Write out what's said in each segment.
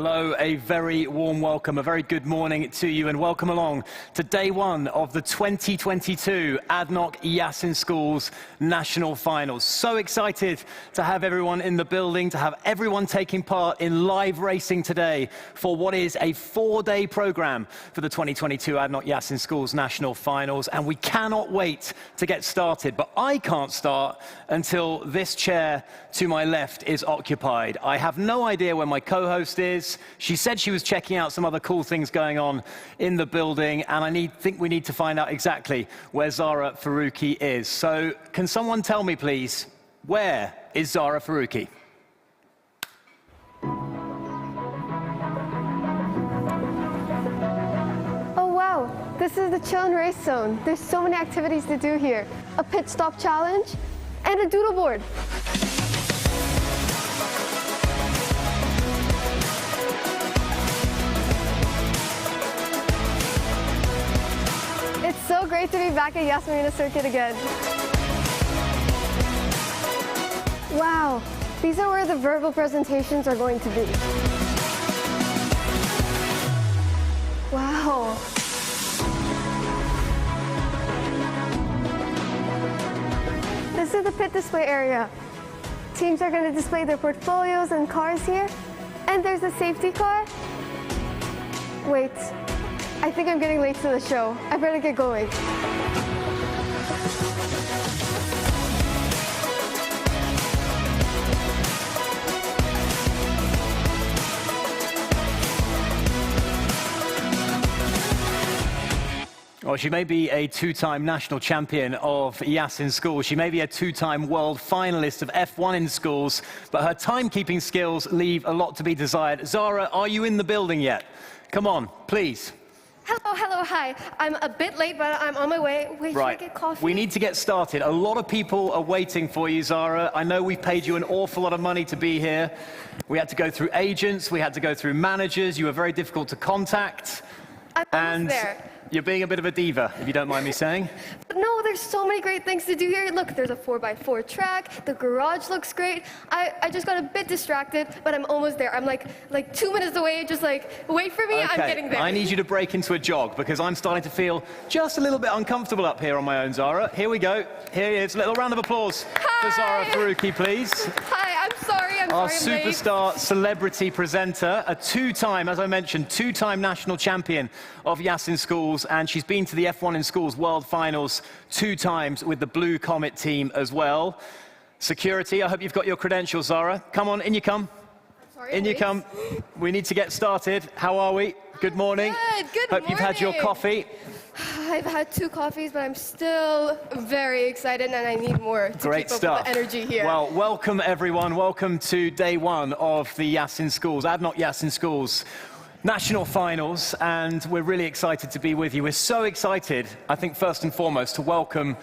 Hello, a very warm welcome, a very good morning to you, and welcome along to day one of the 2022 ADNOC Yasin Schools National Finals. So excited to have everyone in the building, to have everyone taking part in live racing today for what is a 4-day program for the 2022 ADNOC Yasin Schools National Finals, and we cannot wait to get started. But I can't start until this chair to my left is occupied. I have no idea where my co-host is. She said she was checking out some other cool things going on in the building, and I think we need to find out exactly where Zara Faruqi is. So can someone tell me, please, where is Zara Faruqi? Oh wow, this is the chill and race zone. There's so many activities to do here. A pit stop challenge and a doodle board. It's so great to be back at Yas Marina Circuit again. Wow, these are where the verbal presentations are going to be. Wow. This is the pit display area. Teams are going to display their portfolios and cars here. And there's a safety car. Wait. I think I'm getting late to the show. I better get going. Well, she may be a two-time national champion of Yasin Schools. She may be a two-time world finalist of F1 in schools, but her timekeeping skills leave a lot to be desired. Zara, are you in the building yet? Come on, please. Hello, hi. I'm a bit late, but I'm on my way. Wait, Right. should I get coffee? We need to get started. A lot of people are waiting for you, Zara. I know we've paid you an awful lot of money to be here. We had to go through agents, we had to go through managers. You were very difficult to contact. I'm almost there. You're being a bit of a diva, if you don't mind me saying. No, there's so many great things to do here. Look, there's a 4x4 track. The garage looks great. I just got a bit distracted, but I'm almost there. I'm like 2 minutes away. Just wait for me. Okay. I'm getting there. I need you to break into a jog because I'm starting to feel just a little bit uncomfortable up here on my own, Zara. Here we go. Here he is. A little round of applause for Zara Faruqi, please. Hi, I'm sorry. Our sorry I'm late. superstar celebrity presenter, a two-time, as I mentioned, two-time national champion of Yasin Schools, and she's been to the F1 in Schools World Finals 2 times with the Blue Comet team as well. Security, I hope you've got your credentials, Zara. Come on, in you come. Sorry, In you come. We need to get started. How are we? Good morning. Good Hope you've had your morning. coffee. I've had 2 coffees, but I'm still very excited, and I need more to Great keep stuff. up with the energy here. Well, welcome everyone. Welcome to day one of the Yasin Schools, ADNOC Yasin Schools National Finals, and we're really excited to be with you. We're so excited, I think, first and foremost, to welcome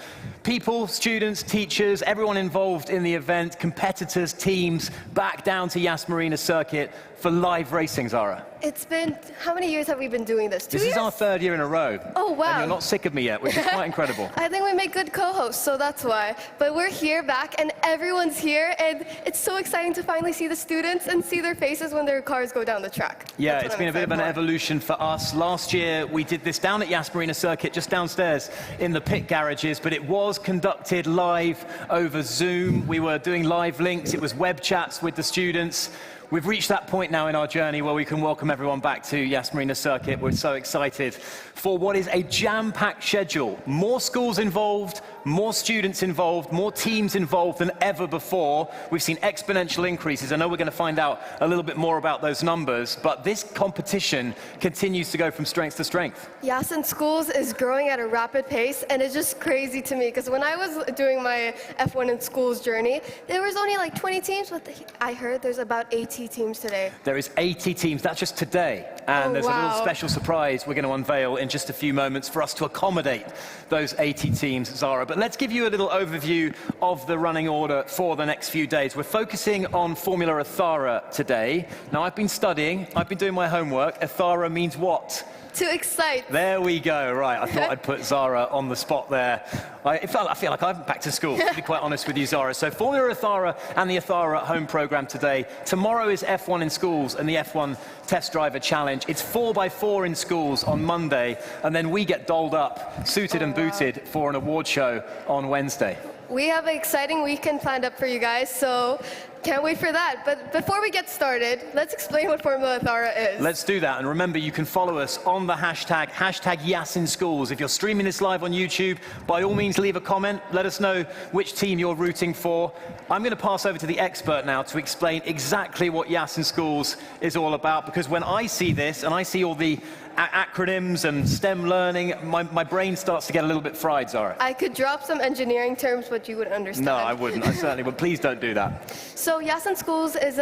people, students, teachers, everyone involved in the event, competitors, teams, back down to Yas Marina Circuit for live racing, Zara. It's been, how many years have we been doing this? 2 This years? is our 3rd year in a row. Oh, wow. And you're not sick of me yet, which is quite incredible. I think we make good co-hosts, so that's why. But we're here back, and everyone's here, and it's so exciting to finally see the students and see their faces when their cars go down the track. Yeah, it's been a bit of an evolution for us. Last year, we did this down at Yas Marina Circuit, just downstairs in the pit garages, but it was conducted live over Zoom. We were doing live links. It was web chats with the students. We've reached that point now in our journey where we can welcome everyone back to Yas Marina Circuit. We're so excited for what is a jam-packed schedule. More schools involved, more students involved, more teams involved than ever before. We've seen exponential increases. I know we're going to find out a little bit more about those numbers, but this competition continues to go from strength to strength. Yasin Schools is growing at a rapid pace, and it's just crazy to me, because when I was doing my F1 in Schools journey, there was only 20 teams, but I heard there's about 80 teams today. There is 80 teams, that's just today. And there's a little special surprise we're going to unveil in just a few moments for us to accommodate those 80 teams, Zara. But let's give you a little overview of the running order for the next few days. We're focusing on Formula Ethara today. Now, I've been studying, I've been doing my homework. Ethara means what? To excite. There we go. Right, I thought I'd put Zara on the spot there. I feel like I'm back to school, to be quite honest with you, Zara. So Formula Ethara and the Ethara home program today. Tomorrow is F1 in schools and the F1 Test Driver Challenge. It's 4x4 in schools on Monday, and then we get dolled up, suited and booted for an award show on Wednesday. We have an exciting weekend planned up for you guys, so can't wait for that. But before we get started, let's explain what Formula Ethara is. Let's do that. And remember, you can follow us on the hashtag #YasinSchools. If you're streaming this live on YouTube, by all means, leave a comment. Let us know which team you're rooting for. I'm going to pass over to the expert now to explain exactly what Yasin Schools is all about, because when I see this and I see all the acronyms and STEM learning, my brain starts to get a little bit fried, Zara. I could drop some engineering terms, but you wouldn't understand. No, I wouldn't. I certainly would. Please don't do that. So Yasin Schools is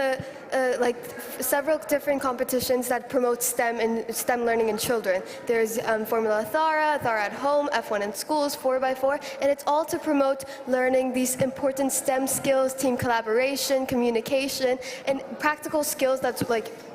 several different competitions that promote STEM and STEM learning in children. There's Formula Ethara, Ethara at Home, F1 in schools, 4x4, and it's all to promote learning these important STEM skills, team collaboration, communication, and practical skills that's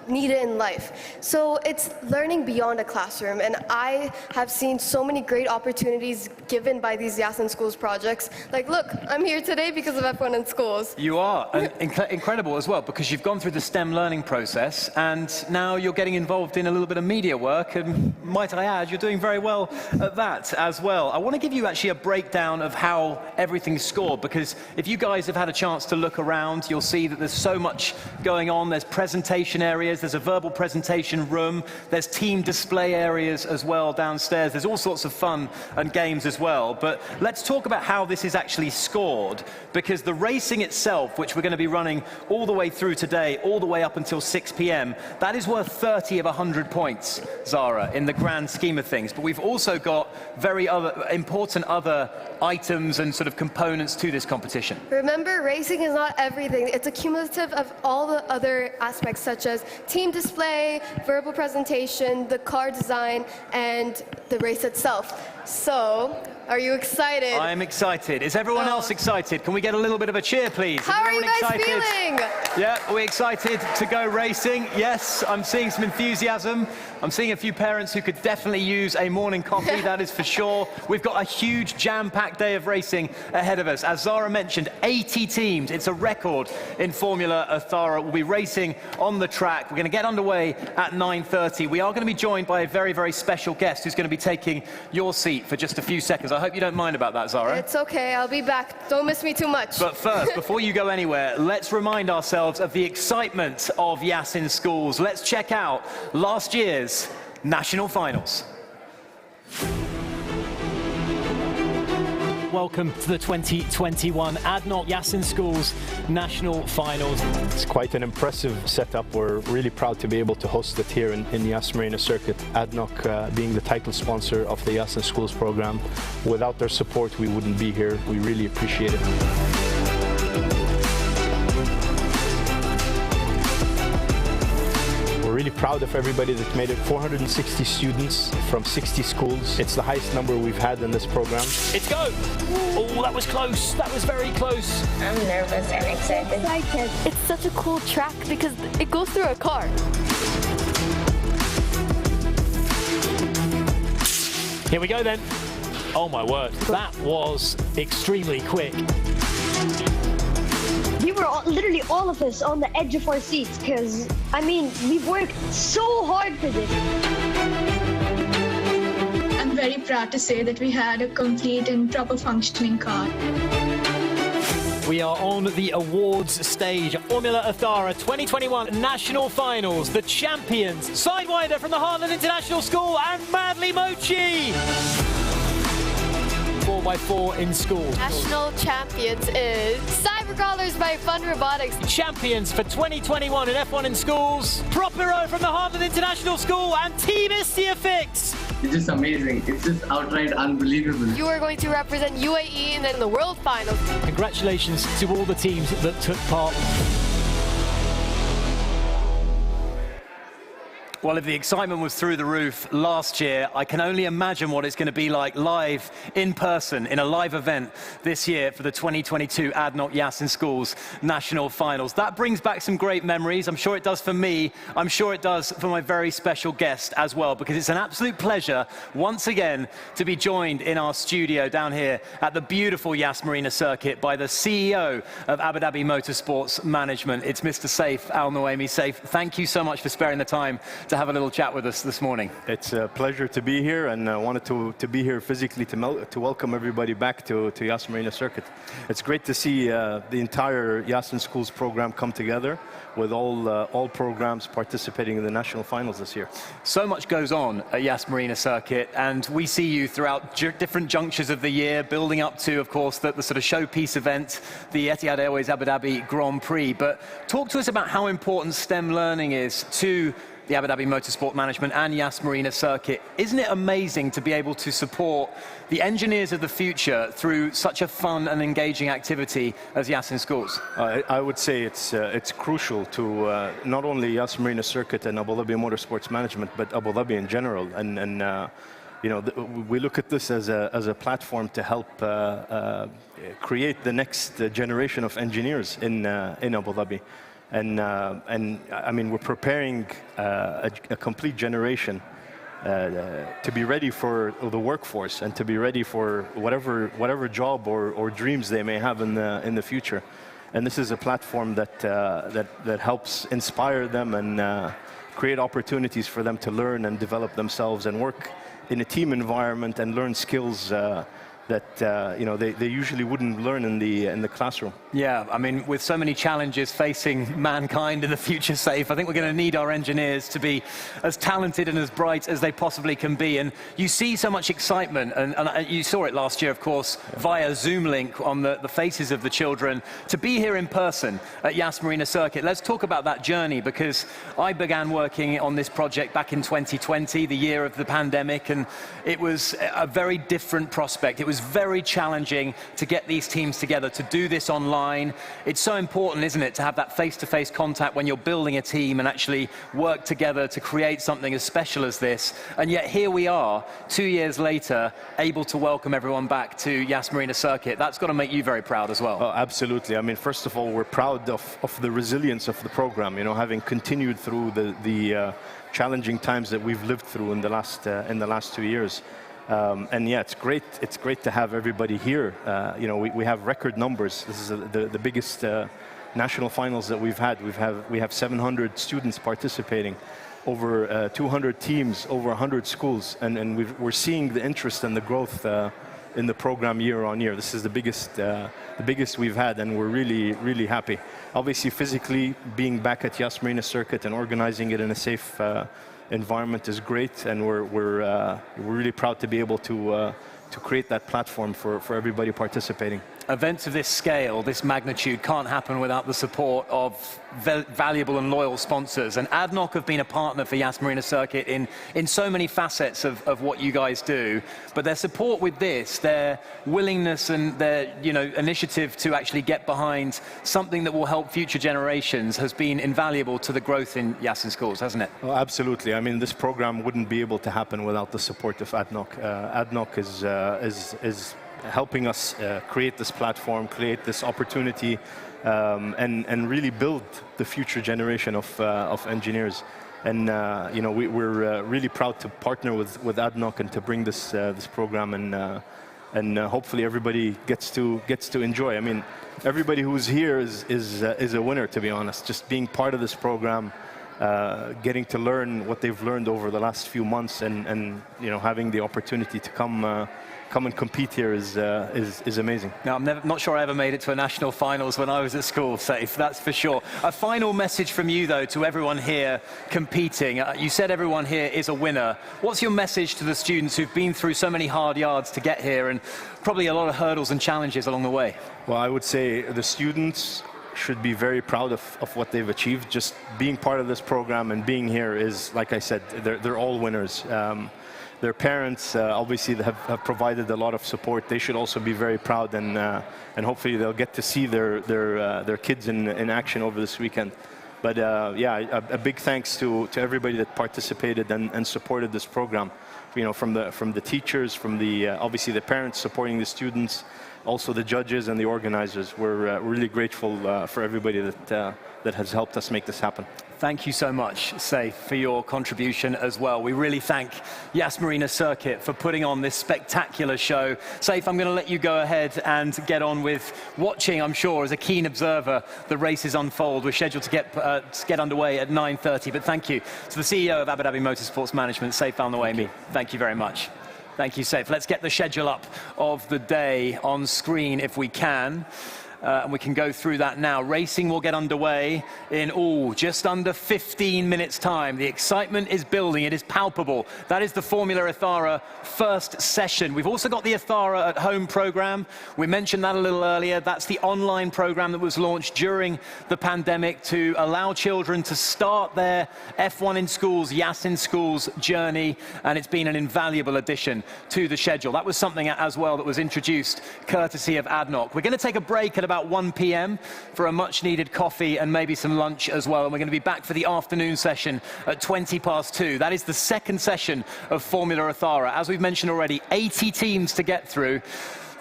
needed in life. So it's learning beyond a classroom, and I have seen so many great opportunities given by these Yasin Schools projects. Look, I'm here today because of F1 in schools. You are, and incredible as well, because you've gone through the STEM learning process, and now you're getting involved in a little bit of media work, and might I add, you're doing very well at that as well. I want to give you actually a breakdown of how everything's scored, because if you guys have had a chance to look around, you'll see that there's so much going on. There's presentation areas, there's a verbal presentation room, there's team display areas as well downstairs. There's all sorts of fun and games as well. But let's talk about how this is actually scored, because the racing itself, which we're going to be running all the way through today, all the way up until 6 p.m., that is worth 30 of 100 points, Zara, in the grand scheme of things. But we've also got very important other items and sort of components to this competition. Remember, racing is not everything. It's a cumulative of all the other aspects, such as team display, verbal presentation, the car design, and the race itself. So, are you excited? I'm excited. Is everyone else excited? Can we get a little bit of a cheer, please? How are you guys feeling? Yeah, are we excited to go racing? Yes, I'm seeing some enthusiasm. I'm seeing a few parents who could definitely use a morning coffee, that is for sure. We've got a huge jam-packed day of racing ahead of us. As Zara mentioned, 80 teams. It's a record in Formula Ethara. We'll be racing on the track. We're going to get underway at 9:30. We are going to be joined by a very, very special guest who's going to be taking your seat for just a few seconds. I hope you don't mind about that, Zara. It's okay. I'll be back. Don't miss me too much. But first, before you go anywhere, let's remind ourselves of the excitement of Yasin Schools. Let's check out last year's national finals. Welcome to the 2021 ADNOC Yasin Schools National Finals. It's quite an impressive setup. We're really proud to be able to host it here in Yas Marina Circuit. ADNOC being the title sponsor of the Yasin Schools program. Without their support, we wouldn't be here. We really appreciate it. We're really proud of everybody that made it. 460 students from 60 schools. It's the highest number we've had in this program. It's go! Oh, that was close. That was very close. I'm nervous and excited. It's such a cool track because it goes through a car. Here we go then. Oh my word, that was extremely quick. We were literally all of us on the edge of our seats because, I mean, we've worked so hard for this. I'm very proud to say that we had a complete and proper functioning car. We are on the awards stage. Formula Ethara 2021 National Finals. The champions, Sidewinder from the Heartland International School and Madly Mochi. 4x4 in school. National champions is Cybercrawlers by Fun Robotics. Champions for 2021 in F1 in schools, Propero from the Heartland International School and Team Istiafix. It's just amazing. It's just outright unbelievable. You are going to represent UAE in the World Finals. Congratulations to all the teams that took part. Well, if the excitement was through the roof last year, I can only imagine what it's going to be like live, in person, in a live event this year for the 2022 ADNOC Yasin Schools National Finals. That brings back some great memories. I'm sure it does for me. I'm sure it does for my very special guest as well, because it's an absolute pleasure once again to be joined in our studio down here at the beautiful Yas Marina circuit by the CEO of Abu Dhabi Motorsports Management. It's Mr. Saif Al-Nuaimi. Saif, thank you so much for sparing the time to have a little chat with us this morning. It's a pleasure to be here, and I wanted to be here physically to welcome everybody back to Yas Marina circuit. It's great to see the entire Yasin Schools program come together with all programs participating in the national finals this year. So much goes on at Yas Marina circuit, and we see you throughout different junctures of the year, building up to, of course, the sort of showpiece event, the Etihad Airways Abu Dhabi Grand Prix. But talk to us about how important STEM learning is to the Abu Dhabi Motorsport Management and Yas Marina circuit. Isn't it amazing to be able to support the engineers of the future through such a fun and engaging activity as Yasin Schools? I would say it's crucial to not only Yas Marina circuit and Abu Dhabi Motorsports Management, but Abu Dhabi in general. And you know, we look at this as a platform to help create the next generation of engineers in Abu Dhabi. And I mean, we're preparing a complete generation to be ready for the workforce and to be ready for whatever job or dreams they may have in the future. And this is a platform that helps inspire them and create opportunities for them to learn and develop themselves and work in a team environment and learn skills that you know, they usually wouldn't learn in the classroom. Yeah, I mean, with so many challenges facing mankind in the future, Saif, I think we're going to need our engineers to be as talented and as bright as they possibly can be. And you see so much excitement, and you saw it last year, of course, via Zoom link on the faces of the children. To be here in person at Yas Marina circuit, let's talk about that journey, because I began working on this project back in 2020, the year of the pandemic, and it was a very different prospect. It was very challenging to get these teams together, to do this online. It's so important, isn't it, to have that face-to-face contact when you're building a team and actually work together to create something as special as this. And yet here we are, 2 years later, able to welcome everyone back to Yas Marina circuit. That's got to make you very proud as well. Oh, absolutely. I mean, first of all, we're proud of the resilience of the program, you know, having continued through the challenging times that we've lived through in the last 2 years. And yeah, it's great to have everybody here. You know, we have record numbers. This is the biggest national finals that we've had. We have 700 students participating, over 200 teams, over 100 schools, and we're seeing the interest and the growth in the program year on year. This is the biggest we've had, and we're really happy. Obviously, physically being back at Yas Marina circuit and organizing it in a safe environment is great, and we're really proud to be able to create that platform for everybody participating. Events of this scale, this magnitude, can't happen without the support of valuable and loyal sponsors. And ADNOC have been a partner for Yas Marina circuit in so many facets of what you guys do. But their support with this, their willingness and their initiative to actually get behind something that will help future generations has been invaluable to the growth in Yasin Schools, hasn't it? Oh, absolutely. I mean, this program wouldn't be able to happen without the support of ADNOC. ADNOC is helping us create this platform, create this opportunity, and really build the future generation of engineers. And you know, we're really proud to partner with ADNOC and to bring this program, and hopefully everybody gets to enjoy. I mean, everybody who's here is a winner, to be honest. Just being part of this program, getting to learn what they've learned over the last few months, and you know, having the opportunity to come and compete here is amazing. Now, I'm not sure I ever made it to a national finals when I was at school, Saif, that's for sure. A final message from you, though, to everyone here competing. You said everyone here is a winner. What's your message to the students who've been through so many hard yards to get here, and probably a lot of hurdles and challenges along the way? Well, I would say the students should be very proud of what they've achieved. Just being part of this program and being here is, like I said, they're all winners. Their parents obviously have provided a lot of support. They should also be very proud, and hopefully they'll get to see their kids in action over this weekend. But yeah, a big thanks to everybody that participated and supported this program. You know, from the teachers, from the obviously the parents supporting the students, also the judges and the organizers. We're really grateful for everybody that has helped us make this happen. Thank you so much, Saif, for your contribution as well. We really thank Yas Marina Circuit for putting on this spectacular show. Saif, I'm going to let you go ahead and get on with watching, I'm sure, as a keen observer, the races unfold. We're scheduled to get underway at 9:30, but thank you to the CEO of Abu Dhabi Motorsports Management, Saif Al-Nawami. Thank you very much. Thank you, Saif. Let's get the schedule up of the day on screen if we can. And we can go through that now. Racing will get underway in just under 15 minutes time. The excitement is building, it is palpable. That is the Formula Ethara first session. We've also got the Ethara at Home program. We mentioned that a little earlier. That's the online program that was launched during the pandemic to allow children to start their F1 in schools, Yas in schools journey, and it's been an invaluable addition to the schedule. That was something as well that was introduced courtesy of ADNOC. We're going to take a break at about 1 p.m. for a much needed coffee and maybe some lunch as well. And we're going to be back for the afternoon session at 2:20 That is the second session of Formula Ethara. As we've mentioned already, 80 teams to get through.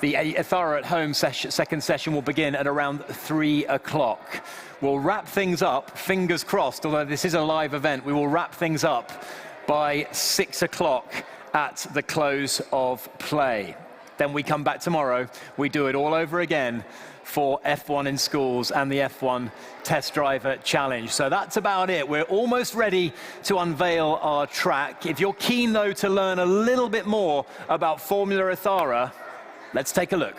The Ethara at Home second session will begin at around 3 o'clock. We'll wrap things up, fingers crossed, although this is a live event, we will wrap things up by 6 o'clock at the close of play. Then we come back tomorrow, we do it all over again for F1 in schools and the F1 Test Driver Challenge. So that's about it. We're almost ready to unveil our track. If you're keen, though, to learn a little bit more about Formula Ethara, let's take a look.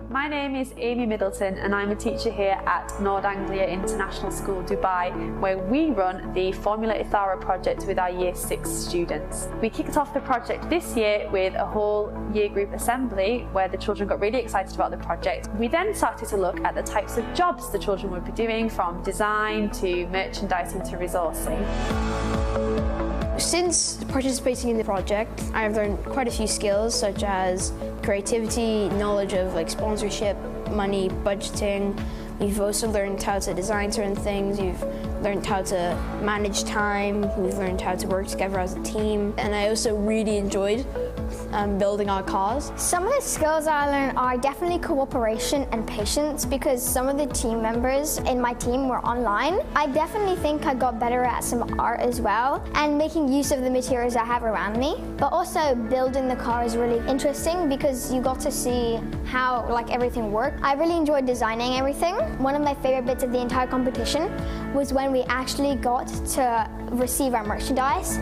My name is Amy Middleton and I'm a teacher here at Nord Anglia International School, Dubai, where we run the Formula Ethara project with our Year 6 students. We kicked off the project this year with a whole year group assembly where the children got really excited about the project. We then started to look at the types of jobs the children would be doing, from design to merchandising to resourcing. Since participating in the project, I've learned quite a few skills such as creativity, knowledge of sponsorship, money, budgeting. We've also learned how to design certain things. We've learned how to manage time. We've learned how to work together as a team. And I also really enjoyed building our cars. Some of the skills I learned are definitely cooperation and patience, because some of the team members in my team were online. I definitely think I got better at some art as well, and making use of the materials I have around me. But also building the car is really interesting because you got to see how everything worked. I really enjoyed designing everything. One of my favorite bits of the entire competition was when we actually got to receive our merchandise.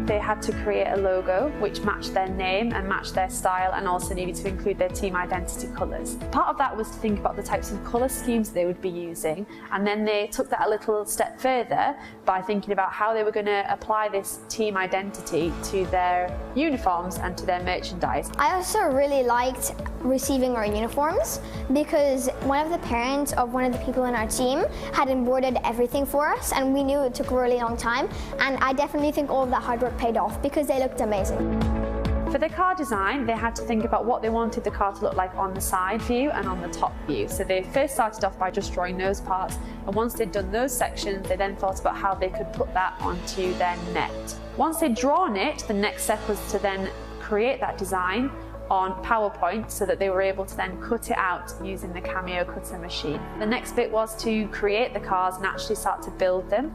They had to create a logo which matched their name and matched their style, and also needed to include their team identity colours. Part of that was to think about the types of colour schemes they would be using, and then they took that a little step further by thinking about how they were going to apply this team identity to their uniforms and to their merchandise. I also really liked receiving our uniforms because one of the parents of one of the people in our team had embroidered everything for us, and we knew it took a really long time, and I definitely think all of that hard work paid off because they looked amazing. For the car design, they had to think about what they wanted the car to look like on the side view and on the top view. So they first started off by just drawing those parts, and once they'd done those sections, they then thought about how they could put that onto their net. Once they'd drawn it, the next step was to then create that design on PowerPoint so that they were able to then cut it out using the Cameo cutter machine. The next bit was to create the cars and actually start to build them.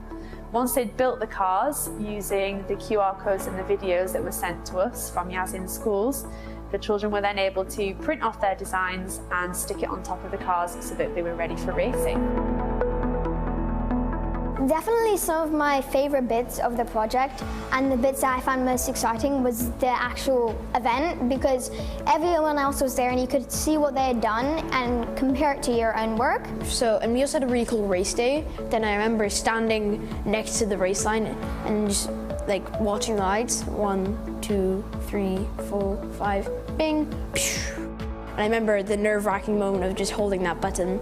Once they'd built the cars using the QR codes and the videos that were sent to us from Yas in schools, the children were then able to print off their designs and stick it on top of the cars so that they were ready for racing. Definitely some of my favorite bits of the project, and the bits that I found most exciting, was the actual event, because everyone else was there and you could see what they had done and compare it to your own work. And we also had a really cool race day. Then I remember standing next to the race line and just watching the lights. 1, 2, 3, 4, 5, bing. And I remember the nerve-wracking moment of just holding that button.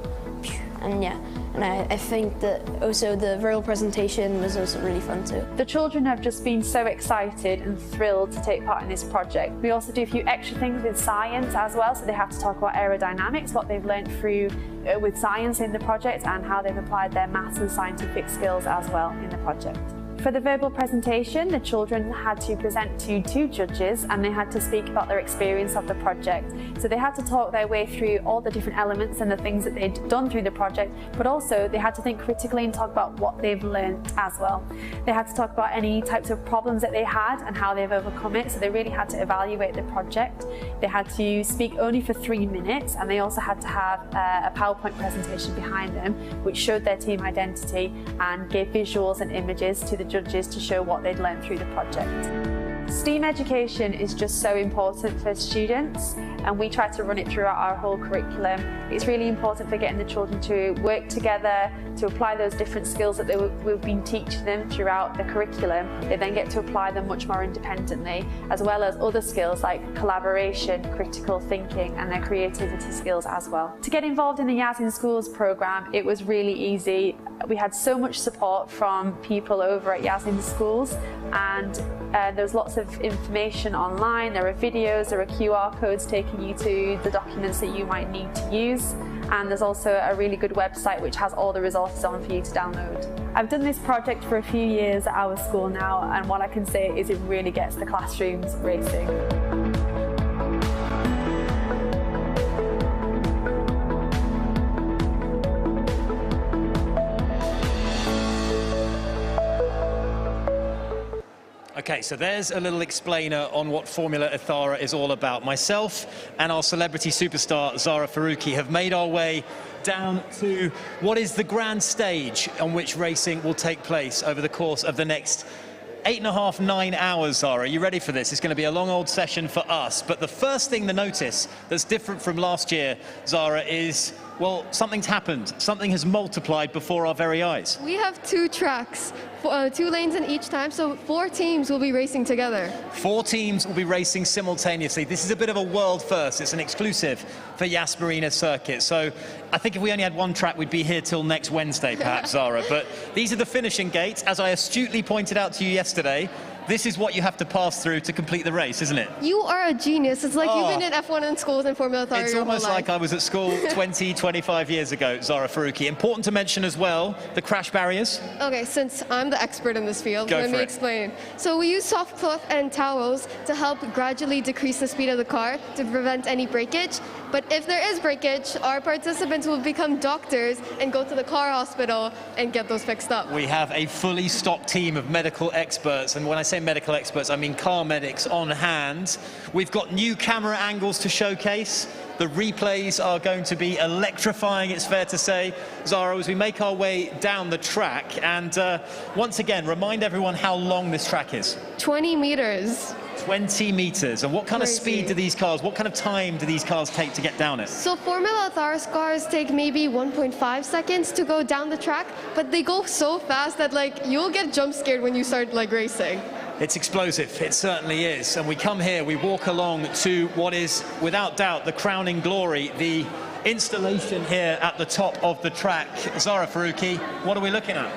And yeah, And I think that also the verbal presentation was also really fun too. The children have just been so excited and thrilled to take part in this project. We also do a few extra things with science as well, so they have to talk about aerodynamics, what they've learned through with science in the project, and how they've applied their maths and scientific skills as well in the project. For the verbal presentation, the children had to present to 2 judges, and they had to speak about their experience of the project. So they had to talk their way through all the different elements and the things that they'd done through the project, but also they had to think critically and talk about what they've learned as well. They had to talk about any types of problems that they had and how they've overcome it, so they really had to evaluate the project. They had to speak only for 3 minutes, and they also had to have a PowerPoint presentation behind them which showed their team identity and gave visuals and images to the judges to show what they'd learned through the project. STEAM education is just so important for students, and we try to run it throughout our whole curriculum. It's really important for getting the children to work together, to apply those different skills that we've been teaching them throughout the curriculum. They then get to apply them much more independently, as well as other skills like collaboration, critical thinking, and their creativity skills as well. To get involved in the Yas in Schools program, it was really easy. We had so much support from people over at Yas in Schools, and there was lots of information online. There are videos, there are QR codes taking you to the documents that you might need to use, and there's also a really good website which has all the resources on for you to download. I've done this project for a few years at our school now, and what I can say is it really gets the classrooms racing. Okay, so there's a little explainer on what Formula Ethara is all about. Myself and our celebrity superstar, Zara Faruqi, have made our way down to what is the grand stage on which racing will take place over the course of the next 8.5, 9 hours, Zara. Are you ready for this? It's going to be a long old session for us. But the first thing to notice that's different from last year, Zara, is, well, something's happened. Something has multiplied before our very eyes. We have 2 tracks, 2 lanes in each time, so 4 teams will be racing together. 4 teams will be racing simultaneously. This is a bit of a world first. It's an exclusive for Yas Marina Circuit. So I think if we only had 1 track, we'd be here till next Wednesday, perhaps, Zara. But these are the finishing gates. As I astutely pointed out to you yesterday, this is what you have to pass through to complete the race, isn't it? You are a genius. It's like you've been in F1 in schools and Formula Ethara. It's almost like I was at school 20, 25 years ago, Zara Faruqi. Important to mention as well, the crash barriers. Okay, since I'm the expert in this field, let me explain. So we use soft cloth and towels to help gradually decrease the speed of the car to prevent any breakage. But if there is breakage, our participants will become doctors and go to the car hospital and get those fixed up. We have a fully stocked team of medical experts, and when I say medical experts, I mean car medics on hand. We've got new camera angles to showcase. The replays are going to be electrifying, it's fair to say, Zara, as we make our way down the track. And once again, remind everyone how long this track is. 20 meters. 20 meters. And what kind of speed do these cars, what kind of time do these cars take to get down it? So Formula Ethara's cars take maybe 1.5 seconds to go down the track, but they go so fast that you'll get jump scared when you start racing. It's explosive, it certainly is. And we come here, we walk along to what is, without doubt, the crowning glory, the installation here at the top of the track. Zara Faruqi, what are we looking at?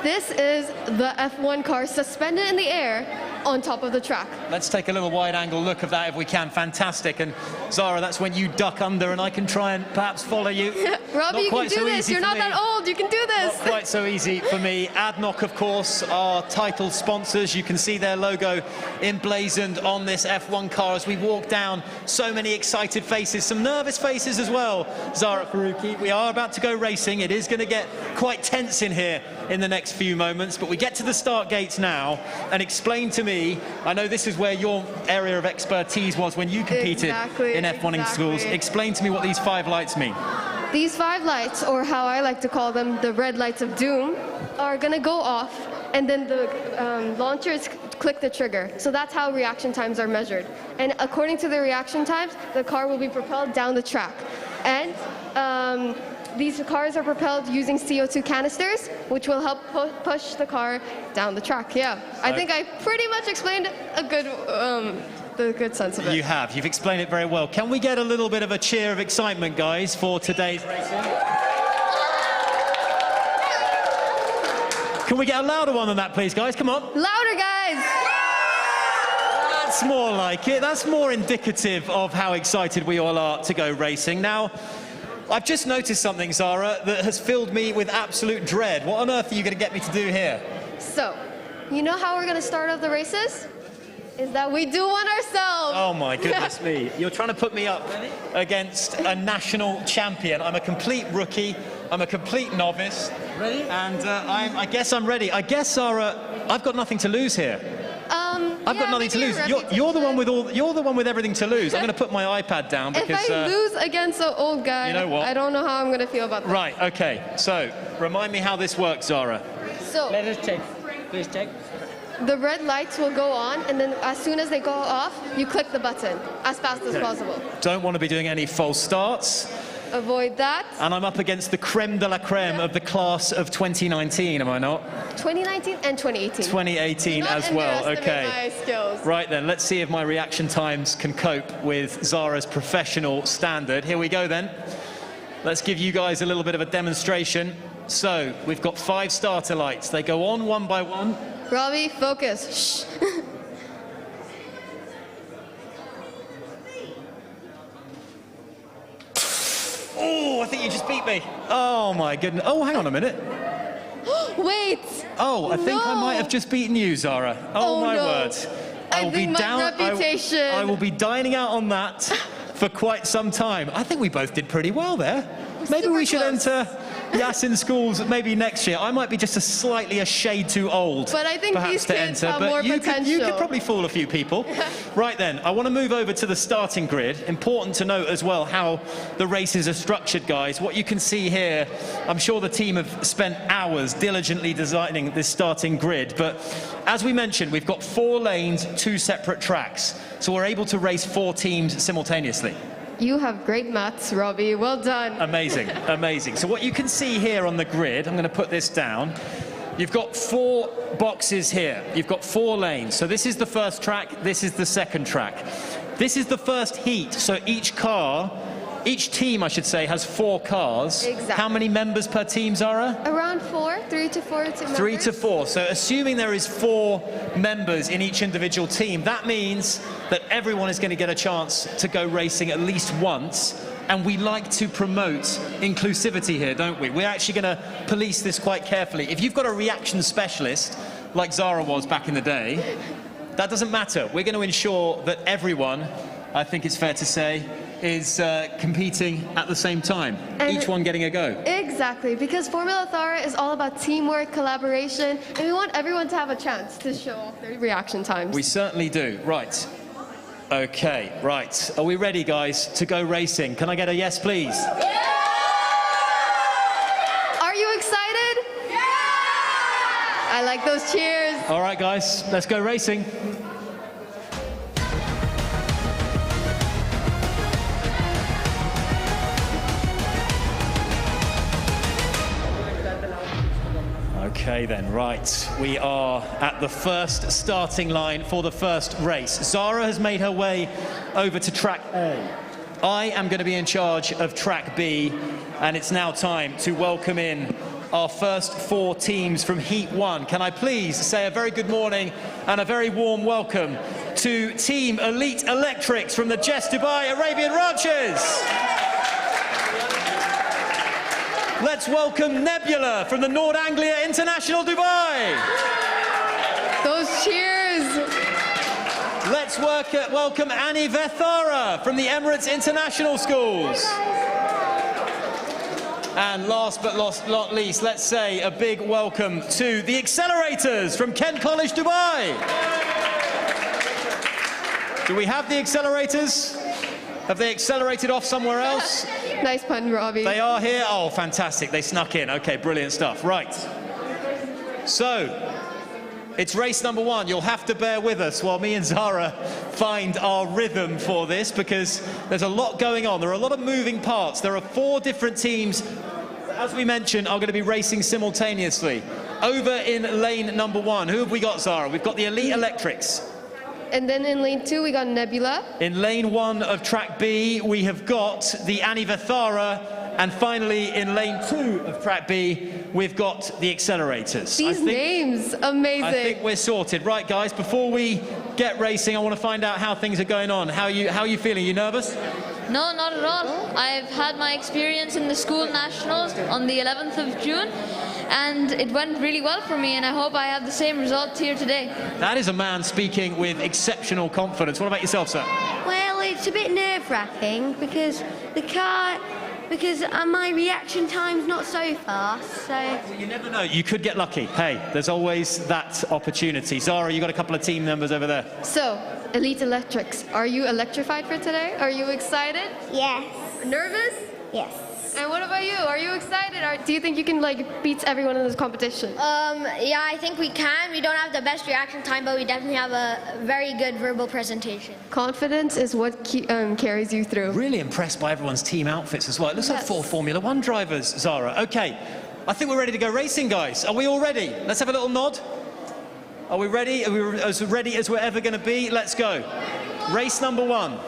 This is the F1 car suspended in the air on top of the track. Let's take a little wide-angle look of that if we can. Fantastic. And Zara, that's when you duck under and I can try and perhaps follow you. Robbie, you can do this. You're not that old. You can do this. Not quite so easy for me. ADNOC, of course, are title sponsors. You can see their logo emblazoned on this F1 car as we walk down. So many excited faces, some nervous faces as well. Zara Faruqi, we are about to go racing. It is going to get quite tense in here in the next few moments, but we get to the start gates now. And explain to me, I know this is where your area of expertise was when you competed in F1 in schools. Explain to me what these 5 lights mean. These 5 lights, or how I like to call them, the red lights of doom, are going to go off, and then the launchers click the trigger. So that's how reaction times are measured. And according to the reaction times, the car will be propelled down the track. And these cars are propelled using CO2 canisters, which will help push the car down the track. Yeah, I think I pretty much explained the good sense of it. You have. You've explained it very well. Can we get a little bit of a cheer of excitement, guys, for today's racing? Can we get a louder one than that, please, guys? Come on. Louder, guys! That's more like it. That's more indicative of how excited we all are to go racing. Now, I've just noticed something, Zara, that has filled me with absolute dread. What on earth are you going to get me to do here? So, you know how we're going to start off the races? Is that we do one ourselves. Oh my goodness me. You're trying to put me up against a national champion. I'm a complete rookie. I'm a complete novice. Ready? And I guess I'm ready. I guess, Zara, I've got nothing to lose here. I've got nothing to lose. You're the one with you're the one with everything to lose. I'm going to put my iPad down because if I lose against an old guy, you know what? I don't know how I'm going to feel about that. Right, okay. So, remind me how this works, Zara. So, Let us check. Please check. the red lights will go on, and then as soon as they go off, you click the button as fast as possible. Don't want to be doing any false starts. Avoid that. And I'm up against the creme de la creme of the class of 2019, am I not? 2019 and 2018. 2018 Do not as well, underestimate okay. my skills. Right then, let's see if my reaction times can cope with Zara's professional standard. Here we go then. Let's give you guys a little bit of a demonstration. So, we've got 5 starter lights. They go on one by one. Robbie, focus. Shh. Oh, I think you just beat me. Oh my goodness. Oh, hang on a minute. Wait. Oh, I think I might have just beaten you, Zara. Oh, my no. word. I think my reputation. I will be dining out on that for quite some time. I think we both did pretty well there. Maybe we should enter Yasin schools maybe next year. I might be just a shade too old. But I think these kids have more potential. You could probably fool a few people. Right then, I want to move over to the starting grid. Important to note as well how the races are structured, guys. What you can see here, I'm sure the team have spent hours diligently designing this starting grid. But as we mentioned, we've got 4 lanes, 2 separate tracks. So we're able to race 4 teams simultaneously. You have great maths, Robbie. Well done. Amazing, amazing. So what you can see here on the grid, I'm going to put this down. You've got 4 boxes here. You've got 4 lanes. So this is the first track. This is the second track. This is the first heat. So each team, I should say, has 4 cars. Exactly. How many members per team, Zara? Around 4, 3 to 4 members. 3 to 4. So assuming there is 4 members in each individual team, that means that everyone is going to get a chance to go racing at least once. And we like to promote inclusivity here, don't we? We're actually going to police this quite carefully. If you've got a reaction specialist, like Zara was back in the day, that doesn't matter. We're going to ensure that everyone, I think it's fair to say, is competing at the same time, and each one getting a go. Exactly, because Formula Ethara is all about teamwork, collaboration, and we want everyone to have a chance to show off their reaction times. We certainly do. Right. Okay, right. Are we ready, guys, to go racing? Can I get a yes, please? Yeah! Are you excited? Yeah! I like those cheers. All right, guys, let's go racing. Okay then, right. We are at the first starting line for the first race. Zara has made her way over to track A. I am going to be in charge of track B, and it's now time to welcome in our first 4 teams from Heat 1. Can I please say a very good morning and a very warm welcome to Team Elite Electrics from the Jess Dubai Arabian Ranches. Let's welcome Nebula from the Nord Anglia International Dubai. Those cheers. Let's welcome Ethara from the Emirates International Schools. And last but not least, let's say a big welcome to the Accelerators from Kent College Dubai. Do we have the Accelerators? Have they accelerated off somewhere else? Nice pun, Robbie. They are here? Oh, fantastic. They snuck in. Okay, brilliant stuff. Right. So, it's race number 1. You'll have to bear with us while me and Zara find our rhythm for this, because there's a lot going on. There are a lot of moving parts. There are 4 different teams, as we mentioned, are going to be racing simultaneously. Over in lane number 1, who have we got, Zara? We've got the Elite Electrics. And then in lane 2, we got Nebula. In lane 1 of track B, we have got the Ethara And finally, in lane 2 of track B, we've got the accelerators. These names, amazing. I think we're sorted. Right, guys, before we get racing, I want to find out how things are going on. How are you feeling? Are you nervous? No, not at all. I've had my experience in the school nationals on the 11th of June, and it went really well for me, and I hope I have the same result here today. That is a man speaking with exceptional confidence. What about yourself, sir? Well, it's a bit nerve-wracking because my reaction time's not so fast, so... Well, you never know. You could get lucky. Hey, there's always that opportunity. Zara, you got a couple of team members over there. So, Elite Electrics, are you electrified for today? Are you excited? Yes. Nervous? Yes. And what about you? Are you excited? Or do you think you can beat everyone in this competition? Yeah, I think we can. We don't have the best reaction time, but we definitely have a very good verbal presentation. Confidence is what carries you through. Really impressed by everyone's team outfits as well. It looks like 4 Formula 1 drivers, Zara. Okay, I think we're ready to go racing, guys. Are we all ready? Let's have a little nod. Are we ready? Are we as ready as we're ever going to be? Let's go. Race number 1.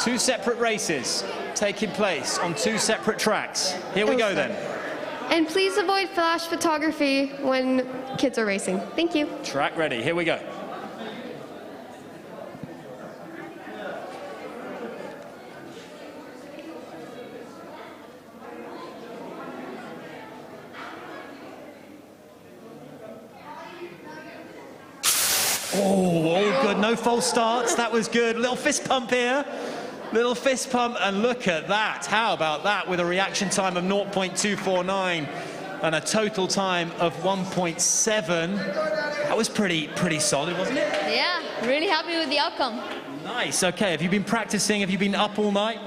2 separate races taking place on 2 separate tracks. Here we go then. And please avoid flash photography when kids are racing. Thank you. Track ready. Here we go. Oh, all good. No false starts. That was good. Little fist pump here. Little fist pump, and look at that. How about that with a reaction time of 0.249 and a total time of 1.7. That was pretty solid, wasn't it? Yeah, really happy with the outcome. Nice. Okay, have you been practicing? Have you been up all night?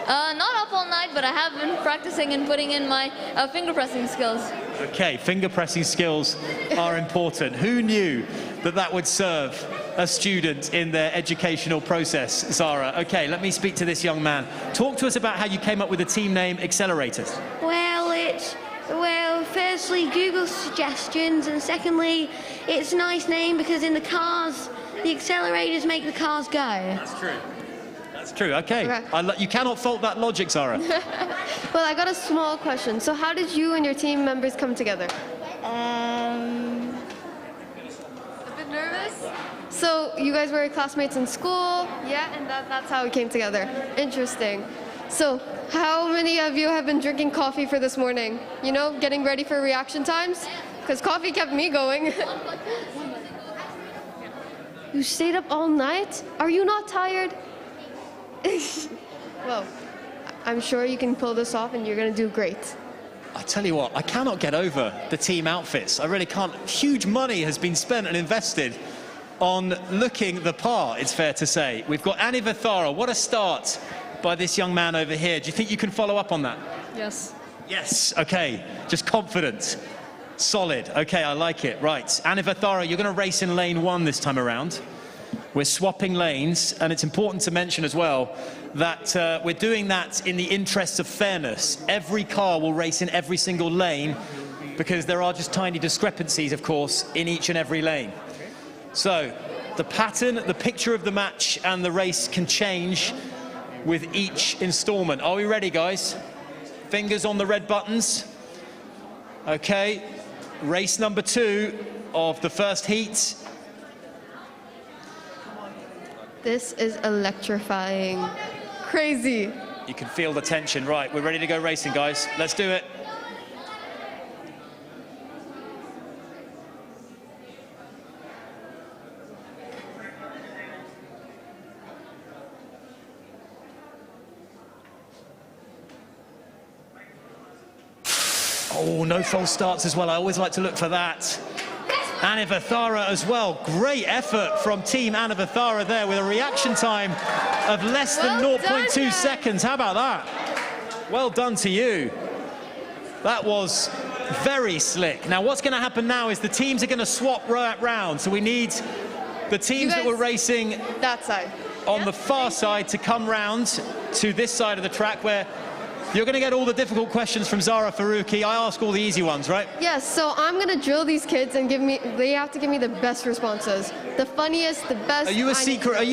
Not up all night, but I have been practicing and putting in my finger pressing skills. Okay, finger pressing skills are important. Who knew that that would serve a student in their educational process, Zara? Okay, let me speak to this young man. Talk to us about how you came up with the team name Accelerators. Well, firstly, Google suggestions, and secondly, it's a nice name because in the cars, the accelerators make the cars go. That's true. That's true. Okay. You cannot fault that logic, Zara. Well, I got a small question. So how did you and your team members come together? A bit nervous? So you guys were classmates in school, yeah, and that's how we came together. Interesting. So how many of you have been drinking coffee for this morning? You know, getting ready for reaction times? Because coffee kept me going. You stayed up all night? Are you not tired? Well, I'm sure you can pull this off and you're going to do great. I tell you what, I cannot get over the team outfits. I really can't. Huge money has been spent and invested on looking the part, it's fair to say. We've got Ethara. What a start by this young man over here. Do you think you can follow up on that? Yes. Yes, okay. Just confident. Solid. Okay, I like it. Right. Ethara, you're going to race in lane 1 this time around. We're swapping lanes, and it's important to mention as well that we're doing that in the interests of fairness. Every car will race in every single lane because there are just tiny discrepancies, of course, in each and every lane. So the pattern, the picture of the match and the race can change with each installment. Are we ready, guys? Fingers on the red buttons. Okay, race number 2 of the first heat. This is electrifying. Crazy. You can feel the tension. Right, we're ready to go racing, guys. Let's do it. Oh, no false starts as well. I always like to look for that. Ethara as well. Great effort from Team Ethara there with a reaction time of less than 0.2 seconds. How about that? Well done to you. That was very slick. Now, what's going to happen now is the teams are going to swap round. So we need the teams that were racing that side on the far side to come round to this side of the track where You're going to get all the difficult questions from Zara Faruqi. I ask all the easy ones, right? Yes, so I'm going to drill these kids and they have to give me the best responses. The funniest, the best. Are you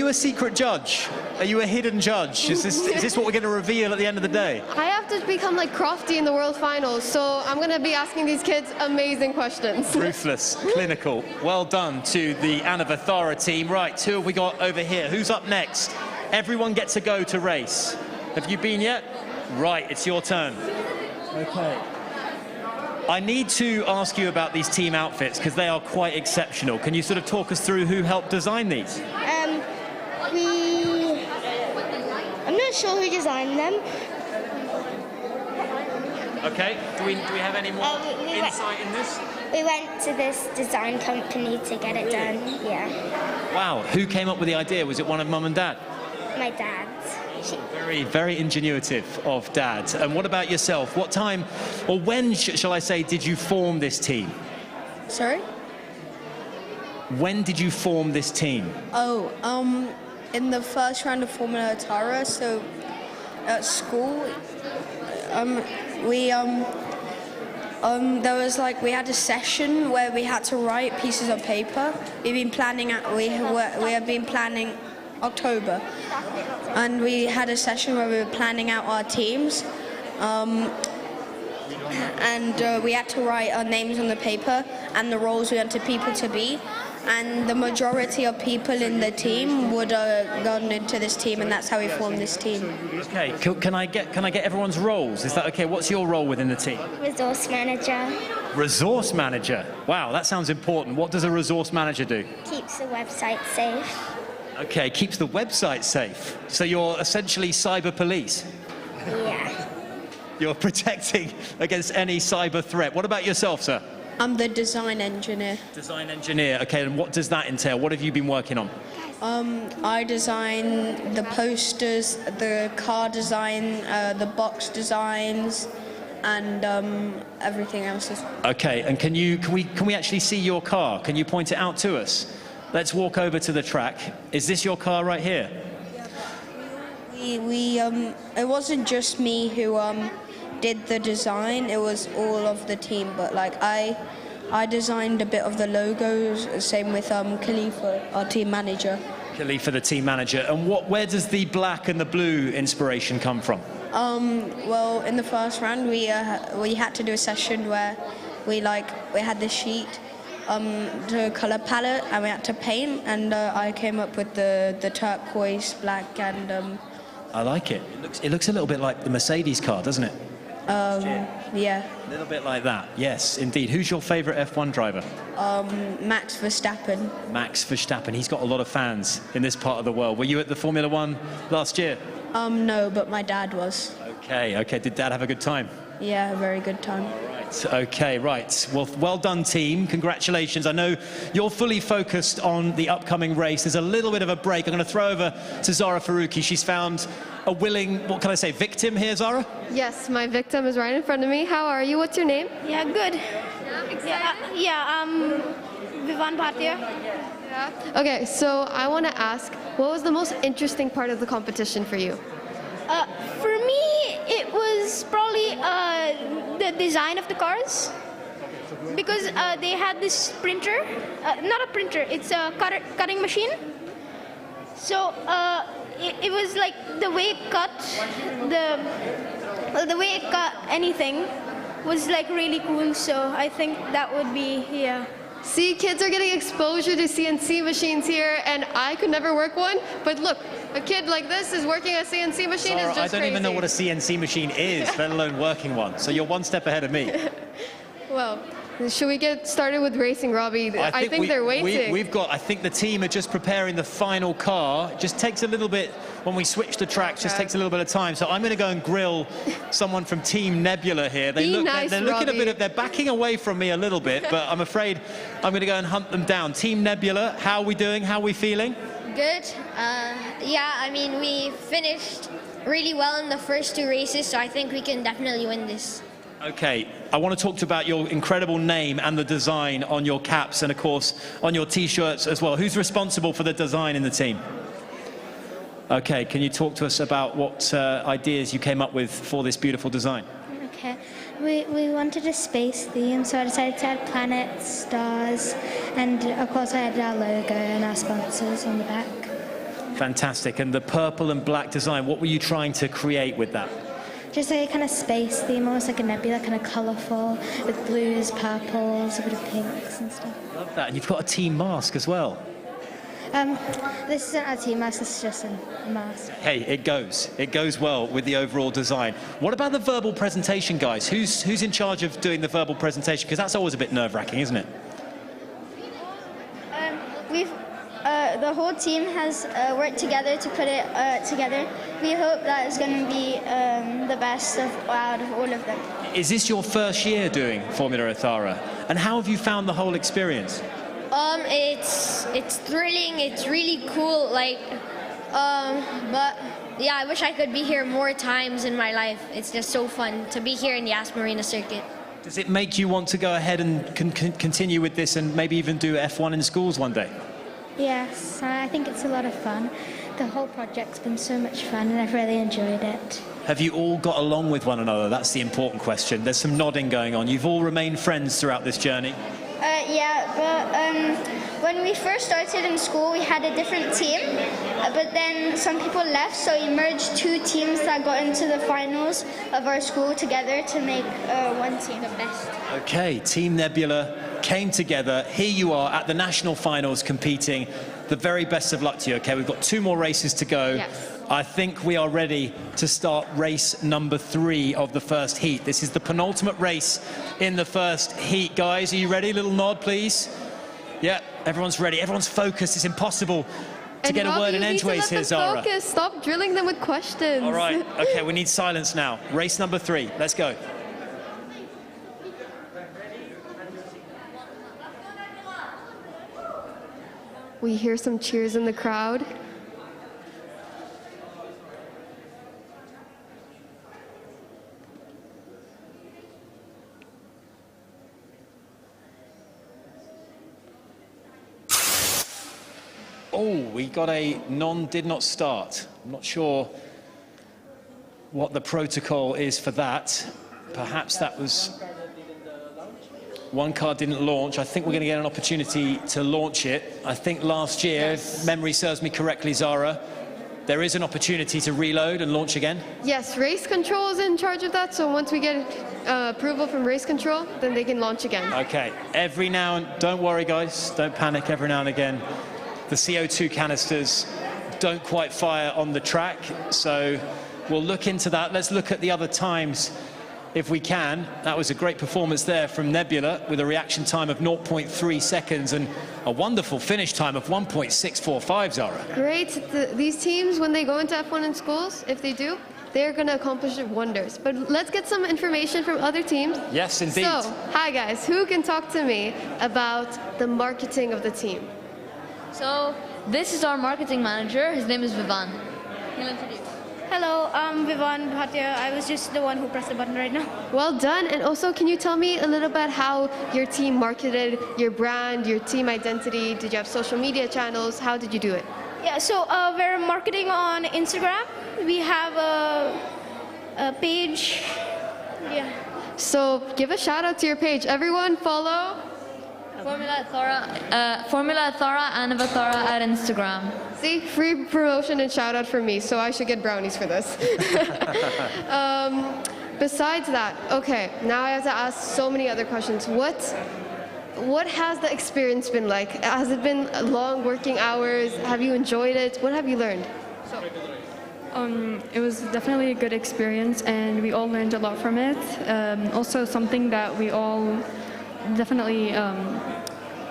a secret judge? Are you a hidden judge? Is this what we're going to reveal at the end of the day? I have to become like Crofty in the World Finals, so I'm going to be asking these kids amazing questions. Ruthless, clinical. Well done to the Ethara team. Right, who have we got over here? Who's up next? Everyone gets a go to race. Have you been yet? Right, it's your turn. Okay. I need to ask you about these team outfits because they are quite exceptional. Can you sort of talk us through who helped design these? I'm not sure who designed them. Okay, do we have any more insight in this? We went to this design company to get it done, yeah. Wow, who came up with the idea? Was it one of Mum and Dad? My dad. Very, very ingenuitive of Dad. And what about yourself? What time, or when, shall I say, did you form this team? Sorry? When did you form this team? In the first round of Formula Ethara, so at school, we had a session where we had to write pieces of paper. We have been planning October, and we had a session where we were planning out our teams, and we had to write our names on the paper and the roles we wanted people to be. And the majority of people in the team would have gone into this team, and that's how we formed this team. Okay, can I get everyone's roles? Is that okay? What's your role within the team? Resource manager. Resource manager. Wow, that sounds important. What does a resource manager do? Keeps the website safe. Okay, keeps the website safe. So you're essentially cyber police. Yeah. You're protecting against any cyber threat. What about yourself, sir? I'm the design engineer. Design engineer. Okay, and what does that entail? What have you been working on? I design the posters, the car design, the box designs, and everything else. Okay, and can we actually see your car? Can you point it out to us? Let's walk over to the track. Is this your car right here? Yeah. It wasn't just me who did the design, it was all of the team, but like I designed a bit of the logos, same with Khalifa, our team manager. Khalifa, the team manager. And where does the black and the blue inspiration come from? Well, in the first round we had to do a session where we had this sheet, the color palette, and we had to paint, and I came up with the turquoise, black, and I like it. It looks a little bit like the Mercedes car, doesn't it? Yeah. A little bit like that. Yes, indeed. Who's your favorite F1 driver? Max Verstappen. Max Verstappen. He's got a lot of fans in this part of the world. Were you at the Formula One last year? No, but my dad was. Okay. Did Dad have a good time? Yeah, a very good time. Right. Okay, right. Well done, team. Congratulations. I know you're fully focused on the upcoming race. There's a little bit of a break. I'm going to throw over to Zara Faruqi. She's found a willing, what can I say, victim here, Zara? Yes, my victim is right in front of me. How are you? What's your name? Yeah, good. Vivan Bhatia. Yeah. Okay, so I want to ask, what was the most interesting part of the competition for you? For me, it was probably the design of the cars, because they had this printer, not a printer, it's a cutting machine. So it was like the way it cut the way it cut anything was like really cool. So I think that would be, yeah. See, kids are getting exposure to CNC machines here, and I could never work one, but look, a kid like this is working a CNC machine. Zara, is just I don't even know crazy. what a CNC machine is, let alone working one. So you're one step ahead of me. Well, should we get started with racing, Robbie? I think they're waiting. I think the team are just preparing the final car. It just takes a little bit, when we switch the tracks, just takes a little bit of time. So I'm going to go and grill someone from Team Nebula here. They're looking a bit, they're backing away from me a little bit, but I'm afraid I'm going to go and hunt them down. Team Nebula, how are we doing? How are we feeling? Good. Yeah, I mean, we finished really well in the first two races, so I think we can definitely win this. Okay, I want to talk about your incredible name and the design on your caps and, of course, on your T-shirts as well. Who's responsible for the design in the team? Okay, can you talk to us about what ideas you came up with for this beautiful design? Okay, we wanted a space theme, so I decided to add planets, stars, and of course I added our logo and our sponsors on the back. Fantastic. And the purple and black design, what were you trying to create with that? Just a kind of space theme, almost like a nebula, kind of colourful, with blues, purples, a bit of pinks and stuff. Love that. And you've got a team mask as well. This isn't a team mask, this is just a mask. Hey, it goes well with the overall design. What about the verbal presentation, guys? Who's in charge of doing the verbal presentation? Because that's always a bit nerve-wracking, isn't it? The whole team has worked together to put it together. We hope that it's going to be the best out of all of them. Is this your first year doing Formula Ethara? And how have you found the whole experience? It's thrilling. It's really cool. But yeah, I wish I could be here more times in my life. It's just so fun to be here in the Yas Marina circuit. Does it make you want to go ahead and continue with this and maybe even do F1 in schools one day? Yes, I think it's a lot of fun. The whole project's been so much fun and I've really enjoyed it. Have you all got along with one another? That's the important question. There's some nodding going on. You've all remained friends throughout this journey? Yeah, but when we first started in school, we had a different team, but then some people left, so we merged two teams that got into the finals of our school together to make one team the best. Okay, Team Nebula came together. Here you are at the national finals competing. The very best of luck to you. Okay, we've got 2 more races to go. Yes. I think we are ready to start race number 3 of the first heat. This is the penultimate race in the first heat. Guys, are you ready? Little nod, please. Yeah, everyone's ready. Everyone's focused. It's impossible to get a word in edgeways here, Zara. Focus. Stop drilling them with questions. All right. Okay, we need silence now. Race number 3. Let's go. We hear some cheers in the crowd. Oh, we got a did not start. I'm not sure what the protocol is for that. Perhaps that was... One car didn't launch. I think we're going to get an opportunity to launch it. I think last year, if memory serves me correctly, Zara, there is an opportunity to reload and launch again. Yes, race control is in charge of that, so once we get approval from race control, then they can launch again. Okay, every now and... Don't worry, guys. Don't panic. Every now and again, the CO2 canisters don't quite fire on the track, so we'll look into that. Let's look at the other times if we can. That was a great performance there from Nebula with a reaction time of 0.3 seconds and a wonderful finish time of 1.645, Zara. Great. These teams, when they go into F1 in schools, if they do, they're going to accomplish wonders. But let's get some information from other teams. Yes, indeed. So, hi guys, who can talk to me about the marketing of the team? So this is our marketing manager. His name is Vivan. He'll introduce. Hello, I'm Vivan Bhatia. I was just the one who pressed the button right now. Well done. And also, can you tell me a little bit how your team marketed your brand, your team identity? Did you have social media channels? How did you do it? Yeah, so we're marketing on Instagram. We have a page. Yeah. So give a shout out to your page. Everyone follow Formula Ethara and Ethara at Instagram. See, free promotion and shout out for me, so I should get brownies for this. Besides that, okay, now I have to ask so many other questions. What has the experience been like? Has it been long working hours? Have you enjoyed it? What have you learned? It was definitely a good experience, and we all learned a lot from it. Also, something that we all definitely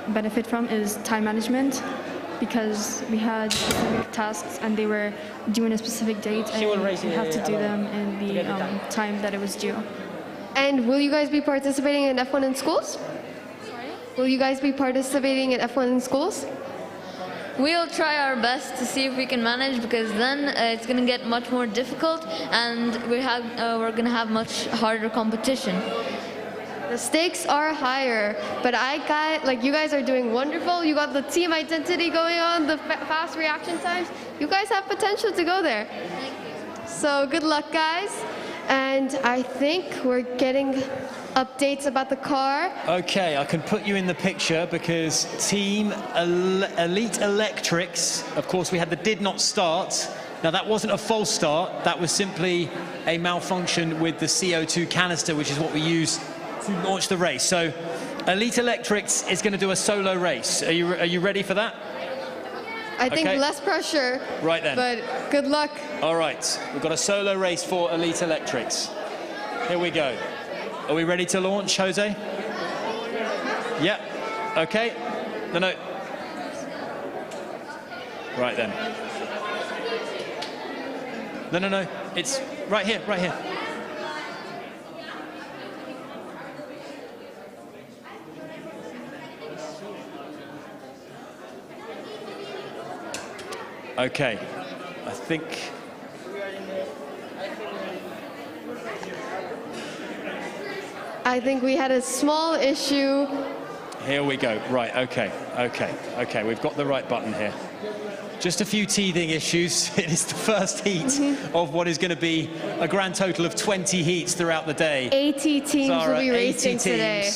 benefit from is time management, because we had specific tasks and they were due in a specific date, and we have to do them in the time that it was due. And will you guys be participating in F1 in schools? Sorry? Will you guys be participating in F1 in schools? We'll try our best to see if we can manage, because then it's going to get much more difficult and we're going to have much harder competition. The stakes are higher, but you guys are doing wonderful. You got the team identity going on, the fast reaction times. You guys have potential to go there. So good luck, guys. And I think we're getting updates about the car. Okay, I can put you in the picture because Team Elite Electrics, of course, we had the did not start. Now, that wasn't a false start. That was simply a malfunction with the CO2 canister, which is what we use to launch the race. So Elite Electrics is going to do a solo race. Are you ready for that? I think less pressure. Right then. But good luck. All right, we've got a solo race for Elite Electrics. Here we go. Are we ready to launch, Jose? Yeah. Okay. No. Right then. No. It's right here, right here. Okay. I think we had a small issue. Here we go. Right, okay. We've got the right button here. Just a few teething issues. It is the first heat of what is going to be a grand total of 20 heats throughout the day. 80 teams will be racing today.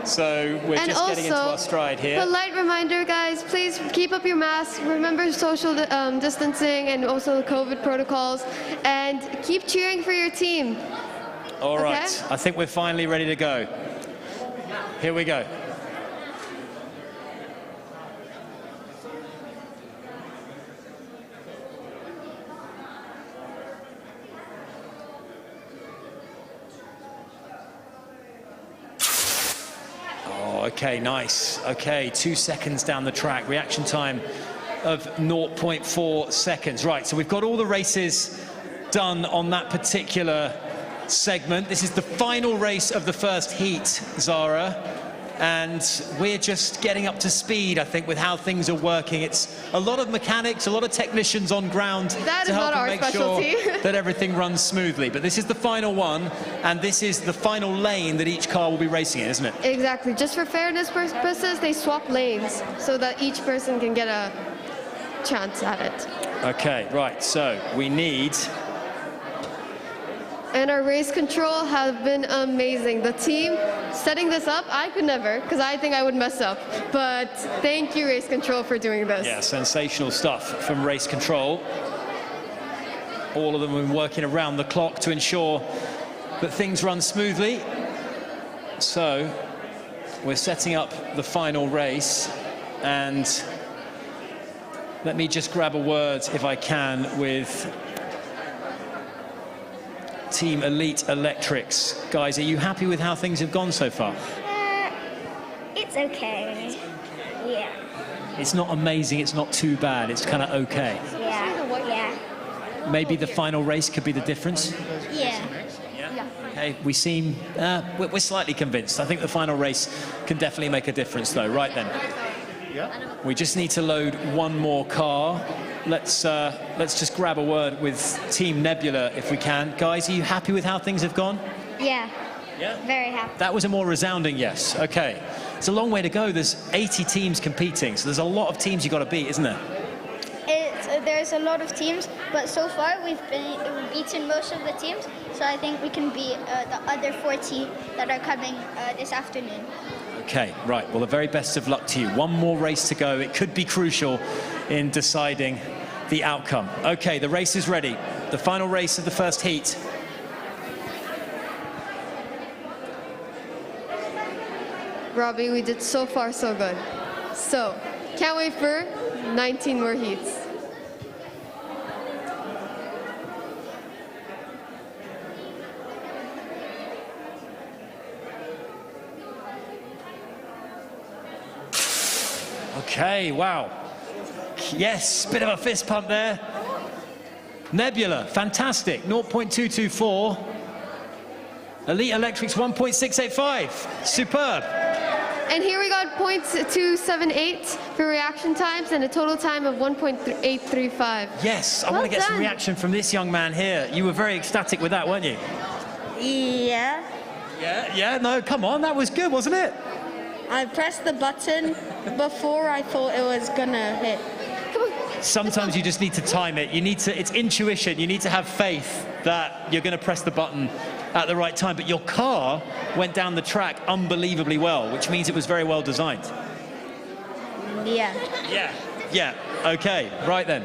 So we're just getting into our stride here. A light reminder, guys, please keep up your masks. Remember social distancing and also the COVID protocols. And keep cheering for your team. All right, I think we're finally ready to go. Here we go. Okay, nice. Okay, 2 seconds down the track. Reaction time of 0.4 seconds. Right, so we've got all the races done on that particular segment. This is the final race of the first heat, Zara. And we're just getting up to speed, I think, with how things are working. It's a lot of mechanics, a lot of technicians on ground to help and make sure that everything runs smoothly. But this is the final one, and this is the final lane that each car will be racing in, isn't it? Exactly. Just for fairness purposes, they swap lanes so that each person can get a chance at it. Okay, right. So we need... And our race control have been amazing. The team setting this up, I could never, because I think I would mess up. But thank you, race control, for doing this. Yeah, sensational stuff from race control. All of them have been working around the clock to ensure that things run smoothly. So we're setting up the final race, and let me just grab a word, if I can, with Team Elite Electrics. Guys, are you happy with how things have gone so far? It's okay. Yeah. It's not amazing, it's not too bad, it's kind of okay. Yeah. Maybe the final race could be the difference? Yeah. Okay, we seem, we're slightly convinced. I think the final race can definitely make a difference though. Right then. We just need to load one more car. Let's just grab a word with Team Nebula if we can. Guys, are you happy with how things have gone? Yeah. Yeah? Very happy. That was a more resounding yes. Okay. It's a long way to go. There's 80 teams competing, so there's a lot of teams you've got to beat, isn't there? There's a lot of teams, but so far we've beaten most of the teams, so I think we can beat the other 40 that are coming this afternoon. Okay, right. Well, the very best of luck to you. One more race to go. It could be crucial in deciding the outcome. Okay, the race is ready. The final race of the first heat. Robbie, we did so far so good. So, can't wait for 19 more heats. Okay, wow. Yes, bit of a fist pump there. Nebula, fantastic, 0.224. Elite Electrics, 1.685. Superb. And here we got 0.278 for reaction times and a total time of 1.835. Yes, I want to get some reaction from this young man here. You were very ecstatic with that, weren't you? Yeah. Yeah, no, come on, that was good, wasn't it? I pressed the button before I thought it was gonna hit. Sometimes you just need to time it. It's intuition. You need to have faith that you're going to press the button at the right time. But your car went down the track unbelievably well, which means it was very well designed. Yeah. Yeah, okay, right then.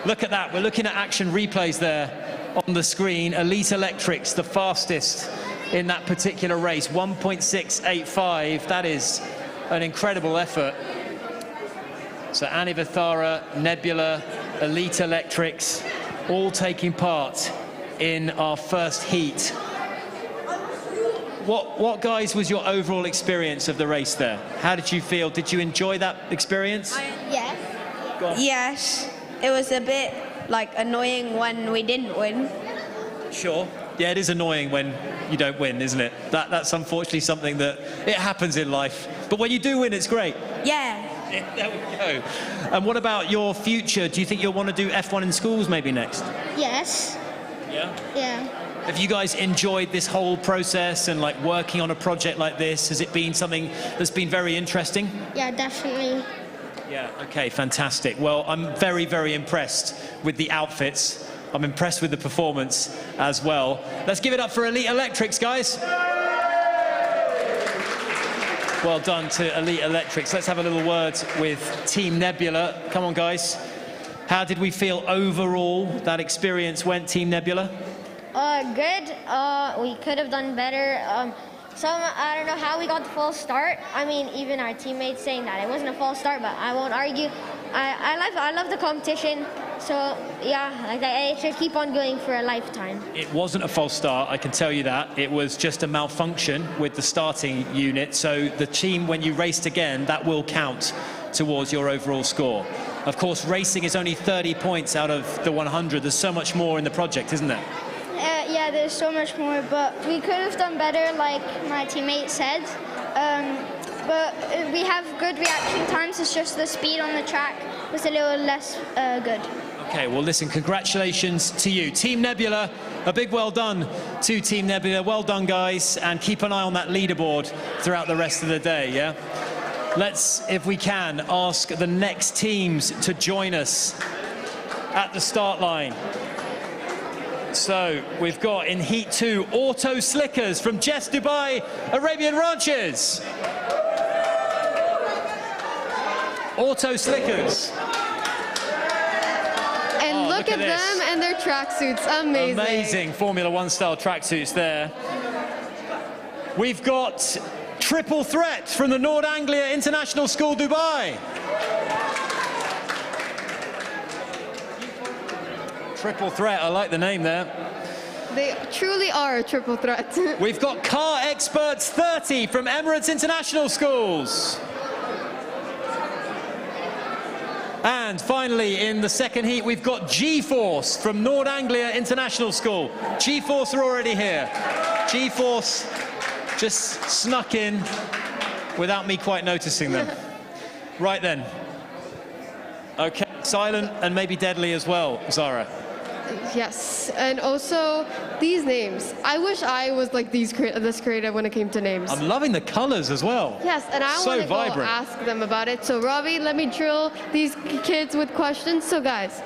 Look at that, we're looking at action replays there on the screen. Elite Electrics, the fastest in that particular race, 1.685. That is an incredible effort. So Ethara, Nebula, Elite Electrics, all taking part in our first heat. What, guys, was your overall experience of the race there? How did you feel? Did you enjoy that experience? Yes. Yes. It was a bit like annoying when we didn't win. Sure. Yeah, it is annoying when you don't win, isn't it? That's unfortunately something that it happens in life. But when you do win, it's great. Yeah. There we go. And what about your future? Do you think you'll want to do F1 in schools maybe next? Yes. Yeah? Yeah. Have you guys enjoyed this whole process and like working on a project like this? Has it been something that's been very interesting? Yeah, definitely. Yeah, okay, fantastic. Well, I'm very, very impressed with the outfits. I'm impressed with the performance as well. Let's give it up for Elite Electrics, guys. Well done to Elite Electrics. Let's have a little word with Team Nebula. Come on, guys. How did we feel overall that experience went, Team Nebula? Good. We could have done better. I don't know how we got the false start. I mean, even our teammates saying that it wasn't a false start, but I won't argue. I love the competition. So yeah, I should keep on going for a lifetime. It wasn't a false start, I can tell you that. It was just a malfunction with the starting unit. So the team, when you raced again, that will count towards your overall score. Of course, racing is only 30 points out of the 100. There's so much more in the project, isn't there? Yeah, there's so much more, but we could have done better, like my teammate said. But we have good reaction times. It's just the speed on the track was a little less good. Okay, well, listen, congratulations to you. Team Nebula, a big well done to Team Nebula. Well done, guys, and keep an eye on that leaderboard throughout the rest of the day, yeah? Let's, if we can, ask the next teams to join us at the start line. So we've got in Heat 2, Auto Slickers from Jess Dubai, Arabian Ranches. Auto Slickers. And look at them and their tracksuits, amazing. Amazing Formula One style tracksuits there. We've got Triple Threat from the Nord Anglia International School, Dubai. Triple Threat, I like the name there. They truly are a triple threat. We've got Car Experts 30 from Emirates International Schools. And finally, in the second heat, we've got G-Force from Nord Anglia International School. G-Force are already here. G-Force just snuck in without me quite noticing them. Right then. Okay, silent and maybe deadly as well, Zara. Yes, and also these names. I wish I was like this creative when it came to names. I'm loving the colors as well. Yes, and I want to go ask them about it. So Robbie, let me drill these kids with questions. So guys,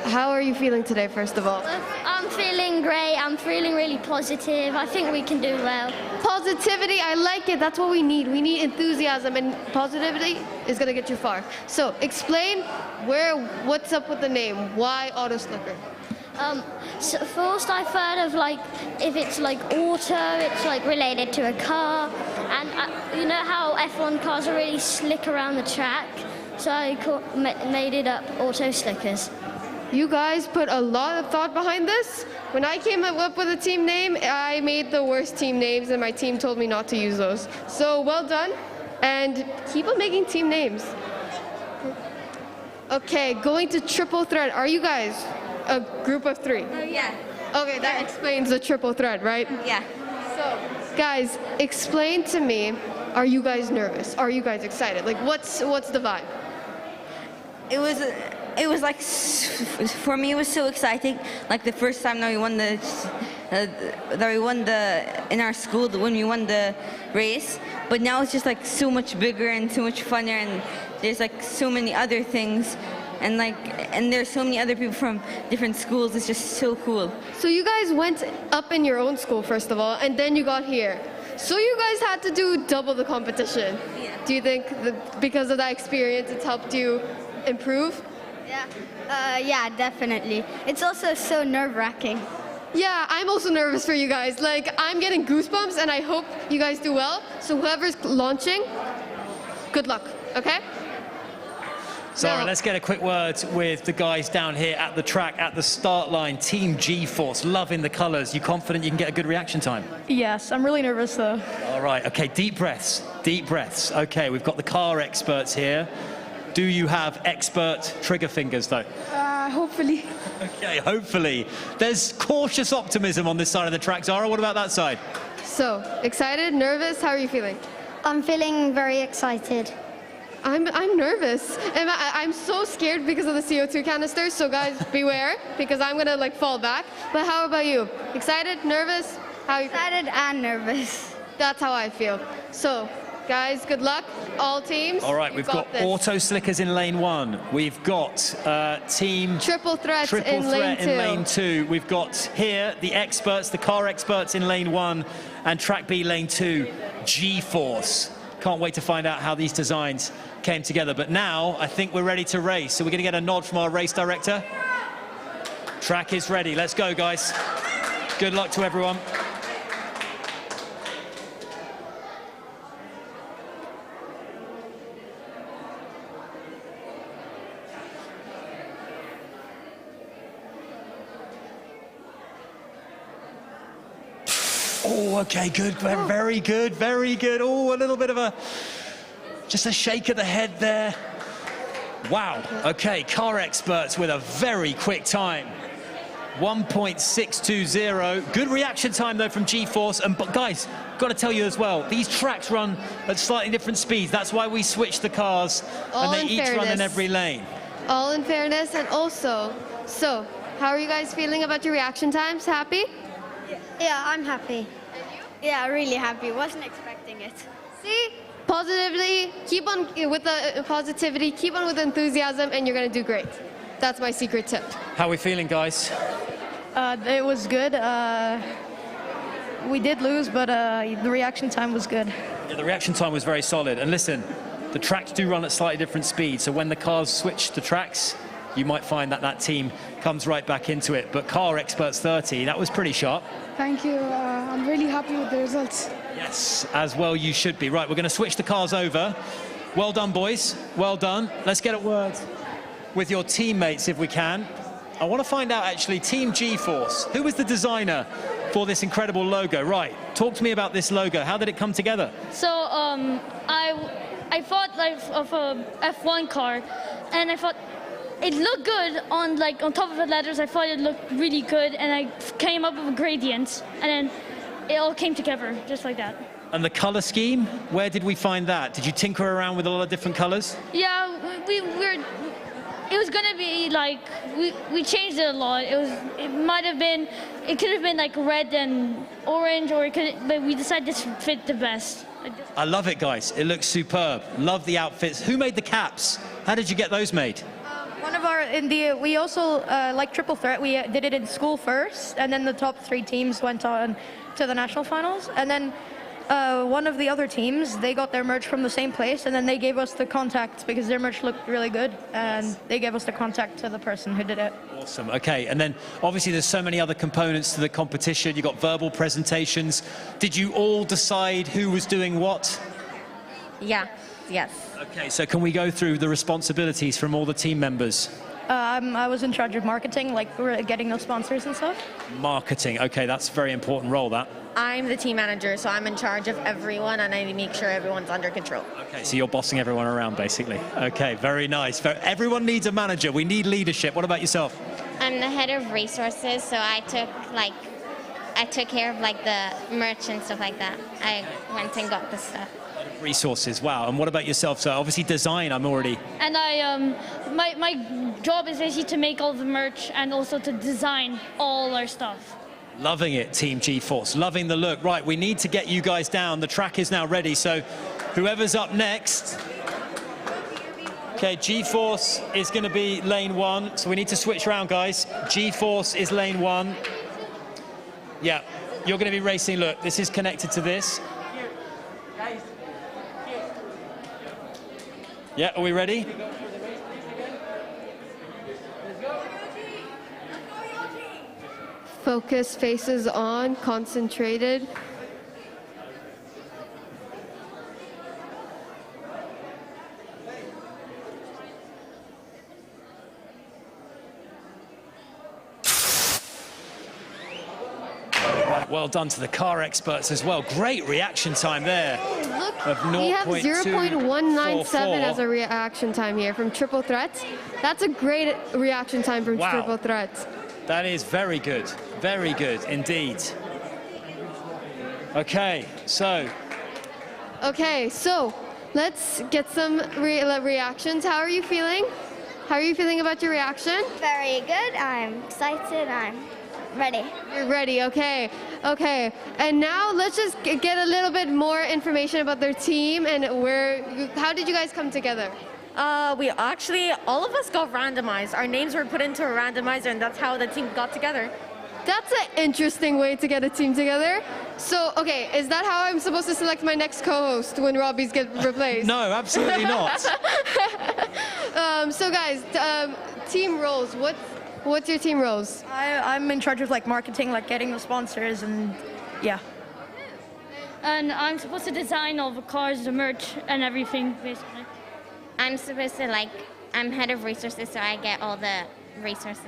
how are you feeling today, first of all? I'm feeling great. I'm feeling really positive. I think we can do well. Positivity, I like it. That's what we need. We need enthusiasm, and positivity is going to get you far. So explain what's up with the name. Why Auto Slicker? So first I've heard of like, if it's like auto, it's like related to a car. And you know how F1 cars are really slick around the track? So I made it up Auto Slickers. You guys put a lot of thought behind this. When I came up with a team name, I made the worst team names and my team told me not to use those. So well done, and keep on making team names. Okay, going to Triple Threat. Are you guys a group of 3? Yeah. Okay, that explains the triple threat, right? Yeah. So, guys, explain to me, are you guys nervous? Are you guys excited? Like, what's the vibe? It was like, for me, it was so exciting. Like the first time that we won the that we won in our school when we won the race. But now it's just like so much bigger and so much funner, and there's like so many other things, and there's so many other people from different schools. It's just so cool. So you guys went up in your own school first of all, and then you got here. So you guys had to do double the competition. Yeah. Do you think because of that experience, it's helped you improve? Yeah, definitely. It's also so nerve-wracking. Yeah, I'm also nervous for you guys. Like, I'm getting goosebumps, and I hope you guys do well. So whoever's launching, good luck, okay? Zara, let's get a quick word with the guys down here at the track, at the start line. Team G-Force, loving the colors. You confident you can get a good reaction time? Yes, I'm really nervous though. All right, okay, deep breaths, deep breaths. Okay, we've got the car experts here. Do you have expert trigger fingers though? Hopefully. Okay, hopefully. There's cautious optimism on this side of the track. Zara, what about that side? So, excited, nervous, how are you feeling? I'm feeling very excited. I'm nervous. And I'm so scared because of the CO2 canisters, so guys, beware, because I'm gonna like fall back. But how about you? Excited, nervous? How are you feeling? Excited and nervous. That's how I feel. So, guys, good luck, all teams. All right, we've got this. Auto Slickers in lane 1. We've got Team Triple Threat in lane 2. We've got here the experts, the car experts in lane 1, and Track B lane 2, G-Force. Can't wait to find out how these designs came together. But now I think we're ready to race. So we're going to get a nod from our race director. Track is ready. Let's go, guys. Good luck to everyone. Oh, okay, good, very good, very good. Oh, a little bit of just a shake of the head there. Wow, okay, car experts with a very quick time. 1.620. Good reaction time though from G-Force. And but guys, got to tell you as well, these tracks run at slightly different speeds. That's why we switch the cars, and they each run in every lane. All in fairness, and also, so how are you guys feeling about your reaction times? Happy? Yeah, I'm happy. Yeah, really happy. Wasn't expecting it. See? Positively, keep on with the positivity, keep on with enthusiasm, and you're gonna do great. That's my secret tip. How are we feeling, guys? It was good. We did lose, but the reaction time was good. Yeah, the reaction time was very solid. And listen, the tracks do run at slightly different speeds, so when the cars switch the tracks, you might find that that team comes right back into it. But car experts 30, that was pretty sharp. Thank you. I'm really happy with the results. Yes, as well you should be. Right, we're going to switch the cars over. Well done, boys. Well done. Let's get a word with your teammates if we can. I want to find out, actually, Team G-Force. Who was the designer for this incredible logo? Right, talk to me about this logo. How did it come together? So I thought like of a F1 car, and I thought it looked good on top of the letters. I thought it looked really good, and I came up with gradients, and then it all came together just like that. And the color scheme, where did we find that? Did you tinker around with a lot of different colors? Yeah, it was gonna be like we changed it a lot. It could have been like red and orange, but we decided this would fit the best. I love it, guys. It looks superb. Love the outfits. Who made the caps? How did you get those made? One of our we also like Triple Threat. We did it in school first, and then the top 3 teams went on to the national finals, and then one of the other teams, they got their merch from the same place, and then they gave us the contact because their merch looked really good, and they gave us the contact to the person who did it. Awesome. Okay, and then obviously there's so many other components to the competition. You got verbal presentations. Did you all decide who was doing what? Yeah. Yes. Okay, so can we go through the responsibilities from all the team members? I was in charge of marketing, like we're getting those sponsors and stuff. Marketing. Okay, that's a very important role, that. I'm the team manager, so I'm in charge of everyone, and I make sure everyone's under control. Okay, so you're bossing everyone around, basically. Okay, very nice. Everyone needs a manager. We need leadership. What about yourself? I'm the head of resources, so I took care of like the merch and stuff like that. I went and got the stuff. Resources. Wow. And what about yourself? So obviously design. I'm already. And my job is basically to make all the merch and also to design all our stuff. Loving it, Team G-Force, loving the look. Right, we need to get you guys down. The track is now ready, so whoever's up next. Okay, G-Force is going to be lane 1, so we need to switch around, guys. G-Force is lane 1. Yeah, you're going to be racing. Look, this is connected to this. Yeah, are we ready? Focus, faces on, concentrated. Well done to the car experts as well. Great reaction time there. Look, of we have 0.197 0.244. as a reaction time here from triple threats. That's a great reaction time from Wow. triple threats. That is very good indeed. Okay, so let's get some reactions. How are you feeling? How are you feeling about your reaction? Very good. I'm excited. I'm ready. You're ready, okay. And now let's just get a little bit more information about their team and how did you guys come together? We actually, all of us got randomized. Our names were put into a randomizer, and that's how the team got together. That's an interesting way to get a team together. So, okay, is that how I'm supposed to select my next co-host when Robbie's get replaced? No, absolutely not. So guys, team roles. What's your team roles? I'm in charge of like marketing, like getting the sponsors, and yeah. And I'm supposed to design all the cars, the merch, and everything, basically. I'm supposed to I'm head of resources, so I get all the resources.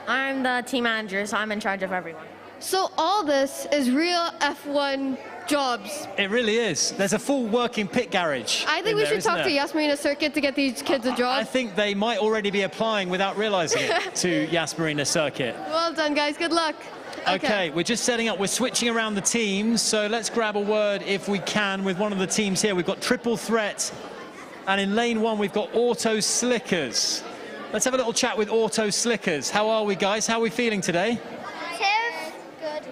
I'm the team manager, so I'm in charge of everyone. So all this is real F1 jobs. It really is. There's a full working pit garage. I think we should talk to Yas Marina Circuit to get these kids a job. I think they might already be applying without realizing it to Yas Marina Circuit. Well done, guys. Good luck. Okay, we're just setting up. We're switching around the teams, so let's grab a word if we can with one of the teams here. We've got Triple Threat, and in lane 1 we've got Auto Slickers. Let's have a little chat with Auto Slickers. How are we, guys? How are we feeling today? Good.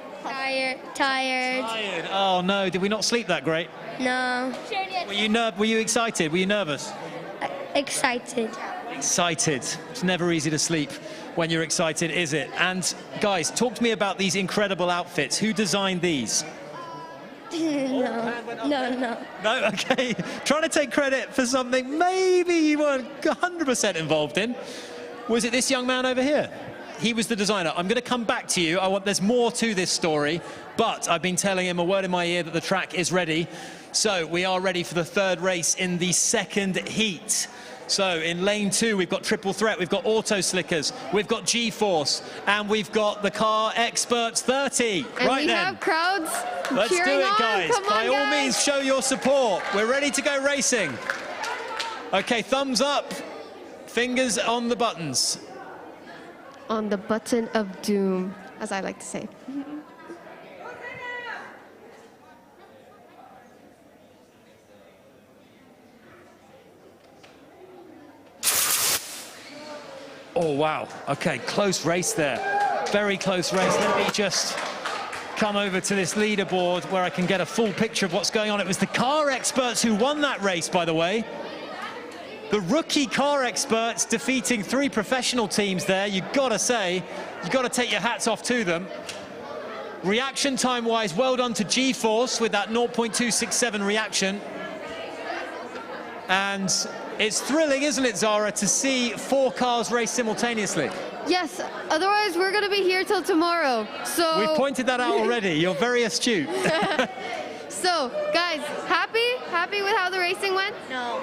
Tired. Oh no, did we not sleep that great? No. Were you excited? Were you nervous? Excited. Excited. It's never easy to sleep when you're excited, is it? And guys, talk to me about these incredible outfits. Who designed these? No. No, okay. Trying to take credit for something maybe you weren't 100% involved in. Was it this young man over here? He was the designer. I'm going to come back to you. There's more to this story, but I've been telling him a word in my ear that the track is ready. So we are ready for the third race in the second heat. So in lane 2, we've got Triple Threat, we've got Auto Slickers, we've got G-Force, and we've got the Car Experts 30. And right we then. have crowds Let's do cheering it, guys. on. Come By on, all guys. means, show your support. We're ready to go racing. Okay, thumbs up. Fingers on the buttons. On the button of doom, as I like to say. Oh, wow. Okay, close race there. Very close race. Let me just come over to this leaderboard where I can get a full picture of what's going on. It was the Car Experts who won that race, by the way. The rookie Car Experts defeating 3 professional teams there. You've got to say, you've got to take your hats off to them. Reaction time-wise, well done to G-Force with that 0.267 reaction. And it's thrilling, isn't it, Zara, to see 4 cars race simultaneously? Yes, otherwise we're going to be here till tomorrow. So We've pointed that out already. You're very astute. So, guys, happy with how the racing went? No.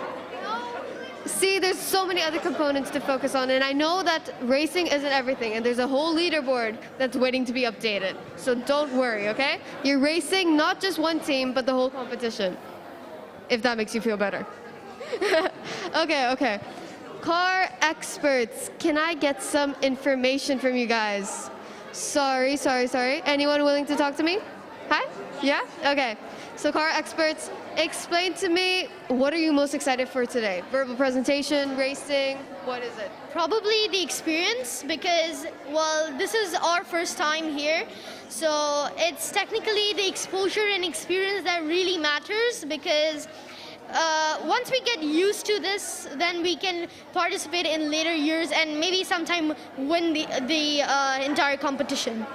See, there's so many other components to focus on, and I know that racing isn't everything, and there's a whole leaderboard that's waiting to be updated. So don't worry, okay? You're racing not just one team, but the whole competition, if that makes you feel better. Okay. Car Experts, can I get some information from you guys? Sorry. Anyone willing to talk to me? Hi? Yeah? Okay. So Car Experts, explain to me, what are you most excited for today? Verbal presentation, racing, what is it? Probably the experience because, well, this is our first time here. So it's technically the exposure and experience that really matters because once we get used to this, then we can participate in later years and maybe sometime win the entire competition.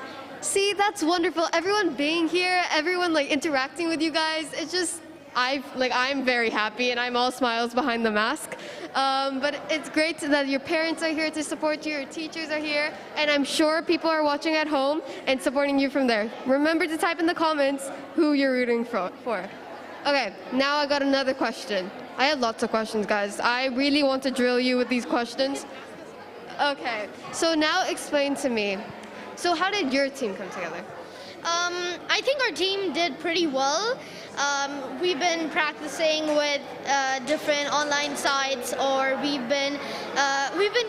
See, that's wonderful. Everyone being here, everyone like interacting with you guys, it's just, I'm very happy and I'm all smiles behind the mask. But it's great that your parents are here to support you, your teachers are here, and I'm sure people are watching at home and supporting you from there. Remember to type in the comments who you're rooting for. Okay, now I got another question. I had lots of questions, guys. I really want to drill you with these questions. Okay, so now explain to me. So how did your team come together? I think our team did pretty well. We've been practicing with different online sites, or we've been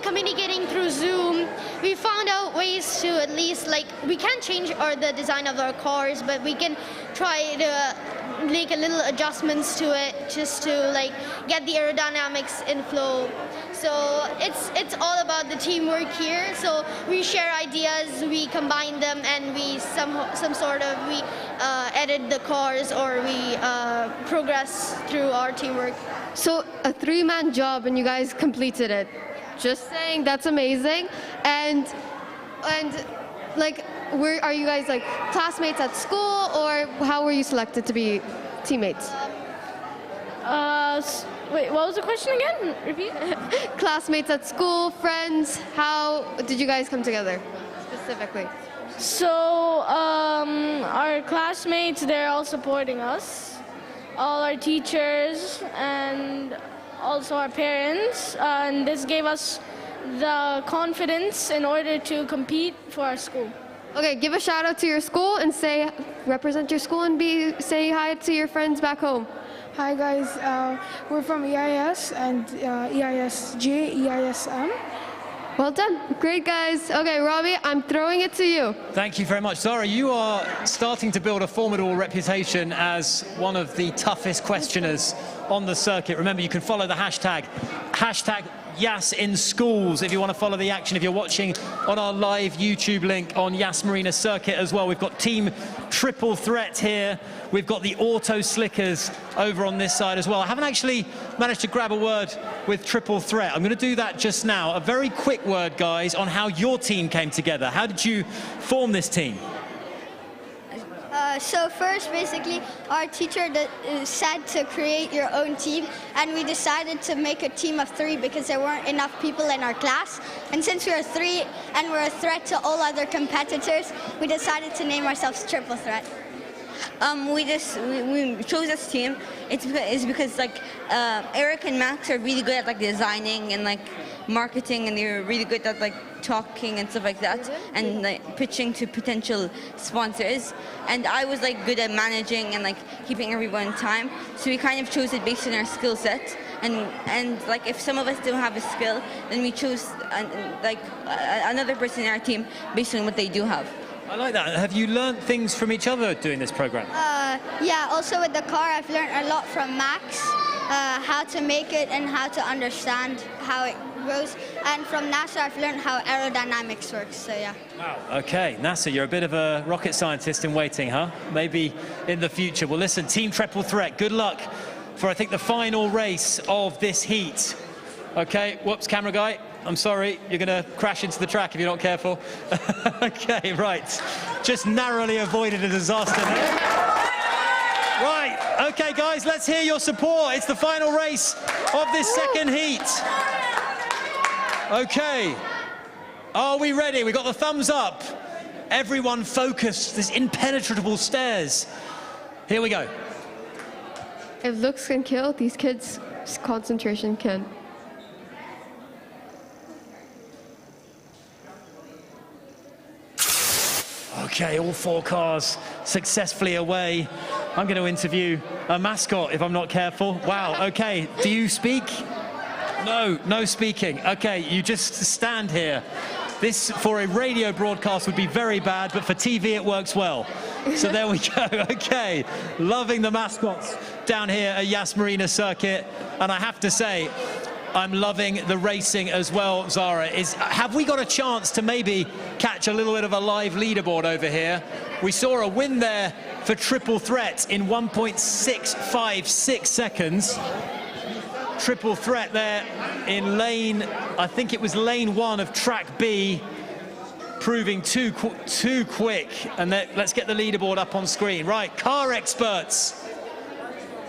communicating through Zoom. We found out ways to at least, like, we can't change the design of our cars, but we can try to make a little adjustments to it just to like get the aerodynamics in flow. So it's all about the teamwork here. So we share ideas, we combine them, and we edit the cars, or we progress through our teamwork. So a 3-man job and you guys completed it. Just saying, that's amazing. And like, are you guys like classmates at school, or how were you selected to be teammates? Wait, what was the question again? Repeat. Classmates at school, friends. How did you guys come together specifically? So our classmates, they're all supporting us. All our teachers and also our parents. And this gave us the confidence in order to compete for our school. Okay, give a shout out to your school and represent your school and say hi to your friends back home. Hi guys, we're from EIS and EISJ, EISM. Well done. Great, guys. Okay, Robbie, I'm throwing it to you. Thank you very much. Zara, you are starting to build a formidable reputation as one of the toughest questioners on the circuit. Remember, you can follow the hashtag Yas in Schools if you want to follow the action. If you're watching on our live YouTube link on Yas Marina Circuit as well, we've got Team Triple Threat here. We've got the Auto Slickers over on this side as well. I haven't actually managed to grab a word with Triple Threat. I'm going to do that just now. A very quick word, guys, on how your team came together. How did you form this team? So first, basically, our teacher said to create your own team, and we decided to make a team of 3 because there weren't enough people in our class. And since we were 3 and we're a threat to all other competitors, we decided to name ourselves Triple Threat. We chose this team. It's because like Eric and Max are really good at like designing and like marketing, and they're really good at like talking and stuff like that, and like pitching to potential sponsors. And I was like good at managing and like keeping everyone in time. So we kind of chose it based on our skill set. And like if some of us don't have a skill, then we chose another person in our team based on what they do have. I like that. Have you learned things from each other doing this program? Yeah, also with the car, I've learned a lot from Max, how to make it and how to understand how it goes. And from NASA, I've learned how aerodynamics works, so yeah. Wow, okay. NASA, you're a bit of a rocket scientist in waiting, huh? Maybe in the future. Well, listen, Team Triple Threat, good luck for, I think, the final race of this heat. Okay, whoops, camera guy. I'm sorry, you're going to crash into the track if you're not careful. Okay, right. Just narrowly avoided a disaster there. Right, okay, guys, let's hear your support. It's the final race of this second heat. Okay. Are we ready? We got the thumbs up. Everyone focused, this impenetrable stares. Here we go. If looks can kill, these kids' concentration can. Okay, all 4 cars successfully away. I'm going to interview a mascot if I'm not careful. Wow, okay. Do you speak? No speaking. Okay, you just stand here. This, for a radio broadcast, would be very bad, but for TV it works well. So there we go. Okay, loving the mascots down here at Yas Marina Circuit. And I have to say, I'm loving the racing as well, Zara. Have we got a chance to maybe catch a little bit of a live leaderboard over here? We saw a win there for Triple Threat in 1.656 seconds. Triple Threat there in lane, I think it was lane 1 of track B, proving too quick. And let's get the leaderboard up on screen. Right, car experts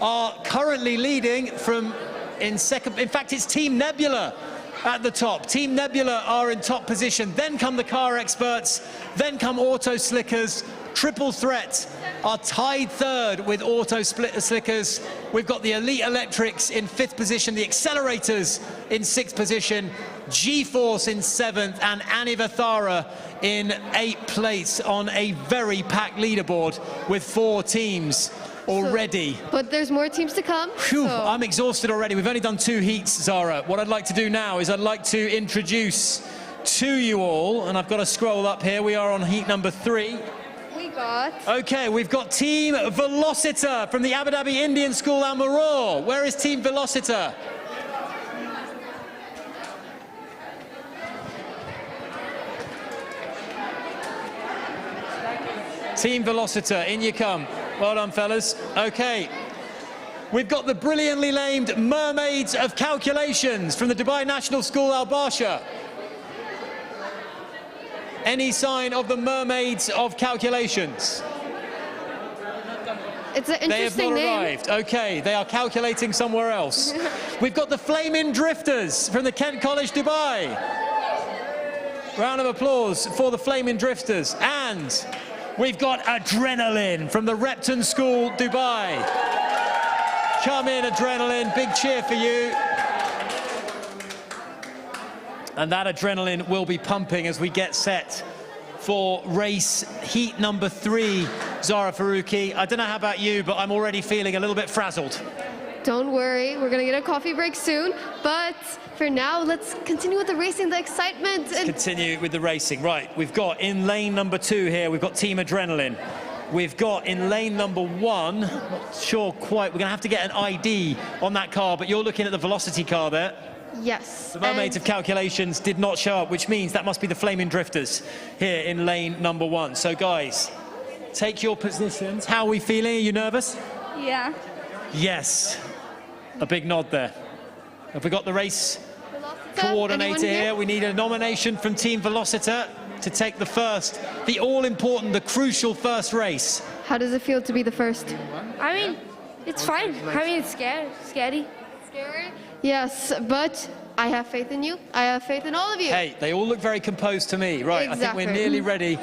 are currently leading from in second. In fact, it's Team Nebula at the top. Team Nebula are in top position. Then come the car experts. Then come Auto Slickers. Triple Threat are tied third with Auto Slickers. We've got the Elite Electrics in 5th position, the Accelerators in 6th position, G-Force in 7th, and Ethara in 8th place on a very packed leaderboard with 4 teams already. But there's more teams to come. Whew, so. I'm exhausted already. We've only done 2 heats, Zara. What I'd like to do now is I'd like to introduce to you all, and I've got to scroll up here. We are on heat number 3. Okay, we've got Team Velociter from the Abu Dhabi Indian School Al Maror. Where is Team Velociter? Team Velociter, in you come. Well done, fellas. Okay. We've got the brilliantly named Mermaids of Calculations from the Dubai National School Al Barsha. Any sign of the Mermaids of Calculations? It's an interesting name. They have not arrived. Okay, they are calculating somewhere else. We've got the Flaming Drifters from the Kent College Dubai. Round of applause for the Flaming Drifters. And we've got Adrenaline from the Repton School Dubai. Come in, Adrenaline. Big cheer for you. And that adrenaline will be pumping as we get set for race heat number 3, Zara Faruqi. I don't know how about you, but I'm already feeling a little bit frazzled. Don't worry, we're gonna get a coffee break soon, but for now, let's continue with the racing, the excitement. Let's continue with the racing. Right, we've got in lane number 2 here, we've got Team Adrenaline. We've got in lane number 1, not sure quite, we're gonna have to get an ID on that car, but you're looking at the Velocity car there. Yes. The Mermaids of Calculations did not show up, which means that must be the Flaming Drifters here in lane number 1. So guys, take your positions. How are we feeling? Are you nervous? Yeah. Yes. A big nod there. Have we got the race coordinator here? We need a nomination from Team Velociter to take the all-important, the crucial first race. How does it feel to be the first? I mean, it's fine. I mean, it's scary. Scary? Yes, but I have faith in you. I have faith in all of you. Hey, they all look very composed to me. Right, exactly. I think we're nearly ready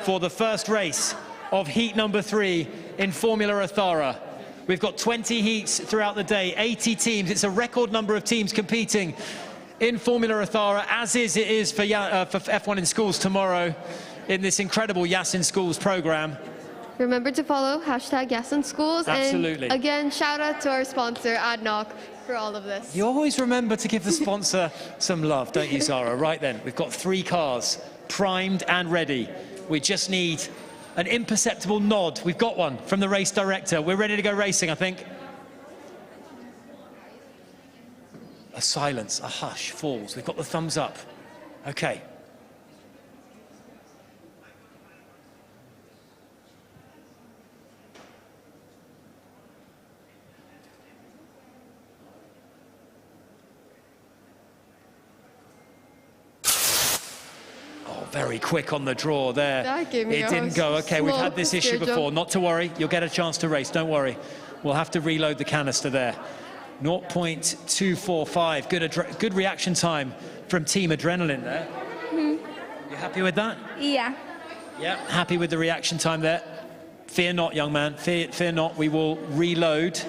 for the first race of heat number 3 in Formula Ethara. We've got 20 heats throughout the day, 80 teams. It's a record number of teams competing in Formula Ethara, as it is for F1 in Schools tomorrow in this incredible Yas in Schools program. Remember to follow #YasInSchools. Absolutely. And again, shout out to our sponsor, ADNOC, for all of this. You always remember to give the sponsor some love, don't you, Zara? Right then, we've got 3 cars primed and ready. We just need an imperceptible nod. We've got one from the race director. We're ready to go racing, I think. A silence, a hush falls. We've got the thumbs up. Okay. Very quick on the draw there. That gave me it didn't go. Okay, we've had this issue before. Not to worry. You'll get a chance to race. Don't worry. We'll have to reload the canister there. 0.245. Good reaction time from Team Adrenaline there. You happy with that? Yeah. Yeah, happy with the reaction time there. Fear not, young man. Fear not. We will reload.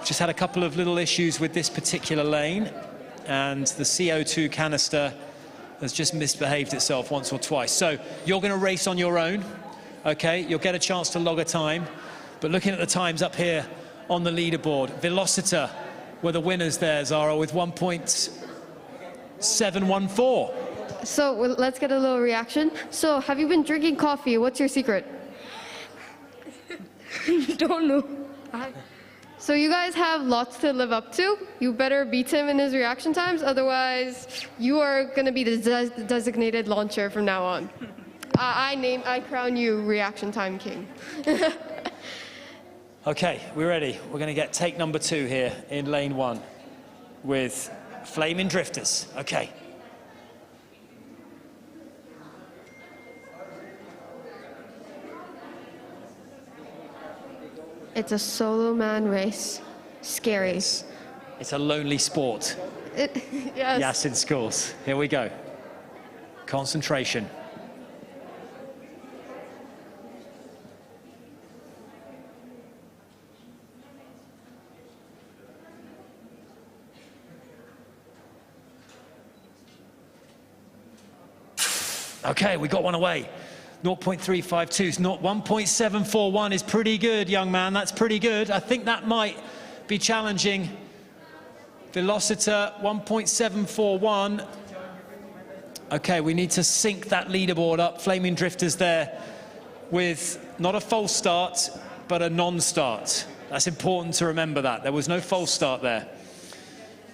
Just had a couple of little issues with this particular lane, and the CO2 canister has just misbehaved itself once or twice. So you're going to race on your own, okay? You'll get a chance to log a time. But looking at the times up here on the leaderboard, Velociter were the winners there, Zara, with 1.714. So let's get a little reaction. So have you been drinking coffee? What's your secret? Don't know. So you guys have lots to live up to. You better beat him in his reaction times, otherwise you are going to be the designated launcher from now on. I crown you reaction time king. Okay, we're ready. We're going to get take number 2 here in lane 1 with Flaming Drifters. Okay. It's a solo man race. Scary. It's a lonely sport. Yes. Yasin Schools. Here we go. Concentration. Okay, we got one away. 0.352, not 1.741 is pretty good, young man. That's pretty good. I think that might be challenging. Velociter 1.741. Okay, we need to sync that leaderboard up. Flaming Drifters there with not a false start, but a non-start. That's important to remember that. There was no false start there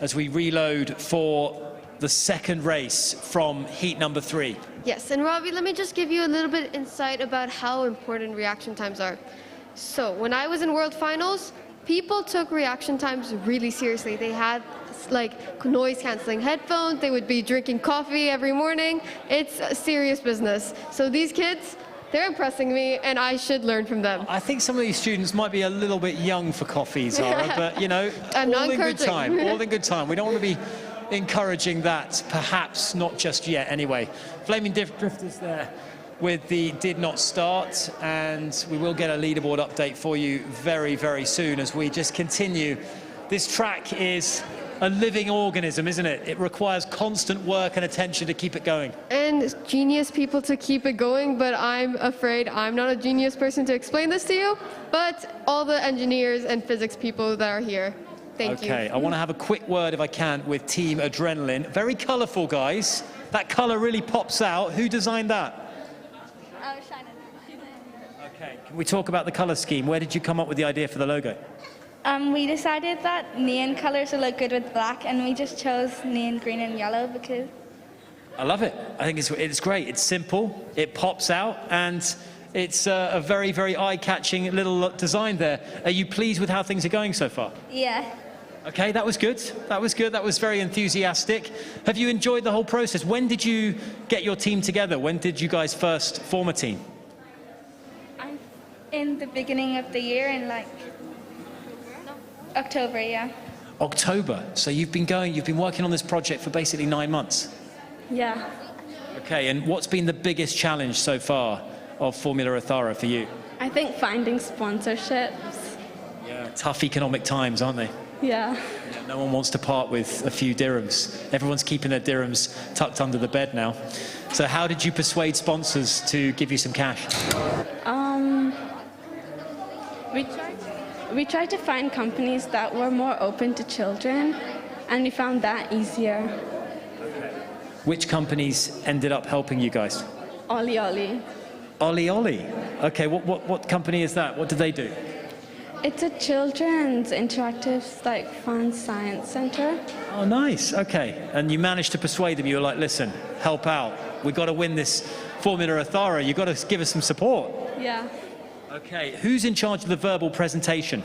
as we reload for the second race from heat number 3. Yes, and Robbie, let me just give you a little bit of insight about how important reaction times are. So when I was in World Finals, people took reaction times really seriously. They had like noise canceling headphones, they would be drinking coffee every morning. It's a serious business. So these kids, they're impressing me and I should learn from them. I think some of these students might be a little bit young for coffee, Zara, but you know, all in good time, all in good time. We don't want to be encouraging that, perhaps not just yet anyway. Flaming Drifters there with the did not start, and we will get a leaderboard update for you very, very soon as we just continue. This track is a living organism, isn't it? It requires constant work and attention to keep it going. And genius people to keep it going, but I'm afraid I'm not a genius person to explain this to you, but all the engineers and physics people that are here. Thank you. Okay, I want to have a quick word, if I can, with Team Adrenaline. Very colourful, guys. That colour really pops out. Who designed that? Okay, can we talk about the colour scheme? Where did you come up with the idea for the logo? We decided that neon colors would look good with black, and we just chose neon green and yellow because... I love it. I think it's great. It's simple, it pops out, and it's a very, very eye-catching little design there. Are you pleased with how things are going so far? Yeah. Okay, that was good. That was good. That was very enthusiastic. Have you enjoyed the whole process? When did you get your team together? When did you guys first form a team? In the beginning of the year, in like October, yeah. October. So you've been working on this project for basically 9 months. Yeah. Okay, and what's been the biggest challenge so far of Formula Ethara for you? I think finding sponsorships. Yeah, tough economic times, aren't they? Yeah. No one wants to part with a few dirhams. Everyone's keeping their dirhams tucked under the bed now. So how did you persuade sponsors to give you some cash? We tried to find companies that were more open to children, and we found that easier. Which companies ended up helping you guys? Ollie Ollie. Ollie Ollie. Okay, what company is that? What do they do? It's a children's interactive, like, fun science center. Oh, nice. Okay. And you managed to persuade them. You were like, listen, help out. We've got to win this Formula Ethara. You've got to give us some support. Yeah. Okay. Who's in charge of the verbal presentation?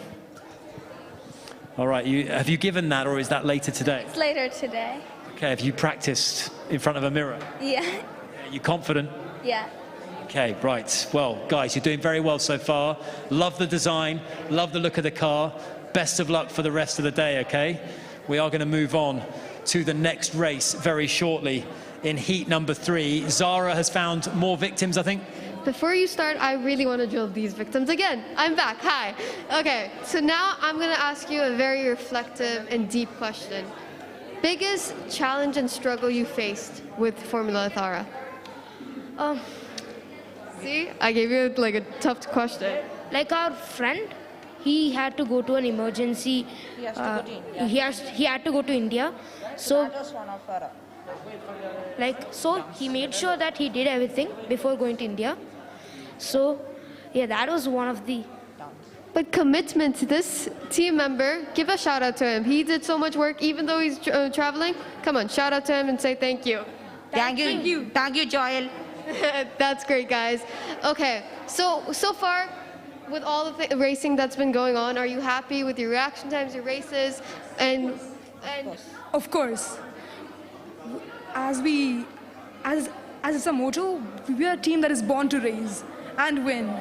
All right. Have you given that, or is that later today? It's later today. Okay. Have you practiced in front of a mirror? Yeah. Are you confident? Yeah. Okay, right. Well, guys, you're doing very well so far. Love the design, love the look of the car. Best of luck for the rest of the day, okay? We are going to move on to the next race very shortly in heat number 3. Zara has found more victims, I think. Before you start, I really want to drill these victims again. I'm back. Hi. Okay, so now I'm going to ask you a very reflective and deep question. Biggest challenge and struggle you faced with Formula Ethara? See, I gave you like a tough question. Like our friend, he had to go to an emergency. He has to go to India. He had to go to India. So, That was one of our. so he made sure that he did everything before going to India. So, yeah, that was one of the but commitment. This team member, give a shout out to him. He did so much work, even though he's traveling. Come on, shout out to him and say thank you. Thank you. Thank you, Joel. That's great, guys. Okay, so far, with all the racing that's been going on, are you happy with your reaction times, your races, and Of course. As it's a motto, we are a team that is born to race and win.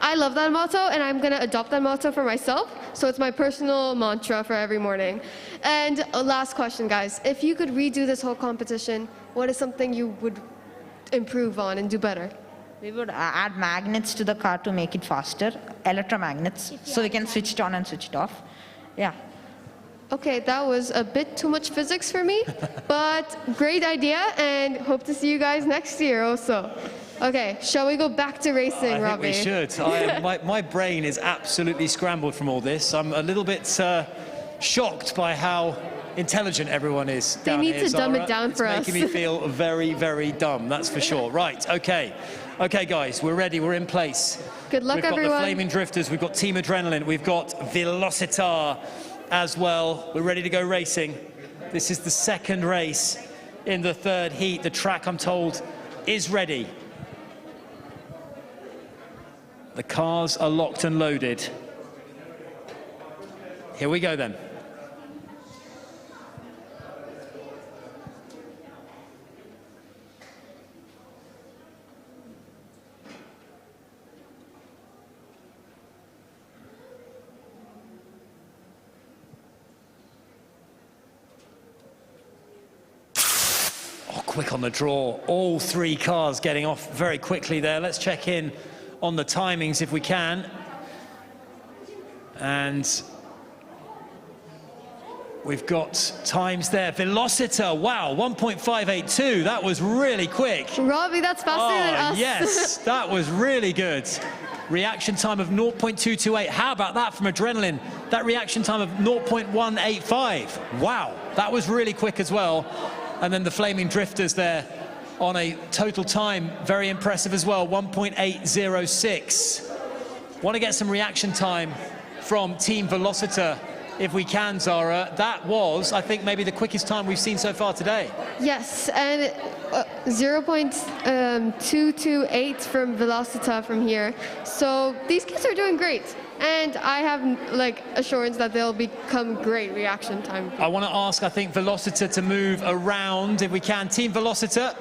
I love that motto, and I'm gonna adopt that motto for myself. So it's my personal mantra for every morning. And last question, guys. If you could redo this whole competition, what is something you would improve on and do better? We would add magnets to the car to make it faster, electromagnets, so we can switch it on and switch it off. Yeah. Okay, that was a bit too much physics for me, but great idea, and hope to see you guys next year also. Okay, shall we go back to racing, Robbie? I think we should. My brain is absolutely scrambled from all this. I'm a little bit shocked by how intelligent everyone is down here, They need to dumb Zara. it down for us. It's making me feel very, very dumb, that's for sure. Right, okay. Okay, guys, we're ready, we're in place. Good luck, everyone. We've got everyone. the Flaming Drifters, we've got Team Adrenaline, we've got Velocitar as well. We're ready to go racing. This is the second race in the third heat. The track, I'm told, is ready. The cars are locked and loaded. Here we go then. Quick on the draw, all three cars getting off very quickly there. Let's check in on the timings if we can. And we've got times there. Velocitar, wow, 1.582. That was really quick. Robbie, that's faster than us. Yes, that was really good. Reaction time of 0.228. How about that from Adrenaline? That reaction time of 0.185. Wow, that was really quick as well. And then the Flaming Drifters there on a total time, very impressive as well, 1.806. Want to get some reaction time from Team Velocitar if we can, Zara. That was, I think, maybe the quickest time we've seen so far today. Yes, and 0.228 from Velocitar from here. So these kids are doing great. And I have assurance that they'll become great reaction time. I want to ask, I think, Velocitar to move around if we can. Team Velocitar,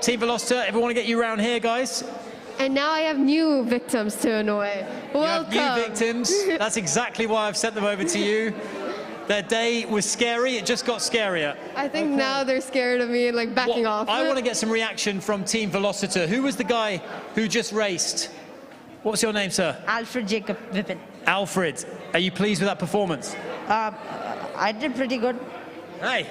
if we want to get you around here, guys. And now I have new victims to annoy. Welcome. You have new victims. That's exactly why I've sent them over to you. Their day was scary. It just got scarier. I think now they're scared of me and backing off. I want to get some reaction from Team Velocitar. Who was the guy who just raced? What's your name, sir? Alfred Jacob Vippin. Alfred, are you pleased with that performance? I did pretty good. Hey,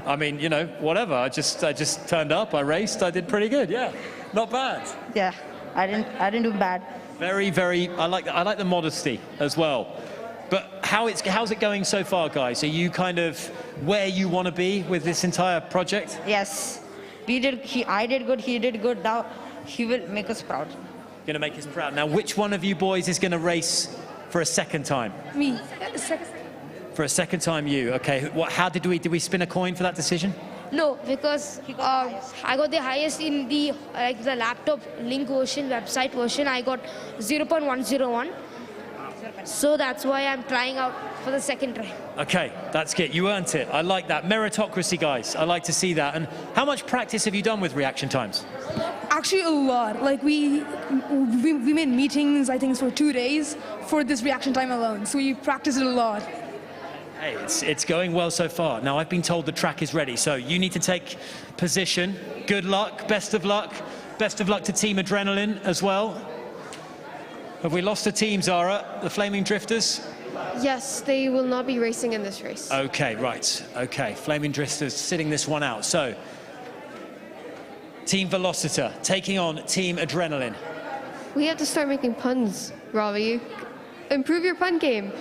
I mean, you know, whatever. I just turned up, I raced, I did pretty good, yeah. Not bad. Yeah, I didn't do bad. Very, very, I like the modesty as well. But how's it going so far, guys? Are you kind of where you want to be with this entire project? Yes. I did good, he did good. Now he will make us proud. Going to make us proud. Now, which one of you boys is going to race for a second time? Me. For a second time, you. Okay. How did we spin a coin for that decision? No, because I got the highest in the the laptop link version, website version. I got 0.101. So that's why I'm trying out for the second try. Okay, that's good. You earned it. I like that. Meritocracy, guys. I like to see that. And how much practice have you done with reaction times? Actually, a lot. We made meetings, I think, for 2 days for this reaction time alone. So we practiced it a lot. Hey, it's going well so far. Now, I've been told the track is ready, so you need to take position. Good luck. Best of luck. Best of luck to Team Adrenaline as well. Have we lost a team, Zara? The Flaming Drifters? Yes, they will not be racing in this race. Okay, right. Okay, Flaming Drifters sitting this one out. So, Team Velocitar taking on Team Adrenaline. We have to start making puns, Robbie. Improve your pun game.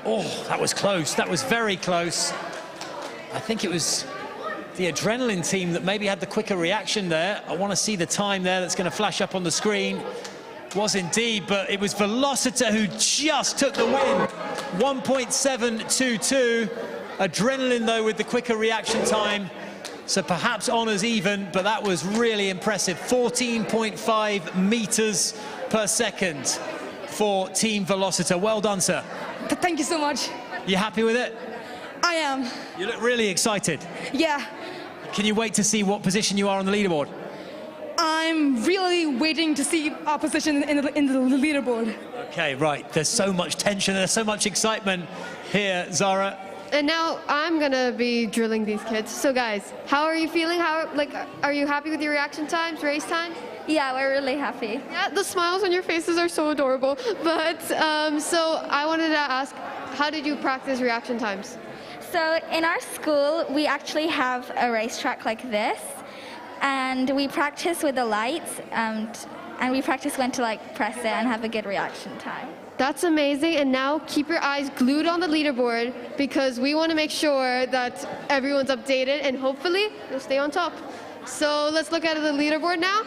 Oh, that was close. That was very close. I think it was the adrenaline team that maybe had the quicker reaction there. I want to see the time there that's going to flash up on the screen. Was indeed, but it was Velocita who just took the win. 1.722. Adrenaline, though, with the quicker reaction time. So perhaps honours even, but that was really impressive. 14.5 meters per second for Team Velocita. Well done, sir. Thank you so much. You happy with it? I am. You look really excited. Yeah. Can you wait to see what position you are on the leaderboard? I'm really waiting to see our position in the leaderboard. Okay, right. There's so much tension, there's so much excitement here, Zara. And now I'm gonna be drilling these kids. So guys, how are you feeling? Are you happy with your reaction times, race time? Yeah, we're really happy. Yeah, the smiles on your faces are so adorable. But so I wanted to ask, how did you practice reaction times? So in our school, we actually have a racetrack like this, and we practice with the lights, and we practice when to press it and have a good reaction time. That's amazing, and now keep your eyes glued on the leaderboard because we want to make sure that everyone's updated and hopefully you'll stay on top. So let's look at the leaderboard now.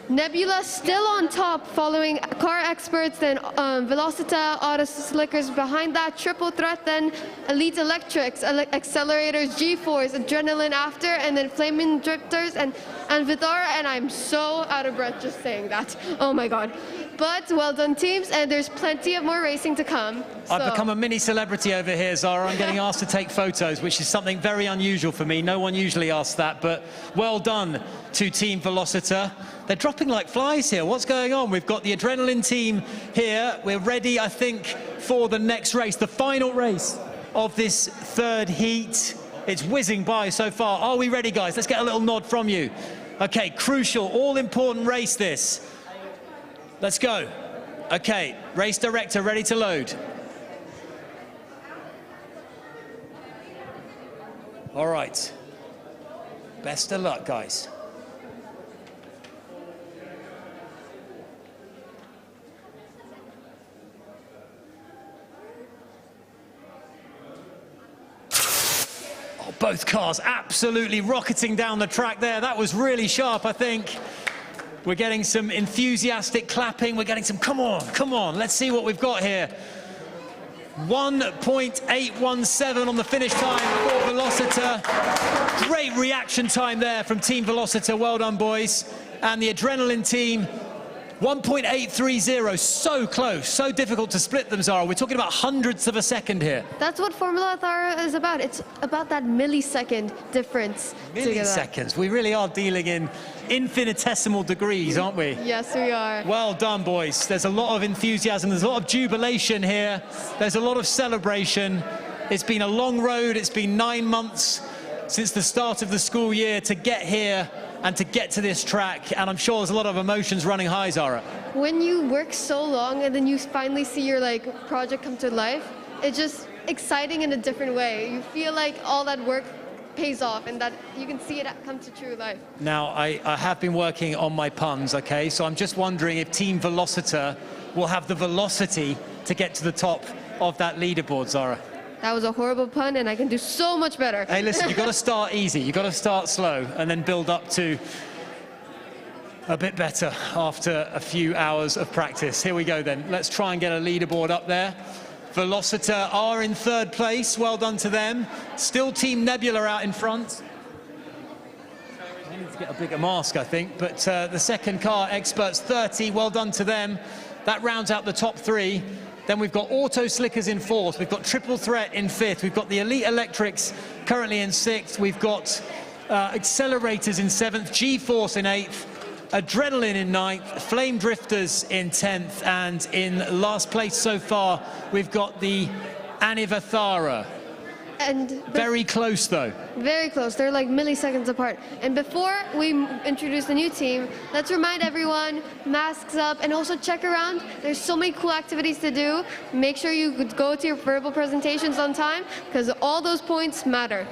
Nebula still on top, following Car Experts, then Velocita, Auto Slickers behind that, Triple Threat, then Elite Electrics, Accelerators, G-Force, Adrenaline after, and then Flaming Drifters and Ethara, and I'm so out of breath just saying that. Oh my God. But well done, teams, and there's plenty of more racing to come. I've become a mini celebrity over here, Zara. I'm getting asked to take photos, which is something very unusual for me. No one usually asks that, but well done to Team Velocita. They're dropping like flies here. What's going on? We've got the adrenaline team here. We're ready, I think, for the next race, the final race of this third heat. It's whizzing by so far. Are we ready, guys? Let's get a little nod from you. Okay, crucial, all-important race this. Let's go. Okay, race director ready to load. All right. Best of luck, guys. Oh, both cars absolutely rocketing down the track there. That was really sharp, I think. We're getting some enthusiastic clapping. We're getting some, come on, let's see what we've got here. 1.817 on the finish time for Velocita. Great reaction time there from Team Velocita. Well done, boys. And the adrenaline team, 1.830. So close, so difficult to split them, Zara. We're talking about hundredths of a second here. That's what Formula Ethara is about. It's about that millisecond difference. Milliseconds. We really are dealing in infinitesimal degrees, aren't we? Yes, we are. Well done, boys. There's a lot of enthusiasm. There's a lot of jubilation here. There's a lot of celebration. It's been a long road. It's been 9 months since the start of the school year to get here and to get to this track. And I'm sure there's a lot of emotions running high, Zara. When you work so long and then you finally see your project come to life, it's just exciting in a different way. You feel like all that work pays off and that you can see it come to true life. Now, I have been working on my puns, okay? So I'm just wondering if Team Velocita will have the velocity to get to the top of that leaderboard, Zara. That was a horrible pun and I can do so much better. Hey, listen, you've got to start easy. You've got to start slow and then build up to a bit better after a few hours of practice. Here we go then. Let's try and get a leaderboard up there. Velocita are in third place. Well done to them. Still Team Nebula out in front. I need to get a bigger mask, I think. But the second car, Experts 30. Well done to them. That rounds out the top three. Then we've got Auto Slickers in fourth. We've got Triple Threat in fifth. We've got the Elite Electrics currently in sixth. We've got Accelerators in seventh. G-Force in eighth. Adrenaline in ninth. Flame Drifters in 10th. And in last place so far, we've got the Ethara. And very close, though. Very close. They're like milliseconds apart. And before we introduce the new team, let's remind everyone, masks up, and also check around. There's so many cool activities to do. Make sure you go to your verbal presentations on time, because all those points matter.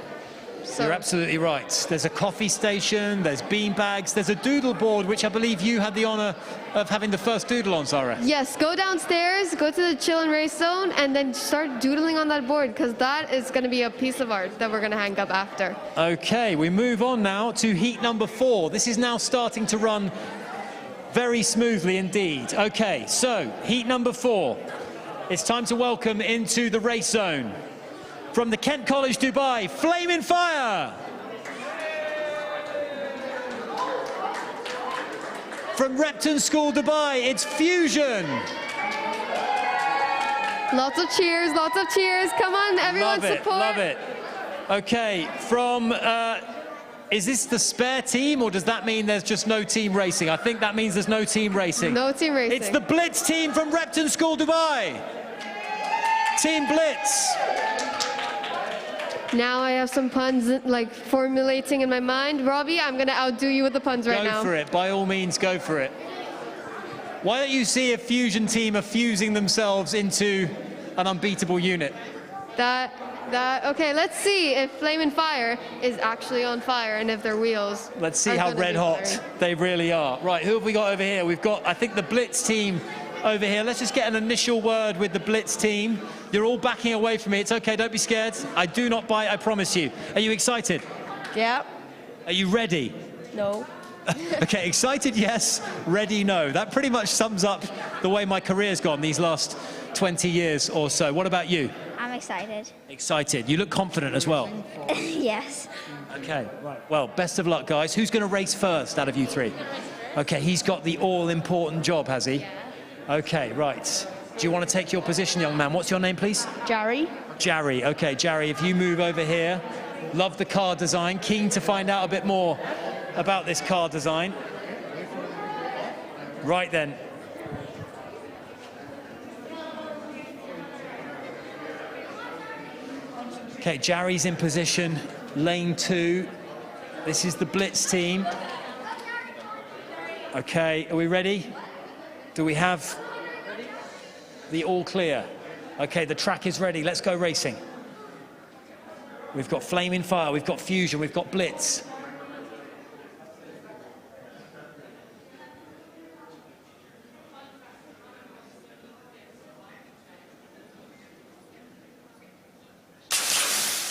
So You're absolutely right. There's a coffee station, there's bean bags, there's a doodle board, which I believe you had the honor of having the first doodle on, Zara. yes, go downstairs, go to the chill and race zone, and then start doodling on that board, because that is going to be a piece of art that we're going to hang up after. Okay, we move on now to heat number 4. This is now starting to run very smoothly indeed. Okay, so heat number 4. It's time to welcome into the race zone from the Kent College Dubai, Flaming Fire. From Repton School Dubai, it's Fusion. Lots of cheers, lots of cheers. Come on, everyone, Love it, support. love it. Okay, from, is this the spare team, or does that mean there's just no team racing? I think that means there's no team racing. No team racing. It's the Blitz team from Repton School Dubai. Team Blitz. Now I have some puns like formulating in my mind. Robbie, I'm gonna outdo you with the puns right now. Go for it, by all means, go for it. Why don't you see if Fusion team are fusing themselves into an unbeatable unit? Okay, let's see if Flamin' Fire is actually on fire and if their wheels. Let's see how red hot they really are. Right, who have we got over here? We've got, I think, the Blitz team over here. Let's just get an initial word with the Blitz team. You're all backing away from me. It's okay, don't be scared. I do not bite, I promise you. Are you excited? Yeah. Are you ready? No. Okay, excited, yes. Ready, no. That pretty much sums up the way my career's gone these last 20 years or so. What about you? I'm excited. Excited. You look confident as well. Yes. Okay, right. Well, best of luck, guys. Who's going to race first out of you three? Okay, he's got the all-important job, has he? Okay, right. Do you want to take your position, young man? What's your name, please? Jerry. Jerry. Okay, Jerry, if you move over here. Love the car design. Keen to find out a bit more about this car design. Right then. Okay, Jerry's in position, lane 2. This is the Blitz team. Okay, are we ready? Do we have the all clear? Okay, the track is ready. Let's go racing. We've got Flaming Fire, we've got Fusion, we've got Blitz.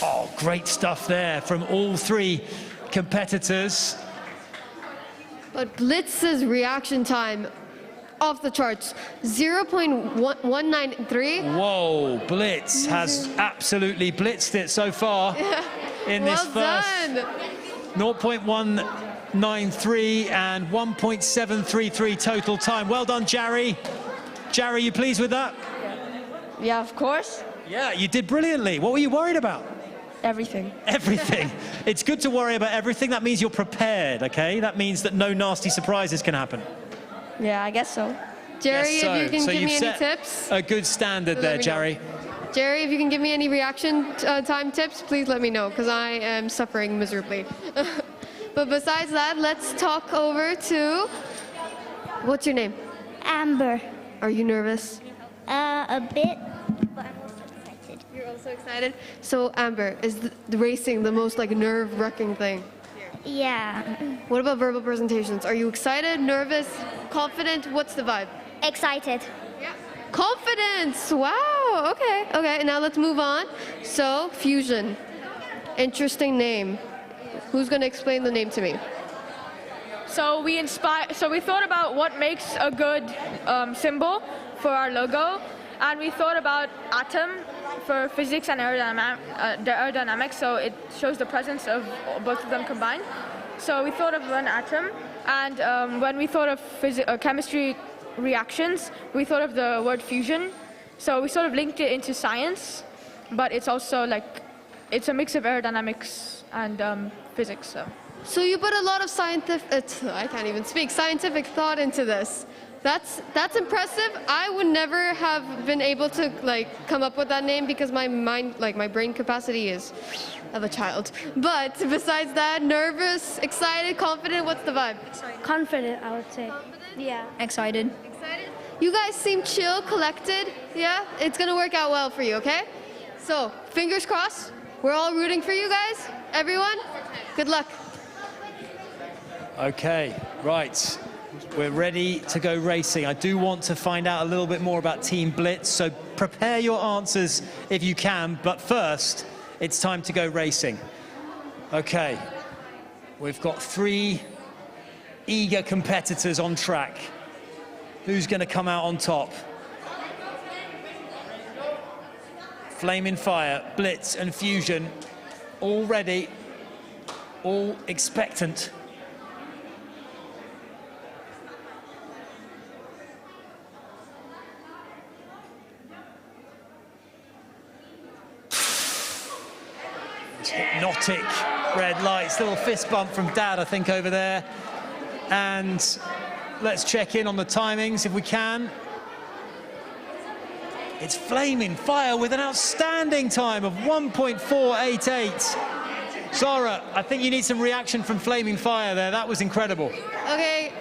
Oh, great stuff there from all three competitors. But Blitz's reaction time off the charts, 0.193. Whoa, Blitz has absolutely blitzed it so far in this well first. done. 0.193 and 1.733 total time. Well done, Jerry. Jerry, you pleased with that? Yeah, of course. Yeah, you did brilliantly. What were you worried about? Everything. Everything. It's good to worry about everything. That means you're prepared, okay? That means that no nasty surprises can happen. Yeah, I guess so. Jerry, Yes, if you can so give me you've any set tips. a good standard Let there, me know. Jerry. Jerry, if you can give me any reaction time tips, please let me know, because I am suffering miserably. But besides that, let's talk over to... What's your name? Amber. Are you nervous? A bit, but I'm also excited. You're also excited? So, Amber, is the racing the most like nerve-wracking thing? Yeah. What about verbal presentations? Are you excited, nervous, confident? What's the vibe? Excited. Confidence! Wow, okay. Okay, now let's move on. So, Fusion. Interesting name. Who's going to explain the name to me? So we thought about what makes a good symbol for our logo, and we thought about atom for physics and aerodynamics, so it shows the presence of both of them combined. So we thought of an atom, and when we thought of chemistry reactions, we thought of the word fusion. So we sort of linked it into science, but it's also like, it's a mix of aerodynamics and physics. So you put a lot of scientific thought into this. That's impressive. I would never have been able to come up with that name because my mind, my brain capacity is of a child. But besides that, nervous, excited, confident, what's the vibe? Confident, I would say. Yeah. Excited. You guys seem chill, collected. Yeah, it's gonna work out well for you, okay? So, fingers crossed. We're all rooting for you guys. Everyone, good luck. Okay, right. We're ready to go racing. I do want to find out a little bit more about Team Blitz, so prepare your answers if you can, but first, it's time to go racing. Okay, we've got 3 eager competitors on track. Who's going to come out on top? Flaming Fire, Blitz and Fusion, all ready, all expectant. Hypnotic red lights, little fist bump from Dad, I think, over there. And let's check in on the timings if we can. It's Flaming Fire with an outstanding time of 1.488. Zara, I think you need some reaction from Flaming Fire there. That was incredible. Okay,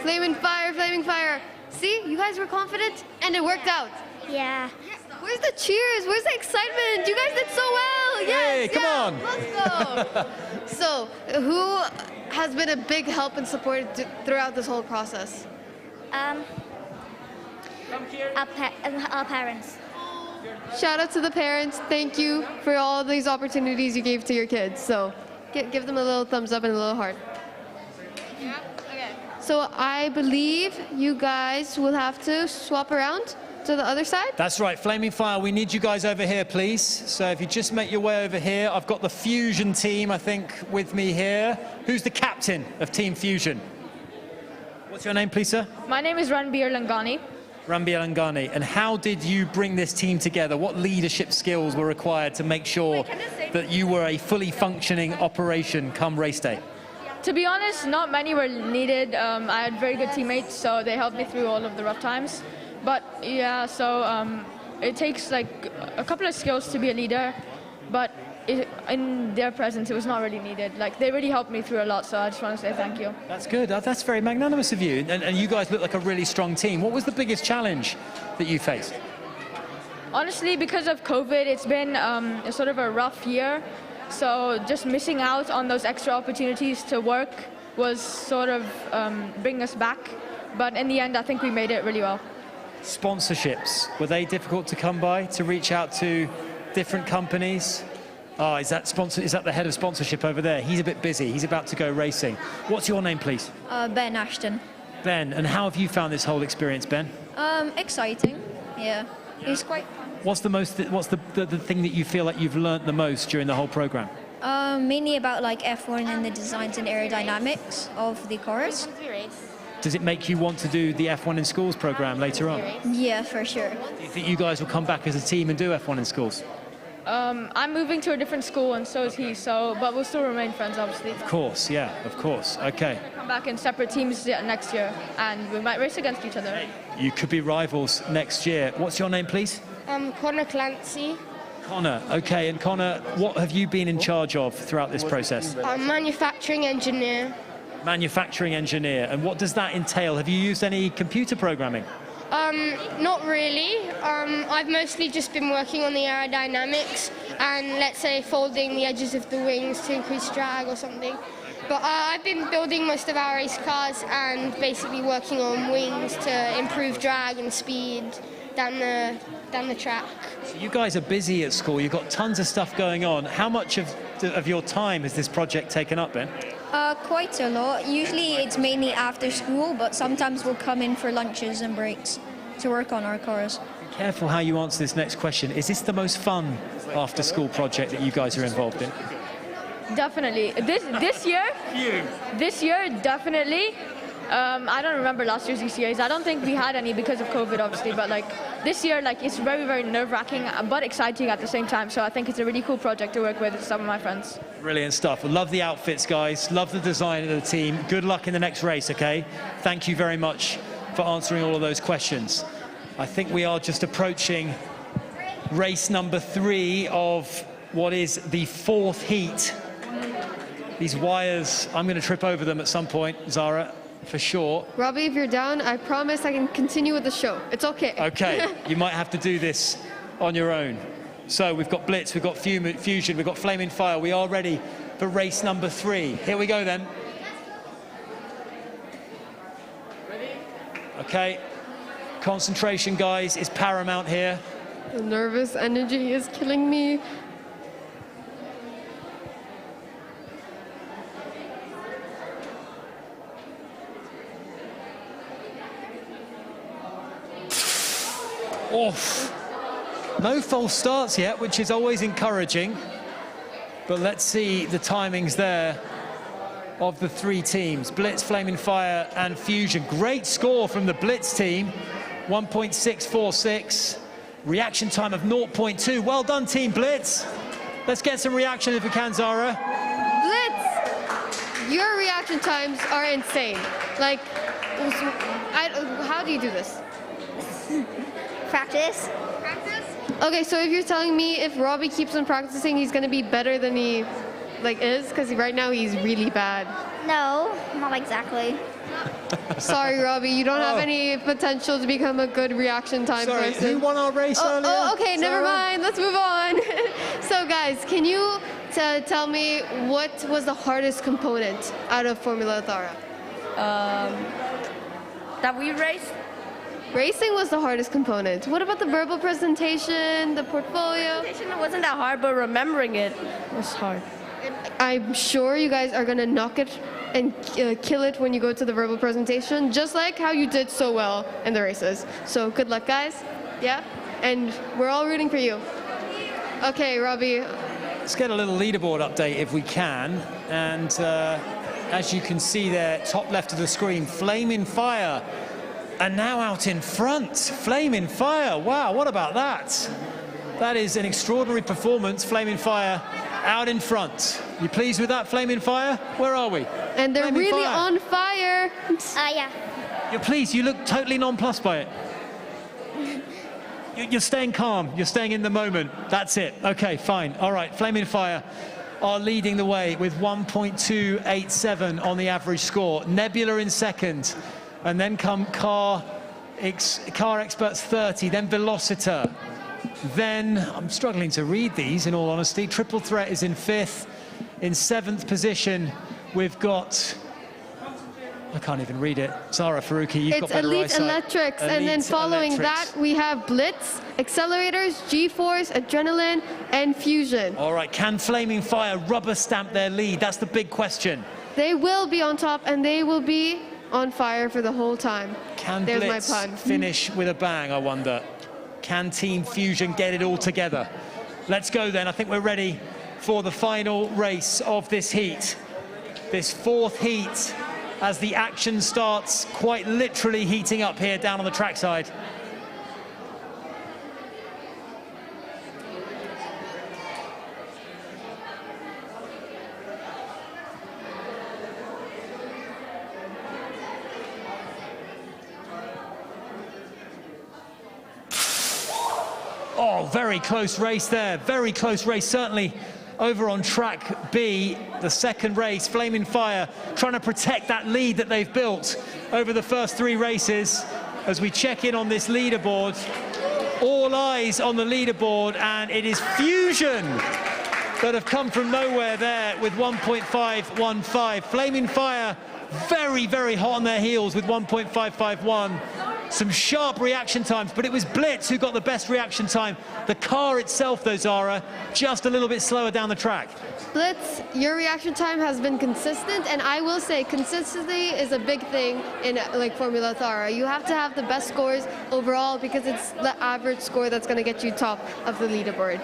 Flaming Fire, Flaming Fire. See, you guys were confident and it worked out. Yeah. Where's the cheers? Where's the excitement? You guys did so well. Hey, Yes, come yeah, on. Let's go. So, who has been a big help and support throughout this whole process? Our parents. Shout out to the parents. Thank you for all these opportunities you gave to your kids. So, give them a little thumbs up and a little heart. Yeah. Okay. So, I believe you guys will have to swap around to the other side. That's right, Flaming Fire, we need you guys over here, please. So if you just make your way over here, I've got the Fusion team, I think, with me here. Who's the captain of Team Fusion? What's your name, please, sir? My name is Ranbir Langani. Ranbir Langani. And how did you bring this team together? What leadership skills were required to make sure that you were a fully functioning operation come race day? To be honest, not many were needed. I had very good teammates, so they helped me through all of the rough times. But yeah, so it takes like a couple of skills to be a leader, but in their presence, it was not really needed. Like, they really helped me through a lot, so I just want to say thank you. That's good. That's very magnanimous of you. And you guys look like a really strong team. What was the biggest challenge that you faced? Honestly, because of COVID, it's been sort of a rough year. So just missing out on those extra opportunities to work was sort of bringing us back. But in the end, I think we made it really well. Sponsorships, were they difficult to come by, to reach out to different companies? Oh, is that the head of sponsorship over there? He's a bit busy. He's about to go racing. What's your name, please? Ben Ashton. Ben, and how have you found this whole experience, Ben? Exciting. Yeah, it's quite fun. What's the thing that you feel like you've learnt the most during the whole program? Mainly about like F1 and the designs and aerodynamics of the cars. Does it make you want to do the F1 in Schools program later on? Yeah, for sure. Do you think you guys will come back as a team and do F1 in Schools? I'm moving to a different school, and so is he. But we'll still remain friends, obviously. Of course, yeah, of course. Okay. We'll come back in separate teams next year, and we might race against each other. You could be rivals next year. What's your name, please? Connor Clancy. Connor. Okay, and Connor, what have you been in charge of throughout this process? I'm manufacturing engineer. Manufacturing engineer. And what does that entail? Have you used any computer programming? Not really. I've mostly just been working on the aerodynamics and, let's say, folding the edges of the wings to increase drag or something. But I've been building most of our race cars and basically working on wings to improve drag and speed down the track. So you guys are busy at school. You've got tons of stuff going on. How much of your time has this project taken up, Ben? Quite a lot. Usually it's mainly after school, but sometimes we'll come in for lunches and breaks to work on our cars. Be careful how you answer this next question. Is this the most fun after-school project that you guys are involved in? Definitely. This year, definitely. I don't remember last year's ECAs. I don't think we had any because of COVID, obviously. But like this year, like it's very, very nerve-wracking, but exciting at the same time. So I think it's a really cool project to work with some of my friends. Brilliant stuff. Love the outfits, guys. Love the design of the team. Good luck in the next race, okay? Thank you very much for answering all of those questions. I think we are just approaching race number 3 of what is the 4th heat. These wires, I'm going to trip over them at some point, Zara, for sure. Robbie, if you're down, I promise I can continue with the show. It's okay. Okay, you might have to do this on your own. So we've got Blitz, we've got Fusion, we've got Flaming Fire. We are ready for race number 3. Here we go then. Okay, concentration, guys, is paramount here. The nervous energy is killing me. Oof. No false starts yet, which is always encouraging. But let's see the timings there of the 3 teams. Blitz, Flaming Fire, and Fusion. Great score from the Blitz team, 1.646. Reaction time of 0.2. Well done, Team Blitz. Let's get some reaction if we can, Zara. Blitz, your reaction times are insane. Like, how do you do this? Practice. Okay, so if you're telling me if Robbie keeps on practicing, he's gonna be better than he is, because right now he's really bad. No, not exactly. Sorry, Robbie, you don't have any potential to become a good reaction time person. Who won our race earlier? Okay, never mind. Let's move on. So, guys, can you tell me what was the hardest component out of Formula Ethara? That we raced. Racing was the hardest component. What about the verbal presentation, the portfolio? It wasn't that hard, but remembering it was hard. I'm sure you guys are gonna knock it and kill it when you go to the verbal presentation, just like how you did so well in the races. So good luck, guys. Yeah? And we're all rooting for you. Okay, Robbie. Let's get a little leaderboard update if we can. And as you can see there, top left of the screen, Flaming Fire. And now out in front, Flaming Fire. Wow, what about that? That is an extraordinary performance. Flaming Fire out in front. You pleased with that, Flaming Fire? Where are we? And they're Flaming really Fire. on fire. Yeah. You're pleased. You look totally nonplussed by it. You're staying calm. You're staying in the moment. That's it. Okay, fine. All right, Flaming Fire are leading the way with 1.287 on the average score. Nebula in second. And then come Car Experts 30, then Velociter. Then, I'm struggling to read these in all honesty. Triple Threat is in 5th. In 7th position, we've got, I can't even read it. Zara Faruqi, you've got better Elite eyesight. Electrics. Elite And then following Electrics. that, we have Blitz, Accelerators, G-Force, Adrenaline, and Fusion. All right, can Flaming Fire rubber stamp their lead? That's the big question. They will be on top, and they will be on fire for the whole time. Can There's Blitz my pun. finish with a bang, I wonder? Can Team Fusion get it all together? Let's go then. I think we're ready for the final race of this heat. This 4th heat, as the action starts quite literally heating up here down on the trackside. Oh, very close race there. Very close race, certainly over on track B, the second race. Flaming Fire trying to protect that lead that they've built over the first 3 races. As we check in on this leaderboard, all eyes on the leaderboard, and it is Fusion that have come from nowhere there with 1.515. Flaming Fire very, very hot on their heels with 1.551. Some sharp reaction times, but it was Blitz who got the best reaction time. The car itself, though, Zara, just a little bit slower down the track. Blitz, your reaction time has been consistent, and I will say consistency is a big thing in Formula Ethara. You have to have the best scores overall because it's the average score that's going to get you top of the leaderboard.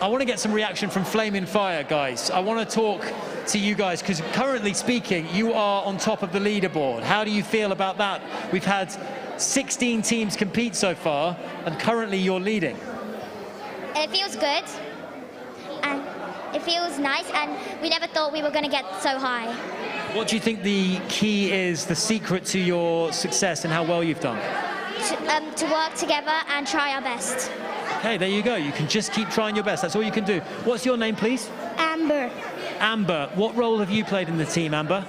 I want to get some reaction from Flaming Fire, guys. I want to talk to you guys because currently speaking, you are on top of the leaderboard. How do you feel about that? We've had 16 teams compete so far, and currently you're leading. It feels good, and it feels nice, and we never thought we were going to get so high. What do you think the key is, the secret to your success and how well you've done? To work together and try our best. Okay, there you go. You can just keep trying your best. That's all you can do. What's your name, please? Amber. Amber. What role have you played in the team, Amber?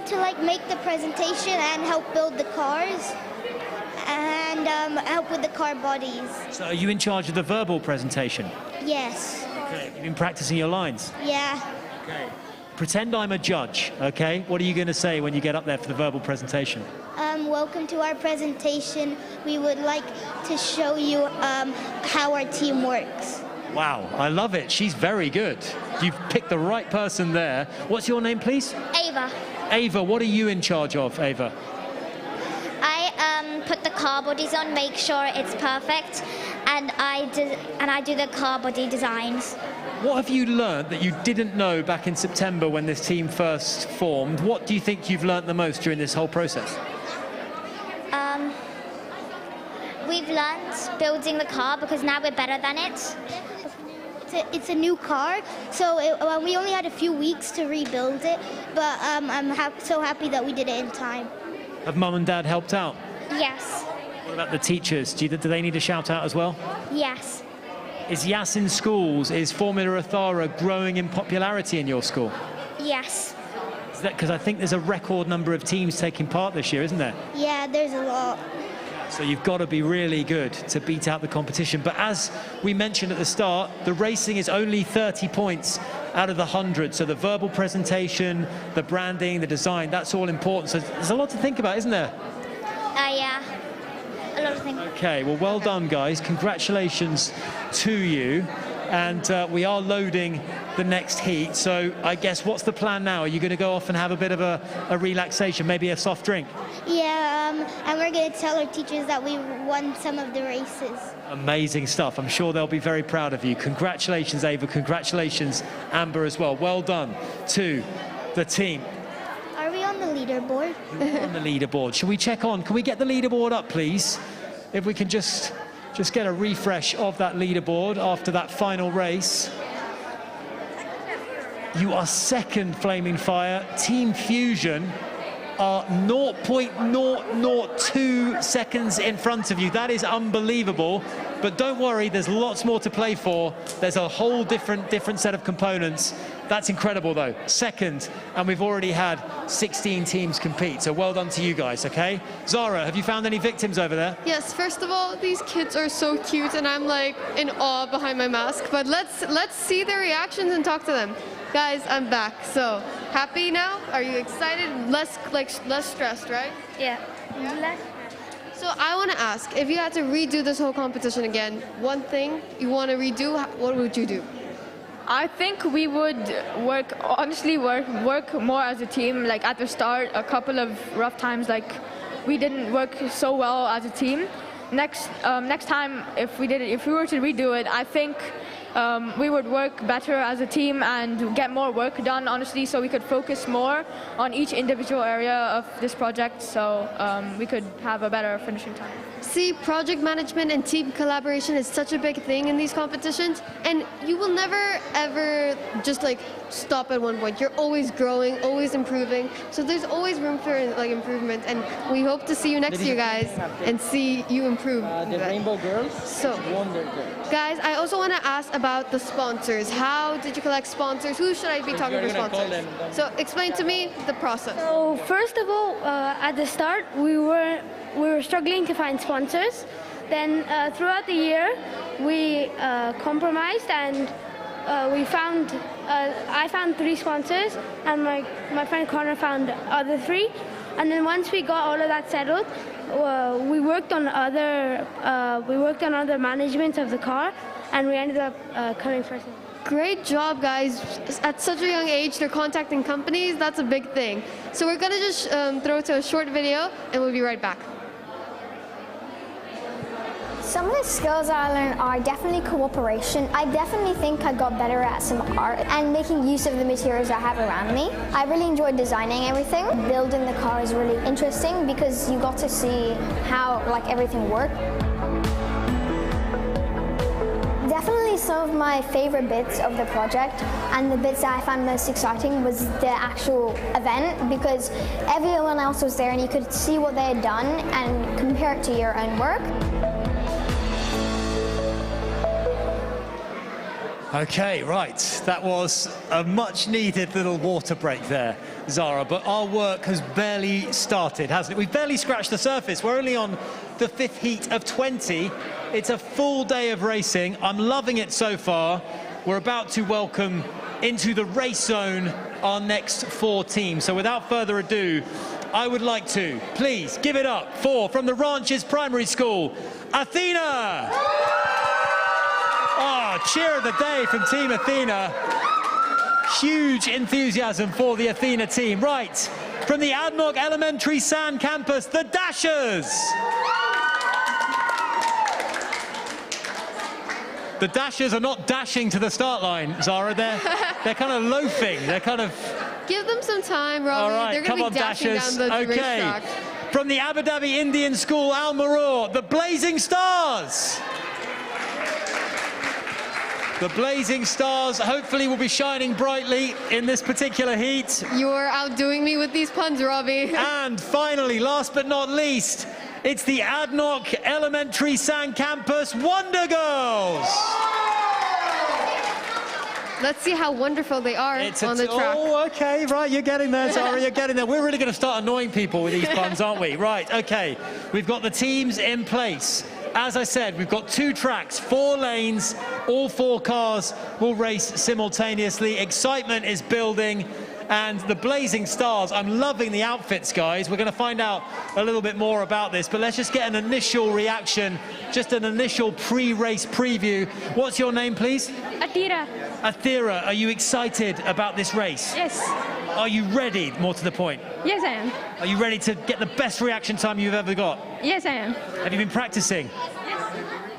To make the presentation and help build the cars. And help with the car bodies. So are you in charge of the verbal presentation? Yes. Okay. You've been practicing your lines? Yeah. Okay. Pretend I'm a judge, okay? What are you going to say when you get up there for the verbal presentation? Welcome to our presentation. We would like to show you how our team works. Wow, I love it. She's very good. You've picked the right person there. What's your name, please? Ava. Ava, what are you in charge of, Ava? I put the car bodies on, make sure it's perfect, and I do the car body designs. What have you learned that you didn't know back in September when this team first formed? What do you think you've learned the most during this whole process? We've learned building the car because now we're better than it. It's a new car, so we only had a few weeks to rebuild it, but I'm so happy that we did it in time. Have Mum and Dad helped out? Yes. What about the teachers? Do they need a shout out as well? Yes. Is Yasin Schools, is Formula Ethara growing in popularity in your school? Yes. Is that because I think there's a record number of teams taking part this year, isn't there? Yeah, there's a lot. So you've got to be really good to beat out the competition. But as we mentioned at the start, the racing is only 30 points out of the 100. So the verbal presentation, the branding, the design, that's all important. So there's a lot to think about, isn't there? Yeah. A lot of things. Okay, well done, guys. Congratulations to you. And we are loading the next heat. So I guess what's the plan now? Are you going to go off and have a bit of a relaxation, maybe a soft drink? Yeah, and we're going to tell our teachers that we won some of the races. Amazing stuff. I'm sure they'll be very proud of you. Congratulations, Ava. Congratulations, Amber, as well. Well done to the team. Are we on the leaderboard? You're on the leaderboard. Shall we check on? Can we get the leaderboard up, please? If we can just get a refresh of that leaderboard after that final race. You are second, Flaming Fire. Team Fusion are 0.002 seconds in front of you. That is unbelievable. But don't worry, there's lots more to play for. There's a whole different set of components. That's incredible, though. Second, and we've already had 16 teams compete. So well done to you guys, okay? Zara, have you found any victims over there? Yes, first of all, these kids are so cute, and I'm like in awe behind my mask. But let's see their reactions and talk to them. Guys, I'm back. So happy now? Are you excited? Less stressed, right? Yeah. So I want to ask, if you had to redo this whole competition again, one thing you want to redo, what would you do? I think we would work more as a team. Like at the start, a couple of rough times, like we didn't work so well as a team. Next time, if we were to redo it, I think we would work better as a team and get more work done, honestly, so we could focus more on each individual area of this project, so we could have a better finishing time. See, project management and team collaboration is such a big thing in these competitions, and you will never, ever just like stop at one point. You're always growing, always improving, so there's always room for like improvement, and we hope to see you next year, guys, and see you improve. The Rainbow Girls, so, Wonder Girls. Guys, I also want to ask about the sponsors. How did you collect sponsors? Who should I be talking to sponsors? So explain to me the process. So first of all, at the start, we were struggling to find sponsors. Then throughout the year, we compromised and I found 3 sponsors, and my friend Connor found other 3. And then once we got all of that settled, we worked on other management of the car, and we ended up coming first. Great job, guys. At such a young age, they're contacting companies. That's a big thing. So we're gonna just throw to a short video, and we'll be right back. Some of the skills I learned are definitely cooperation. I definitely think I got better at some art and making use of the materials I have around me. I really enjoyed designing everything. Building the car is really interesting because you got to see how everything worked. Definitely some of my favorite bits of the project and the bits that I found most exciting was the actual event, because everyone else was there and you could see what they had done and compare it to your own work. Okay, right. That was a much needed little water break there. Zara, but our work has barely started, hasn't it? We've barely scratched the surface. We're only on the 5th heat of 20. It's a full day of racing. I'm loving it so far. We're about to welcome into the race zone our next 4 teams. So without further ado, I would like to please give it up for, from the Ranches Primary School, Athena. Oh, cheer of the day from Team Athena. Huge enthusiasm for the Athena team. Right, from the ADNOC Elementary Sand Campus, the Dashers. The Dashers are not dashing to the start line, Zara. They're kind of loafing. They're kind of... Give them some time, Robbie. All right, they're going to be dashing Dashers. down the Okay. racetrack. From the Abu Dhabi Indian School, Al Marur, the Blazing Stars. The Blazing Stars hopefully will be shining brightly in this particular heat. You are outdoing me with these puns, Robbie. And finally, last but not least, it's the ADNOC Elementary Sand Campus Wonder Girls. Let's see how wonderful they are on the track. Oh, okay, right, you're getting there, Zara, you're getting there. We're really going to start annoying people with these puns, aren't we? Right, okay, we've got the teams in place. As I said, we've got 2 tracks, 4 lanes, all 4 cars will race simultaneously. Excitement is building, and the Blazing Stars, I'm loving the outfits, guys. We're going to find out a little bit more about this, but let's just get an initial reaction, just an initial pre-race preview. What's your name, please? Ethara. Ethara, are you excited about this race? Yes. Are you ready, more to the point? Yes, I am. Are you ready to get the best reaction time you've ever got? Yes, I am. Have you been practicing?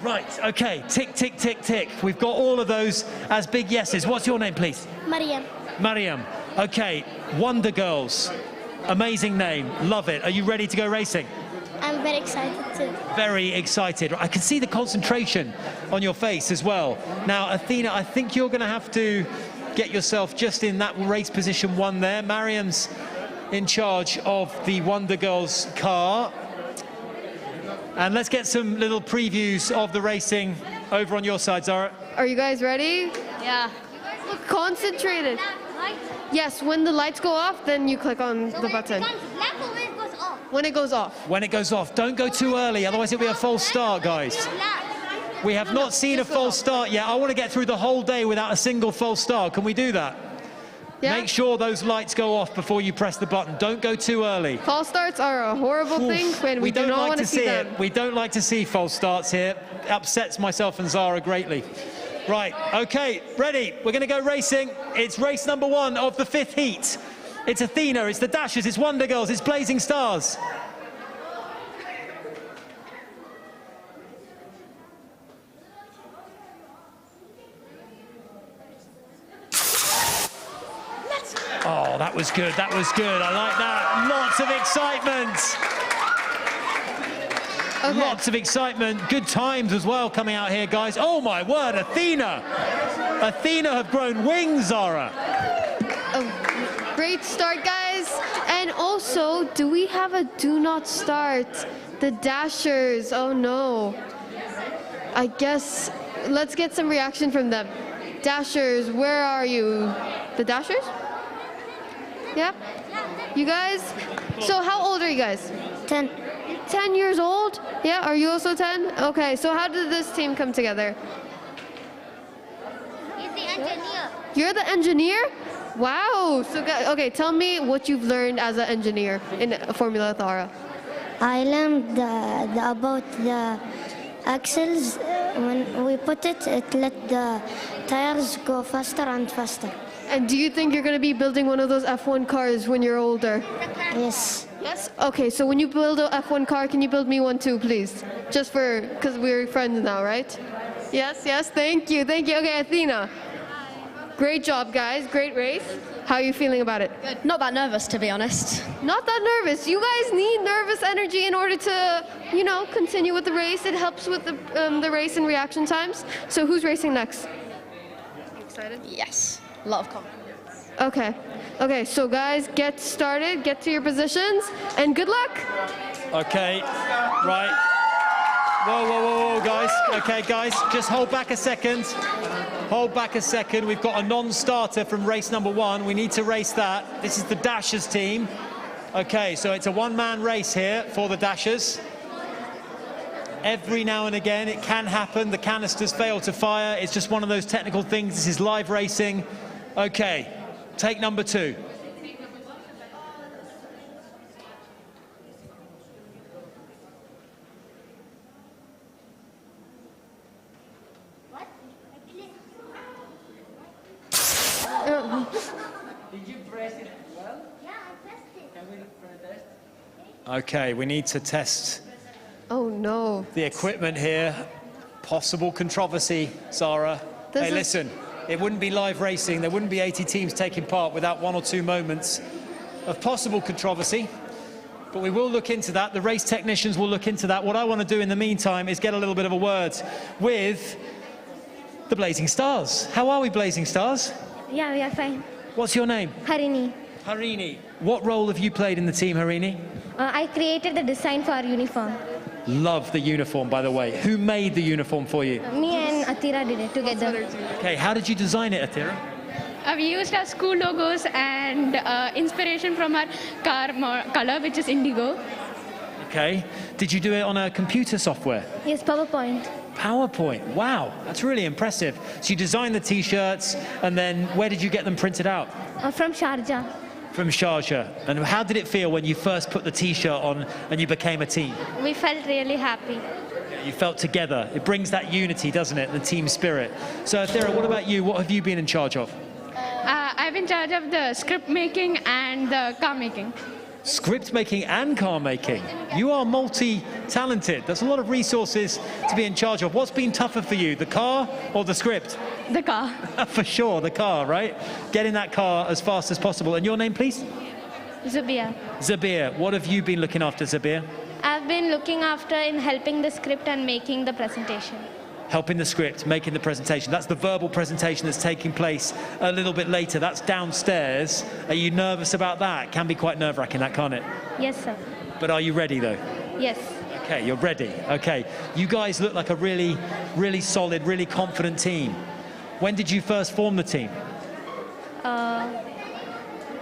Right, okay, tick, tick, tick, tick. We've got all of those as big yeses. What's your name, please? Mariam. Mariam. Okay, Wonder Girls. Amazing name, love it. Are you ready to go racing? I'm very excited too. Very excited. I can see the concentration on your face as well. Now, Athena, I think you're going to have to get yourself just in that race position 1 there. Mariam's in charge of the Wonder Girls car. And let's get some little previews of the racing over on your side, Zara. Are you guys ready? Yeah. Look concentrated. Yes, when the lights go off, then you click on the button. When it goes off. When it goes off, don't go too early, otherwise it'll be a false start, guys. We have not seen a false start yet. I want to get through the whole day without a single false start. Can we do that? Yeah. Make sure those lights go off before you press the button. Don't go too early. False starts are a horrible thing, and we do don't not like want to see them. We don't like to see false starts here. It upsets myself and Zara greatly. Right, okay, ready. We're going to go racing. It's race number 1 of the 5th heat. It's Athena, it's the Dashers, it's Wonder Girls, it's Blazing Stars. Oh, that was good, that was good. I like that. Lots of excitement. Okay. Lots of excitement. Good times as well coming out here, guys. Oh, my word, Athena. Athena have grown wings, Zara. A great start, guys. And also, do we have a do not start? The Dashers. Oh, no. I guess let's get some reaction from them. Dashers, where are you? The Dashers? Yeah? You guys? So how old are you guys? 10. 10 years old? Yeah, are you also 10? Okay, so how did this team come together? He's the engineer. You're the engineer? Wow. So, okay, tell me what you've learned as an engineer in Formula Ethara. I learned about the axles. When we put it, it let the tires go faster and faster. And do you think you're going to be building one of those F1 cars when you're older? Yes. Yes? Okay, so when you build a F1 car, can you build me one too, please? Just for, because we're friends now, right? Yes, yes, thank you, thank you. Okay, Athena. Great job, guys, great race. How are you feeling about it? Good. Not that nervous, to be honest. Not that nervous. You guys need nervous energy in order to, you know, continue with the race. It helps with the race and reaction times. So who's racing next? You excited? Yes. A lot of confidence. Okay. Okay, so guys, get started, get to your positions, and good luck. Okay, right. Whoa, whoa, whoa, whoa, guys. Okay, guys, just hold back a second. Hold back a second. We've got a non-starter from race number 1. We need to race that. This is the Dashers team. Okay, so it's a one-man race here for the Dashers. Every now and again, it can happen. The canisters fail to fire. It's just one of those technical things. This is live racing. Okay, take number 2. Did you press it well? Yeah, I pressed it. Can we test? Okay, we need to test Oh no. the equipment here. Possible controversy, Zara. Hey, listen, it wouldn't be live racing. There wouldn't be 80 teams taking part without 1 or 2 moments of possible controversy. But we will look into that. The race technicians will look into that. What I want to do in the meantime is get a little bit of a word with the Blazing Stars. How are we, Blazing Stars? Yeah, we are fine. What's your name? Harini. Harini. What role have you played in the team, Harini? I created the design for our uniform. Love the uniform, by the way. Who made the uniform for you? Me and Ethara did it together. Okay, how did you design it, Ethara? We used our school logos and inspiration from our car color, which is indigo. Okay. Did you do it on a computer software? Yes, PowerPoint. PowerPoint. Wow, that's really impressive. So you designed the T-shirts, and then where did you get them printed out? From Sharjah. From Sharjah. And how did it feel when you first put the T-shirt on and you became a team? We felt really happy. You felt together. It brings that unity, doesn't it? The team spirit. So, Ethara, what about you? What have you been in charge of? I've been in charge of the script making and the car making. Script making and car making. You are multi-talented. There's a lot of resources to be in charge of. What's been tougher for you, the car or the script? The car. For sure, the car, right? Get in that car as fast as possible. And your name, please? Zubia. Zabir. What have you been looking after, Zabir? I've been looking after in helping the script and making the presentation. Helping the script, making the presentation. That's the verbal presentation that's taking place a little bit later. That's downstairs. Are you nervous about that? Can be quite nerve-wracking, that, can't it? Yes, sir. But are you ready, though? Yes. Okay, you're ready. Okay. You guys look like a really, really solid, really confident team. When did you first form the team?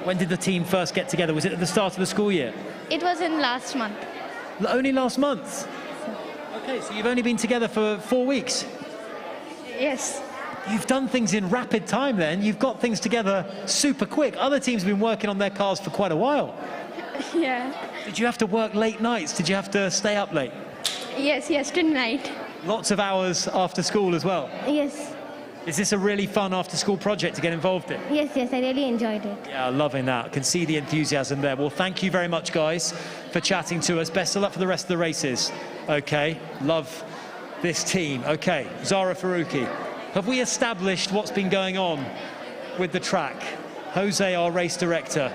When did the team first get together? Was it at the start of the school year? It was in last month. Only last month? Okay, so you've only been together for 4 weeks? Yes. You've done things in rapid time then. You've got things together super quick. Other teams have been working on their cars for quite a while. Yeah. Did you have to work late nights? Did you have to stay up late? Yes, tonight. Lots of hours after school as well? Yes. Is this a really fun after-school project to get involved in? Yes, I really enjoyed it. Yeah, loving that. I can see the enthusiasm there. Well, thank you very much, guys, for chatting to us. Best of luck for the rest of the races. Okay, love this team. Okay, Zara Faruqi, have we established what's been going on with the track? Jose, our race director.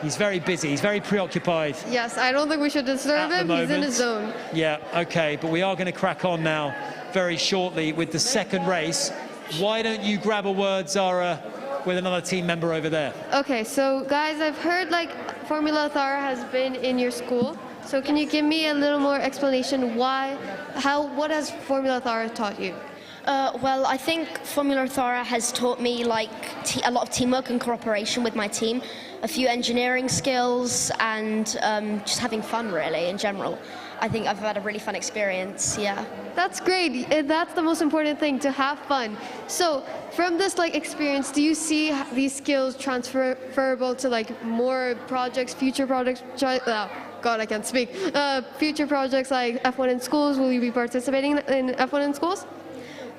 He's very busy, he's very preoccupied. Yes, I don't think we should disturb him. He's in his zone. Yeah, okay, but we are going to crack on now very shortly with the second race. Why don't you grab a word, Zara, with another team member over there? Okay, so guys, I've heard like Formula Ethara has been in your school. So can you give me a little more explanation what has Formula Ethara taught you? Well, I think Formula Ethara has taught me like a lot of teamwork and cooperation with my team, a few engineering skills, and just having fun really in general. I think I've had a really fun experience, yeah. That's great. That's the most important thing, to have fun. So from this like experience, do you see these skills transferable to like more projects, future projects? God, I can't speak. Future projects like F1 in schools, will you be participating in F1 in schools?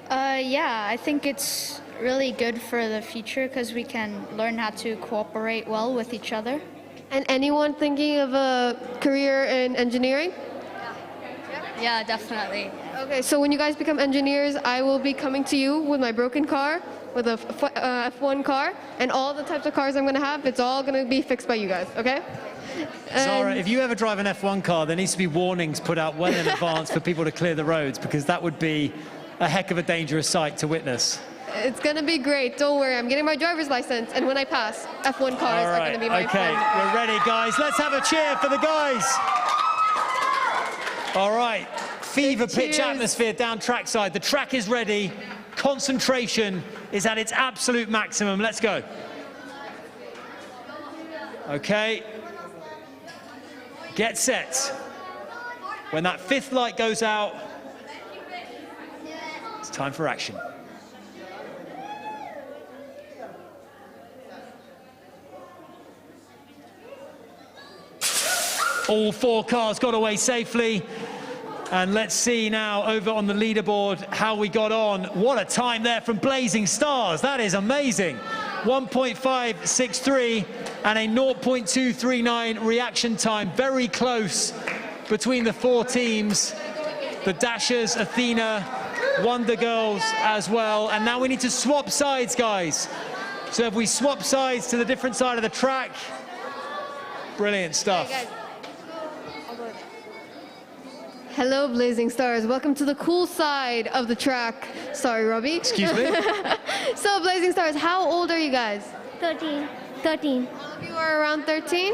Yeah, I think it's really good for the future because we can learn how to cooperate well with each other. And anyone thinking of a career in engineering? Yeah, definitely. Okay, so when you guys become engineers, I will be coming to you with my broken car, with a F1 car, and all the types of cars I'm going to have, it's all going to be fixed by you guys, okay? Zara, if you ever drive an F1 car, there needs to be warnings put out well in advance for people to clear the roads, because that would be a heck of a dangerous sight to witness. It's going to be great. Don't worry. I'm getting my driver's license, and when I pass, F1 cars are going to be my friend. Okay, we're ready, guys. Let's have a cheer for the guys. All right, fever pitch atmosphere down trackside. The track is ready. Concentration is at its absolute maximum. Let's go. Okay. Get set. When that fifth light goes out, it's time for action. All four cars got away safely. And let's see now over on the leaderboard how we got on. What a time there from Blazing Stars. That is amazing. 1.563 and a 0.239 reaction time. Very close between the four teams. The Dashers, Athena, Wonder Girls as well. And now we need to swap sides, guys. So if we swap sides to the different side of the track, brilliant stuff. Hello, Blazing Stars. Welcome to the cool side of the track. Sorry, Robbie. Excuse me? So, Blazing Stars, how old are you guys? 13. All of you are around 13?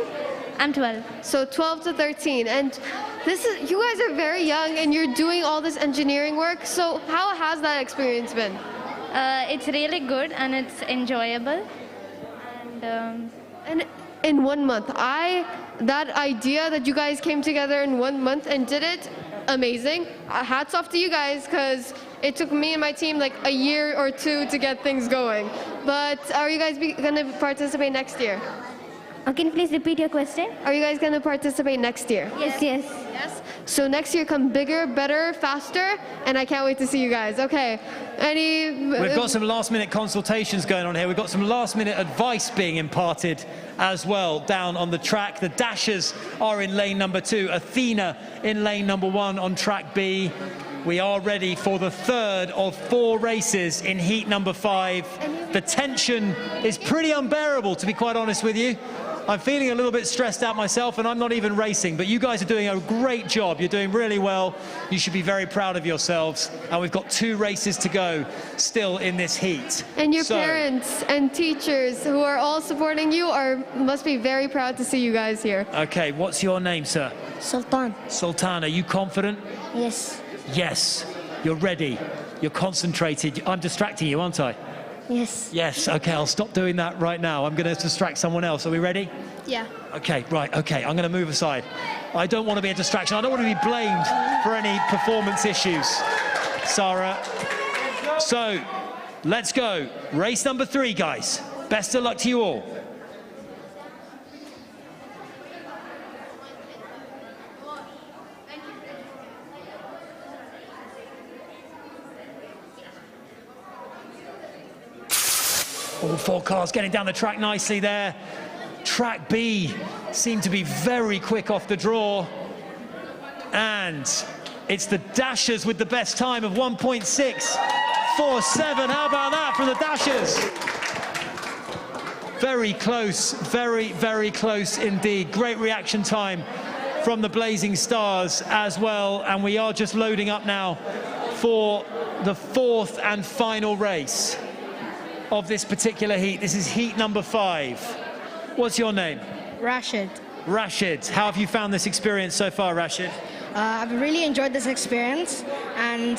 I'm 12. So 12 to 13. And you guys are very young and you're doing all this engineering work. So how has that experience been? It's really good and it's enjoyable. And in 1 month, that idea that you guys came together in 1 month and did it, amazing. Hats off to you guys, because it took me and my team like a year or two to get things going. But are you guys going to participate next year? Can you please repeat your question? Are you guys going to participate next year? Yes. Yes? So next year come bigger, better, faster, and I can't wait to see you guys. Okay. We've got some last-minute consultations going on here. We've got some last-minute advice being imparted as well down on the track. The Dashers are in lane number 2. Athena in lane number 1 on track B. We are ready for the third of 4 races in heat number 5. The tension is pretty unbearable, to be quite honest with you. I'm feeling a little bit stressed out myself, and I'm not even racing, but you guys are doing a great job. You're doing really well. You should be very proud of yourselves. And we've got 2 races to go still in this heat. And your parents and teachers who are all supporting you must be very proud to see you guys here. Okay, what's your name, sir? Sultan. Sultan, are you confident? Yes. Yes. You're ready. You're concentrated. I'm distracting you, aren't I? Yes. Yes, okay, I'll stop doing that right now. I'm going to distract someone else. Are we ready? Yeah. Okay, right, okay, I'm going to move aside. I don't want to be a distraction. I don't want to be blamed for any performance issues, Sarah. So, let's go. Race number 3, guys. Best of luck to you all. All 4 cars getting down the track nicely there. Track B seemed to be very quick off the draw. And it's the Dashers with the best time of 1.647. How about that from the Dashers? Very close, very, very close indeed. Great reaction time from the Blazing Stars as well. And we are just loading up now for the 4th and final race of this particular heat. This is heat number 5. What's your name? Rashid. Rashid. How have you found this experience so far, Rashid? I've really enjoyed this experience, and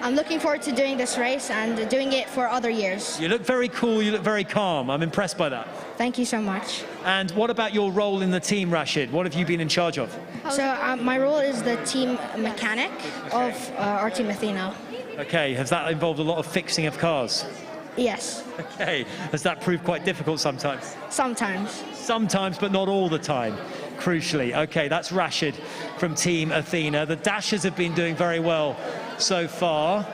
I'm looking forward to doing this race and doing it for other years. You look very cool, you look very calm. I'm impressed by that. Thank you so much. And what about your role in the team, Rashid? What have you been in charge of? So my role is the team mechanic of our team Athena. Okay, has that involved a lot of fixing of cars? Yes. Okay, has that proved quite difficult sometimes? Sometimes. Sometimes, but not all the time, crucially. Okay, that's Rashid from Team Athena. The Dashers have been doing very well so far.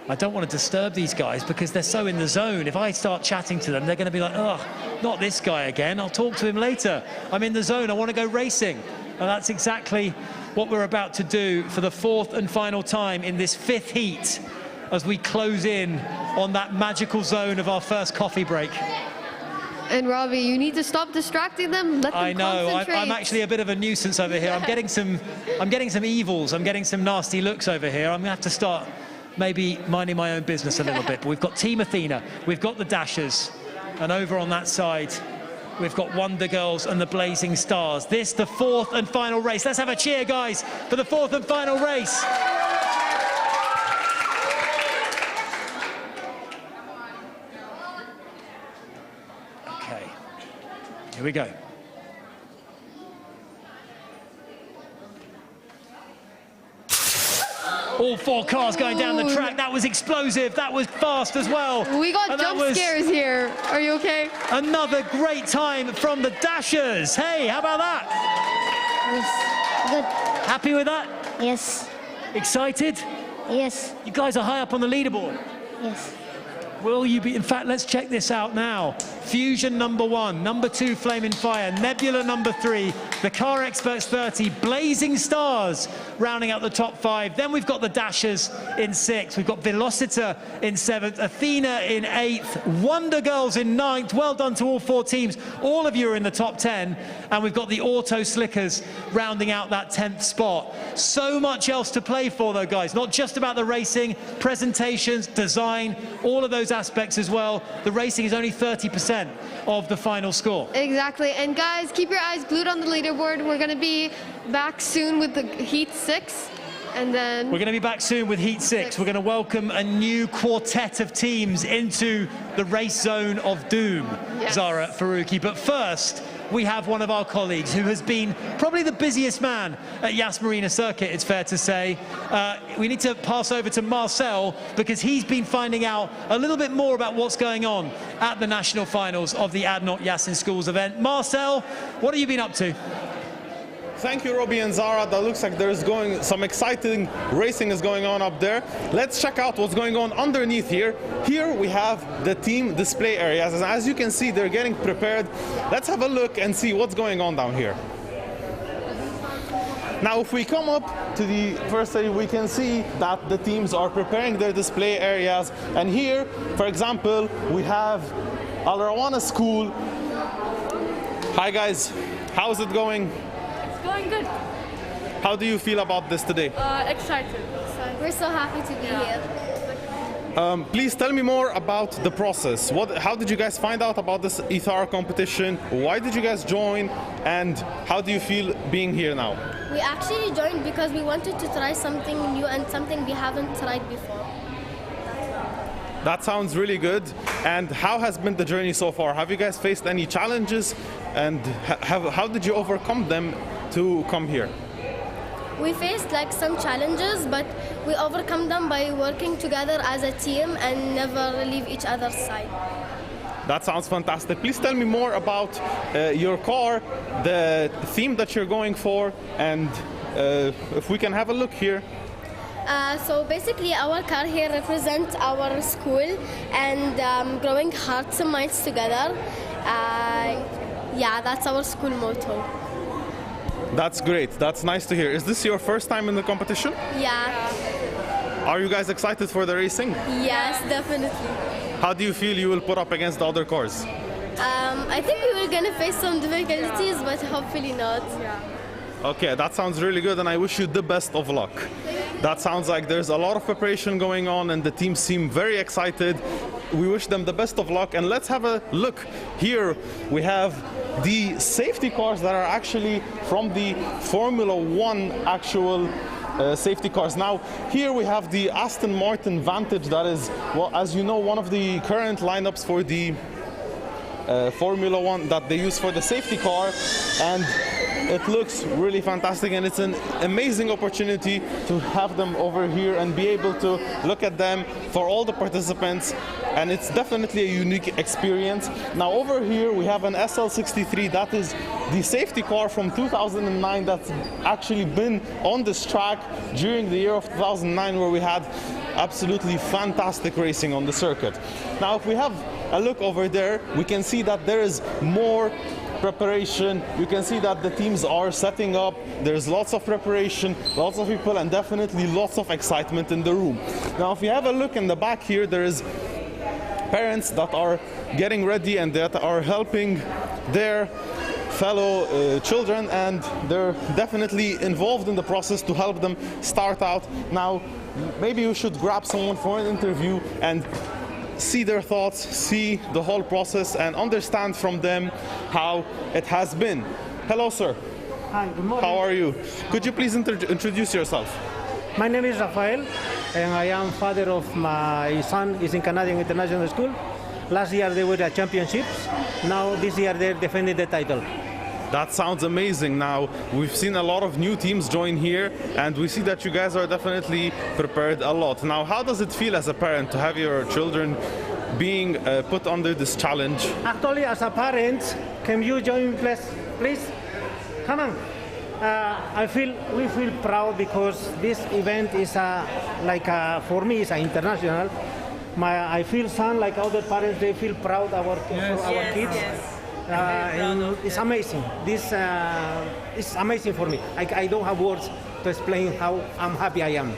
I don't want to disturb these guys because they're so in the zone. If I start chatting to them, they're going to be like, oh, not this guy again. I'll talk to him later. I'm in the zone. I want to go racing. And that's exactly what we're about to do for the 4th and final time in this 5th heat, as we close in on that magical zone of our first coffee break. And Robbie, you need to stop distracting them. Let them I know. concentrate. I'm actually a bit of a nuisance over here. I'm getting some evils. I'm getting some nasty looks over here. I'm gonna have to start maybe minding my own business a little bit. But we've got Team Athena, we've got the Dashers, and over on that side, we've got Wonder Girls and the Blazing Stars. This, the fourth and final race. Let's have a cheer, guys, for the fourth and final race. Okay, here we go. All four cars going down the track. That was explosive. That was fast as well. We got jump scares here. Are you okay? Another great time from the Dashers. Hey, how about that? Yes, good. Happy with that? Yes. Excited? Yes. You guys are high up on the leaderboard. Yes. Will you be? In fact, let's check this out now. Fusion number 1, number 2, Flaming Fire, Nebula number 3, the Car Experts 30, Blazing Stars rounding out the top 5. Then we've got the Dashers in 6th. We've got Velociter in 7th, Athena in 8th, Wonder Girls in 9th. Well done to all 4 teams. All of you are in the top 10. And we've got the Auto Slickers rounding out that 10th spot. So much else to play for, though, guys. Not just about the racing, presentations, design, all of those aspects as well. The racing is only 30% of the final score. Exactly. And guys, keep your eyes glued on the leaderboard. We're going to be back soon with the Heat 6. And then we're going to be back soon with Heat 6. We're going to welcome a new quartet of teams into the race zone of doom, yes. Zara Faruqi. But first, we have one of our colleagues who has been probably the busiest man at Yas Marina Circuit, it's fair to say. We need to pass over to Marcel because he's been finding out a little bit more about what's going on at the national finals of the ADNOC Yas in Schools event. Marcel, what have you been up to? Thank you, Robbie and Zara. That looks like there's some exciting racing is going on up there. Let's check out what's going on underneath here. Here we have the team display areas, and as you can see, they're getting prepared. Let's have a look and see what's going on down here. Now, if we come up to the first area, we can see that the teams are preparing their display areas. And here, for example, we have Al Rawana School. Hi, guys. How's it going? Going good. How do you feel about this today? Excited. We're so happy to be here. Please tell me more about the process. How did you guys find out about this Ethara competition? Why did you guys join? And how do you feel being here now? We actually joined because we wanted to try something new and something we haven't tried before. That sounds really good. And how has been the journey so far? Have you guys faced any challenges? And how did you overcome them to come here? We faced like some challenges, but we overcome them by working together as a team and never leave each other's side. That sounds fantastic. Please tell me more about your car, the theme that you're going for, and if we can have a look here. So basically our car here represents our school and growing hearts and minds together. Yeah, that's our school motto. That's great. That's nice to hear. Is this your first time in the competition? Yeah. Are you guys excited for the racing? Yes, definitely. How do you feel you will put up against the other cars? I think we were going to face some difficulties, but hopefully not. Okay, that sounds really good, and I wish you the best of luck. That sounds like there's a lot of preparation going on, and the teams seem very excited. We wish them the best of luck, and let's have a look. Here we have the safety cars that are actually from the Formula One actual safety cars. Now, here we have the Aston Martin Vantage that is, well, as you know, one of the current lineups for the Formula One that they use for the safety car, and it looks really fantastic, and it's an amazing opportunity to have them over here and be able to look at them for all the participants, and it's definitely a unique experience. Now over here we have an SL63, that is the safety car from 2009 that's actually been on this track during the year of 2009, where we had absolutely fantastic racing on the circuit. Now if we have a look over there, we can see that there is more preparation. You can see that the teams are setting up. There's lots of preparation, lots of people, and definitely lots of excitement in the room. Now if you have a look in the back here, there is parents that are getting ready and that are helping their fellow children, and they're definitely involved in the process to help them start out. Now maybe you should grab someone for an interview and see their thoughts, see the whole process, and understand from them how it has been. Hello, sir. Hi, good morning. How are you? Could you please introduce yourself? My name is Rafael, and I am father of my son. Is in Canadian International School. Last year they were at championships. Now this year they're defending the title. That sounds amazing. Now, we've seen a lot of new teams join here, and we see that you guys are definitely prepared a lot. Now, how does it feel as a parent to have your children being put under this challenge? Actually, as a parent, can you join me, please? Come on. We feel proud because this event is for me, it's international. I feel son like other parents, they feel proud of our kids. And it's amazing. This is amazing for me. I don't have words to explain how happy I am.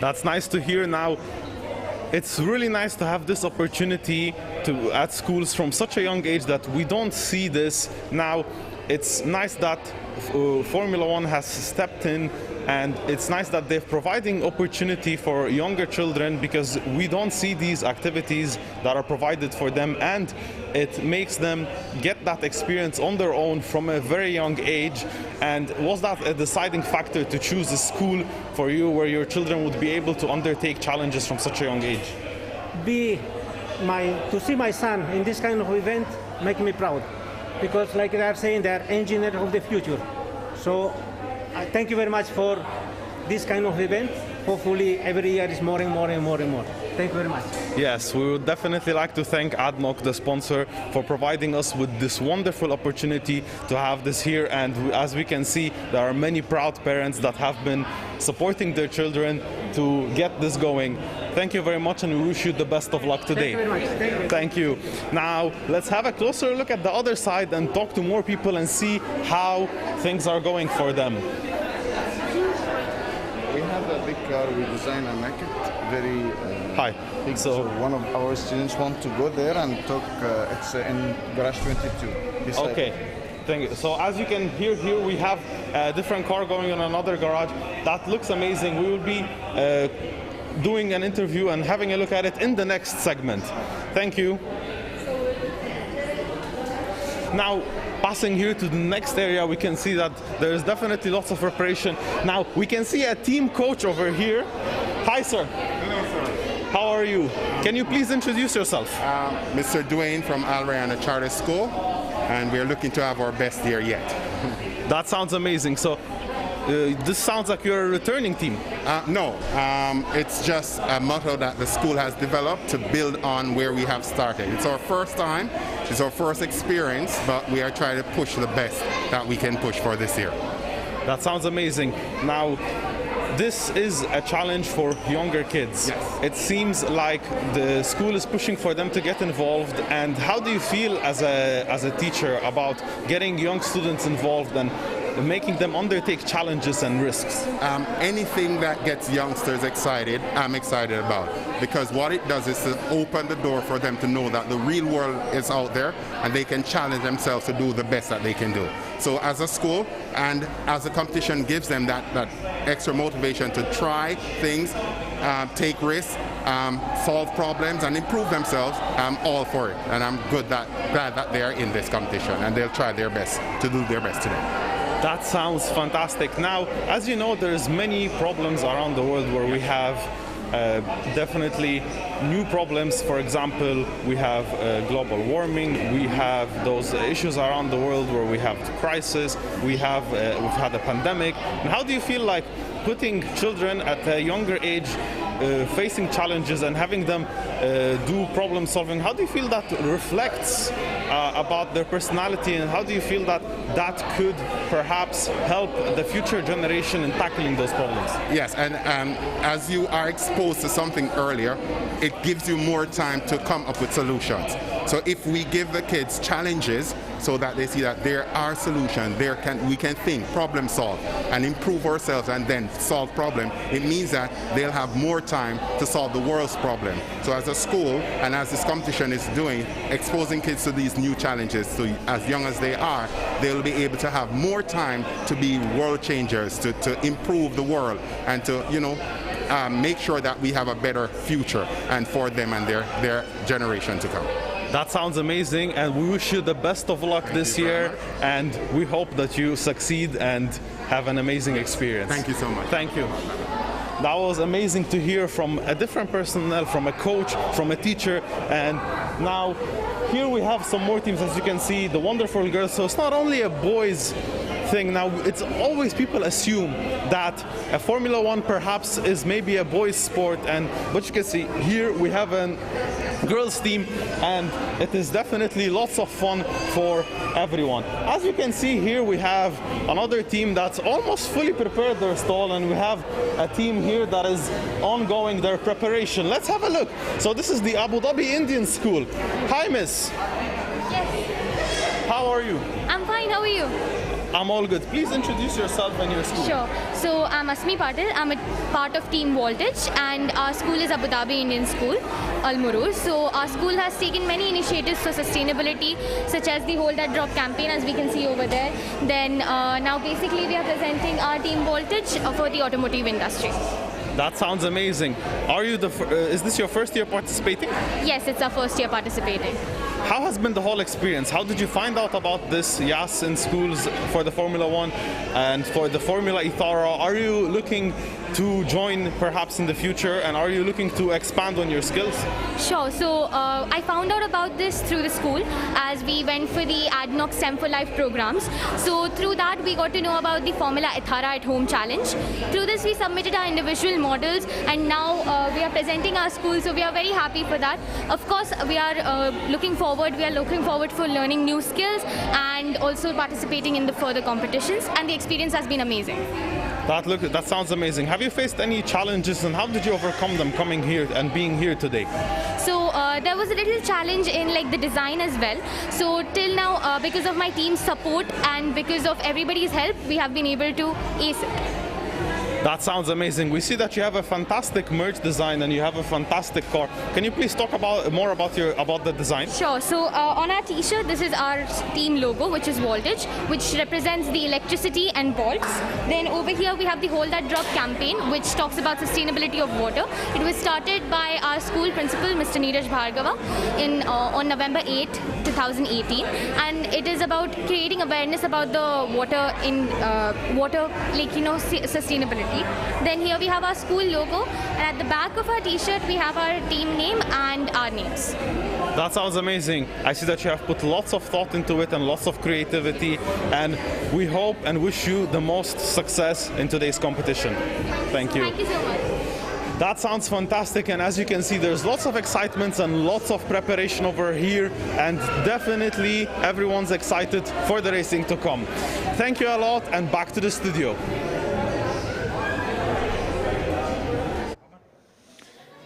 That's nice to hear. Now, it's really nice to have this opportunity at schools from such a young age that we don't see this. Now, it's nice that Formula One has stepped in, and it's nice that they're providing opportunity for younger children, because we don't see these activities that are provided for them, and it makes them get that experience on their own from a very young age. And was that a deciding factor to choose a school for you where your children would be able to undertake challenges from such a young age? To see my son in this kind of event make me proud, because like they are saying, they are engineers of the future. So thank you very much for this kind of event. Hopefully every year is more and more and more and more. Thank you very much. Yes, we would definitely like to thank ADNOC, the sponsor, for providing us with this wonderful opportunity to have this here. And as we can see, there are many proud parents that have been supporting their children to get this going. Thank you very much, and we wish you the best of luck today. Thank you very much. Thank you. Thank you. Now, let's have a closer look at the other side and talk to more people and see how things are going for them. We have a big car, we design and make it very big. So one of our students want to go there and talk, it's in garage 22. Okay, thank you. So as you can hear here, we have a different car going in another garage. That looks amazing. We will be doing an interview and having a look at it in the next segment. Thank you. Now, passing here to the next area, we can see that there is definitely lots of preparation. Now, we can see a team coach over here. Hi, sir. Hello, sir. How are you? Can you please introduce yourself? Mr. Dwayne from Alriana Charter School, and we're looking to have our best year yet. That sounds amazing. So, this sounds like you're a returning team. No, it's just a motto that the school has developed to build on where we have started. It's our first time, it's our first experience, but we are trying to push the best that we can push for this year. That sounds amazing. Now, this is a challenge for younger kids. Yes. It seems like the school is pushing for them to get involved. And how do you feel as a teacher about getting young students involved and making them undertake challenges and risks? Anything that gets youngsters excited, I'm excited about, because what it does is to open the door for them to know that the real world is out there and they can challenge themselves to do the best that they can do. So as a school and as the competition gives them that extra motivation to try things, take risks, solve problems and improve themselves, I'm all for it. And I'm glad that they are in this competition and they'll try their best to do their best today. That sounds fantastic. Now, as you know, there's many problems around the world where we have definitely new problems. For example, we have global warming, we have those issues around the world where we have crisis, we've had a pandemic. And how do you feel like putting children at a younger age facing challenges and having them do problem solving? How do you feel that reflects about their personality, and how do you feel that could perhaps help the future generation in tackling those problems? Yes, and as you are exposed to something earlier, it gives you more time to come up with solutions. So if we give the kids challenges so that they see that there are solutions, we can think, problem solve, and improve ourselves and then solve problem, it means that they'll have more time to solve the world's problem. So as a school, and as this competition is doing, exposing kids to these new challenges, so as young as they are, they'll be able to have more time to be world changers, to improve the world, and to, make sure that we have a better future and for them and their generation to come. That sounds amazing, and we wish you the best of luck this year, and we hope that you succeed and have an amazing experience. Thank you so much. Thank you. That was amazing to hear from a different personnel, from a coach, from a teacher, and now here we have some more teams, as you can see, the wonderful girls. So it's not only a boys thing now. It's always people assume that a Formula One perhaps is maybe a boys sport, but you can see here we have a girls team, and it is definitely lots of fun for everyone. As you can see here, we have another team that's almost fully prepared their stall, and we have a team here that is ongoing their preparation. Let's have a look. So this is the Abu Dhabi Indian School. Hi, miss. Yes. How are you? I'm fine. How are you? I'm all good. Please introduce yourself and your school. Sure. So I'm Asmi Patil. I'm a part of Team Voltage, and our school is Abu Dhabi Indian School, Al Murur. So our school has taken many initiatives for sustainability, such as the Hold That Drop campaign, as we can see over there. Then now basically we are presenting our Team Voltage for the automotive industry. That sounds amazing. Are you is this your first year participating? Yes, it's our first year participating. How has been the whole experience? How did you find out about this YAS in schools for the Formula One and for the Formula Ethara? Are you looking to join perhaps in the future, and are you looking to expand on your skills? Sure. So I found out about this through the school as we went for the ADNOC STEM for Life programs. So through that we got to know about the Formula Ethara at Home Challenge. Through this we submitted our individual models, and now we are presenting our school, so we are very happy for that. Of course, we are looking forward for learning new skills and also participating in the further competitions, and the experience has been amazing. That sounds amazing. Have you faced any challenges, and how did you overcome them coming here and being here today? So there was a little challenge in the design as well. So till now, because of my team's support and because of everybody's help, we have been able to ace it. That sounds amazing. We see that you have a fantastic merch design and you have a fantastic car. Can you please talk more about the design? Sure. So on our t-shirt, this is our team logo, which is Voltage, which represents the electricity and bolts. Then over here we have the Hold That Drop campaign, which talks about sustainability of water. It was started by our school principal, Mr. Neeraj Bhargava, on November 8, 2018, and it is about creating awareness about the water in sustainability. Then here we have our school logo, and at the back of our t-shirt we have our team name and our names. That sounds amazing. I see that you have put lots of thought into it and lots of creativity, and we hope and wish you the most success in today's competition. Thank you. Thank you so much. That sounds fantastic, and as you can see, there's lots of excitement and lots of preparation over here, and definitely everyone's excited for the racing to come. Thank you a lot, and back to the studio.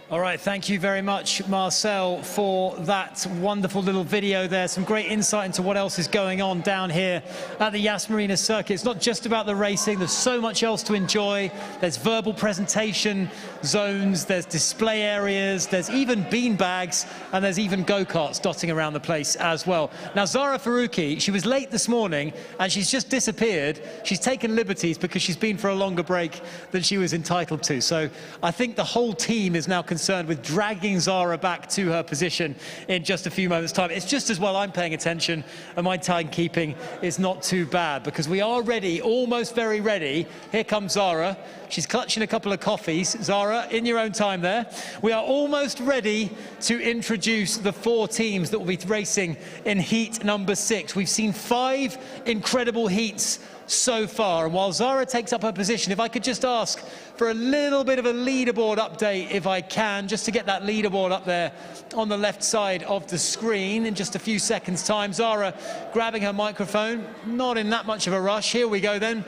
All right, thank you very much, Marcel, for that wonderful little video there. Some great insight into what else is going on down here at the Yas Marina circuit. It's not just about the racing. There's so much else to enjoy. There's verbal presentation zones, there's display areas, there's even bean bags, and there's even go-karts dotting around the place as well. Now, Zara Faruqi, she was late this morning, and she's just disappeared. She's taken liberties because she's been for a longer break than she was entitled to. So I think the whole team is now concerned with dragging Zara back to her position in just a few moments' time. It's just as well I'm paying attention, and my timekeeping is not too bad, because we are ready, almost very ready. Here comes Zara. She's clutching a couple of coffees. Zara, in your own time there. We are almost ready to introduce the 4 teams that will be racing in heat number 6. We've seen 5 incredible heats so far, and while Zara takes up her position, if I could just ask for a little bit of a leaderboard update, if I can, just to get that leaderboard up there on the left side of the screen in just a few seconds' time. Zara grabbing her microphone, not in that much of a rush. Here we go then.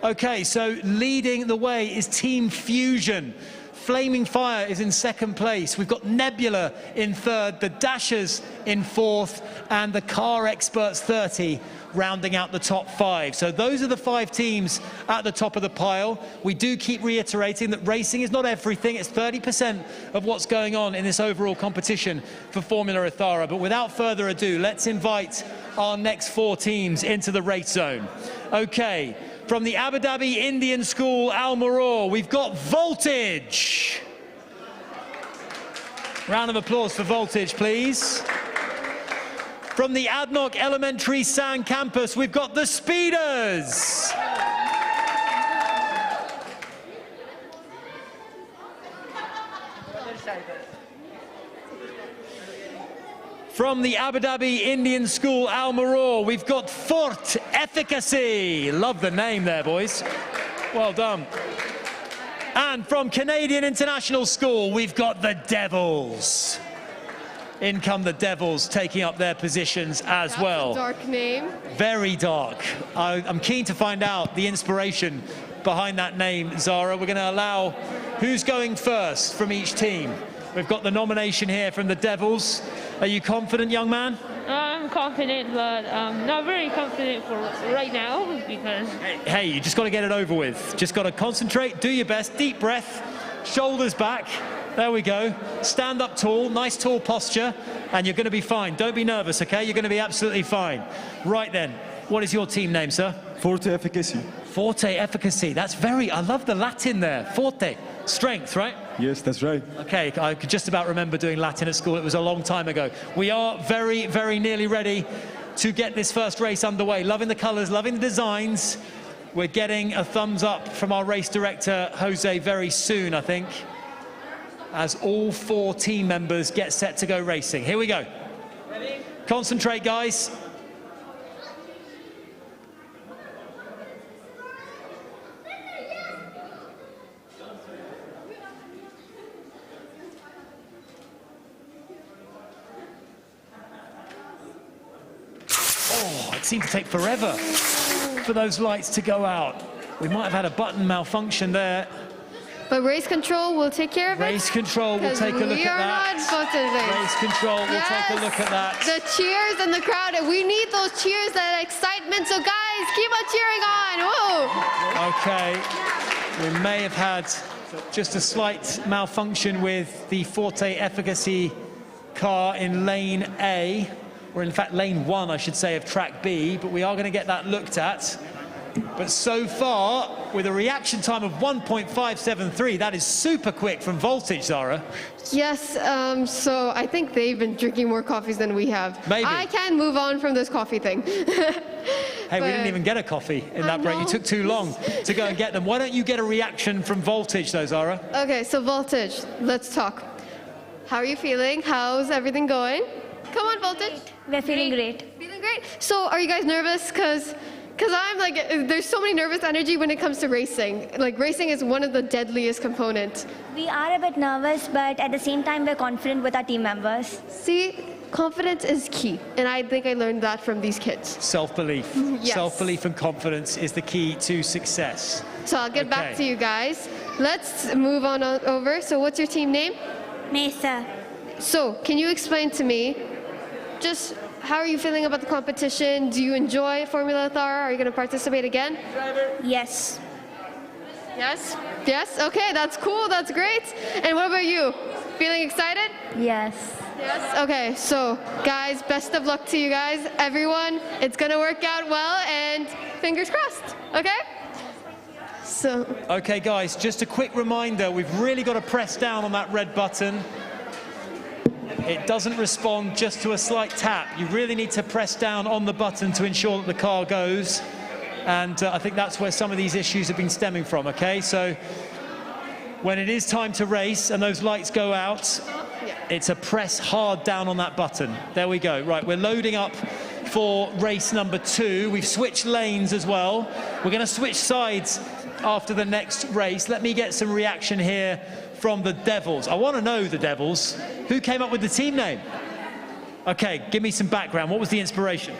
Okay, so leading the way is Team Fusion. Flaming Fire is in second place. We've got Nebula in third, the Dashers in fourth, and the Car Experts 30 rounding out the top 5. So those are the 5 teams at the top of the pile. We do keep reiterating that racing is not everything. It's 30% of what's going on in this overall competition for Formula Ethara. But without further ado, let's invite our next 4 teams into the race zone. Okay, from the Abu Dhabi Indian School, Al Murur, we've got Voltage. Round of applause for Voltage, please. From the ADNOC Elementary Sand Campus, we've got the Speeders. From the Abu Dhabi Indian School Al Maror, we've got Fort Efficacy. Love the name there, boys. Well done. And from Canadian International School, we've got the Devils. In come the Devils, taking up their positions as well. That's a dark name. Very dark. I'm keen to find out the inspiration behind that name, Zara. We're going to allow who's going first from each team. We've got the nomination here from the Devils. Are you confident, young man? I'm confident, but not very confident for right now because... Hey, you just got to get it over with. Just got to concentrate, do your best, deep breath, shoulders back. There we go. Stand up tall, nice tall posture, and you're going to be fine. Don't be nervous, okay? You're going to be absolutely fine. Right then, what is your team name, sir? Forte Efficacy. Forte Efficacy. That's very... I love the Latin there. Forte. Strength, right? Yes, that's right. Okay, I could just about remember doing Latin at school. It was a long time ago. We are very, very nearly ready to get this first race underway. Loving the colours, loving the designs. We're getting a thumbs up from our race director, Jose, very soon, I think, as all 4 team members get set to go racing. Here we go. Ready? Concentrate, guys. Oh, it seemed to take forever for those lights to go out. We might have had a button malfunction there. But race control will take care of it. Race control will take a look at that. Race control will take a look at that. The cheers and the crowd. We need those cheers, that excitement. So guys, keep on cheering on. Whoa. Okay. We may have had just a slight malfunction with the Forte Efficacy car in lane A, or in fact lane 1, I should say, of track B, but we are going to get that looked at. But so far, with a reaction time of 1.573, that is super quick from Voltage, Zara. Yes, so I think they've been drinking more coffees than we have. Maybe. I can move on from this coffee thing. Hey, we didn't even get a coffee in that break. You took too long to go and get them. Why don't you get a reaction from Voltage, though, Zara? Okay, so Voltage, let's talk. How are you feeling? How's everything going? Come on, Voltage. We're feeling great. Feeling great? So are you guys nervous? Because I'm like, there's so many nervous energy when it comes to racing. Like, racing is one of the deadliest components. We are a bit nervous, but at the same time, we're confident with our team members. See, confidence is key. And I think I learned that from these kids. Self-belief. Yes. Self-belief and confidence is the key to success. So I'll get back to you guys. Let's move on over. So what's your team name? Mesa. So can you explain to me, just how are you feeling about the competition? Do you enjoy Formula Ethara? Are you going to participate again? Yes. Yes? Yes? Okay, that's cool. That's great. And what about you? Feeling excited? Yes. Yes? Okay, so guys, best of luck to you guys. Everyone, it's going to work out well, and fingers crossed. Okay? So. Okay, guys, just a quick reminder. We've really got to press down on that red button. It doesn't respond just to a slight tap. You really need to press down on the button to ensure that the car goes. And I think that's where some of these issues have been stemming from, okay? So when it is time to race and those lights go out, it's a press hard down on that button. There we go. Right, we're loading up for race number 2. We've switched lanes as well. We're going to switch sides after the next race. Let me get some reaction here from the Devils. I want to know the Devils. Who came up with the team name? Okay, give me some background. What was the inspiration?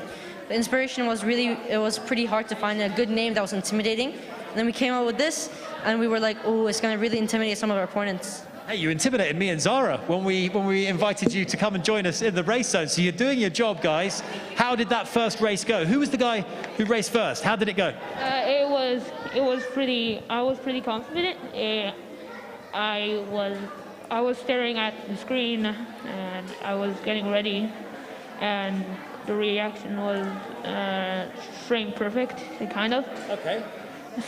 The inspiration was it was pretty hard to find a good name that was intimidating. And then we came up with this, and we were like, oh, it's going to really intimidate some of our opponents. Hey, you intimidated me and Zara when we invited you to come and join us in the race zone. So you're doing your job, guys. How did that first race go? Who was the guy who raced first? How did it go? I was pretty confident. I was staring at the screen and I was getting ready, and the reaction was frame perfect, kind of. Okay.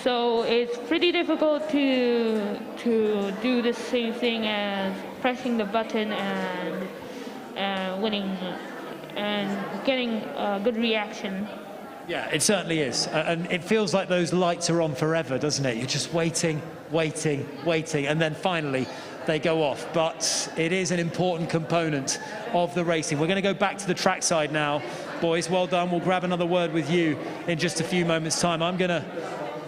So it's pretty difficult to do the same thing as pressing the button and winning getting a good reaction. Yeah, it certainly is. And it feels like those lights are on forever, doesn't it? You're just waiting, waiting, waiting, and then finally they go off. But it is an important component of the racing. We're going to go back to the trackside now. Boys, well done. We'll grab another word with you in just a few moments' time. I'm going to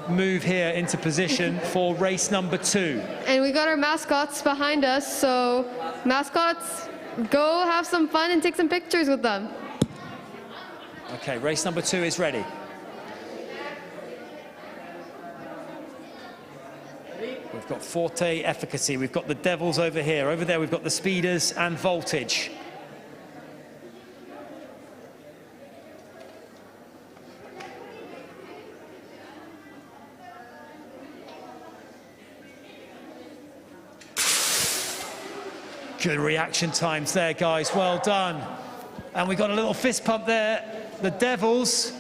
move here into position for race number 2. And we got our mascots behind us, so mascots, go have some fun and take some pictures with them. Okay, race number 2 is ready. We've got Forte, Efficacy. We've got the Devils over here. Over there, we've got the Speeders and Voltage. Good reaction times there, guys. Well done. And we got a little fist pump there. The Devils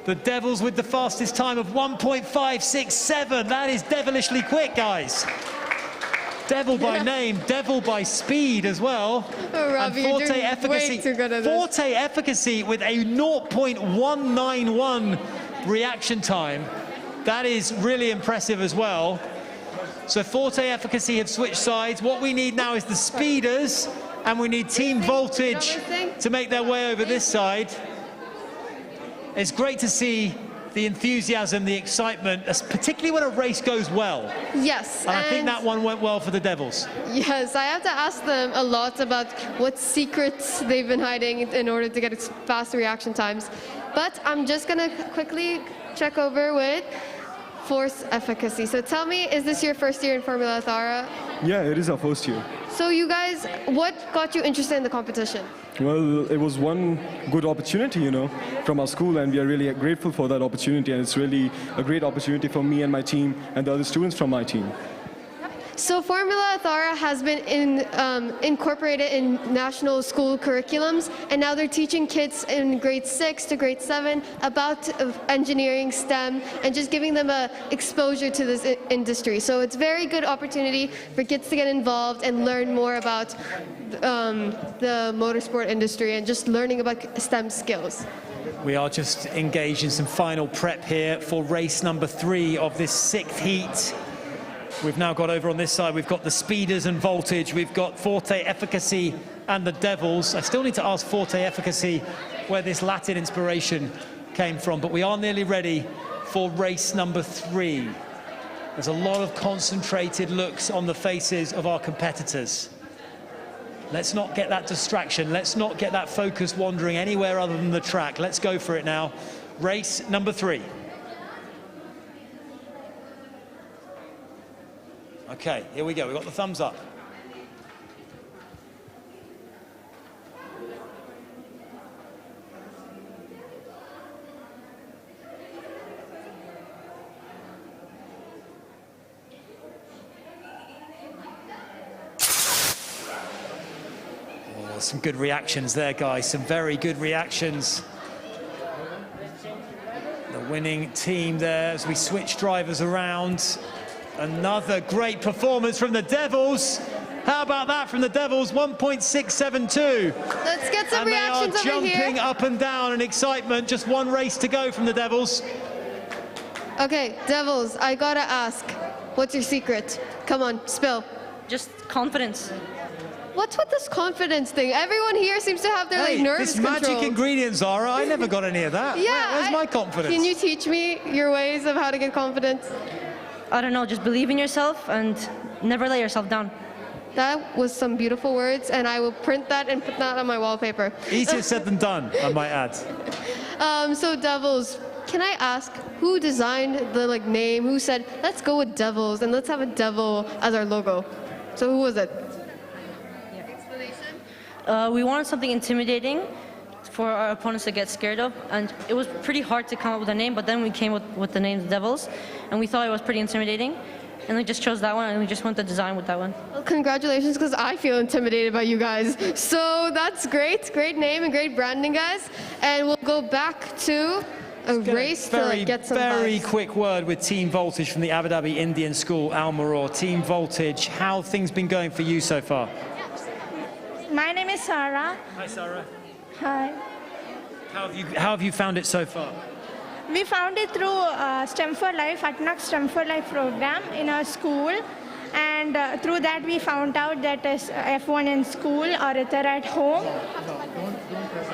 with the fastest time of 1.567. That is devilishly quick, guys. Devil by name, devil by speed as well. Oh, Robbie, and Forte Efficacy, way too good at this. Forte Efficacy with a 0.191 reaction time. That is really impressive as well. So Forte Efficacy have switched sides. What we need now is the Speeders, and we need Team Voltage to make their way over this side. It's great to see the enthusiasm, the excitement, particularly when a race goes well. Yes. And I think that one went well for the Devils. Yes, I have to ask them a lot about what secrets they've been hiding in order to get fast reaction times. But I'm just going to quickly check over with Force Efficacy. So tell me, is this your first year in Formula Ethara? Yeah, it is our first year. So you guys, what got you interested in the competition? Well, it was one good opportunity, you know, from our school, and we are really grateful for that opportunity, and it's really a great opportunity for me and my team and the other students from my team. So Formula Ethara has been incorporated in national school curriculums, and now they're teaching kids in grade 6 to grade 7 about engineering, STEM, and just giving them a exposure to this industry. So it's a very good opportunity for kids to get involved and learn more about the motorsport industry and just learning about STEM skills. We are just engaged in some final prep here for race number 3 of this 6th heat. We've now got over on this side, we've got the Speeders and Voltage, we've got Forte Efficacy and the Devils. I still need to ask Forte Efficacy where this Latin inspiration came from, but we are nearly ready for race number 3. There's a lot of concentrated looks on the faces of our competitors. Let's not get that distraction. Let's not get that focus wandering anywhere other than the track. Let's go for it now. Race number 3. Okay, here we go. We've got the thumbs up. Oh, some good reactions there, guys. Some very good reactions. The winning team there as we switch drivers around. Another great performance from the Devils. How about that from the Devils? 1.672. Let's get some reactions over here. And they are jumping up and down in excitement. Just one race to go from the Devils. Okay, Devils, I gotta ask, what's your secret? Come on, spill. Just confidence. What's with this confidence thing? Everyone here seems to have their like nerves this magic controlled. ingredient, Zara. I never got any of that. Yeah, Where's my confidence? Can you teach me your ways of how to get confidence? I don't know, just believe in yourself and never let yourself down. That was some beautiful words, and I will print that and put that on my wallpaper. Easier said than done, I might add. So Devils, can I ask who designed the name? Who said, let's go with Devils and let's have a devil as our logo? So who was it? We wanted something intimidating for our opponents to get scared of, and it was pretty hard to come up with a name, but then we came with the name Devils, and we thought it was pretty intimidating, and we just chose that one, and we just went the design with that one. Well, congratulations, because I feel intimidated by you guys. So that's great. Great name and great branding, guys. And we'll go back to a race to get some Very vibes. quick word with Team Voltage from the Abu Dhabi Indian School, Al Maror. Team Voltage, how have things been going for you so far? My name is Sarah. Hi, Sarah. Hi. How have you found it so far? We found it through STEM for Life, ADNOC STEM for Life program in our school. And through that we found out that is F1 in school or Ethara at home.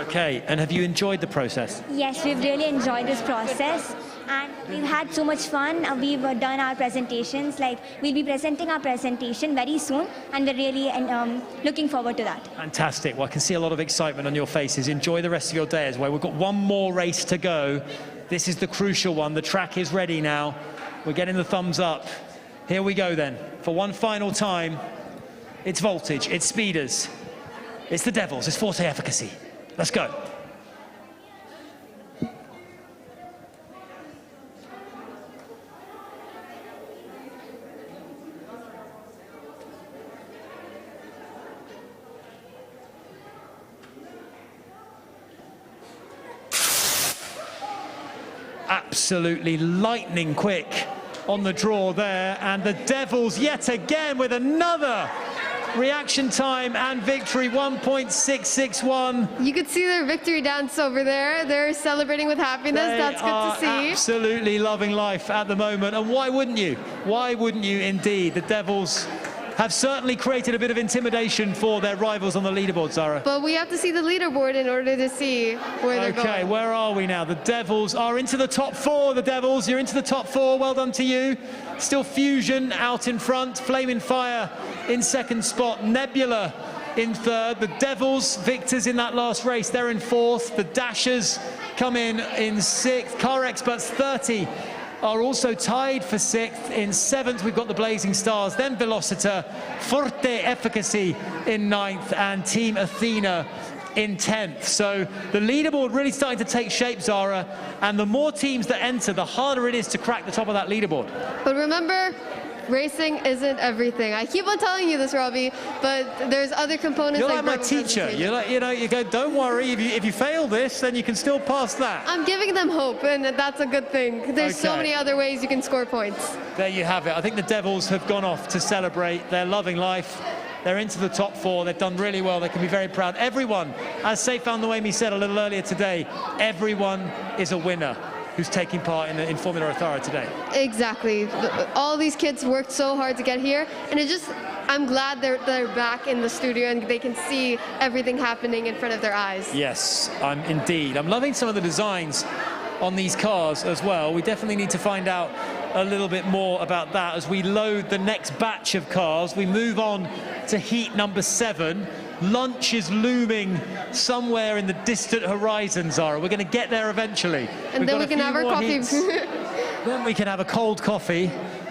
Okay, and have you enjoyed the process? Yes, we've really enjoyed this process and we've had so much fun. We've done our presentations, like we'll be presenting our presentation very soon and we're really looking forward to that. Fantastic. Well, I can see a lot of excitement on your faces. Enjoy the rest of your day as well. We've got one more race to go. This is the crucial one. The track is ready now. We're getting the thumbs up. Here we go then. For one final time, it's voltage, it's speeders, it's the Devils, it's forte efficacy. Let's go. Absolutely lightning quick on the draw there, and the Devils yet again with another reaction time and victory, 1.661. You could see their victory dance over there. They're celebrating with happiness. That's good to see. Absolutely loving life at the moment, and why wouldn't you? Why wouldn't you indeed? The Devils have certainly created a bit of intimidation for their rivals on the leaderboard, Zara. But we have to see the leaderboard in order to see where they're going. Okay, where are we now? The Devils are into the top four. The Devils, you're into the top four. Well done to you. Still Fusion out in front. Flaming Fire in second spot. Nebula in third. The Devils, victors in that last race, they're in fourth. The Dashers come in sixth. Car Experts 30 are also tied for sixth. In seventh, we've got the Blazing Stars, then Velociter, Forte Efficacy in ninth, and Team Athena in 10th. So the leaderboard really starting to take shape, Zara, and the more teams that enter, the harder it is to crack the top of that leaderboard. But remember, racing isn't everything. I keep on telling you this, Robbie, but there's other components. You're like my teacher. You're like, you go, don't worry, if you fail this, then you can still pass that. I'm giving them hope, and that's a good thing. There's so many other ways you can score points. There you have it. I think the Devils have gone off to celebrate. They're loving life. They're into the top four. They've done really well. They can be very proud. Everyone, as Seyfan Noemi said a little earlier today, everyone is a winner who's taking part in Formula Ethara today. Exactly. All these kids worked so hard to get here, and I'm glad they're back in the studio and they can see everything happening in front of their eyes. Yes, indeed. I'm loving some of the designs on these cars as well. We definitely need to find out a little bit more about that as we load the next batch of cars. We move on to heat number 7. Lunch is looming somewhere in the distant horizon, Zara. We're going to get there eventually. And then we can have our coffee. Then we can have a cold coffee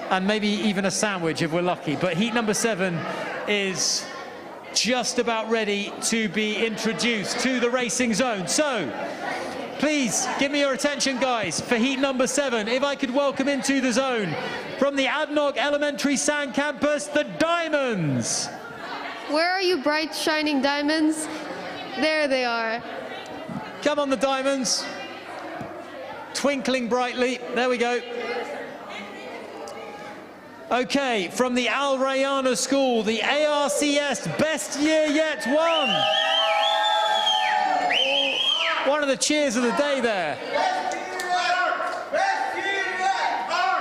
and maybe even a sandwich if we're lucky. But heat number 7 is just about ready to be introduced to the racing zone. So please give me your attention, guys, for heat number 7. If I could welcome into the zone from the ADNOC Elementary Sand Campus, the Diamonds. Where are you, bright, shining diamonds? There they are. Come on, the Diamonds. Twinkling brightly. There we go. Okay, from the Al Rayana School, the ARCS Best Year Yet 1. One of the cheers of the day there.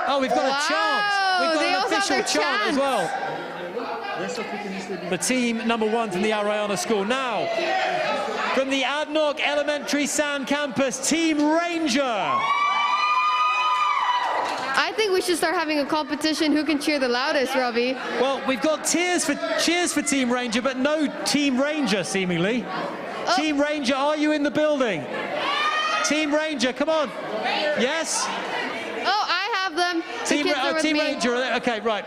Oh, we've got a chant. We've got an official chant as well. The team number 1 from the Al Rayana School. Now, from the ADNOC Elementary Sand Campus, Team Ranger. I think we should start having a competition who can cheer the loudest, Robbie. Well, we've got cheers for Team Ranger, but no Team Ranger, seemingly. Oh. Team Ranger, are you in the building? Team Ranger, come on. Yes? Oh, I have them. Team Ranger, okay, right.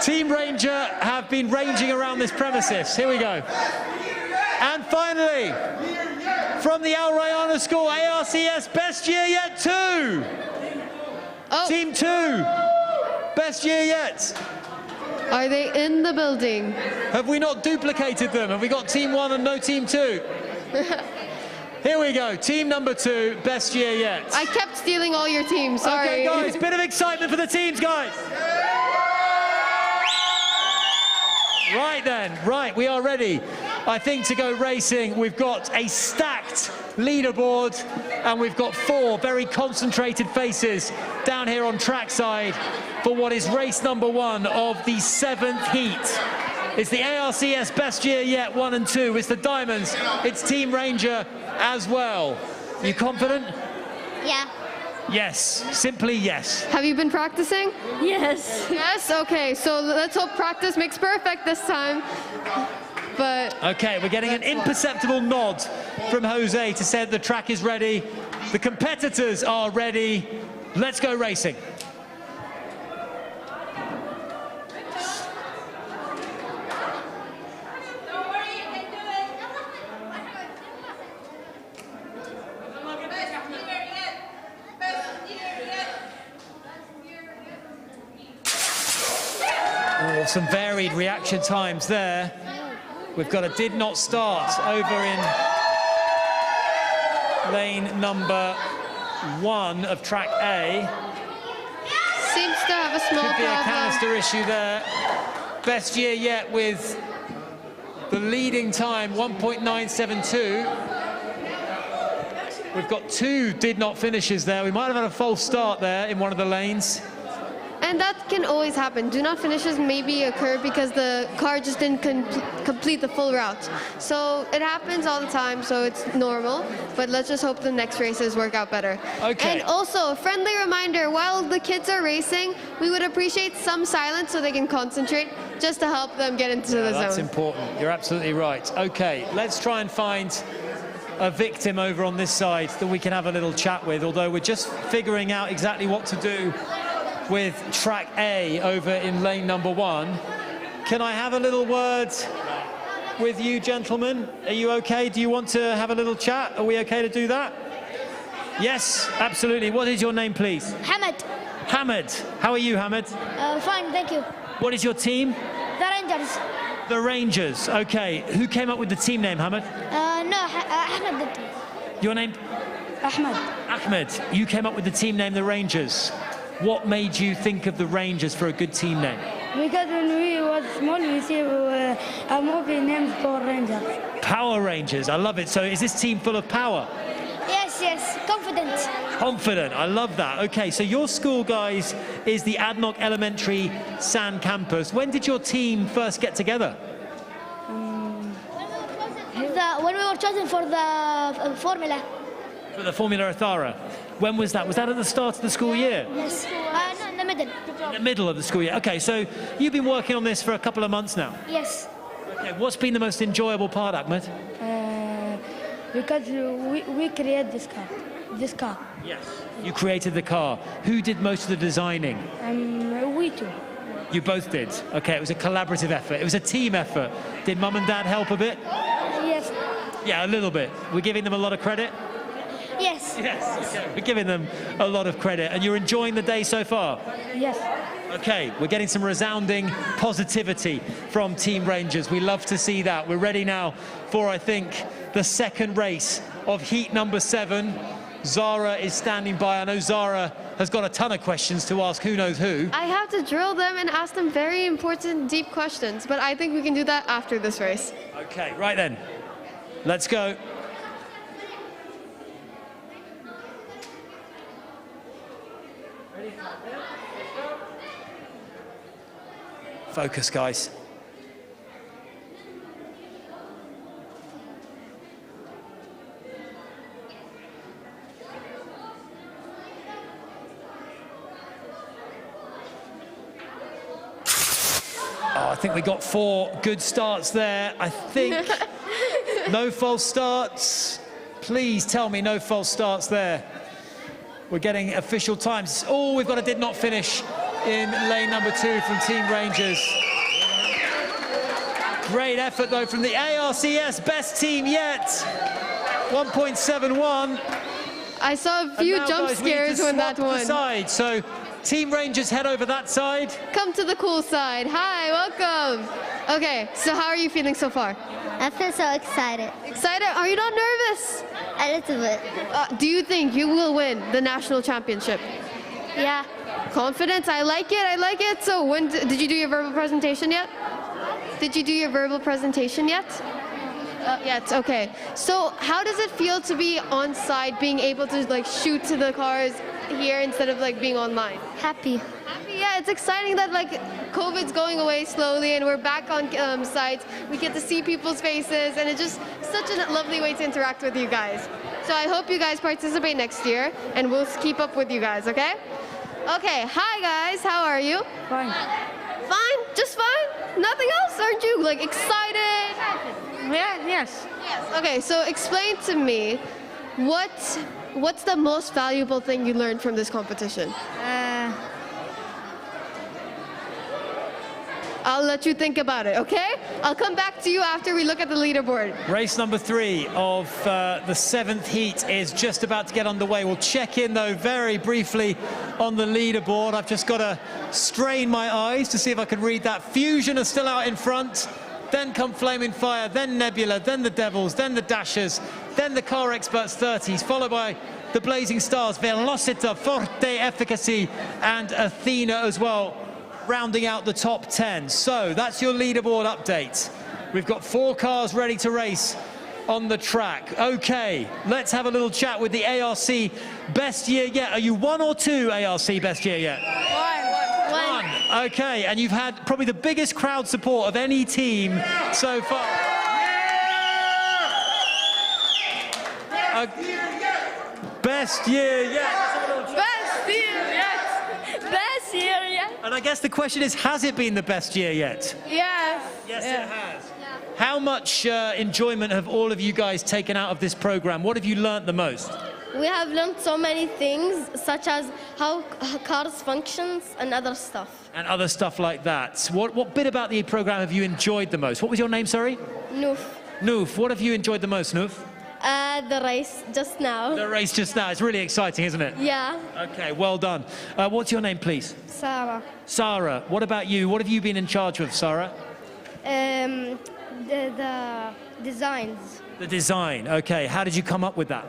Team Ranger have been ranging around this premises. Here we go. And finally, from the Al Rayana School, ARCS Best Year Yet 2. Oh. Team 2, Best Year Yet. Are they in the building? Have we not duplicated them? Have we got Team 1 and no Team 2? Here we go, team number 2, Best Year Yet. I kept stealing all your teams, sorry. Okay, guys, bit of excitement for the teams, guys. Right then, right, we are ready, I think, to go racing. We've got a stacked leaderboard, and we've got 4 very concentrated faces down here on trackside for what is race number 1 of the 7th heat. It's the ARCS Best Year Yet 1 and 2. It's the Diamonds. It's Team Ranger as well. You confident? Yeah. Yes, simply yes. Have you been practicing? Yes. Yes? Okay, so let's hope practice makes perfect this time. But Okay, we're getting an imperceptible nod from Jose to say that the track is ready. The competitors are ready. Let's go racing. Oh, some varied reaction times there. We've got a did not start over in lane number 1 of track A. seems to have a small Could be a problem. canister issue there. Best year yet with the leading time, 1.972. We've got 2 did not finishes there. We might have had a false start there in one of the lanes. And that can always happen. Do not finishes maybe occur because the car just didn't complete the full route. So it happens all the time, so it's normal. But let's just hope the next races work out better. Okay. And also, a friendly reminder, while the kids are racing, we would appreciate some silence so they can concentrate, just to help them get into the zone. That's important. You're absolutely right. Okay, let's try and find a victim over on this side that we can have a little chat with, although we're just figuring out exactly what to do with track A over in lane number 1. Can I have a little word with you, gentlemen? Are you okay? Do you want to have a little chat? Are we okay to do that? Yes, absolutely. What is your name, please? Hamad. Hamad. How are you, Hamad? Fine, thank you. What is your team? The Rangers. The Rangers. Okay. Who came up with the team name, Hamad? No, Ahmed did. Your name? Ahmed. Ahmed. You came up with the team name, the Rangers. What made you think of the Rangers for a good team name? Because when we was small, we see a movie named Power Rangers. Power Rangers. I love it. So is this team full of power? Yes, confident. Confident. I love that. Okay, so your school, guys, is the ADNOC Elementary San Campus. When did your team first get together? When we were chosen for the formula. For the Formula Ethara. When was that? Was that at the start of the school year? Yes. No, in the middle. In the middle of the school year. Okay, so you've been working on this for a couple of months now. Yes. Okay, what's been the most enjoyable part, Ahmed? Because we create this car. Yes. You created the car. Who did most of the designing? We too. You both did. Okay, it was a collaborative effort. It was a team effort. Did Mum and Dad help a bit? Yes. Yeah, a little bit. We're giving them a lot of credit? Yes. Yes. Okay. We're giving them a lot of credit. And you're enjoying the day so far? Yes. Okay, we're getting some resounding positivity from Team Rangers. We love to see that. We're ready now for, I think, the second race of heat number 7. Zara is standing by. I know Zara has got a ton of questions to ask who knows who. I have to drill them and ask them very important, deep questions, but I think we can do that after this race. Okay, right then. Let's go. Focus, guys. Oh, I think we got 4 good starts there. I think no false starts. Please tell me no false starts there. We're getting official times. Oh, we've got a did not finish in lane number 2 from Team Rangers. Great effort though from the ARCS, best team yet. 1.71. I saw a few jump scares when that won. Side. So Team Rangers head over that side. Come to the cool side. Hi, welcome. Okay, so how are you feeling so far? I feel so excited. Excited? Are you not nervous? A little bit. Do you think you will win the national championship? Yeah. Confidence, I like it. So when did you do your verbal presentation yet? Did you do your verbal presentation yet? Yet, okay. So how does it feel to be on site, being able to like shoot to the cars here instead of like being online? Happy. Happy, yeah. It's exciting that like COVID's going away slowly and we're back on site. We get to see people's faces and it's just such a lovely way to interact with you guys. So I hope you guys participate next year and we'll keep up with you guys, okay? Okay, hi guys, how are you? Fine. Fine? Just fine? Nothing else? Aren't you like excited? Yeah, yes. Yes. Okay, so explain to me what's the most valuable thing you learned from this competition? I'll let you think about it, okay? I'll come back to you after we look at the leaderboard. Race number 3 of the 7th heat is just about to get underway. We'll check in, though, very briefly on the leaderboard. I've just got to strain my eyes to see if I can read that. Fusion are still out in front. Then come Flaming Fire, then Nebula, then the Devils, then the Dashers, then the Car Experts 30s, followed by the Blazing Stars, Velocita, Forte, Efficacy, and Athena as well, rounding out the top 10. So that's your leaderboard update. We've got 4 cars ready to race on the track. Okay, let's have a little chat with the ARC Best Year Yet. Are you 1 or 2 ARC Best Year Yet? One. Okay, and you've had probably the biggest crowd support of any team so far. Best year yet. Best year yet. Best year yet. And I guess the question is, has it been the best year yet? Yes. Yes, it has. How much enjoyment have all of you guys taken out of this program? What have you learnt the most? We have learned so many things, such as how cars functions and other stuff. And other stuff like that. What bit about the program have you enjoyed the most? What was your name, sorry? Noof. Noof. What have you enjoyed the most, Noof? The race just now. The race just now. It's really exciting, isn't it? Yeah. Okay, well done. What's your name, please? Sarah. Sarah. What about you? What have you been in charge of, Sarah? The designs. The design. Okay. How did you come up with that?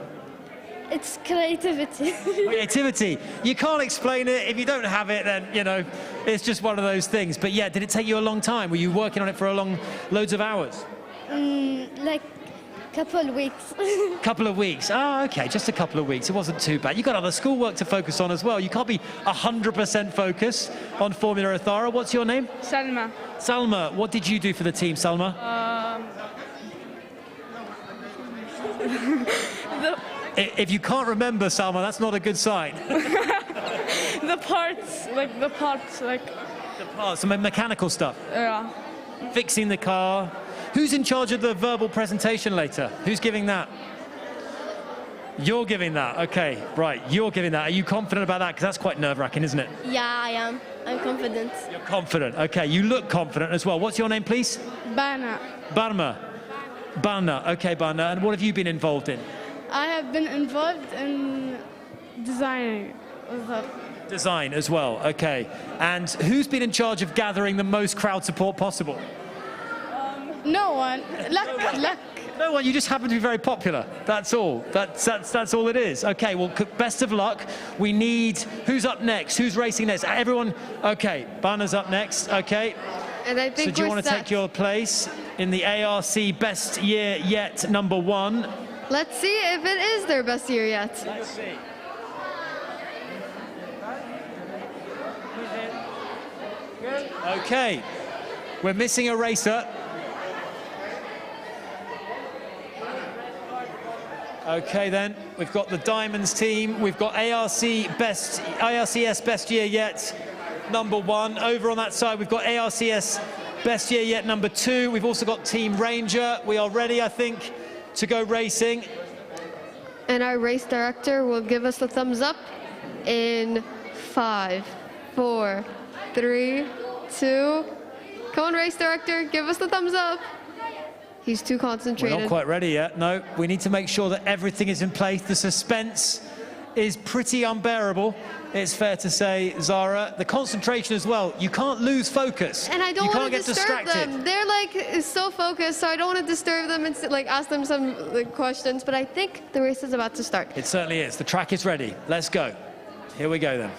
It's creativity. Creativity. You can't explain it. If you don't have it, then, you know, it's just one of those things. But yeah, did it take you a long time? Were you working on it for loads of hours? Like couple of weeks. Couple of weeks. Oh, okay, just a couple of weeks. It wasn't too bad. You've got other schoolwork to focus on as well. You can't be 100% focused on Formula Ethara. What's your name? Salma. Salma, what did you do for the team, Salma? If you can't remember, Salma, that's not a good sign. The parts, the parts, some mechanical stuff. Yeah. Fixing the car. Who's in charge of the verbal presentation later? Who's giving that? You're giving that. Okay, right. You're giving that. Are you confident about that? Because that's quite nerve-wracking, isn't it? Yeah, I am. I'm confident. You're confident. Okay, you look confident as well. What's your name, please? Bana. Barma. Bana. Okay, Bana. And what have you been involved in? I have been involved in designing. Design as well. Okay. And who's been in charge of gathering the most crowd support possible? No one. Luck. No one. You just happen to be very popular. That's all. That's all it is. Okay. Well, best of luck. We need. Who's up next? Who's racing next? Everyone. Okay. Bana's up next. Okay. And I think so do you want to take your place in the ARC Best Year Yet #1? Let's see if it is their best year yet. Let's see. Okay. We're missing a racer. Okay then, we've got the Diamonds team, we've got ARCS Best Year Yet #1. Over on that side, we've got ARCS Best Year Yet #2. We've also got Team Ranger. We are ready, I think, to go racing. And our race director will give us the thumbs up in 5, 4, 3, 2. Come on, race director, give us the thumbs up. He's too concentrated. We're not quite ready yet. No, we need to make sure that everything is in place. The suspense is pretty unbearable, it's fair to say, Zara. The concentration as well. You can't lose focus. And I don't want to disturb them. They're like so focused, so I don't want to disturb them and like ask them some questions. But I think the race is about to start. It certainly is. The track is ready. Let's go. Here we go then.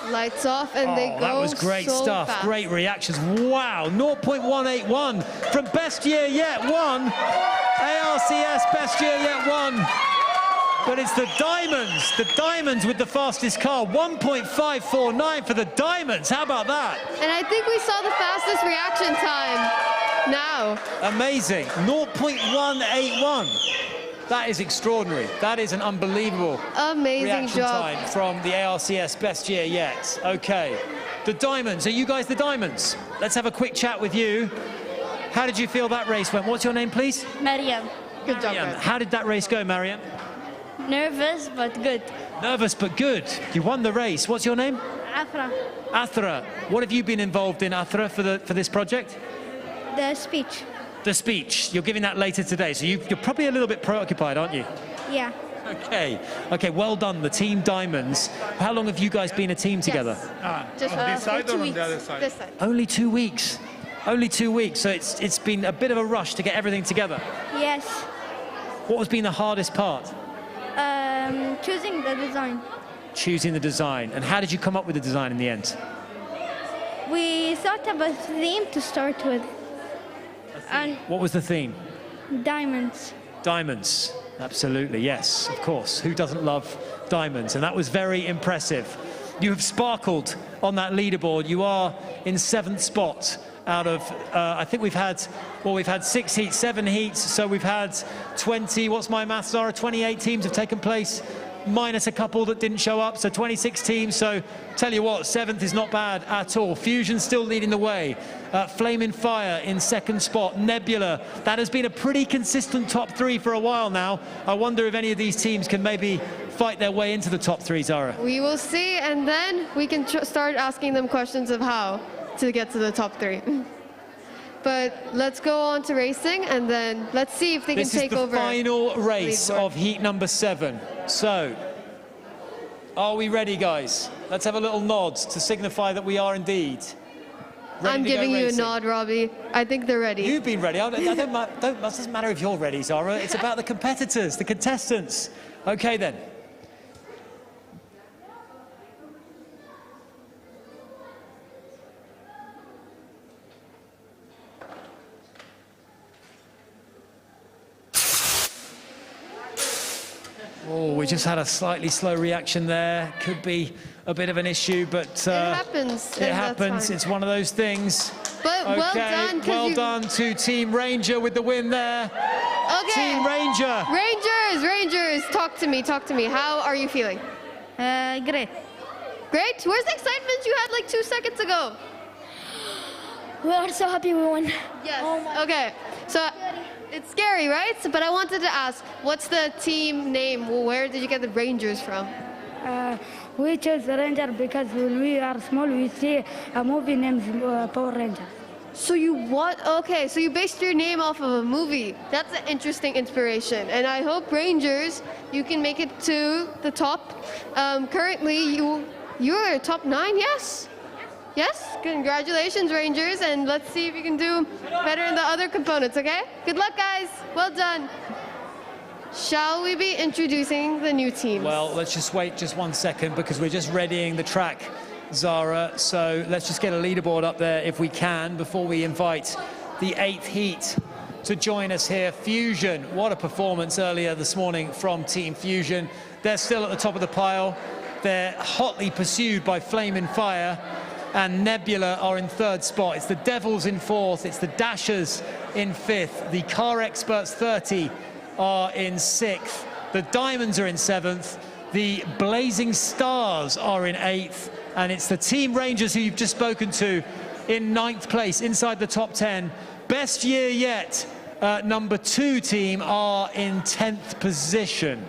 lights off, and they go That was great so stuff. fast. Great reactions. Wow, 0.181 from Best Year Yet 1. ARCS Best Year Yet 1. But it's the Diamonds with the fastest car. 1.549 for the Diamonds. How about that? And I think we saw the fastest reaction time now. Amazing. 0.181. That is extraordinary. That is an unbelievable Amazing reaction job. time from the ARCS Best Year Yet. Okay. The Diamonds. Are you guys the Diamonds? Let's have a quick chat with you. How did you feel that race went? What's your name, please? Mariam. Good job, Mariam. guys. How did that race go, Mariam? Nervous but good. Nervous but good. You won the race. What's your name? Ethara. Ethara. What have you been involved in, Ethara, for this project? The speech. The speech. You're giving that later today, so you're probably a little bit preoccupied, aren't you? Yeah. Okay. Okay, well done, the Team Diamonds. How long have you guys been a team together? Just on this side or on the other This side. Only 2 weeks. Only 2 weeks, so it's been a bit of a rush to get everything together. Yes. What has been the hardest part? Choosing the design. Choosing the design. And how did you come up with the design in the end? We thought of a theme to start with. And What was the theme? diamonds. Diamonds. Absolutely, yes, of course. Who doesn't love diamonds? And that was very impressive. You have sparkled on that leaderboard. You are in 7th spot out of, I think we've had 6 heats, 7 heats. So we've had 20, what's my maths, Zara? 28 teams have taken place, minus a couple that didn't show up. So 26 teams. So tell you what, 7th is not bad at all. Fusion still leading the way. Flaming Fire in 2nd spot. Nebula, that has been a pretty consistent top 3 for a while now. I wonder if any of these teams can maybe fight their way into the top 3, Zara. We will see, and then we can start asking them questions of how to get to the top 3. But let's go on to racing, and then let's see if they can take over. This is the final race leaderboard. of heat number 7. So, are we ready, guys? Let's have a little nod to signify that we are indeed ready I'm to go giving you a racing. nod, Robbie. I think they're ready. You've been ready. It doesn't matter if you're ready, Zara. It's about the competitors, the contestants. Okay, then. Oh, we just had a slightly slow reaction there. Could be a bit of an issue, but it happens. It happens. It's one of those things. But okay, well done. Well done to Team Ranger with the win there. Okay. Team Ranger. Rangers, talk to me. How are you feeling? Great. Great? Where's the excitement you had like 2 seconds ago? We are so happy we won. Yes. Okay. So it's scary, right? But I wanted to ask, what's the team name? Where did you get the Rangers from? We chose the Ranger because when we are small, we see a movie named Power Rangers. So you what? Okay, so you based your name off of a movie. That's an interesting inspiration. And I hope Rangers, you can make it to the top. Currently, you're top 9, yes? Yes? Congratulations, Rangers, and let's see if you can do better in the other components, okay? Good luck, guys. Well done. Shall we be introducing the new teams? Well, let's just wait just 1 second because we're just readying the track, Zara. So let's just get a leaderboard up there if we can before we invite the 8th heat to join us here. Fusion, what a performance earlier this morning from Team Fusion. They're still at the top of the pile. They're hotly pursued by Flaming Fire, and Nebula are in 3rd spot. It's the Devils in 4th, it's the Dashers in 5th, the Car Experts 30 are in 6th, the Diamonds are in 7th, the Blazing Stars are in 8th, and it's the Team Rangers who you've just spoken to in 9th place, inside the top 10. Best Year Yet, number 2 team are in 10th position.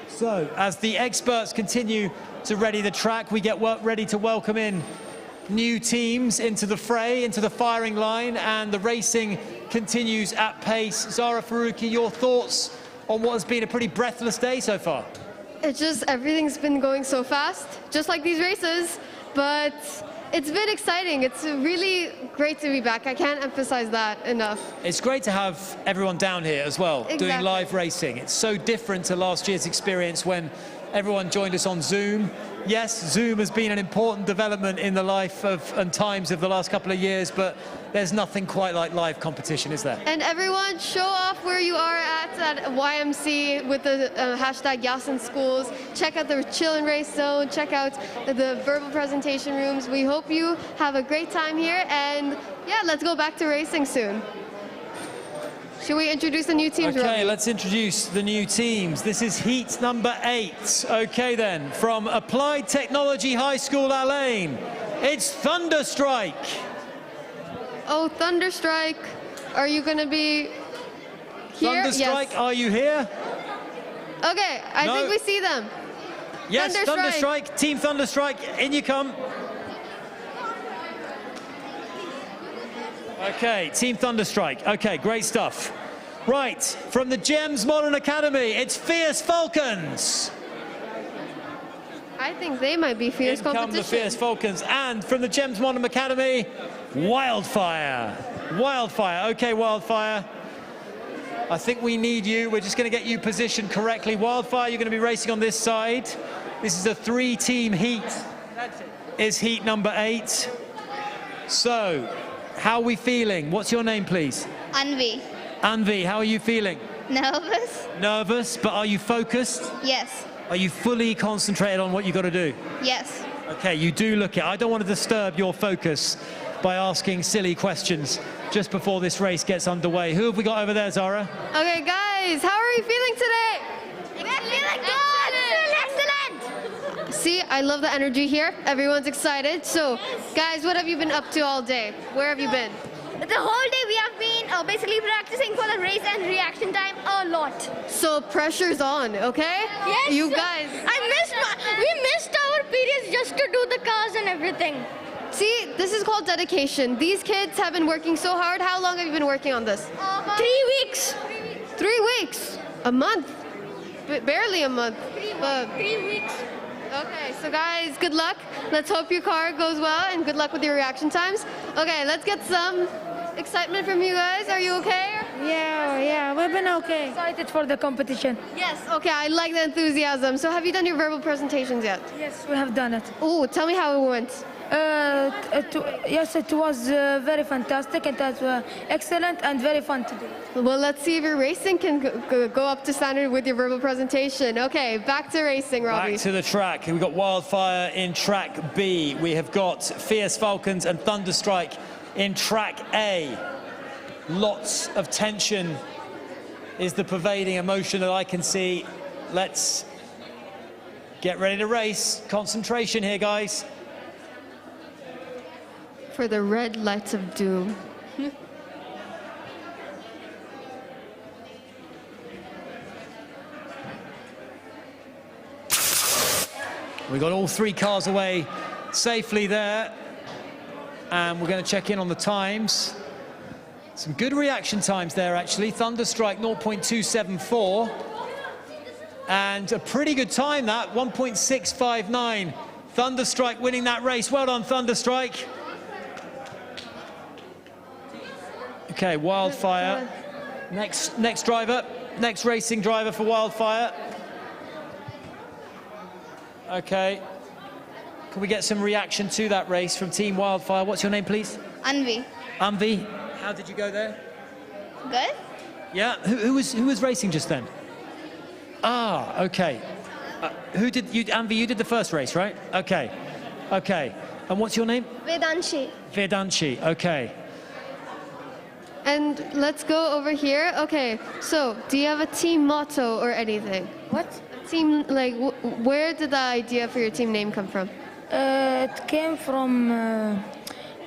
So, as the experts continue to ready the track, we get ready to welcome in new teams into the fray, into the firing line, and the racing continues at pace. Zara Faruqi, your thoughts on what has been a pretty breathless day so far? It's just everything's been going so fast, just like these races, but it's been exciting. It's really great to be back. I can't emphasize that enough. It's great to have everyone down here as well, doing live racing. It's so different to last year's experience when everyone joined us on Zoom. Yes, Zoom has been an important development in the life of and times of the last couple of years, but there's nothing quite like live competition, is there? And everyone, show off where you are at YMC with the hashtag Yasin Schools. Check out the Chill and Race Zone. Check out the verbal presentation rooms. We hope you have a great time here. And yeah, let's go back to racing soon. Should we introduce the new teams? Okay, Robbie? let's introduce the new teams. This is heat number 8. Okay then, from Applied Technology High School, Al-Ain, it's Thunderstrike. Oh, Thunderstrike, are you going to be here? Thunderstrike, yes. are you here? Okay, I think we see them. Yes, Thunderstrike, Team Thunderstrike, in you come. Okay, Team Thunderstrike. Okay, great stuff. Right, from the GEMS Modern Academy, it's Fierce Falcons. I think they might be fierce In come competition. the Fierce Falcons. And from the GEMS Modern Academy, Wildfire. Wildfire. Okay, Wildfire. I think we need you. We're just going to get you positioned correctly. Wildfire, you're going to be racing on this side. This is a 3-team heat. Is heat number 8. So, how are we feeling? What's your name, please? Anvi. Anvi, how are you feeling? Nervous? Nervous, but are you focused? Yes. Are you fully concentrated on what you've got to do? Yes. Okay, you do look it. I don't want to disturb your focus by asking silly questions just before this race gets underway. Who have we got over there, Zara? Okay, guys, how are you feeling today? We're feeling good! Excellent! See, I love the energy here. Everyone's excited. So, guys, what have you been up to all day? Where have you been? The whole day we have been basically practicing for the race and reaction time a lot. So pressure's on, okay? Yes. You guys. We missed our periods just to do the cars and everything. See, this is called dedication. These kids have been working so hard. How long have you been working on this? 3 weeks. 3 weeks. A month. Barely a month. 3 weeks. Okay, so guys, good luck. Let's hope your car goes well and good luck with your reaction times. Okay, let's get some excitement from you guys. Are you okay? Yeah, we've been okay. Excited for the competition. Yes, okay, I like the enthusiasm. So have you done your verbal presentations yet? Yes, we have done it. Oh, tell me how it went. Yes, it was very fantastic. It was excellent and very fun to do. Well, let's see if your racing can go up to standard with your verbal presentation. Okay, back to racing, Robbie. Back to the track. We've got Wildfire in track B. We have got Fierce Falcons and Thunderstrike in track A. Lots of tension is the pervading emotion that I can see. Let's get ready to race. Concentration here, guys. For the red lights of doom. We got all 3 cars away safely there. And we're going to check in on the times. Some good reaction times there, actually. Thunderstrike 0.274. And a pretty good time, that, 1.659. Thunderstrike winning that race. Well done, Thunderstrike. Okay, Wildfire. Next driver, next racing driver for Wildfire. Okay. Can we get some reaction to that race from Team Wildfire? What's your name, please? Anvi. Anvi. How did you go there? Good. Yeah. Who was racing just then? Ah, okay. Who did you? Anvi, you did the first race, right? Okay. Okay. And what's your name? Vedanshi. Vedanshi. Okay. And let's go over here. Okay, so do you have a team motto or anything? What? A team, like, where did the idea for your team name come from? It came from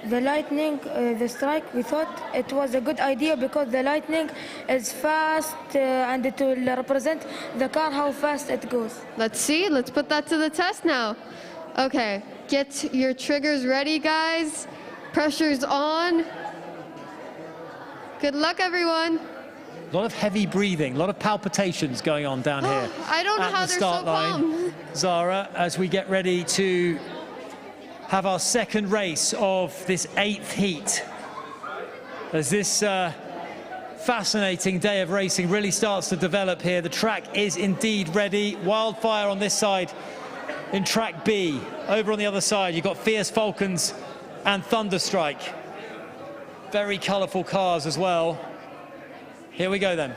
the lightning, the strike. We thought it was a good idea because the lightning is fast and it will represent the car, how fast it goes. Let's see, let's put that to the test now. Okay, get your triggers ready, guys. Pressure's on. Good luck, everyone. A lot of heavy breathing, a lot of palpitations going on down here. I don't know how they're so calm. Zara, as we get ready to have our second race of this 8th heat, as this fascinating day of racing really starts to develop here. The track is indeed ready. Wildfire on this side in track B. Over on the other side, you've got Fierce Falcons and Thunderstrike. Very colourful cars as well. Here we go then.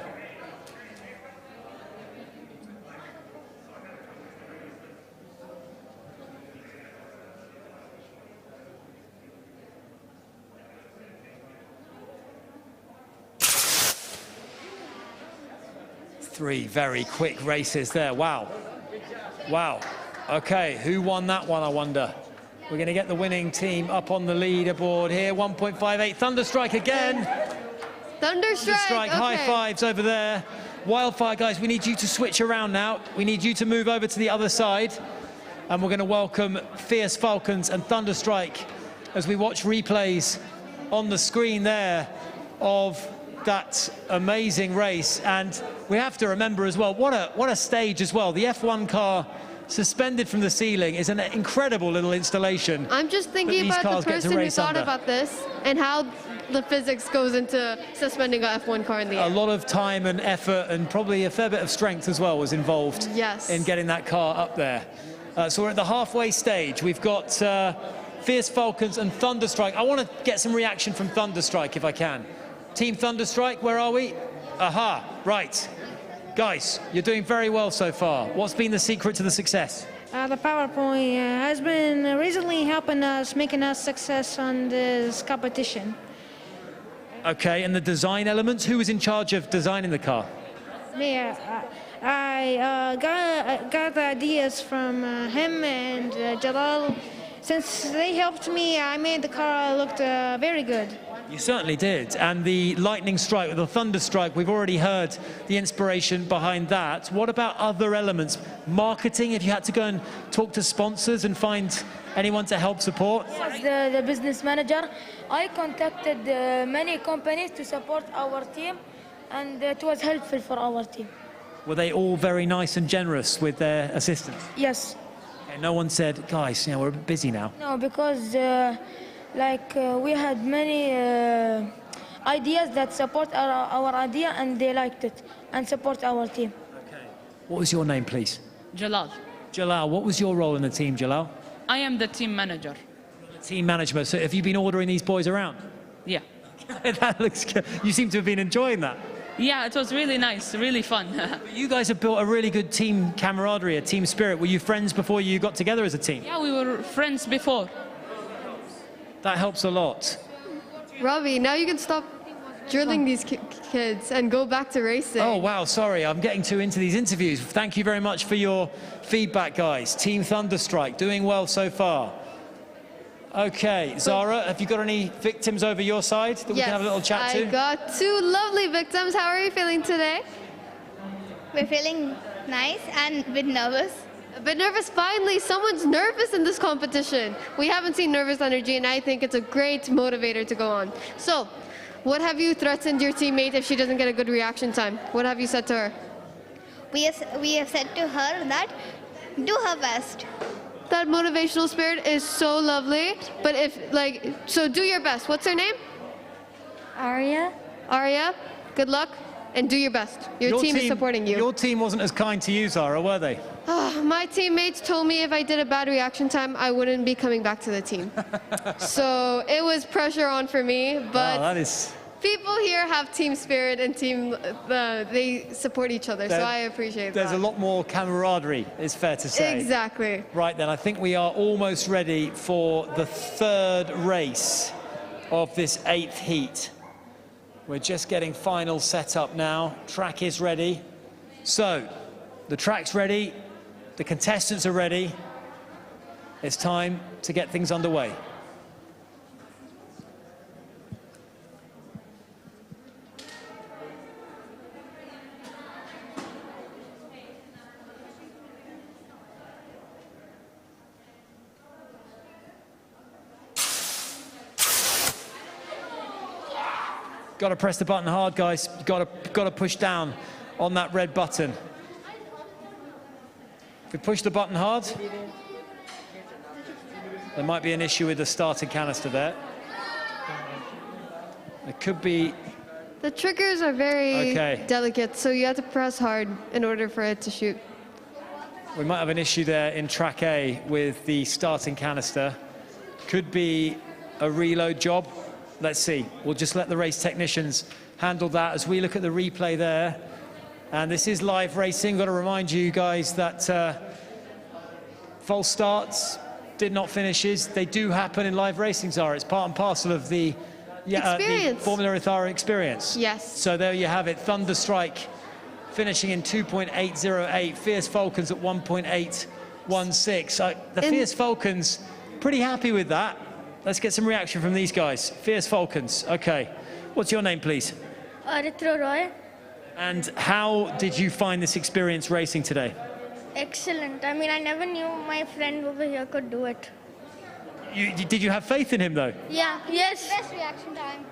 Three very quick races there. Wow. Wow. Okay, who won that one, I wonder? We're going to get the winning team up on the leaderboard here. 1.58. Thunderstrike again. Thunderstrike, okay. High fives over there. Wildfire, guys, we need you to switch around now. We need you to move over to the other side. And we're going to welcome Fierce Falcons and Thunderstrike as we watch replays on the screen there of that amazing race. And we have to remember as well, what a stage as well. The F1 car suspended from the ceiling is an incredible little installation. I'm just thinking about the person who thought about this and how the physics goes into suspending a F1 car in the air. A lot of time and effort and probably a fair bit of strength as well was involved in getting that car up there. So we're at the halfway stage. We've got Fierce Falcons and Thunderstrike. I want to get some reaction from Thunderstrike if I can. Team Thunderstrike, where are we? Aha, right. Guys, you're doing very well so far. What's been the secret to the success? The PowerPoint has been recently helping us, making us success on this competition. Okay, and the design elements, who was in charge of designing the car? Yeah, I got the ideas from him and Jalal. Since they helped me, I made the car look very good. You certainly did. And the lightning strike, the thunder strike, we've already heard the inspiration behind that. What about other elements? Marketing, if you had to go and talk to sponsors and find anyone to help support? As the business manager, I contacted many companies to support our team, and it was helpful for our team. Were they all very nice and generous with their assistance? Yes. Okay, no one said, guys, we're a bit busy now. No, because we had many ideas that support our idea, and they liked it and support our team. Okay. What was your name, please? Jalal. Jalal, what was your role in the team, Jalal? I am the team manager. Team management. So have you been ordering these boys around? Yeah. That looks good. You seem to have been enjoying that. Yeah, it was really nice, really fun. You guys have built a really good team camaraderie, a team spirit. Were you friends before you got together as a team? Yeah, we were friends before. That helps a lot. Robbie, now you can stop drilling these kids and go back to racing. Oh, wow, sorry. I'm getting too into these interviews. Thank you very much for your feedback, guys. Team Thunderstrike, doing well so far. Okay, Zara, have you got any victims over your side that we can have a little chat to? I got two lovely victims. How are you feeling today? We're feeling nice and a bit nervous. A bit nervous. Finally, someone's nervous in this competition. We haven't seen nervous energy, and I think it's a great motivator to go on. So, what have you threatened your teammate if she doesn't get a good reaction time? What have you said to her? We have said to her that do her best. That motivational spirit is so lovely. But so do your best. What's her name? Arya. Arya, good luck and do your best. Your team is supporting you. Your team wasn't as kind to you, Zara, were they? My teammates told me if I did a bad reaction time, I wouldn't be coming back to the team. So it was pressure on for me, but that is... people here have team spirit and they support each other, so I appreciate that. There's a lot more camaraderie, it's fair to say. Exactly. Right then, I think we are almost ready for the third race of this 8th heat. We're just getting final set up now. Track is ready. So, the track's ready, the contestants are ready. It's time to get things underway. Got to press the button hard, guys. Got to push down on that red button. If we push the button hard, there might be an issue with the starting canister there. It could be... The triggers are very delicate, so you have to press hard in order for it to shoot. We might have an issue there in track A with the starting canister. Could be a reload job. Let's see. We'll just let the race technicians handle that as we look at the replay there. And this is live racing. Got to remind you guys that false starts, did not finishes, they do happen in live racing, Zara. It's part and parcel of the Formula Ethara experience. Yes. So there you have it. Thunderstrike finishing in 2.808. Fierce Falcons at 1.816. The Fierce Falcons, pretty happy with that. Let's get some reaction from these guys. Fierce Falcons. Okay. What's your name, please? Ethara Roy. And how did you find this experience racing today? Excellent. I mean, I never knew my friend over here could do it. Did you have faith in him, though? Yeah. Yes. Best reaction time.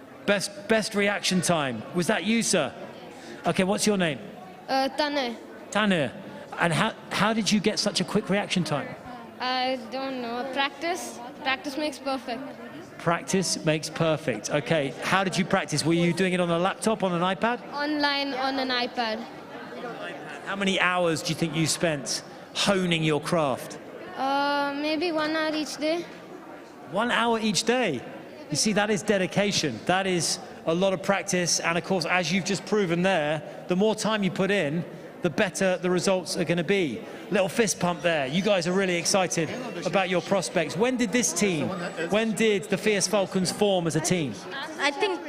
Best reaction time. Was that you, sir? Okay, what's your name? Tane. Tanner. And how did you get such a quick reaction time? I don't know. Practice. Practice makes perfect. Practice makes perfect. Okay, how did you practice? Were you doing it on a laptop, on an iPad? Online on an iPad. How many hours do you think you spent honing your craft? Maybe 1 hour each day. 1 hour each day? You see, that is dedication. That is a lot of practice. And of course, as you've just proven there, the more time you put in, the better the results are going to be. Little fist pump there. You guys are really excited about your prospects. When did the Fierce Falcons form as a team? I think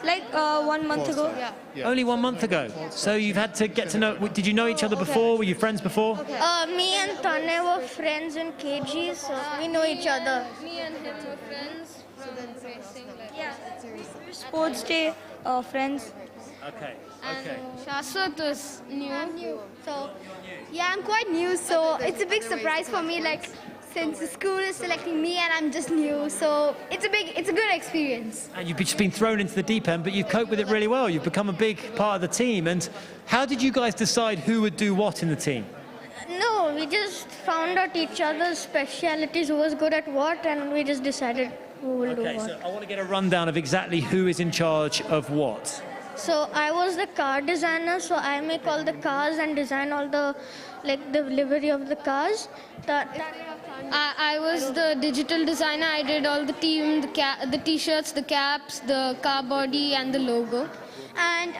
like 1 month ago. Yeah. Only 1 month ago. So you've had to get to know, did you know each other before? Were you friends before? Me and Tane were friends in KG, so we know each other. Me and him were friends from racing. Yeah. Sports day friends. Okay. Shashwat was new. I'm new. So, yeah, I'm quite new, so it's a big surprise for me, like, since the school is selecting me and I'm just new, so it's a good experience. And you've just been thrown into the deep end, but you've coped with it really well. You've become a big part of the team. And how did you guys decide who would do what in the team? No, we just found out each other's specialities, who was good at what, and we just decided who will do what. Okay, so I want to get a rundown of exactly who is in charge of what. So I was the car designer, so I make all the cars and design all the, like, the livery of the cars. I was the digital designer. I did all the team, the t-shirts, the caps, the car body, and the logo. And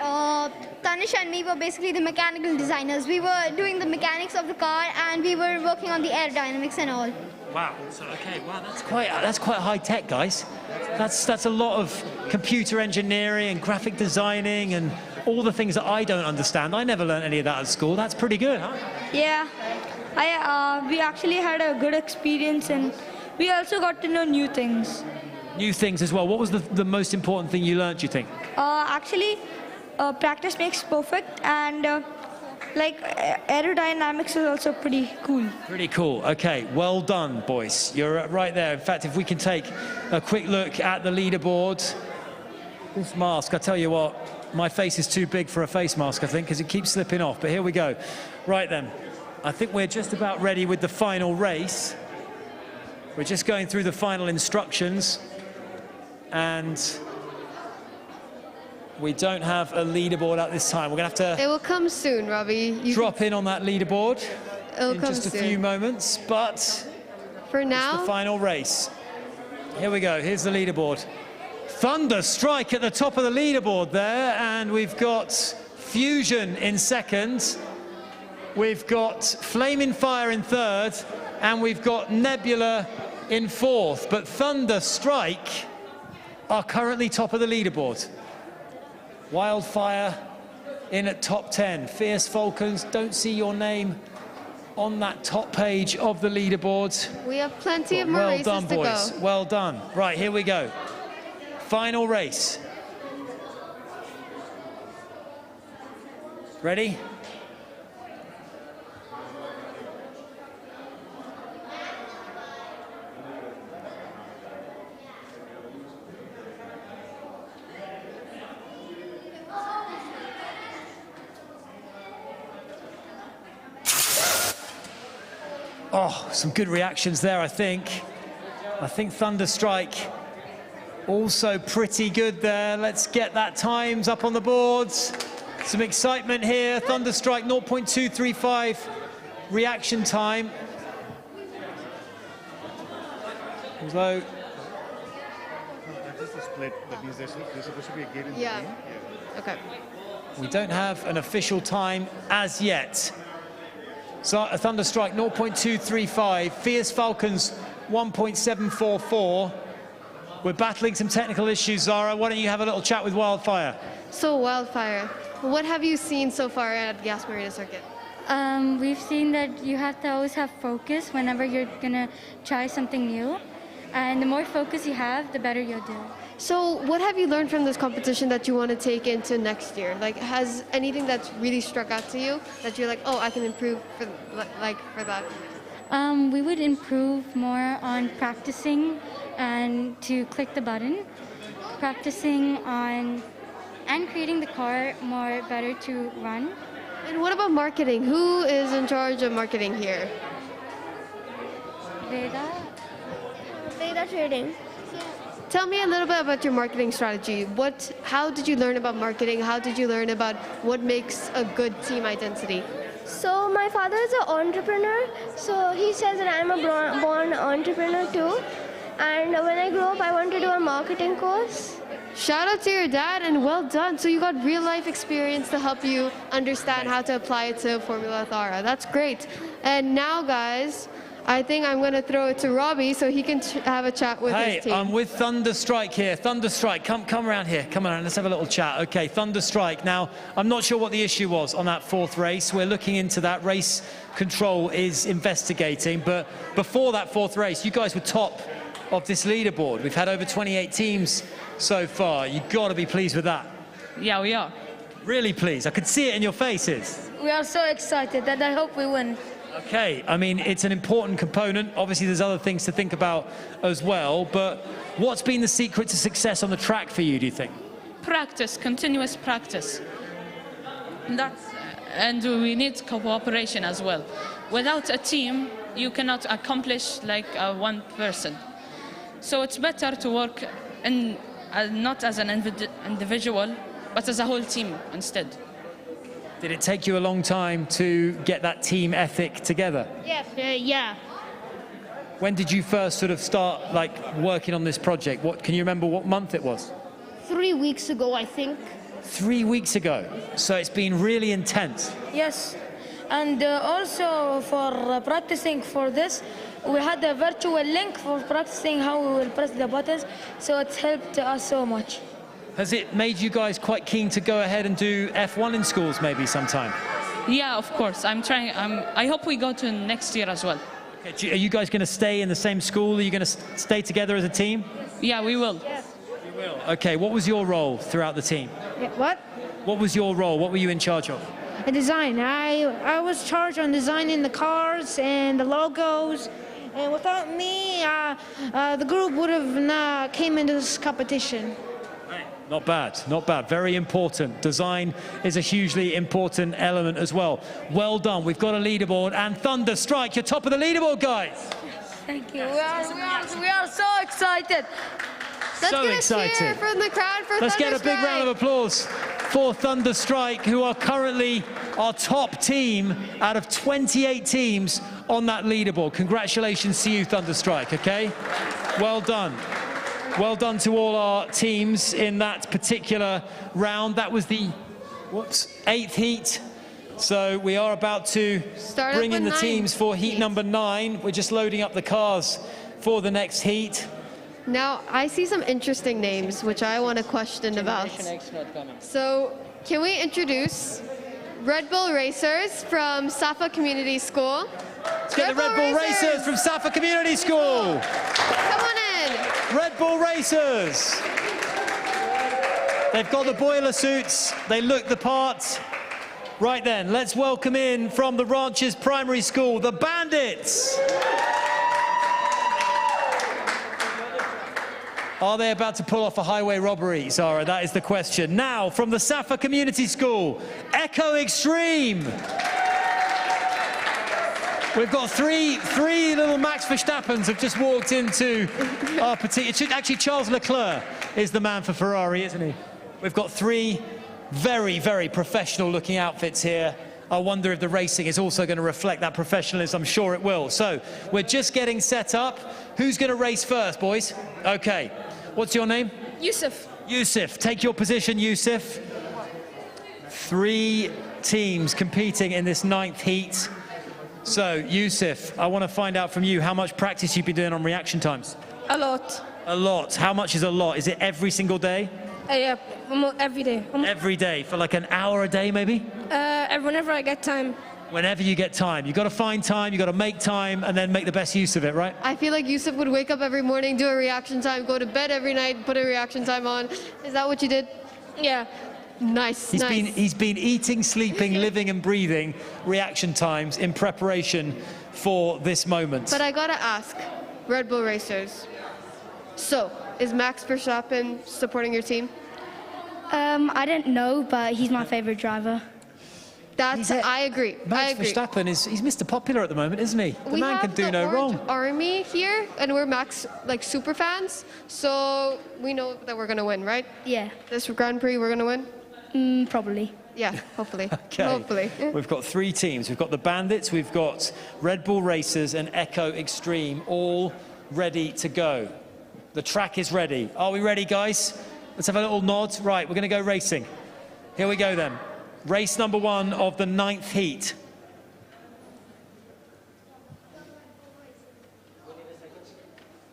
Tanish and me were basically the mechanical designers. We were doing the mechanics of the car and we were working on the aerodynamics and all. Wow. So wow, that's quite high tech, guys. That's a lot of computer engineering and graphic designing and all the things that I don't understand. I never learned any of that at school. That's pretty good, huh? Yeah. We actually had a good experience, and we also got to know new things. New things as well. What was the most important thing you learned, do you think? Actually, practice makes perfect, and like aerodynamics is also pretty cool. Pretty cool. Okay, well done, boys. You're right there. In fact, if we can take a quick look at the leaderboard. This mask, I tell you what, my face is too big for a face mask, I think, because it keeps slipping off. But here we go. Right then, I think we're just about ready with the final race. We're just going through the final instructions. And we don't have a leaderboard at this time. We're going to have to... It will come soon, Robbie. Drop in on that leaderboard in just a few moments. But for now, it's the final race. Here we go. Here's the leaderboard. Thunderstrike at the top of the leaderboard there. And we've got Fusion in second. We've got Flaming Fire in third. And we've got Nebula in fourth. But Thunderstrike are currently top of the leaderboard. Wildfire in at top 10. Fierce Falcons, don't see your name on that top page of the leaderboard. We have plenty of more races to go. Well done, boys. Well done. Right, here we go. Final race. Ready? Oh, some good reactions there, I think. I think Thunderstrike also pretty good there. Let's get that times up on the boards. Some excitement here. Thunderstrike 0.235 reaction time. Although just a split. That means there's supposed to be a gate in Yeah. between. Okay. we don't have an official time as yet. So Thunderstrike 0.235, Fierce Falcons 1.744. We're battling some technical issues, Zara. Why don't you have a little chat with Wildfire? So Wildfire, what have you seen so far at Gas Marina Circuit? We've seen that you have to always have focus whenever you're gonna try something new. And the more focus you have, the better you'll do. So what have you learned from this competition that you want to take into next year? Like, has anything that's really struck out to you that you're like, oh, I can improve for that? We would improve more on practicing and to click the button, practicing on and creating the car more better to run. And what about marketing? Who is in charge of marketing here? Veda Trading. Tell me a little bit about your marketing strategy. How did you learn about marketing? How did you learn about what makes a good team identity? So my father is an entrepreneur, so he says that I'm a born entrepreneur too. And when I grow up, I want to do a marketing course. Shout out to your dad and well done. So you got real life experience to help you understand how to apply it to Formula Ethara. That's great. And now, guys, I think I'm going to throw it to Robbie so he can have a chat with his team. Hey, I'm with Thunderstrike here. Thunderstrike, come around here. Come on, let's have a little chat. Okay, Thunderstrike. Now, I'm not sure what the issue was on that fourth race. We're looking into that. Race control is investigating. But before that fourth race, you guys were top of this leaderboard. We've had over 28 teams so far. You've got to be pleased with that. Yeah, we are. Really pleased. I could see it in your faces. We are so excited and I hope we win. Okay, I mean, it's an important component. Obviously, there's other things to think about as well, but what's been the secret to success on the track for you, do you think? Practice, continuous practice. And we need cooperation as well. Without a team, you cannot accomplish like one person. So it's better to work not as an individual, but as a whole team instead. Did it take you a long time to get that team ethic together? Yes. Yeah. When did you first sort of start working on this project? Can you remember what month it was? 3 weeks ago, I think. 3 weeks ago. So it's been really intense. Yes. And also for practicing for this, we had a virtual link for practicing how we will press the buttons. So it's helped us so much. Has it made you guys quite keen to go ahead and do F1 in schools maybe sometime? Yeah, of course. I'm trying. I hope we go to next year as well. Okay, are you guys going to stay in the same school? Are you going to stay together as a team? Yeah, we will. Yes. You will. Okay, what was your role throughout the team? What? What was your role? What were you in charge of? Design. I was charged on designing the cars and the logos. And without me, the group would have not came into this competition. Not bad, not bad. Very important. Design is a hugely important element as well. Well done. We've got a leaderboard. And Thunderstrike, you're top of the leaderboard, guys. Thank you. We are so excited. Let's So get a excited. cheer from the crowd for Let's get a big Thunderstrike. round of applause for Thunderstrike, who are currently our top team out of 28 teams on that leaderboard. Congratulations to you, Thunderstrike, okay? Well done. Well done to all our teams in that particular round. That was the 8th heat. So we are about to bring in the teams for heat number 9. We're just loading up the cars for the next heat. Now, I see some interesting names, which I want to question about. So, can we introduce Red Bull Racers from Safa Community School? Let's get the Red Bull Racers from Safa Community School. Come on in. Red Bull Racers. They've got the boiler suits. They look the part. Right then, let's welcome in from the Ranches Primary School, the Bandits. Are they about to pull off a highway robbery, Zara? That is the question. Now, from the Safa Community School, Echo Extreme. We've got three little Max Verstappens have just walked into our particular... Actually, Charles Leclerc is the man for Ferrari, isn't he? We've got 3 very, very professional-looking outfits here. I wonder if the racing is also going to reflect that professionalism. I'm sure it will. So we're just getting set up. Who's going to race first, boys? Okay. What's your name? Yusuf. Yusuf. Take your position, Yusuf. 3 teams competing in this 9th heat. So, Yusuf, I want to find out from you how much practice you've been doing on reaction times. A lot. A lot. How much is a lot? Is it every single day? Yeah, every day. Every day, for like an hour a day, maybe? Whenever I get time. Whenever you get time. You've got to find time, you've got to make time, and then make the best use of it, right? I feel like Yusuf would wake up every morning, do a reaction time, go to bed every night, put a reaction time on. Is that what you did? Yeah. Nice, He's been eating, sleeping, living and breathing reaction times in preparation for this moment. But I gotta ask, Red Bull racers, so is Max Verstappen supporting your team? I don't know, but he's my favorite driver. I agree. Max Verstappen he's Mr. Popular at the moment, isn't he? The man can do no wrong. Army here, and we're Max super fans, so we know that we're gonna win, right? Yeah. This Grand Prix, we're gonna win. Probably. Yeah, hopefully. Okay. Hopefully. We've got 3 teams. We've got the Bandits, we've got Red Bull Racers and Echo Extreme, all ready to go. The track is ready. Are we ready, guys? Let's have a little nod. Right, we're going to go racing. Here we go then. Race number 1 of the 9th heat.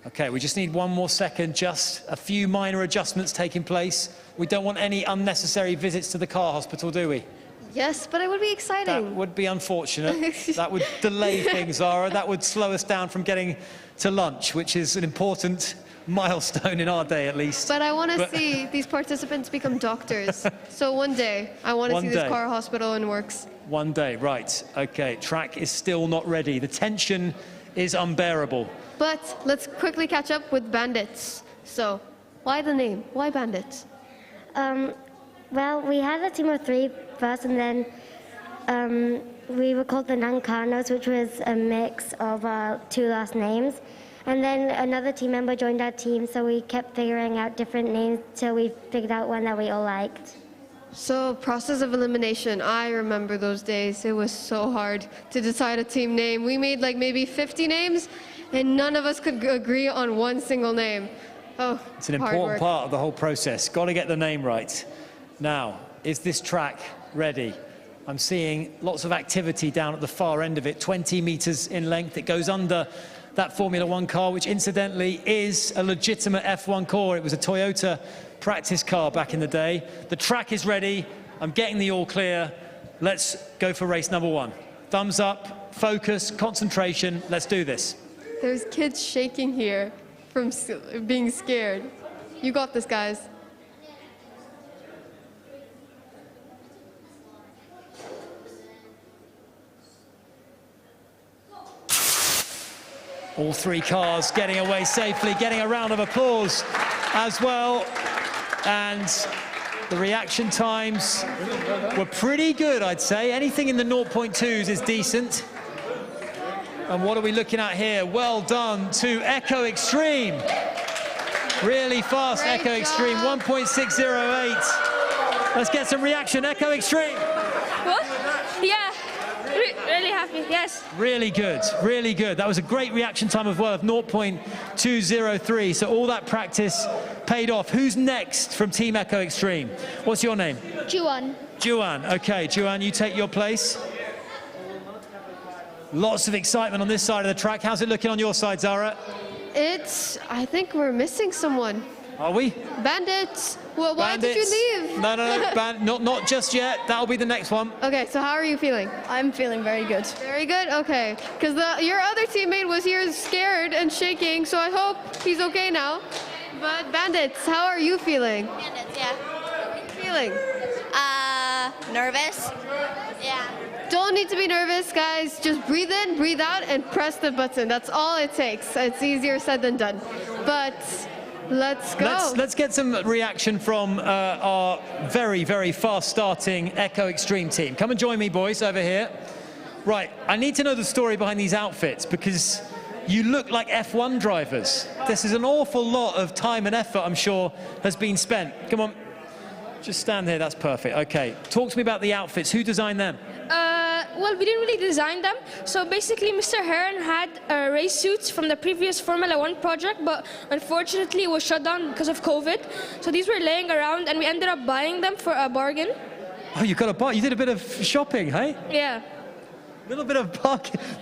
Okay, we just need 1 more second, just a few minor adjustments taking place. We don't want any unnecessary visits to the car hospital, do we? Yes, but it would be exciting. That would be unfortunate. That would delay things, Zara. That would slow us down from getting to lunch, which is an important milestone in our day, at least. But I want to see these participants become doctors. So one day, I want to see this car hospital in works. One day, right. Okay, track is still not ready. The tension is unbearable. But let's quickly catch up with Bandits. So, why the name? Why Bandits? Well, we had a team of 3 first, and then we were called the Nancanos, which was a mix of 2 last names. And then another team member joined our team, so we kept figuring out different names till we figured out one that we all liked. So, process of elimination, I remember those days. It was so hard to decide a team name. We made like maybe 50 names, and none of us could agree on one single name. Oh, it's an important part of the whole process. Got to get the name right. Now, is this track ready? I'm seeing lots of activity down at the far end of it, 20 meters in length. It goes under that Formula One car, which incidentally is a legitimate F1 car. It was a Toyota practice car back in the day. The track is ready. I'm getting the all clear. Let's go for race number 1. Thumbs up, focus, concentration. Let's do this. There's kids shaking here from being scared. You got this, guys. All 3 cars getting away safely, getting a round of applause as well. And the reaction times were pretty good, I'd say. Anything in the 0.2s is decent. And what are we looking at here? Well done to Echo Extreme. Really fast, great Echo Extreme, 1.608. Let's get some reaction, Echo Extreme. What? Yeah, really happy, yes. Really good, really good. That was a great reaction time as well of 0.203. So all that practice paid off. Who's next from Team Echo Extreme? What's your name? Juan. Juan, okay, Juan, you take your place. Lots of excitement on this side of the track. How's it looking on your side, Zara? I think we're missing someone. Are we? Bandits. Well, why did you leave? No, not just yet. That'll be the next one. Okay, so how are you feeling? I'm feeling very good. Very good? Okay. Because your other teammate was here scared and shaking, so I hope he's okay now. But Bandits, how are you feeling? Bandits, yeah. How are you feeling? Nervous. Yeah. Don't need to be nervous, guys. Just breathe in, breathe out, and press the button. That's all it takes. It's easier said than done. But let's go. Let's get some reaction from our very, very fast-starting Echo Extreme team. Come and join me, boys, over here. Right, I need to know the story behind these outfits because you look like F1 drivers. This is an awful lot of time and effort, I'm sure, has been spent. Come on. Just stand here, that's perfect. Okay, talk to me about the outfits. Who designed them? well, we didn't really design them. So basically, Mr. Heron had race suits from the previous Formula 1 project, but unfortunately it was shut down because of COVID. So these were laying around, and we ended up buying them for a bargain. Oh, you got a buy. You did a bit of shopping, hey? Yeah. A little bit of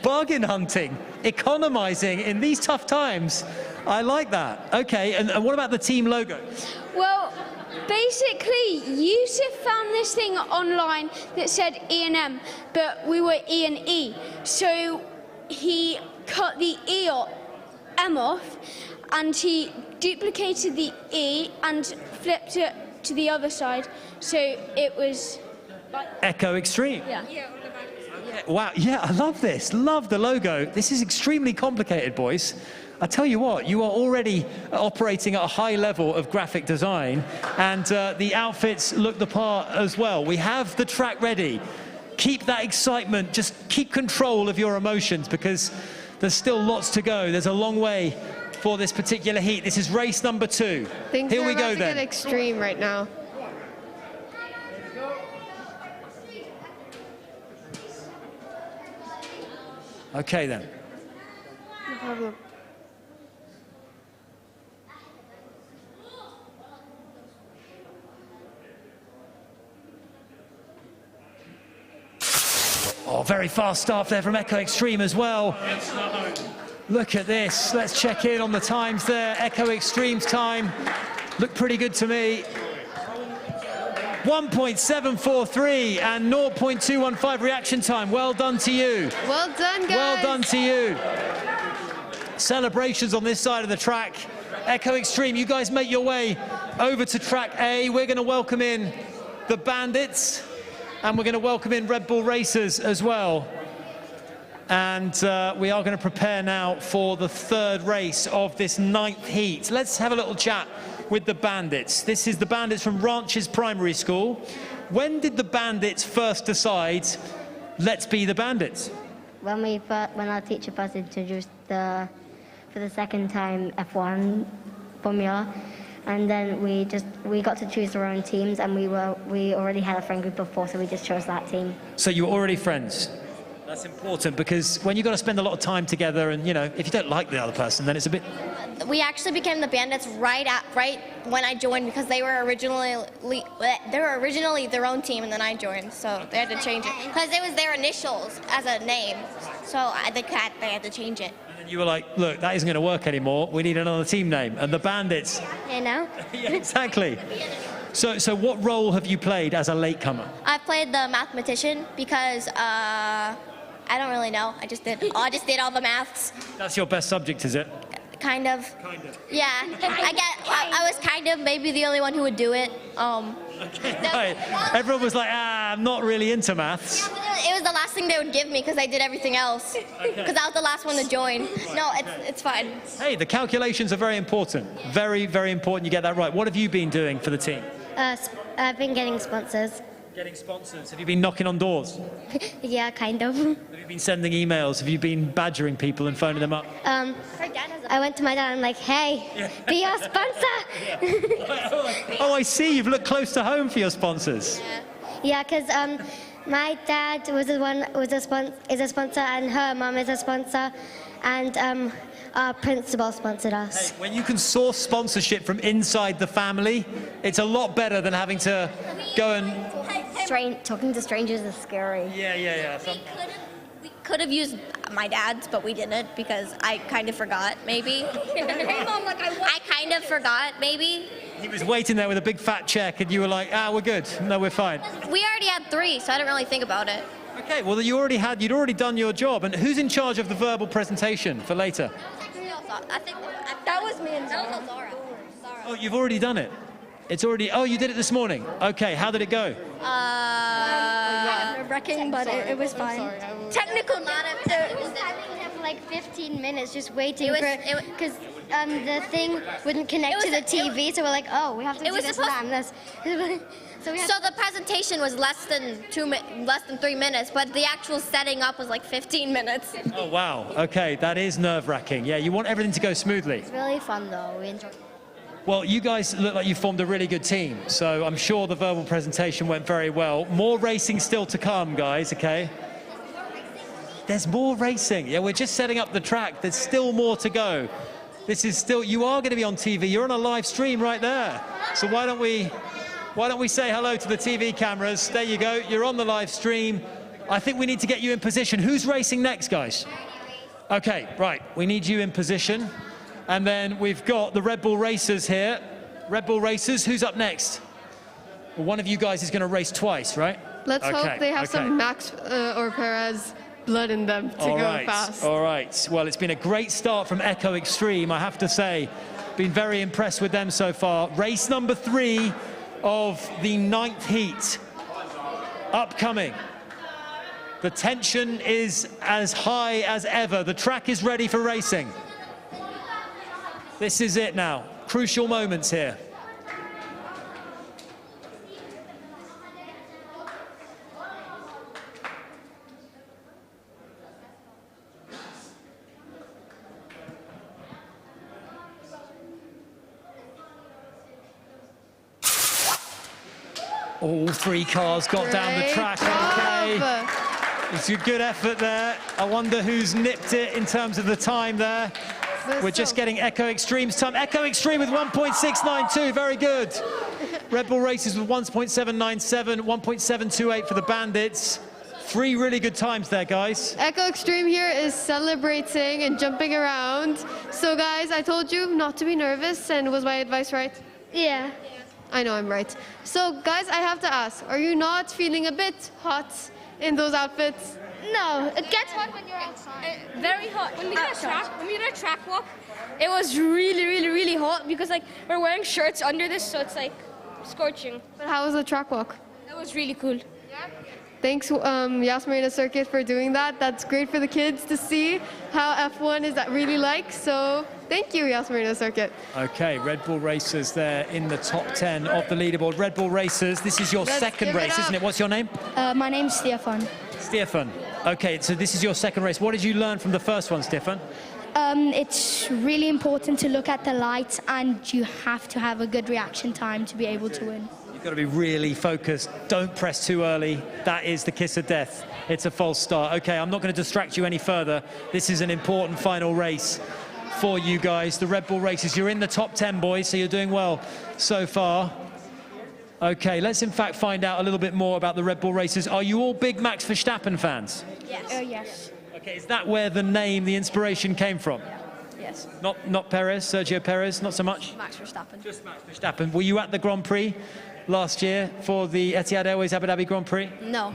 bargain hunting, economizing in these tough times. I like that. Okay, and what about the team logo? Well, basically, Yusuf found this thing online that said E&M, but we were E and E. So he cut the E or M off, and he duplicated the E and flipped it to the other side. So it was like Echo Extreme. Yeah. Wow, yeah, I love this. Love the logo. This is extremely complicated, boys. I tell you what, you are already operating at a high level of graphic design, and the outfits look the part as well. We have the track ready. Keep that excitement, just keep control of your emotions, because there's still lots to go. There's a long way for this particular heat. This is race number 2. Things Here are we about go to then. get extreme right now. Okay then. No problem. Oh, very fast start there from Echo Extreme as well. Look at this. Let's check in on the times there. Echo Extreme's time looked pretty good to me. 1.743 and 0.215 reaction time. Well done to you. Well done, guys. Well done to you. Celebrations on this side of the track. Echo Extreme, you guys make your way over to track A. We're going to welcome in the Bandits, and we're going to welcome in Red Bull Racers as well. And we are going to prepare now for the 3rd race of this 9th heat. Let's have a little chat with the Bandits. This is the Bandits from Ranches Primary School. When did the Bandits first decide, let's be the Bandits? When our teacher first introduced for the second time F1 formula, and then we got to choose our own teams, and we already had a friend group of 4, so we just chose that team. So you were already friends? That's important, because when you've got to spend a lot of time together, and if you don't like the other person, then it's a bit... We actually became the Bandits right when I joined, because they were originally their own team, and then I joined, so they had to change it because it was their initials as a name, so they had to change it. And then you were like, look, that isn't going to work anymore. We need another team name, and the Bandits. You know? Yeah, exactly. So what role have you played as a latecomer? I played the mathematician because I don't really know. I just did all the maths. That's your best subject, is it? Kind of. Yeah. I was kind of maybe the only one who would do it. Right. Everyone was like, I'm not really into maths. It was the last thing they would give me because I did everything else. Because I was the last one to join. No, it's fine. Hey, the calculations are very important. Very, very important you get that right. What have you been doing for the team? I've been getting sponsors. Getting sponsors. Have you been knocking on doors? Yeah, kind of. Have you been sending emails? Have you been badgering people and phoning them up? I went to my dad and I'm like, hey, be our sponsor. Oh, I see. You've looked close to home for your sponsors. Yeah, because my dad is a sponsor, and her mum is a sponsor, and our principal sponsored us. Hey, when you can source sponsorship from inside the family, it's a lot better than having to go and... Talking to strangers is scary. Yeah. We could have used my dad's, but we didn't because I kind of forgot, maybe. I kind of forgot, maybe. He was waiting there with a big fat check, and you were like, we're good. No, we're fine. We already had 3, so I didn't really think about it. Okay, well, you'd already done your job. And who's in charge of the verbal presentation for later? I think that was me and Zara. Oh, you've already done it. It's already... Oh, you did it this morning. Okay, how did it go? Nerve-wracking, but it was fine. Technical, not It was for like 15 minutes just waiting because the thing wouldn't connect to the TV, so we're like, oh, we have to do this and this. So the presentation was less than 3 minutes, but the actual setting up was like 15 minutes. Oh, wow. Okay, that is nerve-wracking. Yeah, you want everything to go smoothly. It's really fun, though. We enjoyed it. Well, you guys look like you formed a really good team, so I'm sure the verbal presentation went very well. More racing still to come, guys, okay? There's more racing. Yeah, we're just setting up the track. There's still more to go. This is still, you are going to be on TV. You're on a live stream right there. So why don't we say hello to the TV cameras? There you go. You're on the live stream. I think we need to get you in position. Who's racing next, guys? Okay, right. We need you in position. And then we've got the Red Bull Racers here. Red Bull Racers, who's up next? Well, one of you guys is going to race twice, right? Let's hope they have some Max or Perez blood in them to go fast. All right. Well, it's been a great start from Echo Extreme, I have to say. Been very impressed with them so far. Race number 3 of the 9th heat. Upcoming. The tension is as high as ever. The track is ready for racing. This is it now. Crucial moments here. All 3 cars got down the track okay. It's a good effort there. I wonder who's nipped it in terms of the time there. We're just getting Echo Extreme's time. Echo Extreme with 1.692, very good. Red Bull Racers with 1.797, 1.728 for the Bandits. 3 really good times there, guys. Echo Extreme here is celebrating and jumping around. So guys, I told you not to be nervous, and was my advice right? Yeah. I know I'm right. So guys, I have to ask, are you not feeling a bit hot in those outfits? No, it gets hot when you're outside. Very hot. When we did a track walk, it was really hot because like we're wearing shirts under this, so it's like scorching. But how was the track walk? That was really cool. Thanks, Yas Marina Circuit, for doing that. That's great for the kids to see how F1 is really like. So thank you, Yas Marina Circuit. Okay, Red Bull Racers there in the top 10 of the leaderboard. Red Bull Racers, this is your second race, isn't it? What's your name? My name's Stefan. Stefan. Okay, so this is your second race. What did you learn from the first one, Stefan? It's really important to look at the lights, and you have to have a good reaction time to be able to win. You've got to be really focused. Don't press too early. That is the kiss of death. It's a false start. Okay, I'm not going to distract you any further. This is an important final race for you guys. The Red Bull Racers, you're in the top 10, boys, so you're doing well so far. Okay, let's in fact find out a little bit more about the Red Bull Racers. Are you all big Max Verstappen fans? Yes. Yes. Okay, is that where the name, the inspiration came from? Yes. Not Perez, Sergio Perez, not so much? Max Verstappen. Just Max Verstappen. Were you at the Grand Prix last year for the Etihad Airways Abu Dhabi Grand Prix? No.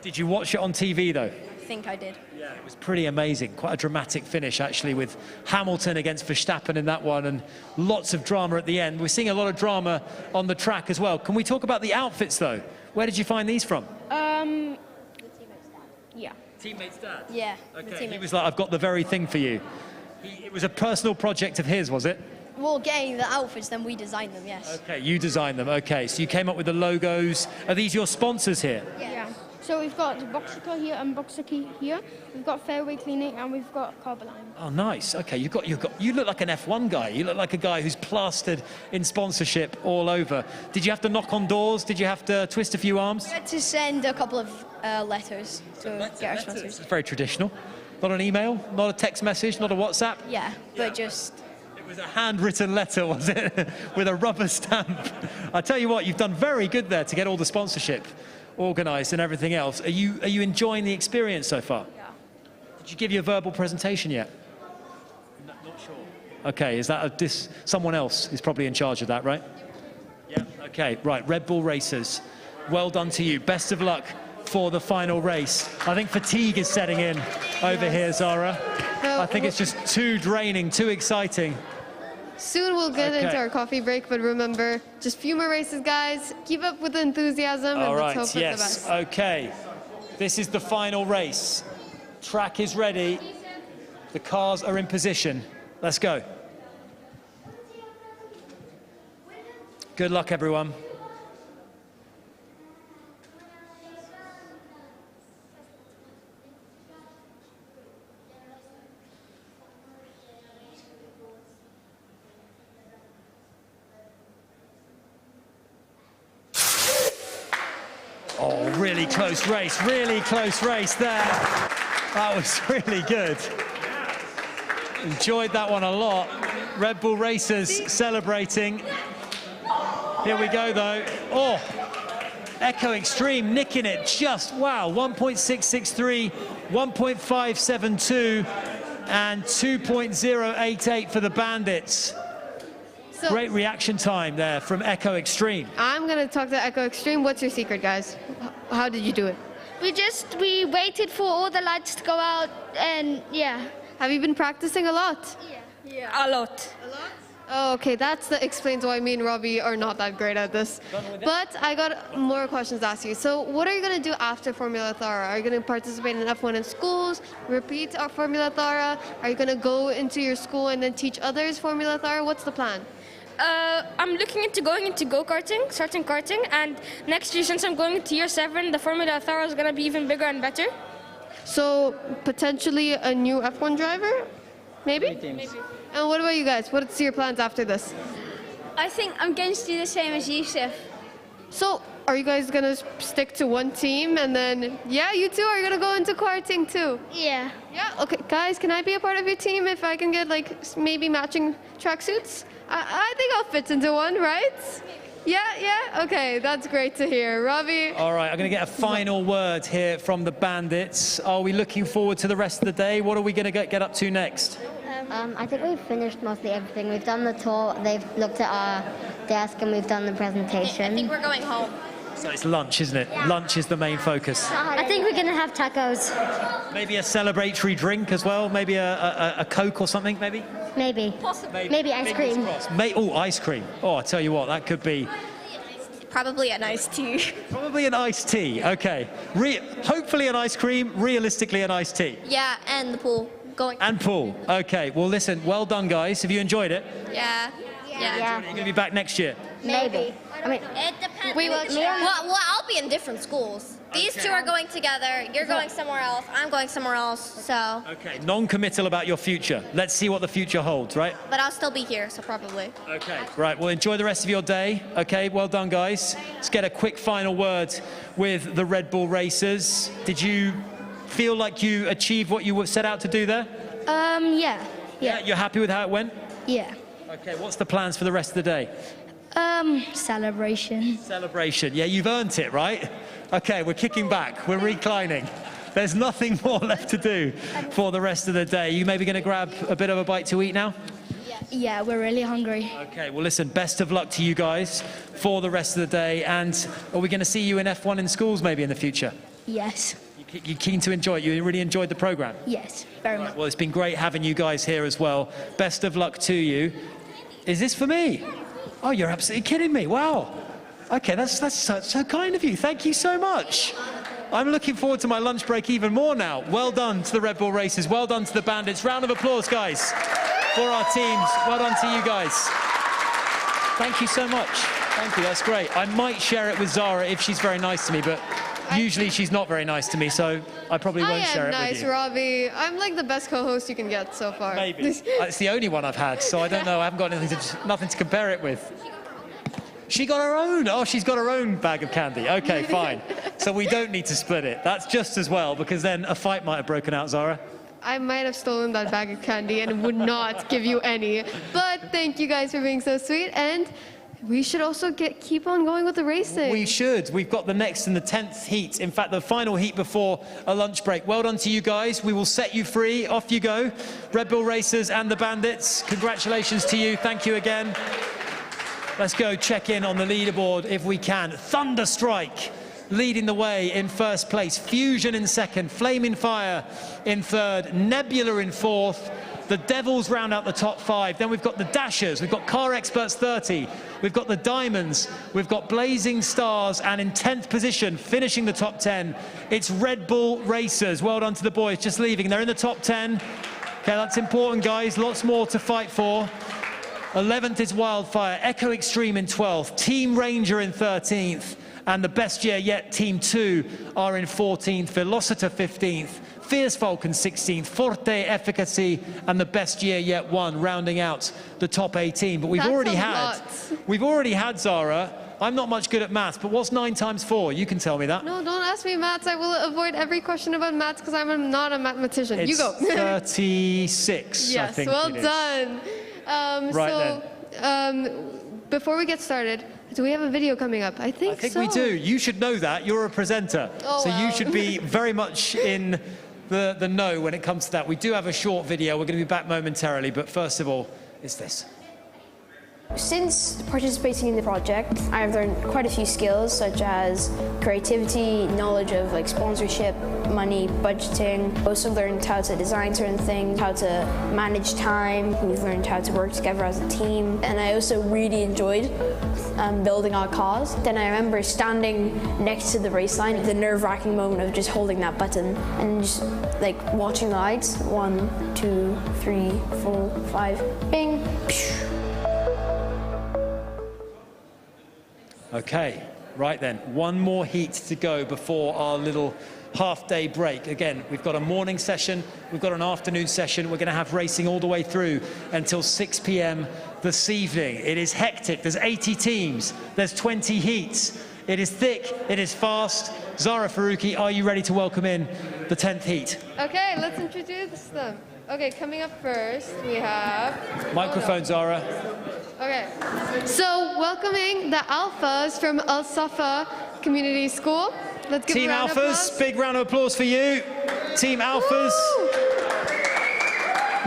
Did you watch it on TV though? I think I did. Yeah, it was pretty amazing. Quite a dramatic finish actually, with Hamilton against Verstappen in that one, and lots of drama at the end. We're seeing a lot of drama on the track as well. Can we talk about the outfits though? Where did you find these from? Yeah. Teammate's dad? Yeah. Okay, he was like, I've got the very thing for you. It was a personal project of his, was it? Well, getting the outfits, then we designed them, yes. Okay, you designed them. Okay, so you came up with the logos. Are these your sponsors here? Yeah. So we've got Boxica here and Boxica here. We've got Fairway Cleaning and we've got Carboline. Oh, nice. Okay, you look like an F1 guy. You look like a guy who's plastered in sponsorship all over. Did you have to knock on doors? Did you have to twist a few arms? We had to send a couple of letters to get our sponsors. It's very traditional. Not an email, not a text message, not a WhatsApp. Yeah, but just... It was a handwritten letter, was it? With a rubber stamp. I tell you what, you've done very good there to get all the sponsorship organised and everything else. Are you enjoying the experience so far? Yeah. Did you give your verbal presentation yet? Not sure. Okay, is that someone else is probably in charge of that, right? Yeah. Okay, right. Red Bull Racers, well done to you. Best of luck for the final race. I think fatigue is setting in over here, Zara. I think it's just too draining, too exciting. Soon we'll get into our coffee break, but remember, just a few more races, guys. Keep up with the enthusiasm, and let's hope for the best. Okay. This is the final race. Track is ready. The cars are in position. Let's go. Good luck, everyone. Oh, really close race there. That was really good. Enjoyed that one a lot. Red Bull Racers celebrating. Here we go, though. Oh, Echo Extreme nicking it just, wow, 1.663, 1.572, and 2.088 for the Bandits. So, great reaction time there from Echo Extreme. I'm going to talk to Echo Extreme. What's your secret, guys? How did you do it? We waited for all the lights to go out, and yeah. Have you been practicing a lot? Yeah. A lot. Oh, okay, that explains why me and Robbie are not that great at this. But I got more questions to ask you. So what are you going to do after Formula Ethara? Are you going to participate in F1 in schools, repeat our Formula Ethara? Are you going to go into your school and then teach others Formula Ethara? What's the plan? I'm looking into going into go-karting, starting karting, and next year, since I'm going into year 7, the Formula Ethara is going to be even bigger and better. So potentially a new F1 driver? Maybe? And what about you guys? What's your plans after this? I think I'm going to do the same as Yusuf. So are you guys going to stick to one team and then, yeah, you two are going to go into karting too? Yeah. Yeah, okay. Guys, can I be a part of your team if I can get like maybe matching tracksuits? I think I'll fit into one, right? Yeah, okay, that's great to hear. Robbie? All right, I'm going to get a final word here from the Bandits. Are we looking forward to the rest of the day? What are we going to get up to next? I think we've finished mostly everything. We've done the tour, they've looked at our desk, and we've done the presentation. I think we're going home. So it's lunch, isn't it? Yeah. Lunch is the main focus. I think we're going to have tacos. Maybe a celebratory drink as well? Maybe a Coke or something, maybe? Maybe. Possibly. Maybe ice cream. Oh, ice cream. Oh, I tell you what, that could be... Probably an iced tea. Probably an iced tea, okay. Hopefully an ice cream, realistically an iced tea. Yeah, and the pool. And pool, okay. Well, listen, well done, guys. Have you enjoyed it? Yeah. You're going to be back next year? Maybe. I mean, it depends. Well, I'll be in different schools. These two are going together. You're going somewhere else. I'm going somewhere else. So. Okay. Non-committal about your future. Let's see what the future holds, right? But I'll still be here, so probably. Okay. Right. Well, enjoy the rest of your day. Okay. Well done, guys. Let's get a quick final word with the Red Bull Racers. Did you feel like you achieved what you set out to do there? Yeah. You're happy with how it went? Yeah. Okay. What's the plans for the rest of the day? Celebration. Celebration. Yeah, you've earned it, right? Okay, we're kicking back. We're reclining. There's nothing more left to do for the rest of the day. You maybe going to grab a bit of a bite to eat now? Yeah, we're really hungry. Okay, well, listen, best of luck to you guys for the rest of the day. And are we going to see you in F1 in schools maybe in the future? Yes. You're keen to enjoy it? You really enjoyed the program? Yes, very much. Well, it's been great having you guys here as well. Best of luck to you. Is this for me? Oh, you're absolutely kidding me. Wow. Okay, that's so kind of you. Thank you so much. I'm looking forward to my lunch break even more now. Well done to the Red Bull Racers. Well done to the Bandits. Round of applause, guys, for our teams. Well done to you guys. Thank you so much. Thank you. That's great. I might share it with Zara if she's very nice to me, but usually she's not very nice to me, so I probably won't share it with you. Robbie. I'm like the best co-host you can get so far. Maybe. It's the only one I've had, so I don't know. I haven't got nothing to compare it with. She got her own. Oh, she's got her own bag of candy. Okay, fine. So we don't need to split it. That's just as well, because then a fight might have broken out, Zara. I might have stolen that bag of candy and would not give you any. But thank you guys for being so sweet. And we should also keep on going with the racing. We should. We've got the next and the 10th heat. In fact, the final heat before a lunch break. Well done to you guys. We will set you free. Off you go. Red Bull Racers and the Bandits. Congratulations to you. Thank you again. Let's go check in on the leaderboard if we can. Thunderstrike leading the way in first place. Fusion in second. Flaming Fire in third. Nebula in fourth. The Devils round out the top 5. Then we've got the Dashers. We've got Car Experts 30. We've got the Diamonds. We've got Blazing Stars. And in 10th position, finishing the top 10, it's Red Bull Racers. Well done to the boys just leaving. They're in the top 10. Okay, that's important, guys. Lots more to fight for. 11th is Wildfire. Echo Extreme in 12th. Team Ranger in 13th. And the best year yet, Team 2 are in 14th. Velocita 15th. Fierce Falcon 16th. Forte Efficacy and the best year yet 1, rounding out the top 18. But we've already had Zara, I'm not much good at maths, but what's 9 times 4? You can tell me that. No, don't ask me maths. I will avoid every question about maths because I'm not a mathematician. It's you go. 36, yes, I think well it is. done. Before we get started, do we have a video coming up? I think so. we do. You should know that. You're a presenter. Oh, so well. you should be very much in the know when it comes to that. We do have a short video. We're going to be back momentarily, but first of all, it's this. Since participating in the project, I've learned quite a few skills such as creativity, knowledge of like sponsorship, money, budgeting. Also learned how to design certain things, how to manage time. We've learned how to work together as a team. And I also really enjoyed building our cars. Then I remember standing next to the race line, the nerve-wracking moment of just holding that button and just like watching the lights. 1, 2, 3, 4, 5, bing, phew. Okay, right then. One more heat to go before our little half-day break. Again, we've got a morning session, we've got an afternoon session. We're going to have racing all the way through until 6 p.m. this evening. It is hectic. There's 80 teams. There's 20 heats. It is thick. It is fast. Zara Faruqi, are you ready to welcome in the 10th heat? Okay, let's introduce them. Okay, coming up first, we have... Microphone, Zara. Okay, so welcoming the Alphas from Al Safa Community School. Let's give Team a round of Alphas, applause. big round of applause for you. Team Alphas. Woo!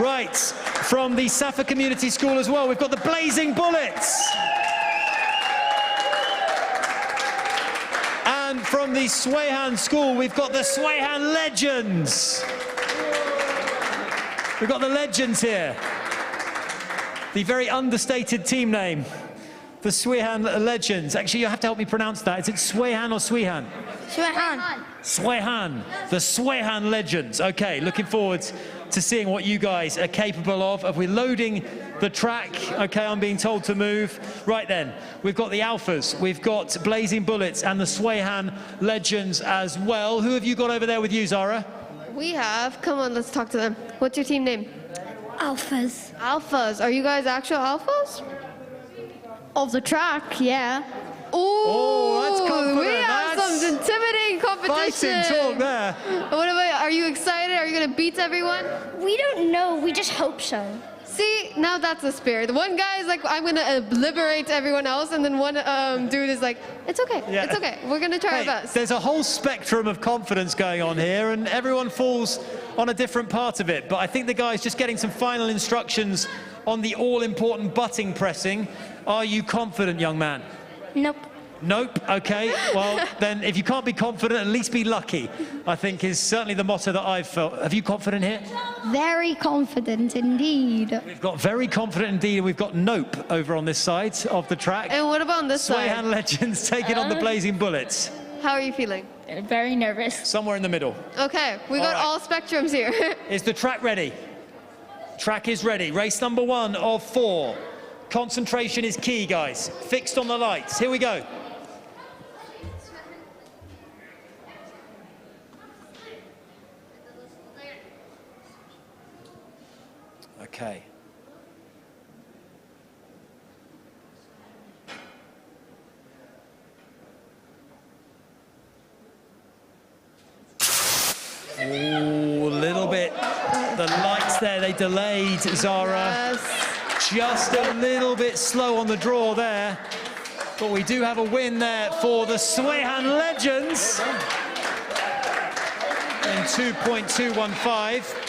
Right, from the Safa Community School as well, we've got the Blazing Bullets. And from the Swayhan School, we've got the Swayhan Legends. We've got the Legends here. The very understated team name, the Swayhan Legends. Actually, you have to help me pronounce that. Is it Swayhan or Swehan? Swayhan. Swayhan, the Swayhan Legends. Okay, looking forward to seeing what you guys are capable of. We're loading the track. Okay, I'm being told to move. Right then, we've got the Alphas, we've got Blazing Bullets and the Swayhan Legends as well. Who have you got over there with you, Zara? We have, come on, let's talk to them. What's your team name? Alphas. Alphas. Are you guys actual alphas? Of the track, yeah. Ooh, that's confident. we have some intimidating competition. Fighting talk there. What about, are you excited? Are you going to beat everyone? We don't know, we just hope so. See, now that's the spirit. One guy is like, I'm going to liberate everyone else, and then one dude is like, it's okay, it's okay. We're going to try our best. There's a whole spectrum of confidence going on here, and everyone falls on a different part of it. But I think the guy's just getting some final instructions on the all-important butting pressing. Are you confident, young man? Nope. Nope. Okay. Well, then if you can't be confident, at least be lucky, I think is certainly the motto that I've felt. Have you confident here? Very confident indeed. We've got very confident indeed, and we've got nope over on this side of the track. And what about on this side? Swayhan Legends taking on the Blazing Bullets. How are you feeling? Very nervous. Somewhere in the middle. Okay, we got all spectrums here. Is the track ready? Track is ready. Race number 1 of 4. Concentration is key, guys. Fixed on the lights. Here we go. Okay. Ooh, a little bit. The lights there, they delayed, Zara. Yes. Just a little bit slow on the draw there. But we do have a win there for the Swayhan Legends in 2.215.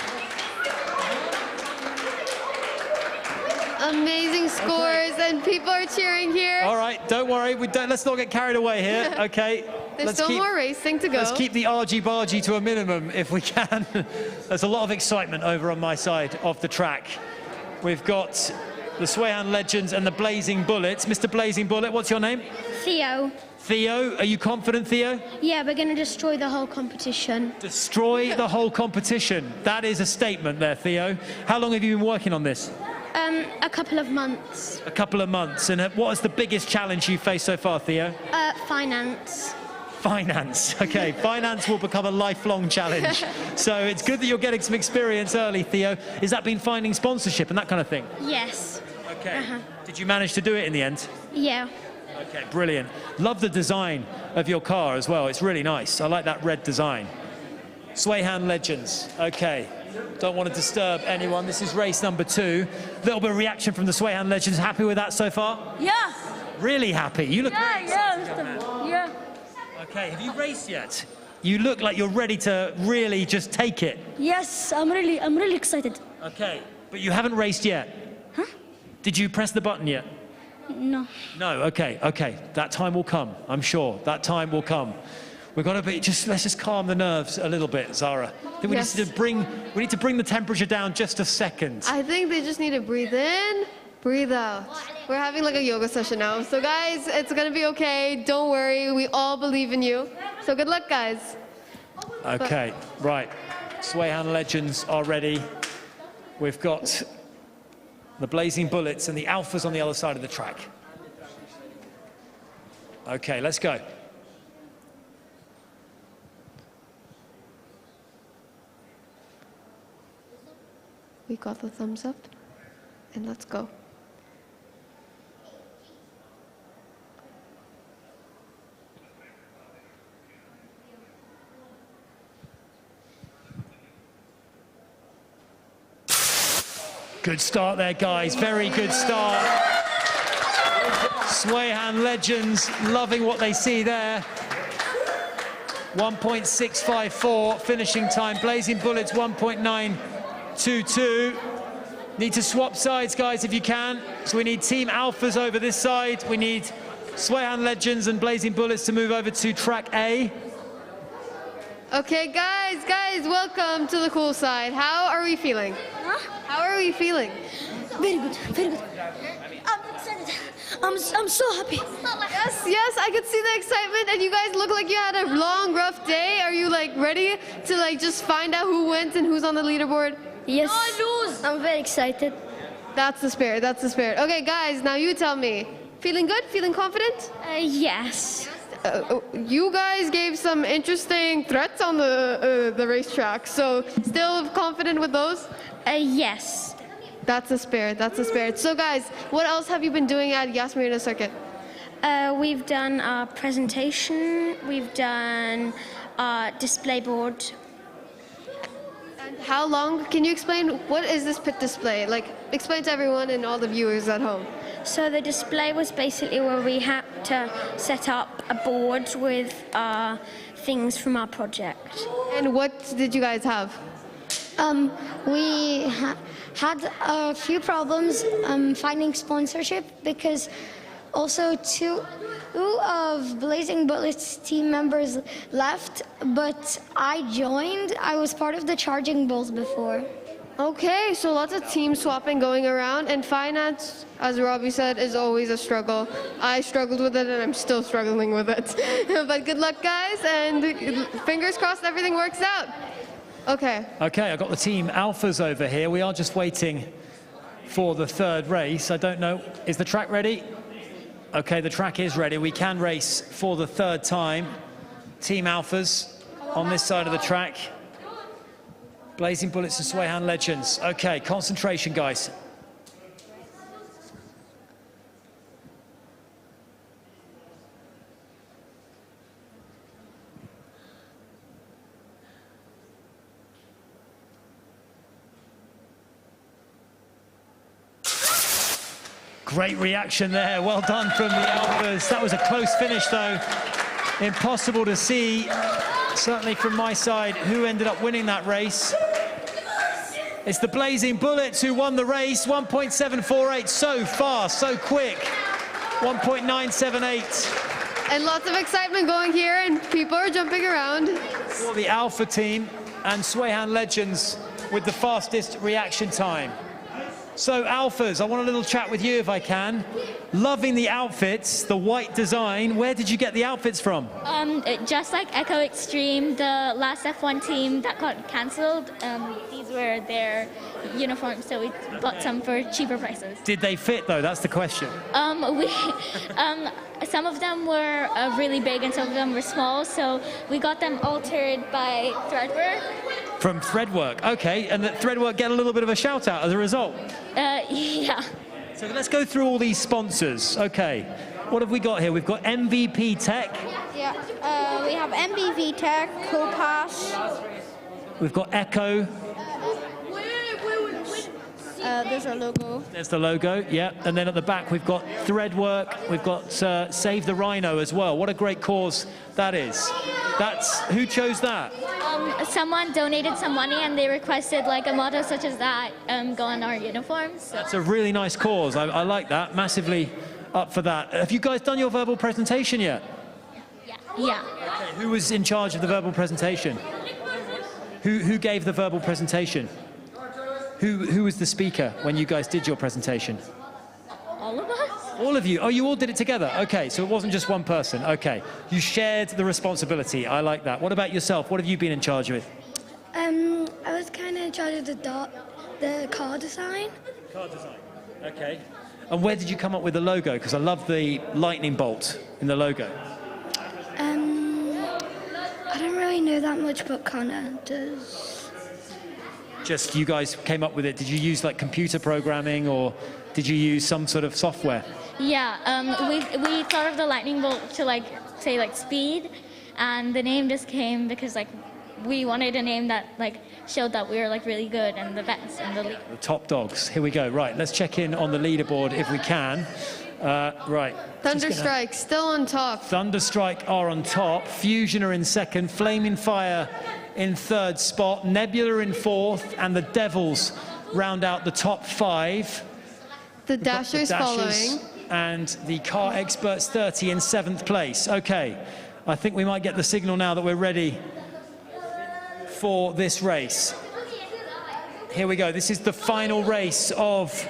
Amazing scores, and people are cheering here. All right, don't worry. Let's not get carried away here, okay? There's still more racing to go. Let's keep the argy-bargy to a minimum if we can. There's a lot of excitement over on my side of the track. We've got the Swayhan Legends and the Blazing Bullets. Mr. Blazing Bullet, what's your name? Theo. Theo, are you confident, Theo? Yeah, we're going to destroy the whole competition. Destroy the whole competition. That is a statement there, Theo. How long have you been working on this? A couple of months. A couple of months. And what is the biggest challenge you've faced so far, Theo? Finance. Finance. Okay, finance will become a lifelong challenge. So it's good that you're getting some experience early, Theo. Is that been finding sponsorship and that kind of thing? Yes. Okay. Did you manage to do it in the end? Yeah. Okay, brilliant. Love the design of your car as well. It's really nice. I like that red design. Swayhan Legends. Okay. Don't want to disturb anyone. This is race number 2. Little bit of reaction from the Swayhan Legends. Happy with that so far? Yeah. Really happy. You look really excited, young man. Yeah. Okay, have you raced yet? You look like you're ready to really just take it. Yes, I'm really excited. Okay, but you haven't raced yet. Huh? Did you press the button yet? No. No, okay. That time will come, I'm sure. That time will come. We've got to be, let's just calm the nerves a little bit, Zara. I think we need to bring the temperature down just a second. I think they just need to breathe in, breathe out. We're having like a yoga session now. So guys, it's gonna be okay. Don't worry, we all believe in you. So good luck, guys. Okay, right. Swayhan Legends are ready. We've got the Blazing Bullets and the Alphas on the other side of the track. Okay, let's go. We got the thumbs up, and let's go. Good start there, guys. Very good start. Swayhan Legends loving what they see there. 1.654 finishing time. Blazing Bullets 1.922. Need to swap sides, guys, if you can. So we need Team Alphas over this side. We need Swayhan Legends and Blazing Bullets to move over to track A. Okay, guys, welcome to the cool side. How are we feeling? Huh? How are we feeling? Very good, very good. I'm excited. I'm so happy. Yes, I could see the excitement, and you guys look like you had a long, rough day. Are you like ready to like just find out who wins and who's on the leaderboard? Yes. I'm very excited. That's the spirit, that's the spirit. Okay, guys, now you tell me. Feeling good? Feeling confident? Yes. You guys gave some interesting threats on the racetrack, so still confident with those? Yes. That's the spirit, that's the spirit. So guys, what else have you been doing at Yas Marina Circuit? We've done a presentation, we've done a display board. And how long, can you explain, what is this pit display? Like, explain to everyone and all the viewers at home. So the display was basically where we had to set up a board with things from our project. And what did you guys have? We had a few problems finding sponsorship because also two of Blazing Bullets team members left, but I joined. I was part of the Charging Bulls before. Okay, so lots of team swapping going around, and finance, as Robbie said, is always a struggle. I struggled with it, and I'm still struggling with it. But good luck, guys, and fingers crossed everything works out. Okay. Okay, I've got the Team Alphas over here. We are just waiting for the third race. I don't know, is the track ready? Okay, the track is ready. We can race for the third time. Team Alphas on this side of the track. Blazing Bullets and Swayhan Legends. Okay, concentration, guys. Great reaction there. Well done from the Alphas. That was a close finish, though. Impossible to see, certainly from my side, who ended up winning that race. It's the Blazing Bullets who won the race. 1.748, so fast, so quick. 1.978. And lots of excitement going here, and people are jumping around. For the Alpha team and Swayhan Legends with the fastest reaction time. So Alphas, I want a little chat with you if I can. Loving the outfits, the white design. Where did you get the outfits from? Just like Echo Extreme, the last F1 team that got cancelled, these were their uniforms, so we bought some for cheaper prices. Did they fit though? That's the question. Some of them were really big and some of them were small, so we got them altered by Threadwork. From Threadwork, okay. And that Threadwork get a little bit of a shout out as a result? Yeah. So let's go through all these sponsors. Okay. What have we got here? We've got MVP Tech. Yeah, we have MBV Tech, Copass. We've got Echo. There's our logo. There's the logo, yeah. And then at the back, we've got Threadwork. We've got Save the Rhino as well. What a great cause that is. Who chose that? Someone donated some money and they requested like a motto such as that go on our uniforms. So. That's a really nice cause. I like that. Massively up for that. Have you guys done your verbal presentation yet? Yeah. Okay, who was in charge of the verbal presentation? Who gave the verbal presentation? Who was the speaker when you guys did your presentation? All of us? All of you? Oh, you all did it together? Okay, so it wasn't just one person. Okay, you shared the responsibility. I like that. What about yourself? What have you been in charge with? I was kind of in charge of the car design. Car design, okay. And where did you come up with the logo? Because I love the lightning bolt in the logo. I don't really know that much, but Connor does. Just you guys came up with it. Did you use like computer programming or did you use some sort of software? Yeah, we thought of the lightning bolt to like say like speed, and the name just came because like we wanted a name that like showed that we were like really good and the best and the lead. The top dogs. Here we go. Right, let's check in on the leaderboard if we can. Right. Thunderstrike still on top. Thunderstrike are on top. Fusion are in second. Flaming Fire in third spot. Nebula in fourth, and the Devils round out the top 5. The Dashers following. And the Car Experts 30 in 7th place. Okay, I think we might get the signal now that we're ready for this race. Here we go. This is the final race of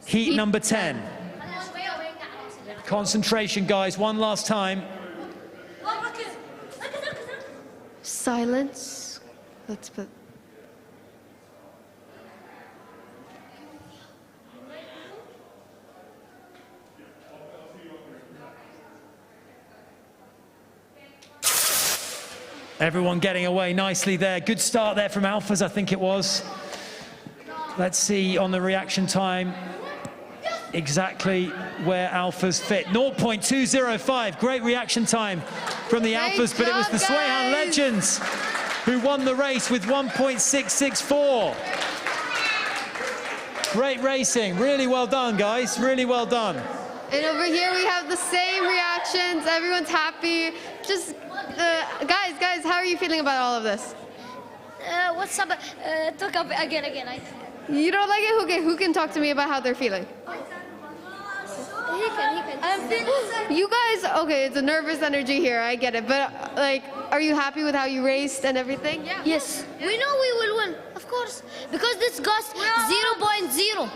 heat number 10. Concentration, guys, one last time. Silence. Let's put. Everyone getting away nicely there. Good start there from Alphas, I think it was. Let's see on the reaction time exactly where Alphas fit. 0.205, great reaction time from the Alphas, but it was the Swayhan Legends who won the race with 1.664. Great racing, really well done, guys, really well done. And over here we have the same reactions. Everyone's happy. Just, guys, how are you feeling about all of this? What's up? Talk up again. You don't like it? Okay, who can talk to me about how they're feeling? He can. You guys, okay, it's a nervous energy here, I get it. But, like, are you happy with how you raced and everything? Yeah. Yes. We know we will win, of course, because this got 0.0.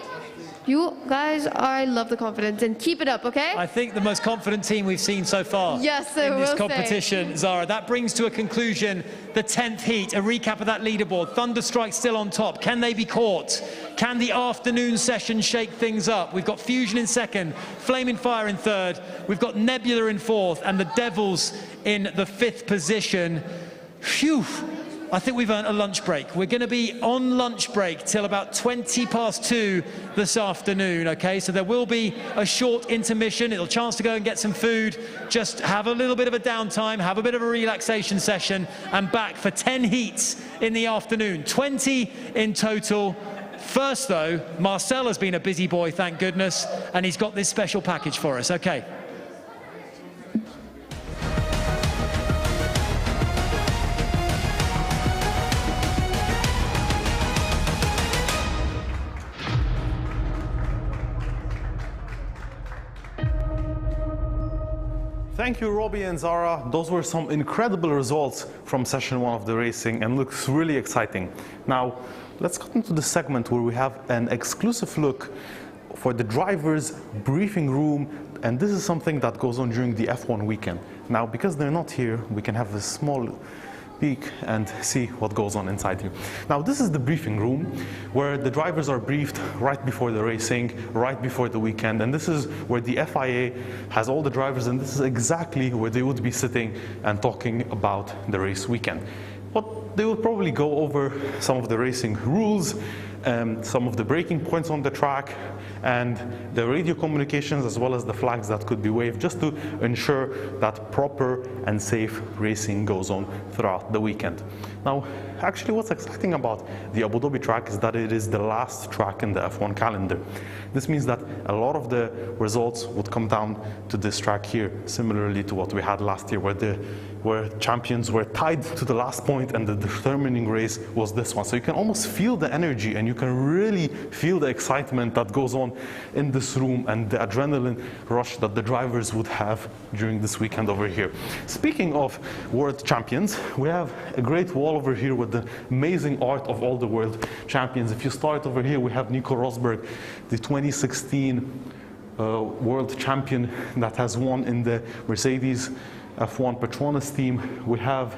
You guys, I love the confidence, and keep it up, okay? I think the most confident team we've seen so far in this competition, Zara. That brings to a conclusion the 10th heat. A recap of that leaderboard. Thunderstrike still on top. Can they be caught? Can the afternoon session shake things up? We've got Fusion in second, Flaming Fire in third. We've got Nebula in fourth, and the Devils in the 5th position. Phew. I think we've earned a lunch break. We're going to be on lunch break till about 2:20 this afternoon, okay? So there will be a short intermission. It'll chance to go and get some food, just have a little bit of a downtime, have a bit of a relaxation session, and back for 10 heats in the afternoon, 20 in total. First, though, Marcel has been a busy boy, thank goodness, and he's got this special package for us, okay? Thank you, Robbie and Zara. Those were some incredible results from session 1 of the racing and looks really exciting. Now, let's get into the segment where we have an exclusive look for the driver's briefing room, and this is something that goes on during the F1 weekend. Now, because they're not here, we can have a small peek and see what goes on inside here. Now, this is the briefing room where the drivers are briefed right before the racing, right before the weekend, and this is where the FIA has all the drivers, and this is exactly where they would be sitting and talking about the race weekend. But they will probably go over some of the racing rules some of the braking points on the track, and the radio communications as well as the flags that could be waved, just to ensure that proper and safe racing goes on throughout the weekend. Now, actually what's exciting about the Abu Dhabi track is that it is the last track in the F1 calendar. This means that a lot of the results would come down to this track here, similarly to what we had last year, where champions were tied to the last point and the determining race was this one. So you can almost feel the energy and you can really feel the excitement that goes on in this room and the adrenaline rush that the drivers would have during this weekend over here. Speaking of world champions, we have a great wall over here with the amazing art of all the world champions. If you start over here, we have Nico Rosberg, the 2016 world champion that has won in the Mercedes F1 Petronas team. We have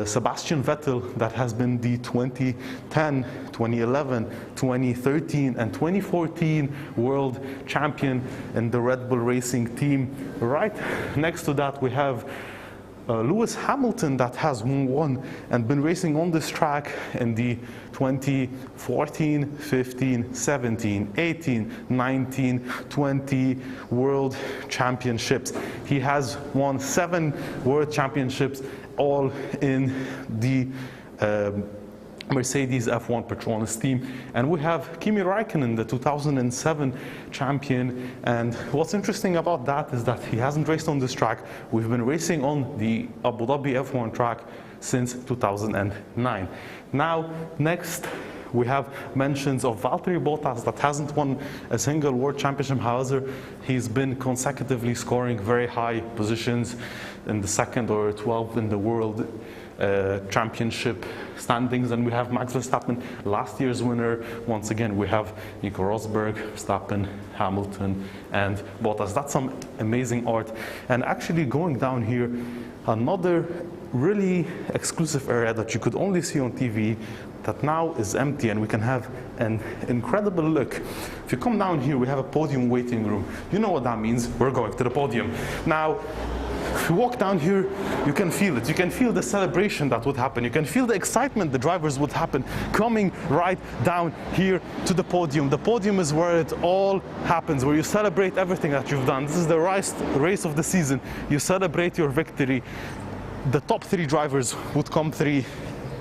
Sebastian Vettel that has been the 2010, 2011, 2013 and 2014 world champion in the Red Bull Racing team. Right next to that we have Lewis Hamilton that has won and been racing on this track in the 2014, 15, 17, 18, 19, 20 World Championships. He has won 7 World Championships, all in the Mercedes F1 Petronas team. And we have Kimi Räikkönen, the 2007 champion. And what's interesting about that is that he hasn't raced on this track. We've been racing on the Abu Dhabi F1 track since 2009. Now, next, we have mentions of Valtteri Bottas that hasn't won a single world championship. However, he's been consecutively scoring very high positions in the 2nd or 12th in the world championship standings. And we have Max Verstappen, last year's winner. Once again, we have Nico Rosberg, Verstappen, Hamilton, and Bottas. That's some amazing art. And actually going down here, another really exclusive area that you could only see on TV that now is empty, and we can have an incredible look. If you come down here, we have a podium waiting room. You know what that means. We're going to the podium. Now, if you walk down here, you can feel it. You can feel the celebration that would happen. You can feel the excitement the drivers would happen coming right down here to the podium. The podium is where it all happens, where you celebrate everything that you've done. This is the race of the season. You celebrate your victory. The top 3 drivers would come 3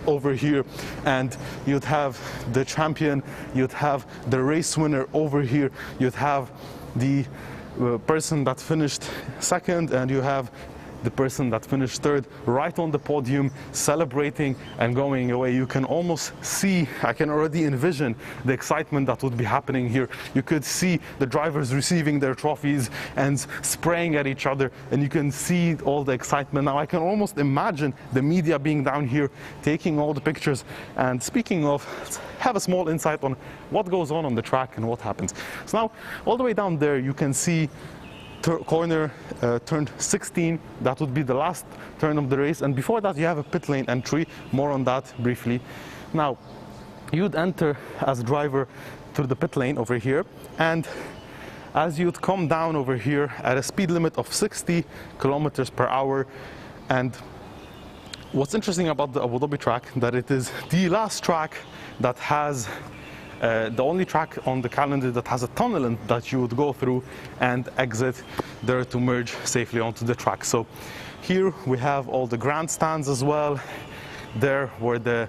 over here, and you'd have the champion, you'd have the race winner over here, you'd have the person that finished 2nd, and you have the person that finished 3rd right on the podium, celebrating and going away. You can almost see, I can already envision the excitement that would be happening here. You could see the drivers receiving their trophies and spraying at each other, and you can see all the excitement. Now I can almost imagine the media being down here taking all the pictures. And speaking of, let's have a small insight on what goes on the track and what happens. So now all the way down there you can see corner turn 16. That would be the last turn of the race, and before that you have a pit lane entry. More on that briefly. Now you'd enter as a driver through the pit lane over here, and as you'd come down over here at a speed limit of 60 kilometers per hour. And what's interesting about the Abu Dhabi track, that it is the last track that has the only track on the calendar that has a tunnel that you would go through and exit there to merge safely onto the track. So here we have all the grandstands as well, there where the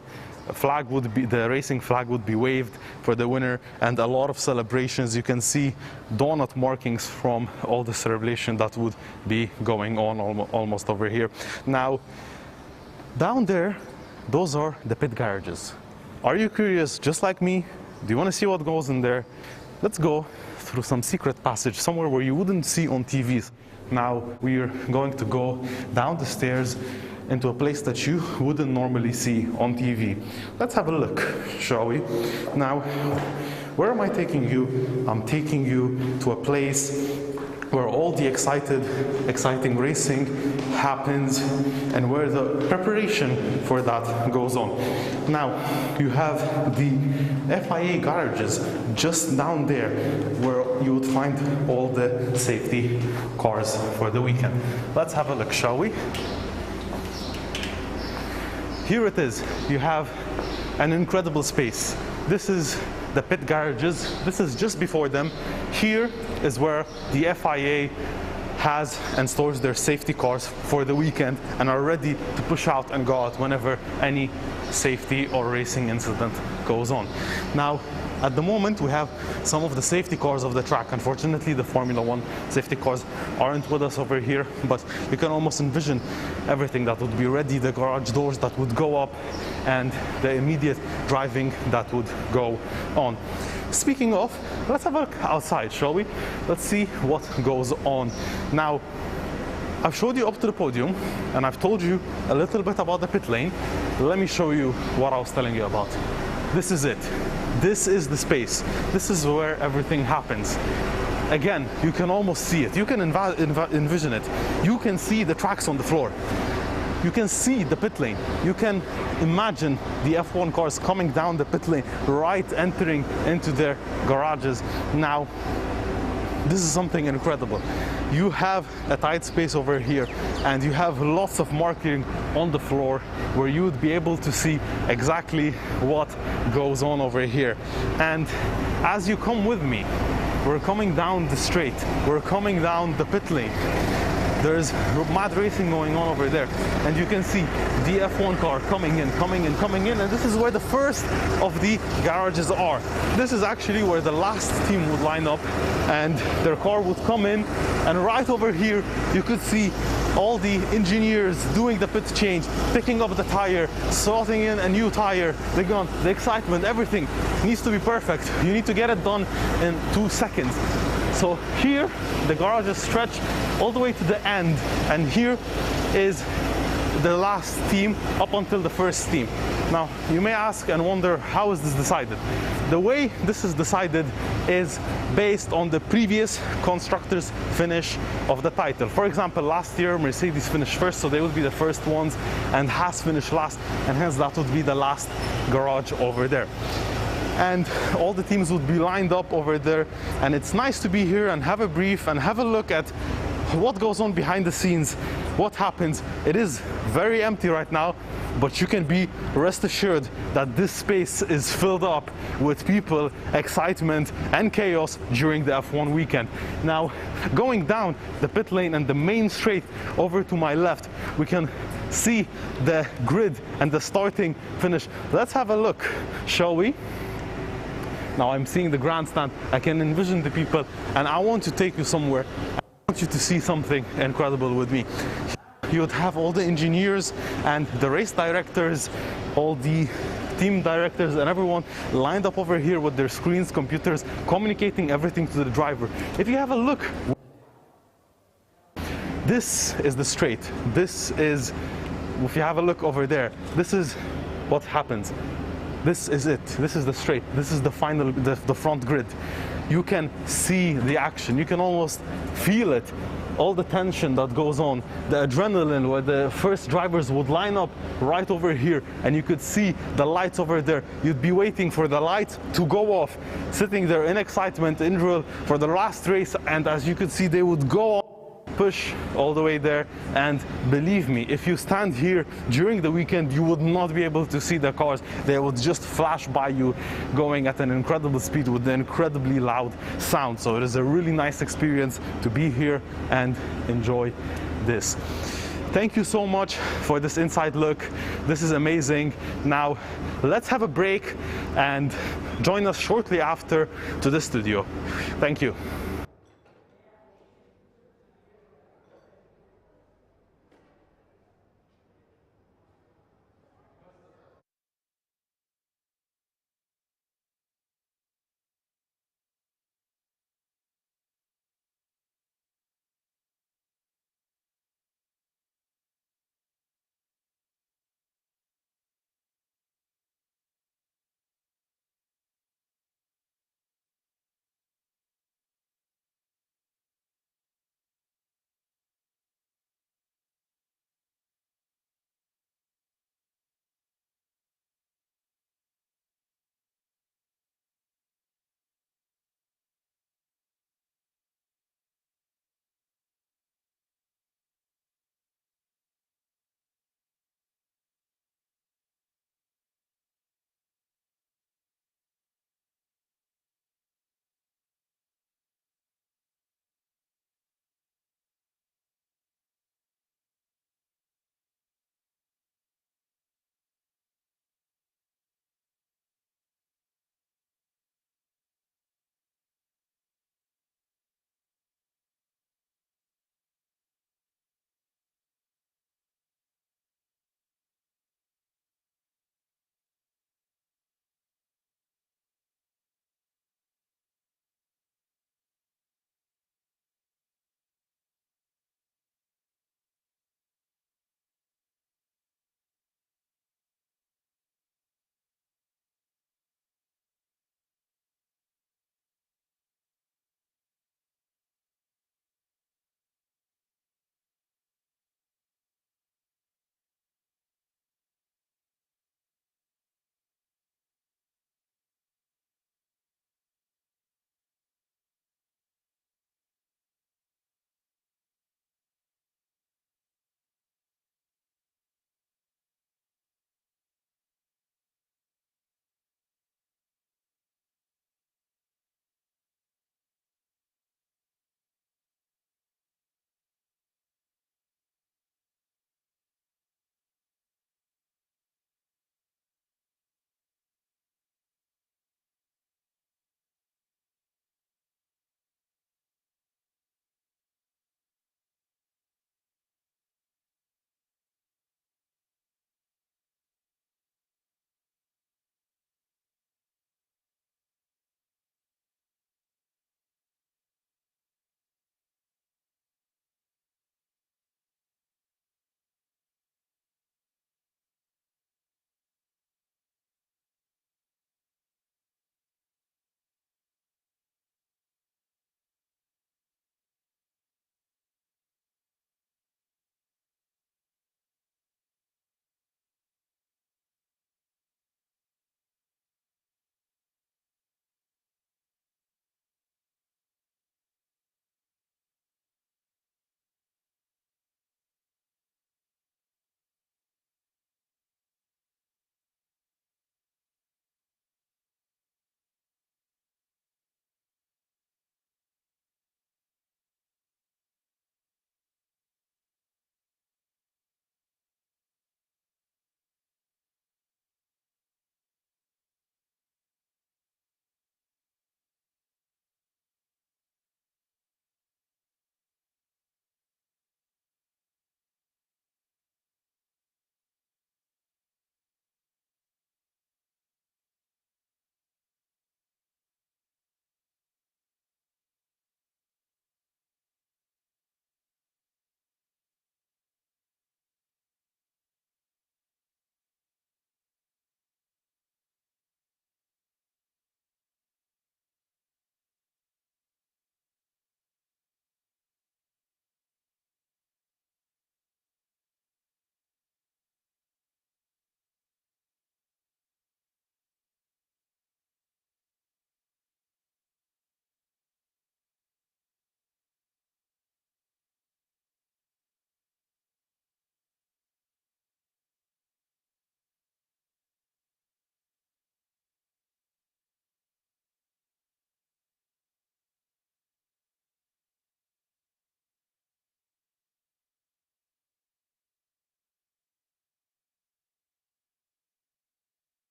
flag would be, the racing flag would be waved for the winner, and a lot of celebrations. You can see donut markings from all the celebration that would be going on almost over here. Now down there, those are the pit garages. Are you curious just like me? Do you want to see what goes in there? Let's go through some secret passage, somewhere where you wouldn't see on TVs. Now we're going to go down the stairs into a place that you wouldn't normally see on TV. Let's have a look, shall we? Now, where am I taking you? I'm taking you to a place where all the exciting racing happens and where the preparation for that goes on. Now, you have the FIA garages just down there where you would find all the safety cars for the weekend. Let's have a look, shall we? Here it is. You have an incredible space. This is the pit garages. This is just before them. Here is where the FIA has and stores their safety cars for the weekend and are ready to push out and go out whenever any safety or racing incident goes on. Now, at the moment, we have some of the safety cars of the track. Unfortunately, the Formula One safety cars aren't with us over here, but you can almost envision everything that would be ready, the garage doors that would go up, and the immediate driving that would go on. Speaking of, let's have a look outside, shall we? Let's see what goes on. Now, I've showed you up to the podium, and I've told you a little bit about the pit lane. Let me show you what I was telling you about. This is it. This is the space. This is where everything happens. Again, you can almost see it. You can envision it. You can see the tracks on the floor. You can see the pit lane. You can imagine the F1 cars coming down the pit lane, right entering into their garages. Now, this is something incredible. You have a tight space over here, and you have lots of marking on the floor where you would be able to see exactly what goes on over here. And as you come with me, we're coming down the straight, we're coming down the pit lane. There's mad racing going on over there, and you can see the F1 car coming in, and this is where the first of the garages are. This is actually where the last team would line up, and their car would come in, and right over here you could see all the engineers doing the pit change, picking up the tire, slotting in a new tire, the gun, the excitement, everything needs to be perfect. You need to get it done in 2 seconds. So here, the garages stretch all the way to the end, and here is the last team up until the first team. Now, you may ask and wonder, how is this decided? The way this is decided is based on the previous constructors' finish of the title. For example, last year Mercedes finished first, so they would be the first ones, and Haas finished last, and hence that would be the last garage over there. And all the teams would be lined up over there, and it's nice to be here and have a brief and have a look at what goes on behind the scenes, what happens. It is very empty right now, but you can be rest assured that this space is filled up with people, excitement and chaos during the F1 weekend. Now, going down the pit lane and the main straight over to my left, we can see the grid and the starting finish. Let's have a look, shall we? Now I'm seeing the grandstand, I can envision the people, and I want to take you somewhere. I want you to see something incredible with me. You would have all the engineers and the race directors, all the team directors and everyone lined up over here with their screens, computers, communicating everything to the driver. If you have a look, this is the straight. This is, if you have a look over there, this is what happens. This is it. This is the straight. This is the final, the front grid. You can see the action. You can almost feel it. All the tension that goes on, the adrenaline, where the first drivers would line up right over here, and you could see the lights over there. You'd be waiting for the light to go off, sitting there in excitement, in drill for the last race, and as you could see, they would go on, push all the way there. And believe me, if you stand here during the weekend, you would not be able to see the cars. They would just flash by you, going at an incredible speed with an incredibly loud sound. So it is a really nice experience to be here and enjoy this. Thank you so much for this inside look. This is amazing. Now let's have a break and join us shortly after to the studio. Thank you.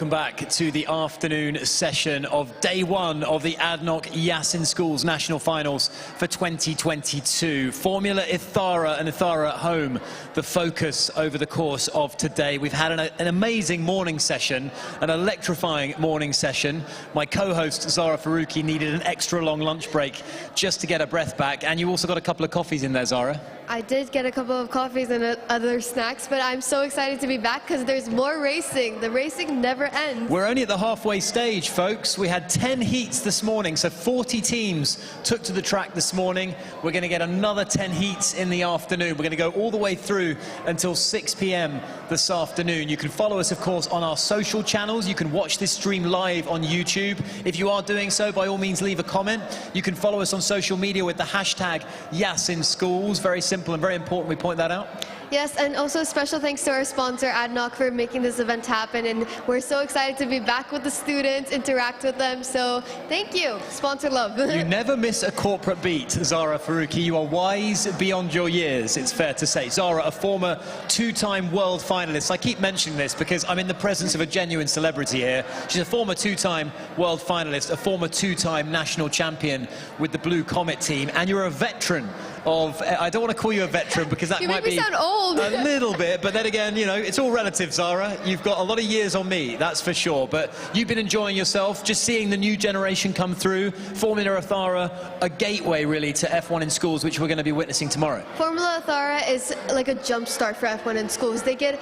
Welcome back to the afternoon session of day one of the ADNOC Yasin Schools National Finals for 2022. Formula Ethara and Ethara at home, the focus over the course of today. We've had an amazing morning session, an electrifying morning session. My co-host Zara Faruqi needed an extra long lunch break just to get her breath back. And you also got a couple of coffees in there, Zara. I did get a couple of coffees and other snacks, but I'm so excited to be back because there's more racing. The racing never ends. We're only at the halfway stage, folks. We had 10 heats this morning, so 40 teams took to the track this morning. We're going to get another 10 heats in the afternoon. We're going to go all the way through until 6 p.m. this afternoon. You can follow us, of course, on our social channels. You can watch this stream live on YouTube. If you are doing so, by all means, leave a comment. You can follow us on social media with the hashtag YasinSchools. Very simple and very important we point that out. Yes, and also special thanks to our sponsor, ADNOC, for making this event happen. And we're so excited to be back with the students, interact with them. So thank you. Sponsor love. You never miss a corporate beat, Zara Faruqi. You are wise beyond your years, it's fair to say. Zara, a former two-time world finalist. I keep mentioning this because I'm in the presence of a genuine celebrity here. She's a former two-time world finalist, a former two-time national champion with the Blue Comet team. And you're a veteran of, I don't want to call you a veteran because that might be sound old. A little bit, but then again, you know, it's all relative, Zara. You've got a lot of years on me, that's for sure. But you've been enjoying yourself, just seeing the new generation come through. Formula Ethara, a gateway really to F1 in schools, which we're going to be witnessing tomorrow. Formula Ethara is like a jump start for F1 in schools. They get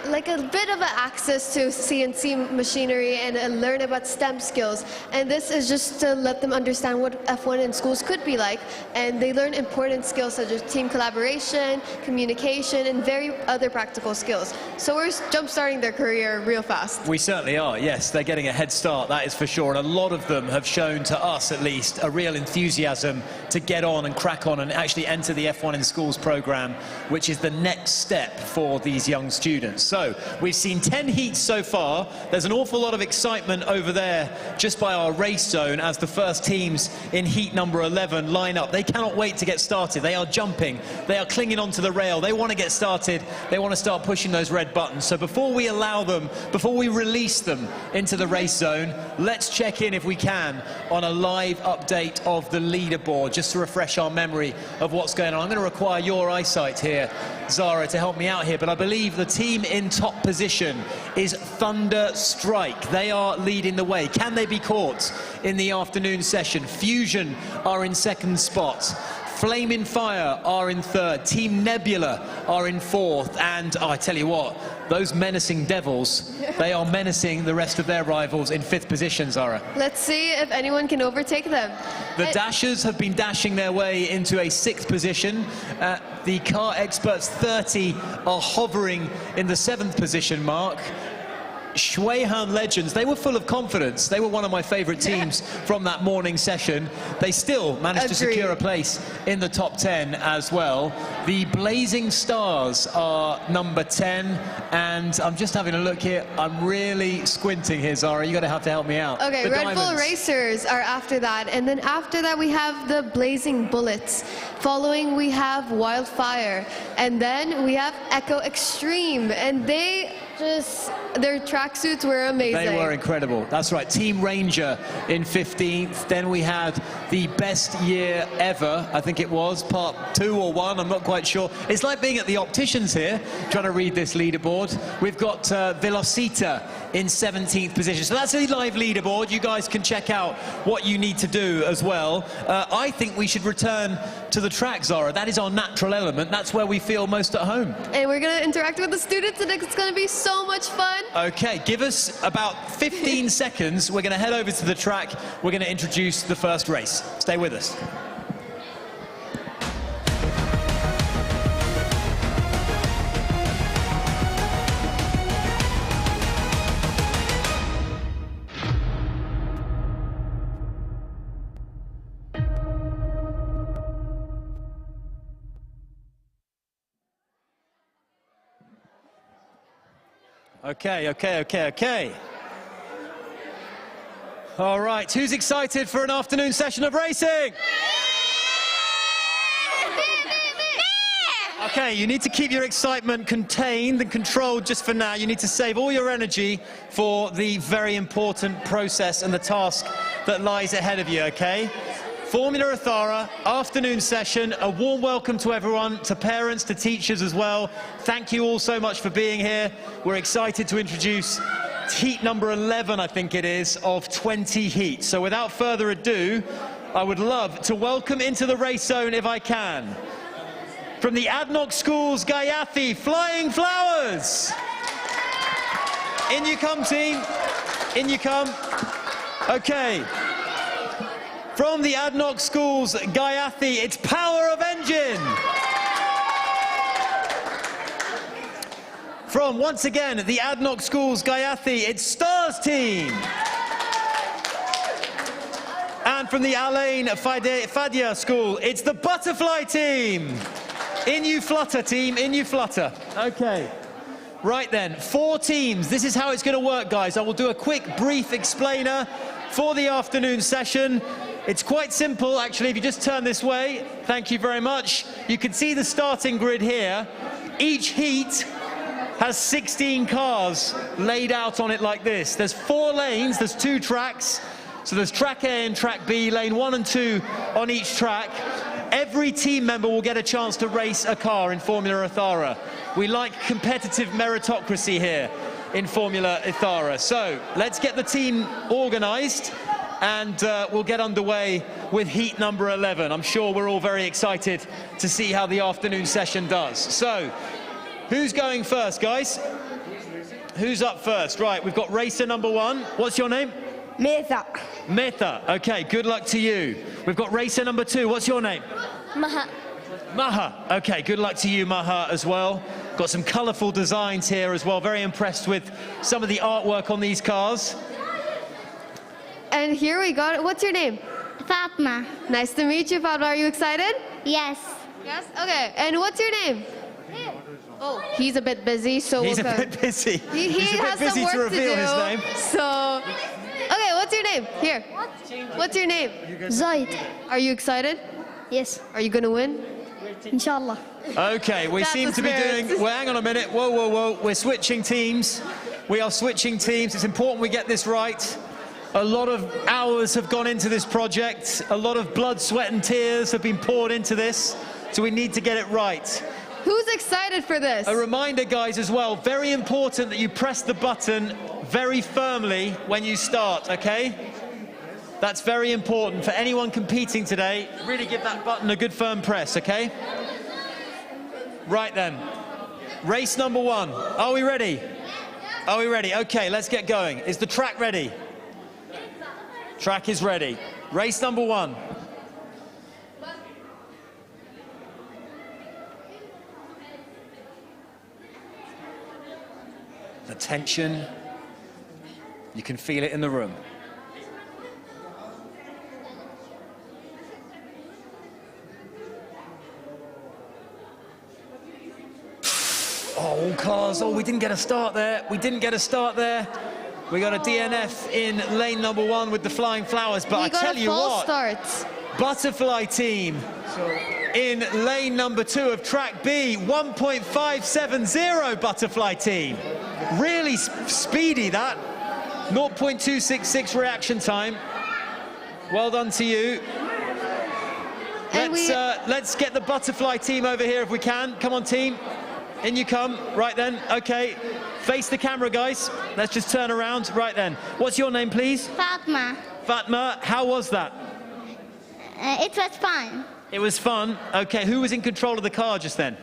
like a bit of access to CNC machinery and learn about STEM skills. And this is just to let them understand what F1 in schools could be like. And they learn important skills such as team collaboration, communication, and very other practical skills. So we're jump-starting their career real fast. We certainly are, yes. They're getting a head start, that is for sure. And a lot of them have shown to us, at least, a real enthusiasm to get on and crack on and actually enter the F1 in Schools program, which is the next step for these young students. So we've seen 10 heats so far. There's an awful lot of excitement over there just by our race zone as the first teams in heat number 11 line up. They cannot wait to get started. They are jumping. They are clinging onto the rail. They want to get started. They want to start pushing those red buttons. So before we allow them, before we release them into the race zone, let's check in, if we can, on a live update of the leaderboard, just to refresh our memory of what's going on. I'm going to require your eyesight here, Zara, to help me out here, but I believe the team in top position is Thunder Strike. They are leading the way. Can they be caught in the afternoon session? Fusion are in second spot. Flaming Fire are in third, Team Nebula are in fourth, and I tell you what, those menacing devils, they are menacing the rest of their rivals in fifth position, Zara. Let's see if anyone can overtake them. The Dashers have been dashing their way into a sixth position. The Car Experts 30 are hovering in the seventh position mark. Shuihan Legends, they were full of confidence. They were one of my favorite teams from that morning session. They still managed to secure a place in the top 10 as well. The Blazing Stars are number 10, and I'm just having a look here. I'm really squinting here, Zara. You're going to have to help me out. Okay, the Red Bull Racers are after that, and then after that we have the Blazing Bullets. Following we have Wildfire, and then we have Echo Extreme, and their tracksuits were amazing. They were incredible. That's right. Team Ranger in 15th. Then we had the best year ever. I think it was part 2 or 1. I'm not quite sure. It's like being at the opticians here, trying to read this leaderboard. We've got Velocita in 17th position. So that's a live leaderboard. You guys can check out what you need to do as well. I think we should return to the track, Zara. That is our natural element. That's where we feel most at home. And we're going to interact with the students, and it's going to be so much fun. Okay, give us about 15 seconds. We're going to head over to the track. We're going to introduce the first race. Stay with us. Okay. All right, who's excited for an afternoon session of racing? Okay, you need to keep your excitement contained and controlled just for now. You need to save all your energy for the very important process and the task that lies ahead of you, okay? Formula Ethara, afternoon session, a warm welcome to everyone, to parents, to teachers as well. Thank you all so much for being here. We're excited to introduce heat number 11, I think it is, of 20 heats. So without further ado, I would love to welcome into the race zone, if I can, from the ADNOC schools, Gayatri, Flying Flowers. In you come, team. In you come. Okay. From the ADNOC schools, Gayatri, it's Power of Engine. From, once again, the ADNOC schools, Gayatri, it's Stars team. And from the Alain Fadia school, it's the Butterfly team. In you flutter, team, in you flutter. Okay. Right then, 4 teams. This is how it's going to work, guys. I will do a quick, brief explainer for the afternoon session. It's quite simple, actually, if you just turn this way. Thank you very much. You can see the starting grid here. Each heat has 16 cars laid out on it like this. There's 4 lanes, there's 2 tracks. So there's track A and track B, lane 1 and 2 on each track. Every team member will get a chance to race a car in Formula Ethara. We like competitive meritocracy here in Formula Ethara. So let's get the team organized and we'll get underway with heat number 11. I'm sure we're all very excited to see how the afternoon session does. So who's going first, guys? Who's up first? Right, we've got racer number 1. What's your name? Metha. Metha, okay, good luck to you. We've got racer number 2, what's your name? Maha. Maha, okay, good luck to you, Maha, as well. Got some colourful designs here as well. Very impressed with some of the artwork on these cars. And here we got it. What's your name? Fatma. Nice to meet you, Fatma. Are you excited? Yes. Yes? Okay, and what's your name? Oh, he's a bit busy, so He's a bit busy. He a has bit busy some to work reveal his name. So, okay, what's your name? Here. What's your name? Zaid. Are you excited? Yes. Are you gonna win? Inshallah. Okay, we That's seem the to be spirit. doing, well, hang on a minute, whoa, whoa, whoa, we're switching teams. We are switching teams, it's important we get this right. A lot of hours have gone into this project, a lot of blood, sweat and tears have been poured into this, so we need to get it right. Who's excited for this? A reminder, guys, as well, very important that you press the button very firmly when you start, okay? That's very important for anyone competing today. Really give that button a good firm press, okay? Right then, race number 1. Are we ready? Are we ready? Okay, let's get going. Is the track ready? Track is ready. Race number 1. The tension, you can feel it in the room. Oh, all cars. Oh, we didn't get a start there. We didn't get a start there. We got a DNF in lane number 1 with the Flying Flowers, but I tell you what, Butterfly team in lane number 2 of track B, 1.570 Butterfly team. Really speedy, that. 0.266 reaction time. Well done to you. Let's get the Butterfly team over here if we can. Come on, team. In you come. Right then. Okay. Face the camera, guys. Let's just turn around. Right then. What's your name, please? Fatma. Fatma, how was that? It was fun. It was fun. Okay. Who was in control of the car just then?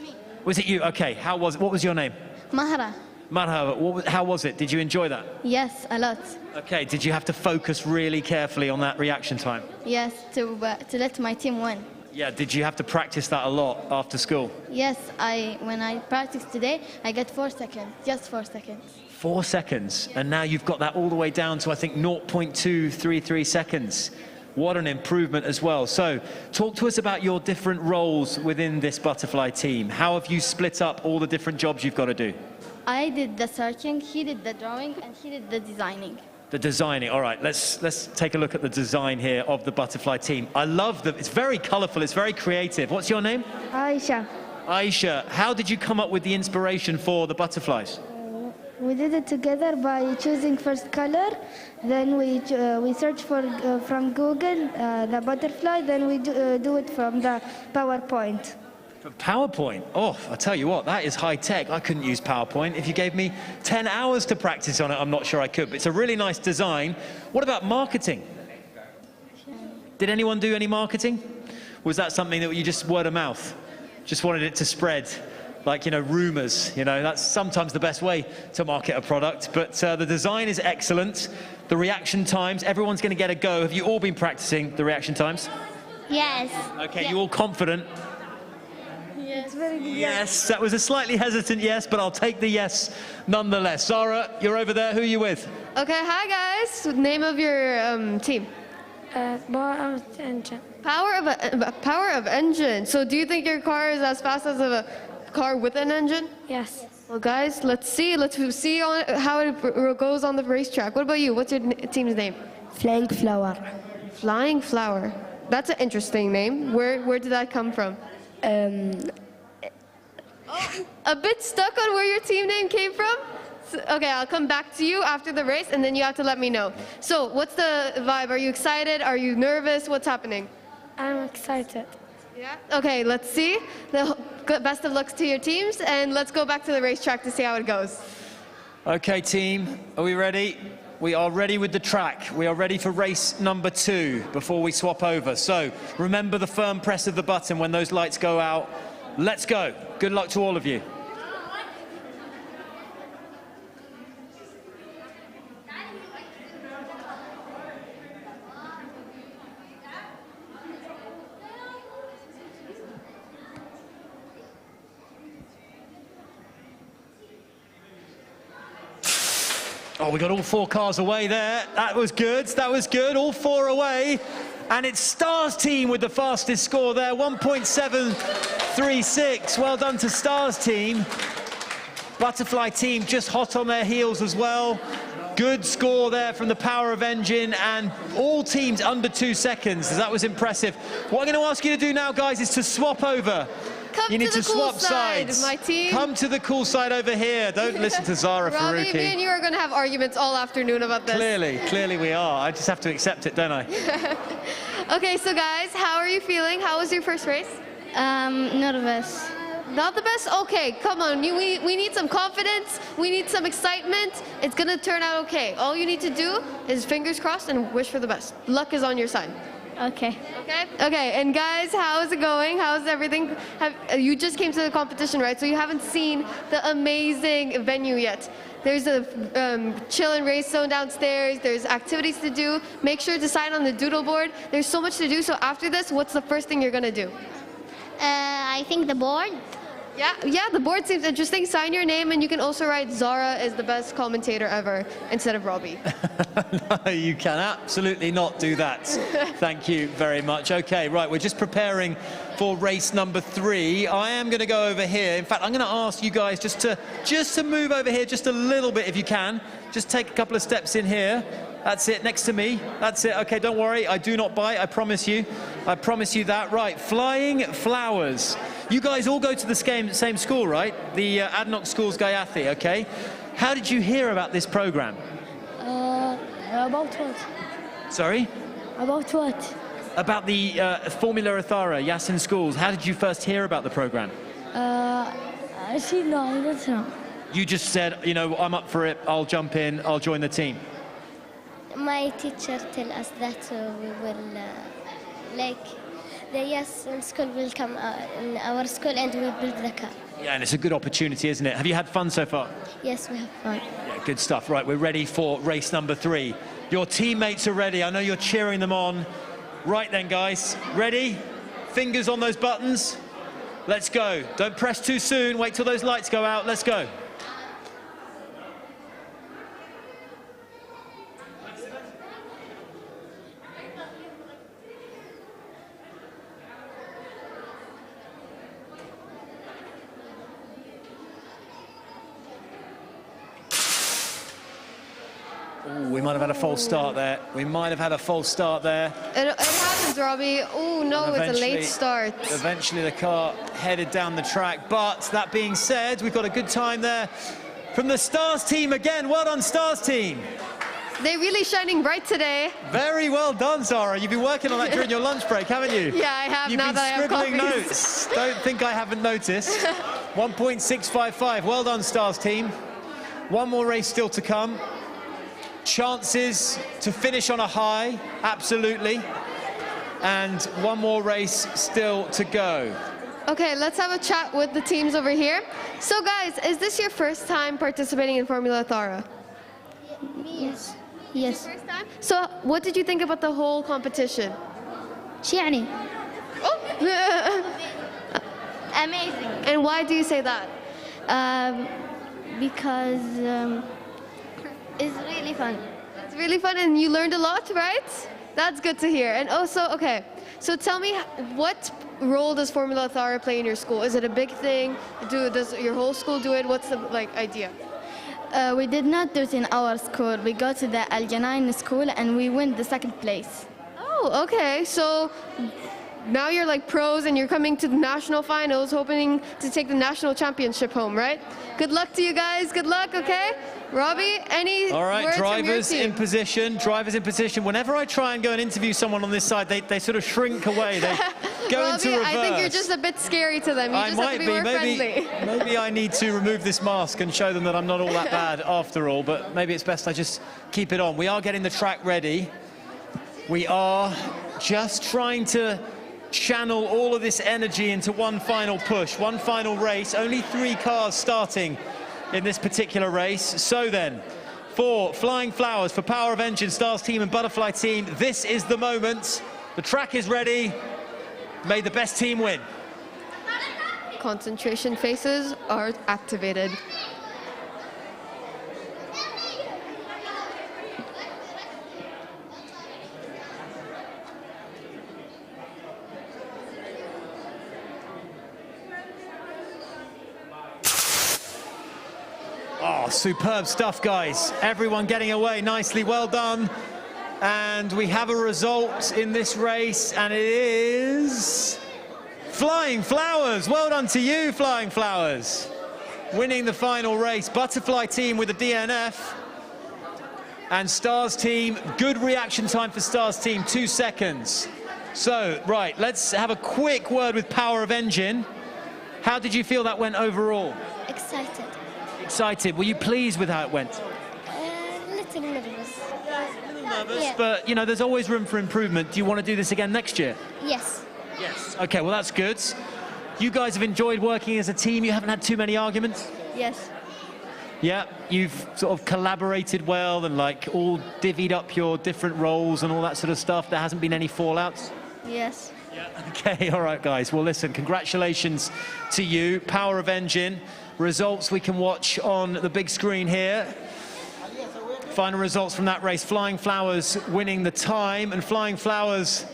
Me. Was it you? Okay. How was it? What was your name? Mahara. Marhaba. How was it? Did you enjoy that? Yes, a lot. Okay. Did you have to focus really carefully on that reaction time? Yes, to let my team win. Yeah. Did you have to practice that a lot after school? Yes, when I practiced today, I got 4 seconds, just 4 seconds. 4 seconds, and now you've got that all the way down to, I think, 0.233 seconds. What an improvement as well. So, talk to us about your different roles within this Butterfly team. How have you split up all the different jobs you've got to do? I did the searching, he did the drawing, and he did the designing. The designing, all right, let's take a look at the design here of the Butterfly team. I love it's very colorful, it's very creative. What's your name? Aisha. Aisha, how did you come up with the inspiration for the butterflies? We did it together by choosing first color, then we search for from Google the butterfly, then we do it from the PowerPoint. PowerPoint? Oh, I tell you what, that is high tech. I couldn't use PowerPoint. If you gave me 10 hours to practice on it, I'm not sure I could, but it's a really nice design. What about marketing? Did anyone do any marketing? Was that something that you just word of mouth? Just wanted it to spread? Like, you know, rumors, you know, that's sometimes the best way to market a product. But the design is excellent. The reaction times, everyone's going to get a go. Have you all been practicing the reaction times? Yes. Okay, you all confident? It's very good. Yes, that was a slightly hesitant yes, but I'll take the yes nonetheless. Zara, you're over there. Who are you with? Okay, hi guys. Name of your team? Power of Engine. Power of Engine. So do you think your car is as fast as a car with an engine? Yes. Well, guys, let's see how it goes on the racetrack. What about you? What's your team's name? Flying Flower. Flying Flower. That's an interesting name. Where did that come from? A bit stuck on where your team name came from? Okay, I'll come back to you after the race, and then you have to let me know. So, what's the vibe? Are you excited? Are you nervous? What's happening? I'm excited. Yeah? Okay, let's see. Best of luck to your teams, and let's go back to the racetrack to see how it goes. Okay, team, are we ready? We are ready with the track. We are ready for race number 2 before we swap over. So, remember the firm press of the button when those lights go out. Let's go. Good luck to all of you. Oh, we got all 4 cars away there. That was good. That was good. All 4 away. And it's Stars team with the fastest score there, 1.736. Well done to Stars team. Butterfly team just hot on their heels as well. Good score there from the Power of Engine, and all teams under 2 seconds. That was impressive. What I'm going to ask you to do now, guys, is to swap over. You need to swap sides. My team. Come to the cool side over here. Don't listen to Zara Robbie, Faruqi. me and you are going to have arguments all afternoon about this. Clearly we are. I just have to accept it, don't I? Okay, so guys, how are you feeling? How was your first race? Nervous. Not the best? Okay, come on. We need some confidence. We need some excitement. It's going to turn out okay. All you need to do is fingers crossed and wish for the best. Luck is on your side. Okay. Okay, and guys, how is it going? How's everything? You just came to the competition, right? So you haven't seen the amazing venue yet. There's a chill and race zone downstairs. There's activities to do. Make sure to sign on the doodle board. There's so much to do. So after this, what's the first thing you're going to do? I think the board. Yeah, the board seems interesting. Sign your name, and you can also write Zara is the best commentator ever instead of Robbie. No, you can absolutely not do that. Thank you very much. Okay, right, we're just preparing for race number 3. I am going to go over here. In fact, I'm going to ask you guys just to move over here just a little bit if you can. Just take a couple of steps in here. That's it, next to me. That's it. Okay, don't worry. I do not bite, I promise you. I promise you that. Right, Flying Flowers. You guys all go to the same school, right? The ADNOC Schools Gayatri, okay? How did you hear about this program? About what? Sorry? About what? About the Formula Ethara, Yasin Schools. How did you first hear about the program? I see, no, I don't know. You just said, you know, I'm up for it, I'll jump in, I'll join the team. My teacher tell us that we will, the Yasin school will come in our school and we will build the car. Yeah, and it's a good opportunity, isn't it? Have you had fun so far? Yes, we have fun. Yeah, good stuff. Right, we're ready for race number 3. Your teammates are ready. I know you're cheering them on. Right then, guys. Ready? Fingers on those buttons. Let's go. Don't press too soon. Wait till those lights go out. Let's go. we might have had a false start there. We might have had a false start there. It happens, Robbie. Oh no, it's a late start. Eventually the car headed down the track. But that being said, we've got a good time there from the Stars team again. Well done, Stars team. They're really shining bright today. Very well done, Zara. You've been working on that during your lunch break, haven't you? Yeah, I have. You've now been that I have scribbling coffees. notes. Don't think I haven't noticed. 1.655. Well done, Stars team. One more race still to come. Chances to finish on a high, absolutely. And one more race still to go. Okay, let's have a chat with the teams over here. So guys, is this your first time participating in Formula Ethara? Yes. Yes. First time? So what did you think about the whole competition? يعني. Amazing. And why do you say that? Because it's really fun. It's really fun and you learned a lot, right? That's good to hear. And also, okay, so tell me, what role does Formula Ethara play in your school? Is it a big thing? Does your whole school do it? What's the idea? We did not do it in our school. We go to the Al Janain school and we win the second place. Oh, okay. So now you're like pros and you're coming to the national finals, hoping to take the national championship home, right? Good luck to you guys. Good luck, okay? Robbie, any All right, words drivers from your team? in position, drivers in position. Whenever I try and go and interview someone on this side, they sort of shrink away. They go into Robbie, reverse. I think you're just a bit scary to them. You I just might have to be more friendly. maybe I need to remove this mask and show them that I'm not all that bad after all, but maybe it's best I just keep it on. We are getting the track ready. We are just trying to channel all of this energy into one final push, one final race. Only 3 cars starting in this particular race. So then, for Flying Flowers, for Power of Engine, Stars team and Butterfly team, this is the moment. The track is ready. May the best team win. Concentration faces are activated. Oh, superb stuff, guys. Everyone getting away nicely. Well done. And we have a result in this race, and it is Flying Flowers. Well done to you, Flying Flowers. Winning the final race. Butterfly team with a DNF. And Stars team, good reaction time for Stars team, 2 seconds. So, right, let's have a quick word with Power of Engine. How did you feel that went overall? Excited. Excited. Were you pleased with how it went? A little nervous. Nervous, Yeah. but you know, there's always room for improvement. Do you want to do this again next year? Yes. Yes. Okay, well that's good. You guys have enjoyed working as a team. You haven't had too many arguments? Yes. Yeah, you've sort of collaborated well and like all divvied up your different roles and all that sort of stuff. There hasn't been any fallouts? Yes. Okay, all right, guys. Well, listen, congratulations to you. Power of Engine. Results we can watch on the big screen here. Final results from that race. Flying Flowers winning the time, and Flying Flowers,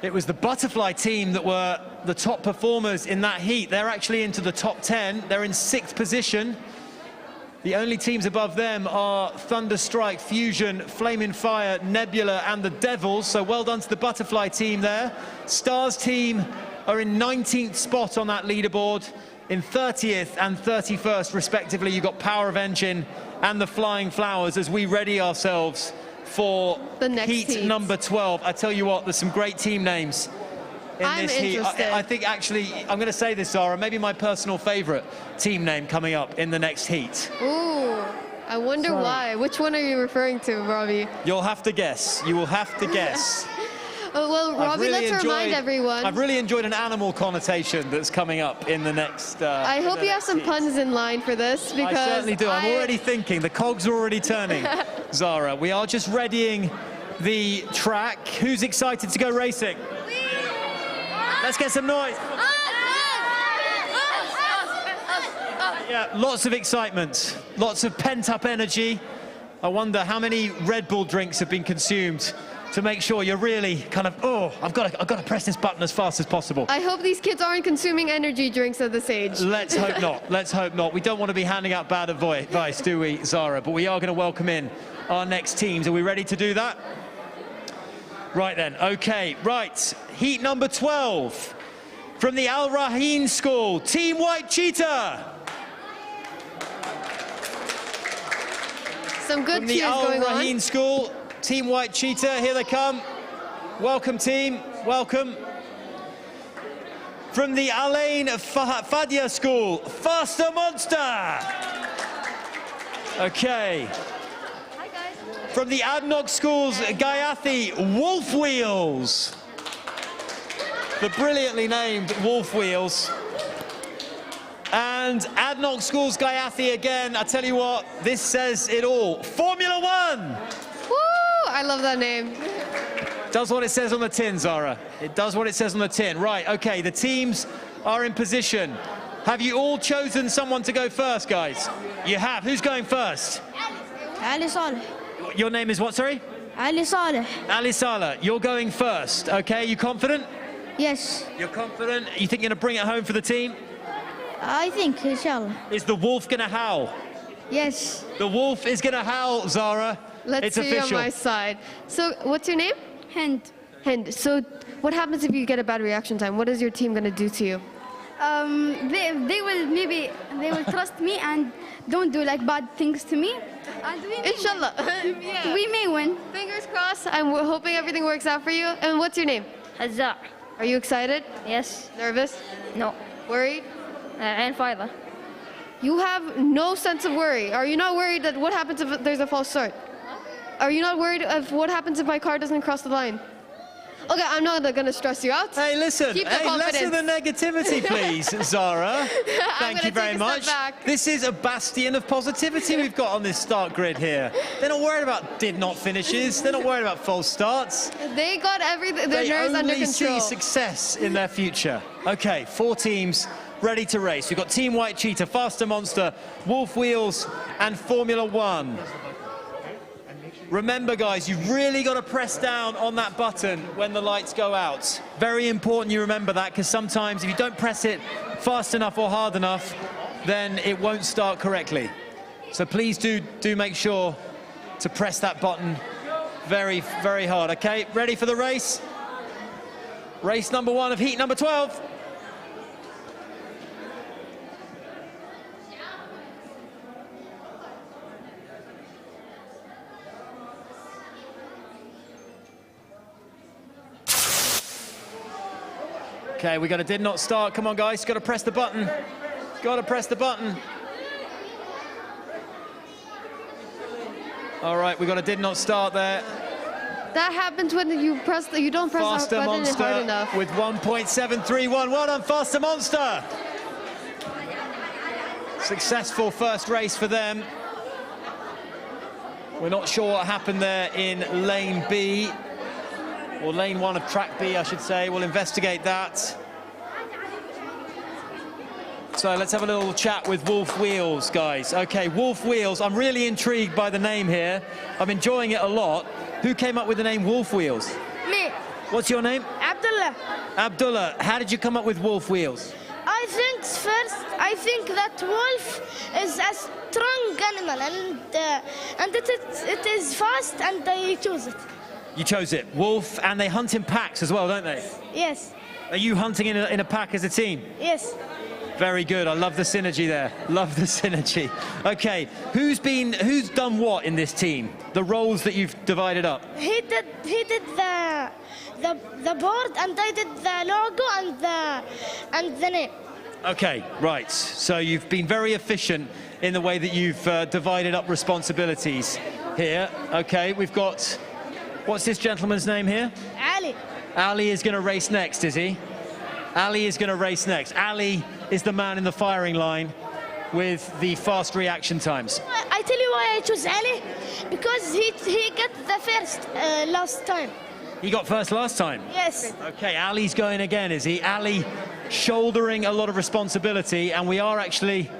it was the Butterfly team that were the top performers in that heat. They're actually into the top 10. They're in 6th position. The only teams above them are Thunderstrike, Fusion, Flaming Fire, Nebula, and the Devils. So well done to the Butterfly team there. Stars team are in 19th spot on that leaderboard. In 30th and 31st, respectively, you've got Power of Engine and the Flying Flowers as we ready ourselves for the next heat number 12. I tell you what, there's some great team names in this heat. I think actually, I'm going to say this, Zara, maybe my personal favorite team name coming up in the next heat. Ooh, I wonder why. Which one are you referring to, Robbie? You'll have to guess. You will have to guess. Well, Robbie, let's remind everyone. I've really enjoyed an animal connotation that's coming up in the next... I hope you have some puns in line for this, because I certainly do. I'm already thinking. The cogs are already turning, Zara. We are just readying the track. Who's excited to go racing? Let's get some noise. Yeah, lots of excitement, lots of pent-up energy. I wonder how many Red Bull drinks have been consumed to make sure you're really kind of, oh, I've got to press this button as fast as possible. I hope these kids aren't consuming energy drinks at this age. Let's hope not. Let's hope not. We don't want to be handing out bad advice, do we, Zara? But we are going to welcome in our next teams. Are we ready to do that? Right then, okay, right. Heat number 12 from the Al Raheen School, Team White Cheetah. Some good From the cheers Al going on. Raheen School, Team White Cheetah, here they come. Welcome, team, welcome. From the Alain Fadia School, Faster Monster. Okay. From the ADNOC Schools, Gayatri, Wolf Wheels. The brilliantly named Wolf Wheels. And ADNOC Schools, Gayatri again. I tell you what, this says it all. Formula One. Woo! I love that name. Does what it says on the tin, Zara. It does what it says on the tin. Right, okay, the teams are in position. Have you all chosen someone to go first, guys? You have. Who's going first? Ali Saleh. Your name is what, sorry? Ali Saleh. Ali Saleh, you're going first, okay? You confident? Yes. You're confident? You think you're going to bring it home for the team? I think, inshallah. Is the wolf going to howl? Yes. The wolf is going to howl, Zara. Let's it's see official. on my side. So, what's your name? Hind. Hind. So, what happens if you get a bad reaction time? What is your team going to do to you? They will trust me and don't do like bad things to me. And we Inshallah. Yeah. We may win. Fingers crossed. I'm hoping everything works out for you. And what's your name? Hazar. Are you excited? Yes. Nervous? No. Worried? And Fida. You have no sense of worry. Are you not worried that what happens if there's a false start? Are you not worried of what happens if my car doesn't cross the line? Okay, I'm not going to stress you out. Hey, listen. Keep the Hey, less of confidence. the negativity, please, Zara. Thank you very take a step much. back. This is a bastion of positivity we've got on this start grid here. They're not worried about did not finishes. They're not worried about false starts. They got everything, their nerves under They control. only see success in their future. Okay, 4 teams ready to race. We've got Team White Cheetah, Faster Monster, Wolf Wheels, and Formula One. Remember, guys, you've really got to press down on that button when the lights go out. Very important you remember that, because sometimes if you don't press it fast enough or hard enough, then it won't start correctly. So please do make sure to press that button very, very hard. Okay, ready for the race? Race number 1 of heat number 12. Okay, we got a did not start. Come on, guys, got to press the button. Got to press the button. All right, we got a did not start there. That happens when you don't press Faster that button Monster hard enough. with 1.731. Well done, Faster Monster. Successful first race for them. We're not sure what happened there in lane B. Or lane 1 of track B, I should say. We'll investigate that. So let's have a little chat with Wolf Wheels, guys. Okay, Wolf Wheels, I'm really intrigued by the name here. I'm enjoying it a lot. Who came up with the name Wolf Wheels? Me. What's your name? Abdullah. Abdullah, how did you come up with Wolf Wheels? I think that wolf is a strong animal and it is fast and I choose it. You chose it. Wolf, and they hunt in packs as well, don't they? Yes. Are you hunting in a pack as a team? Yes. Very good. I love the synergy there. Love the synergy. Okay, who's done what in this team? The roles that you've divided up. He did the board and I did the logo and the name. Okay, right. So you've been very efficient in the way that you've divided up responsibilities here. Okay, we've got, what's this gentleman's name here? Ali. Ali is going to race next, is he? Ali is going to race next. Ali is the man in the firing line with the fast reaction times. I tell you why I chose Ali, because he got the first last time. He got first last time? Yes. Okay, Ali's going again, is he? Ali shouldering a lot of responsibility, and we are actually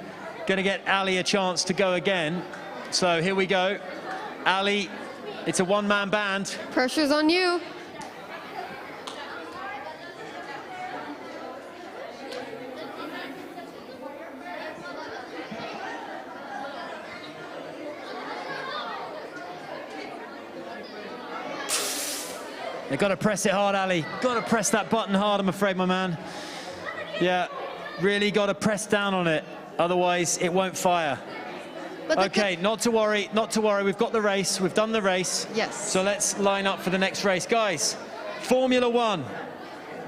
going to get Ali a chance to go again. So here we go. Ali, it's a one-man band. Pressure's on you. They've got to press it hard, Ali. Got to press that button hard, I'm afraid, my man. Yeah, really got to press down on it. Otherwise, it won't fire. Okay, not to worry, not to worry. We've got the race. We've done the race. Yes. So let's line up for the next race. Guys, Formula One.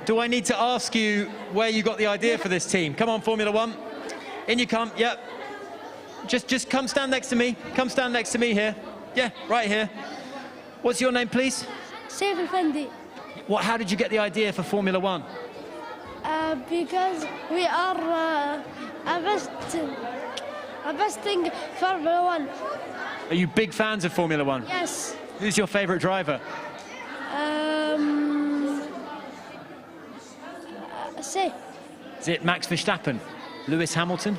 Do I need to ask you where you got the idea for this team? Come on, Formula One. In you come, yep. Just come stand next to me. Come stand next to me here. Yeah, right here. What's your name, please? Saif Effendi. How did you get the idea for Formula One? Because we are investing Formula One. Are you big fans of Formula One? Yes. Who's your favorite driver? Say. Is it Max Verstappen? Lewis Hamilton?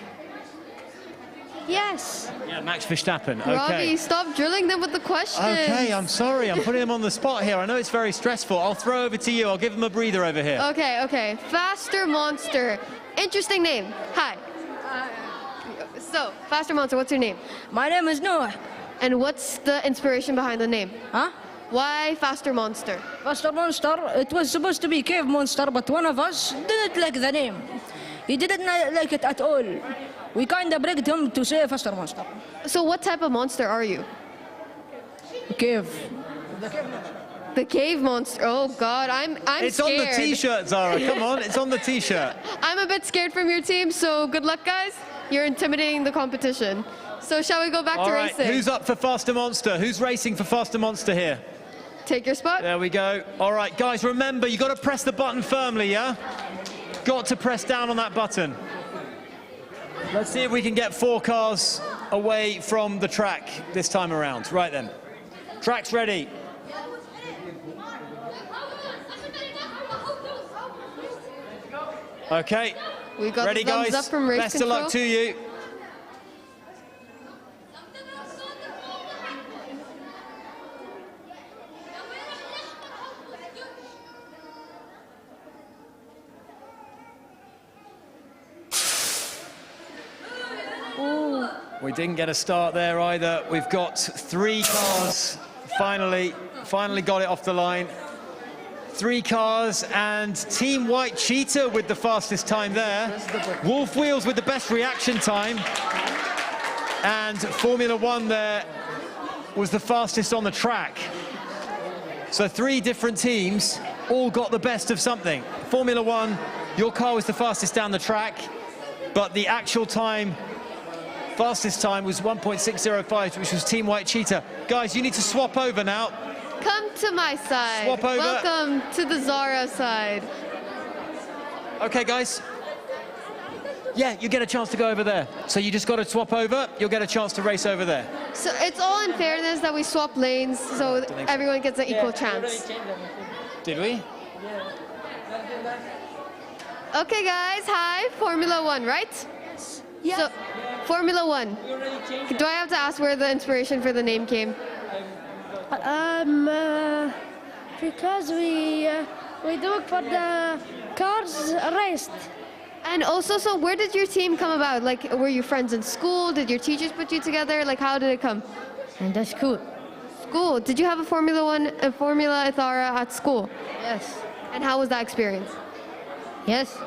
Yes. Yeah, Max Verstappen. Okay. Robbie, stop drilling them with the questions. Okay, I'm sorry. I'm putting them on the spot here. I know it's very stressful. I'll throw over to you. I'll give them a breather over here. Okay. Faster Monster. Interesting name. Hi. So, Faster Monster, what's your name? My name is Noah. And what's the inspiration behind the name? Huh? Why Faster Monster? Faster Monster, it was supposed to be Cave Monster, but one of us didn't like the name. He didn't like it at all. We kind of begged him to say Faster Monster. So what type of monster are you? Cave. The cave monster. Oh God, I'm It's scared. on the T-shirt, Zara. Come on, it's on the T-shirt. I'm a bit scared from your team, so good luck, guys. You're intimidating the competition. So shall we go back to racing? Who's up for Faster Monster? Who's racing for Faster Monster here? Take your spot. There we go. All right, guys, remember, you got to press the button firmly, yeah? Got to press down on that button. Let's see if we can get 4 cars away from the track this time around. Right then. Track's ready. Okay. We got ready, the thumbs guys. up from race Best control. of luck to you. We didn't get a start there either. We've got 3 cars finally got it off the line. 3 cars, and Team White Cheetah with the fastest time there. Wolf Wheels with the best reaction time. And Formula One there was the fastest on the track. So 3 different teams all got the best of something. Formula One, your car was the fastest down the track, but the actual time, fastest time was 1.605, which was Team White Cheetah. Guys, you need to swap over now. Come to my side. Swap over. Welcome to the Zara side. Okay, guys. Yeah, you get a chance to go over there. So you just got to swap over. You'll get a chance to race over there. So it's all in fairness that we swap lanes so everyone gets an equal chance. Did we? Okay, guys. Hi, Formula One, right? Yeah. So, Formula One. Do I have to ask where the inspiration for the name came? Because we do it for the cars raced. And also, so where did your team come about? Like, were you friends in school? Did your teachers put you together? Like, how did it come? In the school. School. Did you have a Formula Ethara at school? Yes. And how was that experience? Yes.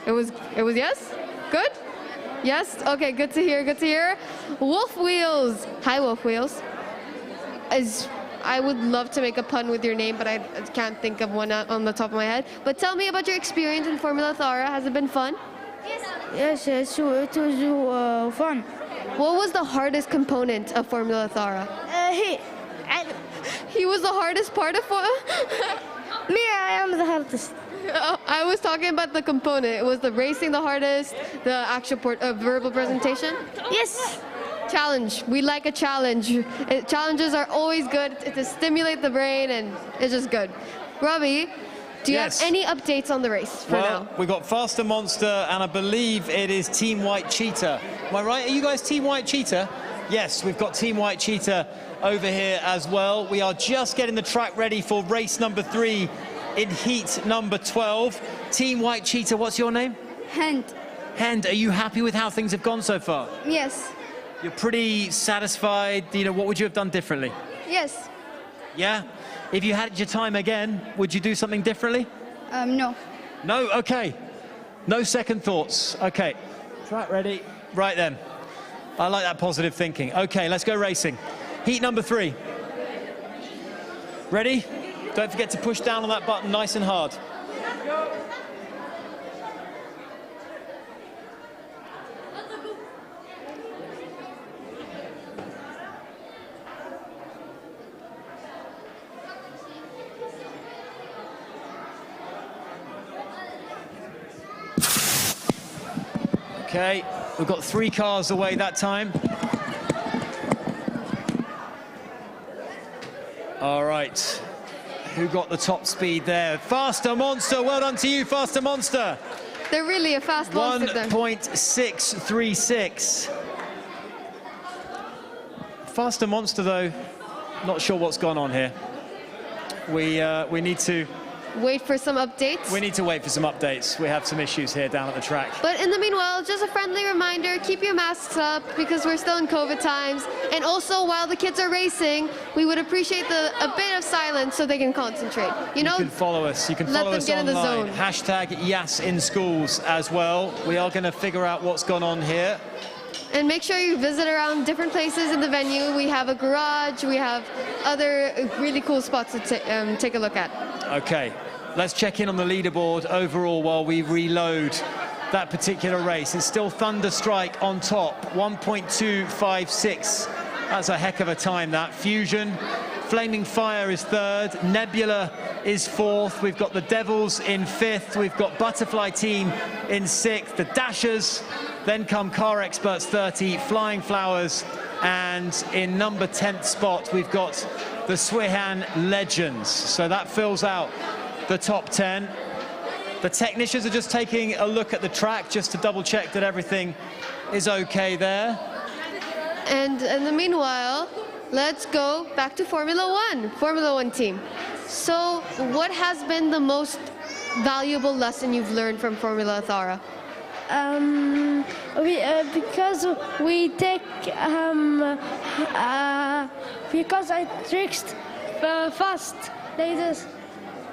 It was yes? Good? Yes? Okay, good to hear, good to hear. Wolf Wheels. Hi, Wolf Wheels. I would love to make a pun with your name, but I can't think of one on the top of my head. But tell me about your experience in Formula Ethara. Has it been fun? Yes, it was fun. What was the hardest component of Formula Ethara? He was the hardest part of Me, I am the hardest. Oh, I was talking about the component. Was the racing the hardest? The actual verbal presentation? Yes. Challenge. We like a challenge. Challenges are always good to stimulate the brain, and it's just good. Robbie, do you have any updates on the race for now? We got Faster Monster, and I believe it is Team White Cheetah. Am I right? Are you guys Team White Cheetah? Yes, we've got Team White Cheetah over here as well. We are just getting the track ready for race number 3 in heat number 12. Team White Cheetah, what's your name? Hand. Hand, are you happy with how things have gone so far? Yes. You're pretty satisfied. You know, what would you have done differently? Yes. Yeah? If you had your time again, would you do something differently? No. No? Okay. No second thoughts. Okay. Track ready. Right then. I like that positive thinking. Okay, let's go racing. Heat number 3. Ready? Don't forget to push down on that button nice and hard. Okay, we've got 3 cars away that time. All right, who got the top speed there? Faster Monster, well done to you, Faster Monster. They're really a fast monster. 1.636. Faster Monster, though, not sure what's gone on here. We need to wait for some updates. We need to wait for some updates. We have some issues here down at the track. But in the meanwhile, just a friendly reminder, keep your masks up because we're still in COVID times. And also, while the kids are racing, we would appreciate a bit of silence so they can concentrate. You know? You can follow us. You can follow us online. Let them get in the zone. Hashtag #YasInSchools as well. We are going to figure out what's gone on here. And make sure you visit around different places in the venue. We have a garage. We have other really cool spots to take a look at. Okay, let's check in on the leaderboard overall while we reload that particular race. It's still Thunderstrike on top, 1.256. That's a heck of a time, that. Fusion, Flaming Fire is 3rd, Nebula is 4th. We've got the Devils in 5th. We've got Butterfly Team in 6th. The Dashers, then come Car Experts 30, Flying Flowers, and in number 10th spot, we've got the Swihan Legends. So that fills out the top 10. The technicians are just taking a look at the track just to double check that everything is okay there. And in the meanwhile, let's go back to Formula One team. So what has been the most valuable lesson you've learned from Formula Ethara? Because we take because I tricked fast.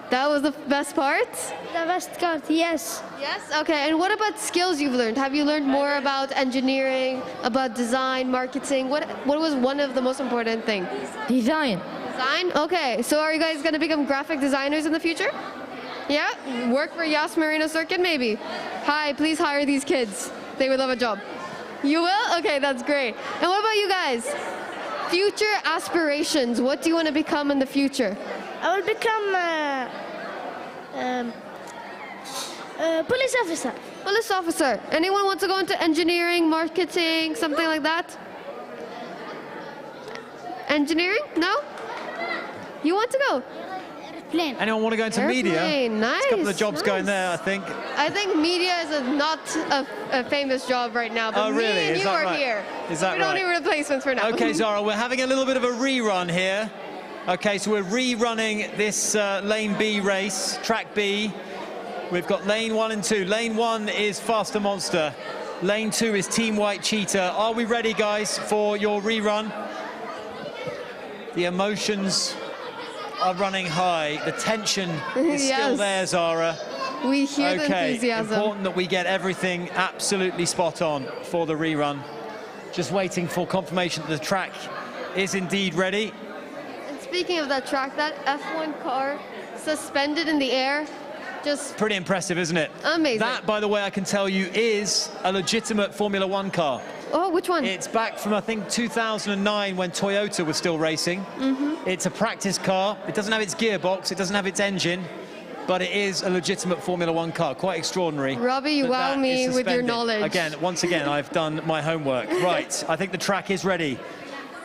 That was the best part? The best part, yes. Yes? Okay, and what about skills you've learned? Have you learned more about engineering, about design, marketing? What was one of the most important things? Design. Design? Okay, so are you guys going to become graphic designers in the future? Yeah? Work for Yas Marina Circuit, maybe? Hi, please hire these kids. They would love a job. You will? Okay, that's great. And what about you guys? Future aspirations. What do you want to become in the future? I will become police officer. Police officer. Anyone want to go into engineering, marketing, something like that? Engineering? No? You want to go? Airplane. Anyone want to go into media? Nice. There's a couple of jobs going there, I think. I think media is not a famous job right now, but really? me and you are here. Is that we don't need replacements for now. Okay, Zara, we're having a little bit of a rerun here. Okay, so we're rerunning this Lane B race, Track B. We've got Lane 1 and 2. Lane 1 is Faster Monster. Lane 2 is Team White Cheetah. Are we ready, guys, for your rerun? The emotions are running high. The tension is still there, Zara. We hear the enthusiasm. Important that we get everything absolutely spot on for the rerun. Just waiting for confirmation that the track is indeed ready. Speaking of that track, that F1 car suspended in the air, just pretty impressive, isn't it? Amazing. That, by the way, I can tell you, is a legitimate Formula One car. Oh, which one? It's back from, I think, 2009 when Toyota was still racing. It's a practice car. It doesn't have its gearbox, it doesn't have its engine, but it is a legitimate Formula One car. Quite extraordinary. Robbie, you wow me with your knowledge. Again, once again, I've done my homework. Right, I think the track is ready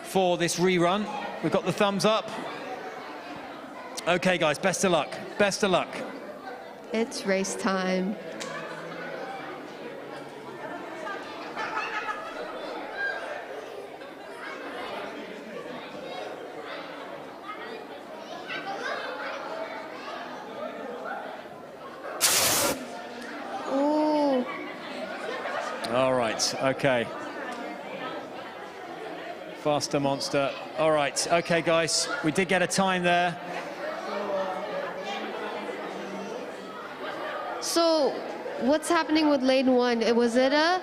for this rerun. We've got the thumbs up. Okay, guys, best of luck. Best of luck. It's race time. All right, okay. Faster monster. All right, okay, guys, we did get a time there. So, what's happening with lane 1? Was it a?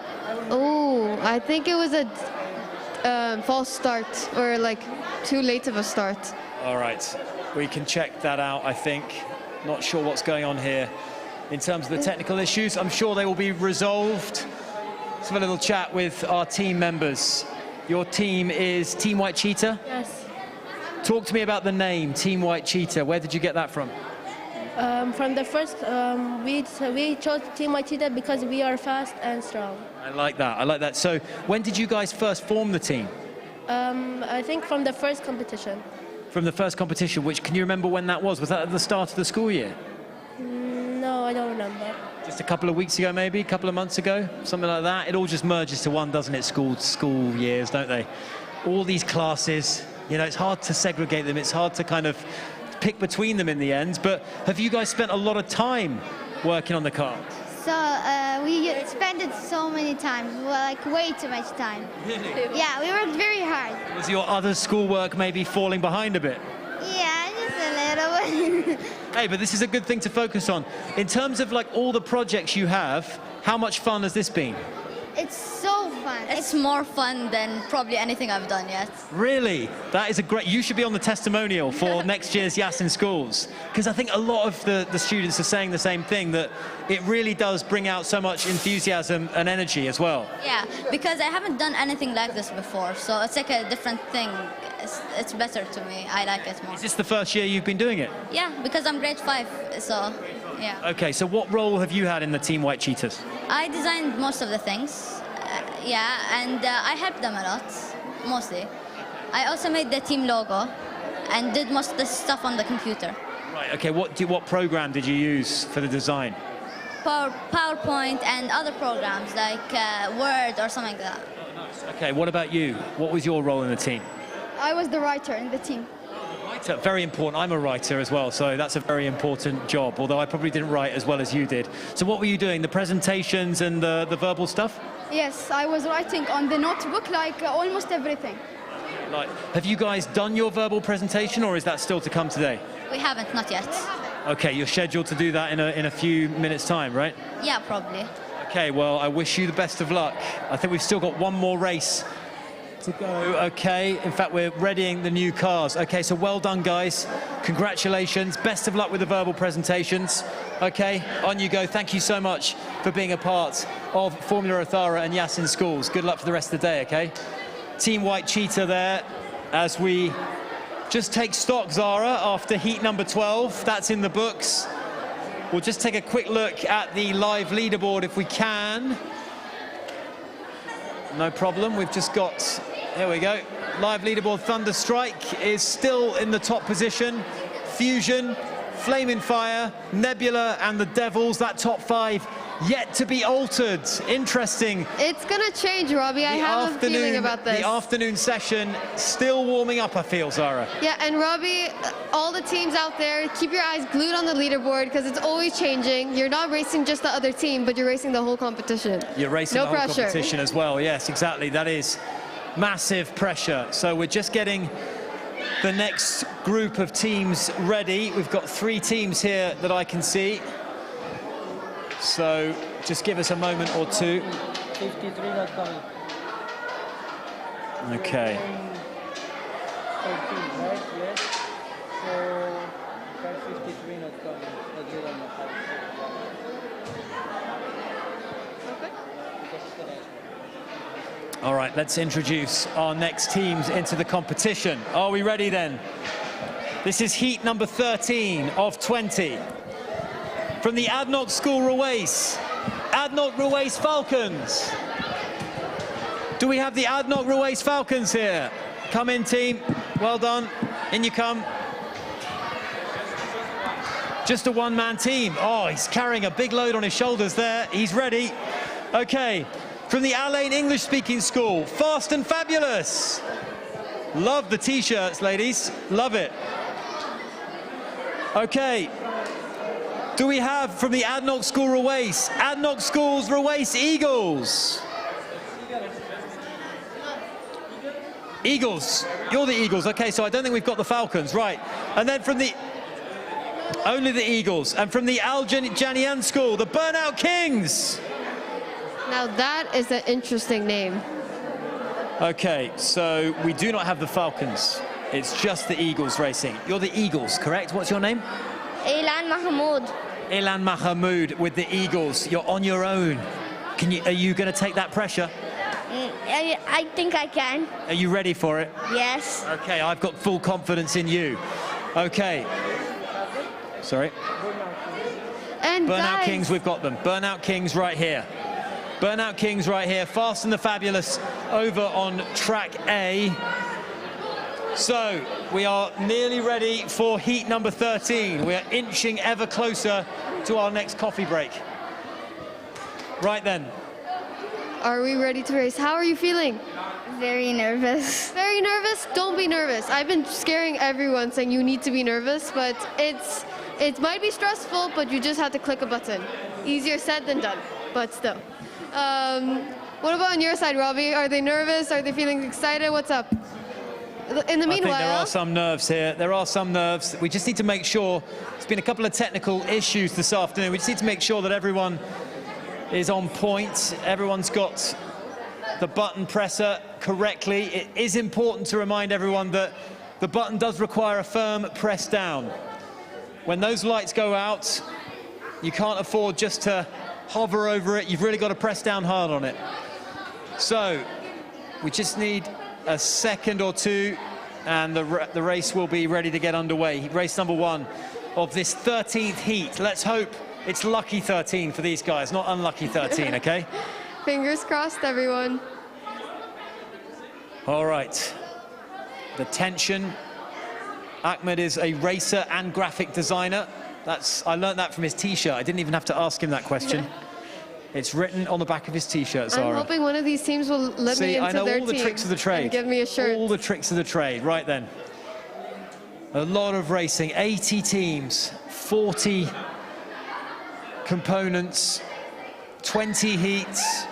Oh, I think it was a false start, or like too late of a start. All right, we can check that out, I think. Not sure what's going on here in terms of the technical issues. I'm sure they will be resolved. Let's have a little chat with our team members. Your team is Team White Cheetah? Yes. Talk to me about the name, Team White Cheetah. Where did you get that from? From the first, we chose Team White Cheetah because we are fast and strong. I like that, I like that. So when did you guys first form the team? I think from the first competition. From the first competition, which, can you remember when that was? Was that at the start of the school year? No, I don't remember. Just a couple of weeks ago, maybe, a couple of months ago, something like that. It all just merges to one, doesn't it? School years, don't they? All these classes, you know, it's hard to segregate them. It's hard to kind of pick between them in the end. But have you guys spent a lot of time working on the car? So we spent it so many times, like way too much time. Really? Yeah, we worked very hard. Was your other schoolwork maybe falling behind a bit? Yeah, just a little bit. Hey, but this is a good thing to focus on. In terms of like all the projects you have, how much fun has this been? It's so fun. It's more fun than probably anything I've done yet. Really? That is a great... You should be on the testimonial for next year's Yas in Schools. Because I think a lot of the students are saying the same thing, that it really does bring out so much enthusiasm and energy as well. Yeah, because I haven't done anything like this before, so it's like a different thing. It's better to me. I like it more. Is this the first year you've been doing it? Yeah, because I'm grade 5, so yeah. Okay, so what role have you had in the Team White Cheetahs? I designed most of the things. Yeah, and I helped them a lot, mostly. I also made the team logo and did most of the stuff on the computer. Right, okay, what program did you use for the design? PowerPoint and other programs like Word or something like that. Okay, what about you? What was your role in the team? I was the writer in the team. Writer, very important. I'm a writer as well, so that's a very important job, although I probably didn't write as well as you did. So what were you doing, the presentations and the verbal stuff? Yes, I was writing on the notebook like almost everything. Like, have you guys done your verbal presentation, or is that still to come today? We haven't, not yet. Okay, you're scheduled to do that in a few minutes' time, right? Yeah, probably. Okay, well, I wish you the best of luck. I think we've still got one more race to go. Okay, in fact, we're readying the new cars. Okay, so well done, guys. Congratulations. Best of luck with the verbal presentations. Okay, on you go. Thank you so much for being a part of Formula Ethara and Yas in Schools. Good luck for the rest of the day, okay? Team White Cheetah there as we just take stock, Zara, after heat number 12. That's in the books. We'll just take a quick look at the live leaderboard if we can. No problem, we've just got, here we go. Live leaderboard, Thunderstrike is still in the top position. Fusion, Flaming Fire, Nebula and the Devils, that top 5 yet to be altered. Interesting. It's gonna change, Robbie. I have a feeling about this. The afternoon session still warming up, I feel, Zara. Yeah, and Robbie, all the teams out there, keep your eyes glued on the leaderboard because it's always changing. You're not racing just the other team, but you're racing the whole competition. You're racing no the whole pressure. competition as well. Yes, exactly. That is massive pressure. So we're just getting the next group of teams ready. We've got 3 teams here that I can see. So just give us a moment or two. 53 not coming. Okay. 13, right? Yes. So, car 53 not coming. All right, let's introduce our next teams into the competition. Are we ready then? This is heat number 13 of 20. From the ADNOC School Ruwais, ADNOC Ruwais Falcons. Do we have the ADNOC Ruwais Falcons here? Come in, team. Well done. In you come. Just a one-man team. Oh, he's carrying a big load on his shoulders there. He's ready. Okay. From the Alain English-speaking school, Fast and Fabulous. Love the T-shirts, ladies. Love it. Okay. Do we have from the ADNOC School Ruwais, ADNOC Schools Ruwais Eagles? Eagles. You're the Eagles. Okay, so I don't think we've got the Falcons, right? And then from the only the Eagles, and from the Al Janian School, the Burnout Kings. Now that is an interesting name. Okay, so we do not have the Falcons. It's just the Eagles racing. You're the Eagles, correct? What's your name? Ilan Mahmoud. Ilan Mahmoud with the Eagles. You're on your own. Are you going to take that pressure? I think I can. Are you ready for it? Yes. Okay, I've got full confidence in you. Okay. Sorry. And Burnout guys, Kings, we've got them. Burnout Kings right here. Burnout Kings right here. Fast and the Fabulous over on track A. So we are nearly ready for heat number 13. We are inching ever closer to our next coffee break. Right then. are we ready to race? How are you feeling? Very nervous. Very nervous? Don't be nervous. I've been scaring everyone saying you need to be nervous, but it might be stressful, but you just have to click a button. Easier said than done, but still. What about on your side, Robbie? Are they nervous? Are they feeling excited? What's up? In the meanwhile, I think there are some nerves here. There are some nerves. We just need to make sure. There's been a couple of technical issues this afternoon. We just need to make sure that everyone is on point. Everyone's got the button presser correctly. It is important to remind everyone that the button does require a firm press down. When those lights go out, you can't afford just to hover over it. You've really got to press down hard on it. So we just need a second or two and the race will be ready to get underway. Race number 1 of this 13th heat. Let's hope it's lucky 13 for these guys, not unlucky 13, okay? fingers crossed, everyone. All right. The tension. Ahmed is a racer and graphic designer. I learned that from his t-shirt. I didn't even have to ask him that question. It's written on the back of his t-shirt, Zara. I'm hoping one of these teams will let me into their team. I know all the tricks of the trade. And give me a shirt. All the tricks of the trade. Right then. A lot of racing. 80 teams, 40 components, 20 heats,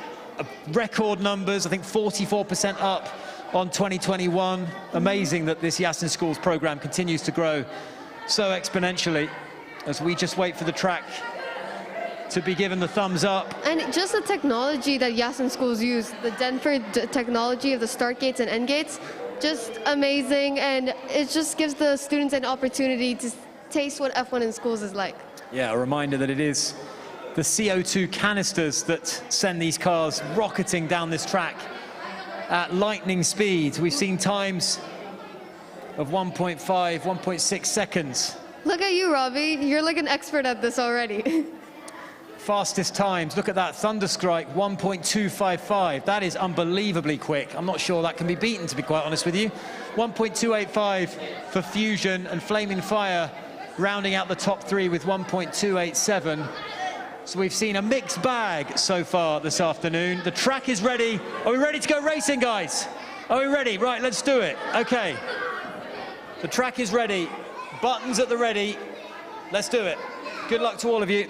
record numbers. I think 44% up on 2021. Amazing that this Yasin Schools program continues to grow so exponentially as we just wait for the track to be given the thumbs up. And just the technology that Yasin Schools use, the Denver technology of the start gates and end gates, just amazing. And it just gives the students an opportunity to taste what F1 in schools is like. Yeah, a reminder that it is the CO2 canisters that send these cars rocketing down this track at lightning speed. We've seen times of 1.5, 1.6 seconds. Look at you, Robbie. You're like an expert at this already. Fastest times, look at that, Thunderstrike 1.255. That is unbelievably quick. I'm not sure that can be beaten, to be quite honest with you. 1.285 for Fusion, and Flaming Fire rounding out the top 3 with 1.287. So we've seen a mixed bag so far this afternoon. The track is ready. Are we ready to go racing, guys? Are we ready? Right, let's do it. Okay. The track is ready. Buttons at the ready. Let's do it. Good luck to all of you.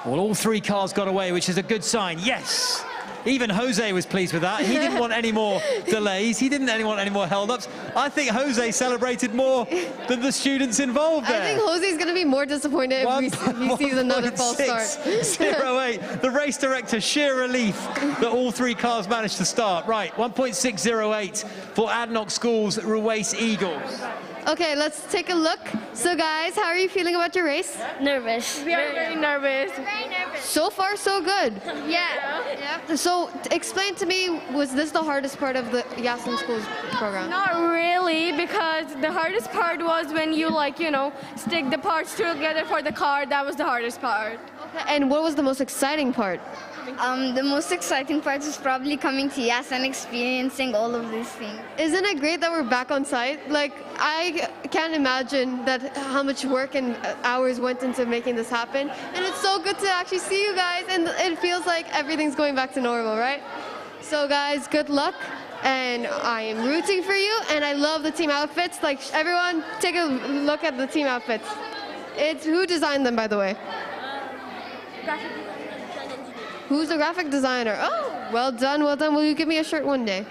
Well, all 3 cars got away, which is a good sign. Yes! Even Jose was pleased with that. He didn't want any more delays. He didn't want any more held-ups. I think Jose celebrated more than the students involved there. I think Jose's going to be more disappointed if he sees another false start. 0.08. The race director, sheer relief that all 3 cars managed to start. Right, 1.608 for ADNOC Schools Ruwais Eagles. Okay, let's take a look. So guys, how are you feeling about your race? Nervous. We are very nervous. Very nervous. So far, so good. Yeah. So explain to me, was this the hardest part of the Yasin Schools program? Not really, because the hardest part was when you stick the parts together for the car. That was the hardest part. Okay, and what was the most exciting part? The most exciting part is probably coming to Yas and experiencing all of these things. Isn't it great that we're back on site? Like, I can't imagine that how much work and hours went into making this happen. And it's so good to actually see you guys, and it feels like everything's going back to normal, right? So guys, good luck. and I am rooting for you, and I love the team outfits. Like, everyone, take a look at the team outfits. It's who designed them, by the way? Who's the graphic designer? Oh, well done, well done. Will you give me a shirt one day?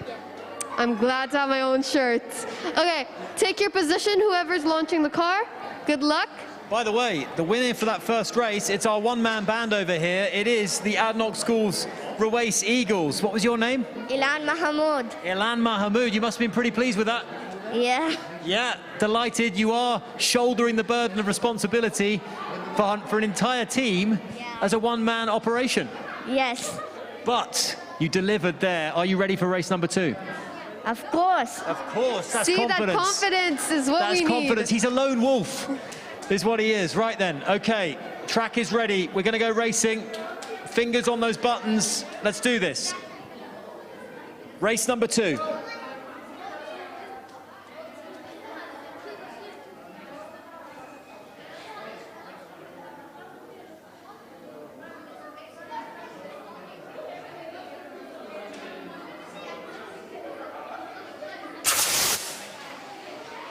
I'm glad to have my own shirts. Okay, take your position, whoever's launching the car. Good luck. By the way, the winner for that first race, it's our one-man band over here. It is the ADNOC Schools Ruwais Eagles. What was your name? Ilan Mahmoud. Ilan Mahmoud. You must have been pretty pleased with that. Yeah. Yeah, delighted. You are shouldering the burden of responsibility for an entire team as a one-man operation. Yes. But you delivered there. Are you ready for race number 2? Of course. Of course. That's See, confidence. that confidence is what That's we need. confidence. He's a lone wolf, is what he is. Right then. Okay, track is ready. We're going to go racing. Fingers on those buttons. Let's do this. Race number 2.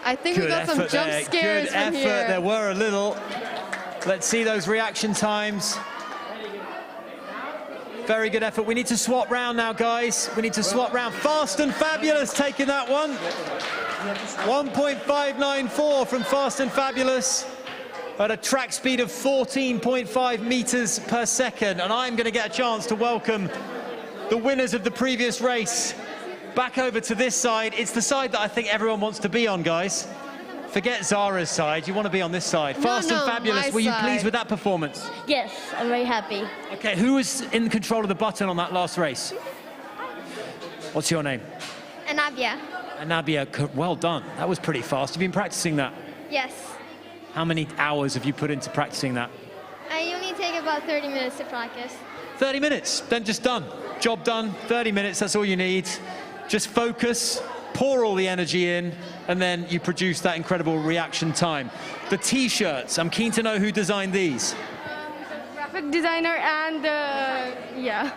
I think we got some jump scares Good from effort. here. There were a little. Let's see those reaction times. Very good effort. We need to swap round now, guys. We need to swap round. Fast and Fabulous taking that one. 1.594 from Fast and Fabulous at a track speed of 14.5 meters per second. And I'm going to get a chance to welcome the winners of the previous race back over to this side. It's the side that I think everyone wants to be on, guys. Forget Zara's side. You want to be on this side. Fast and Fabulous. Were you pleased with that performance? Yes, I'm very happy. Okay, who was in control of the button on that last race? What's your name? Anabia. Anabia, well done. That was pretty fast. You've been practicing that. Yes. How many hours have you put into practicing that? I only take about 30 minutes to practice. 30 minutes, then just done. Job done, 30 minutes, that's all you need. Just focus, pour all the energy in, and then you produce that incredible reaction time. The t-shirts, I'm keen to know who designed these. Graphic designer and, yeah,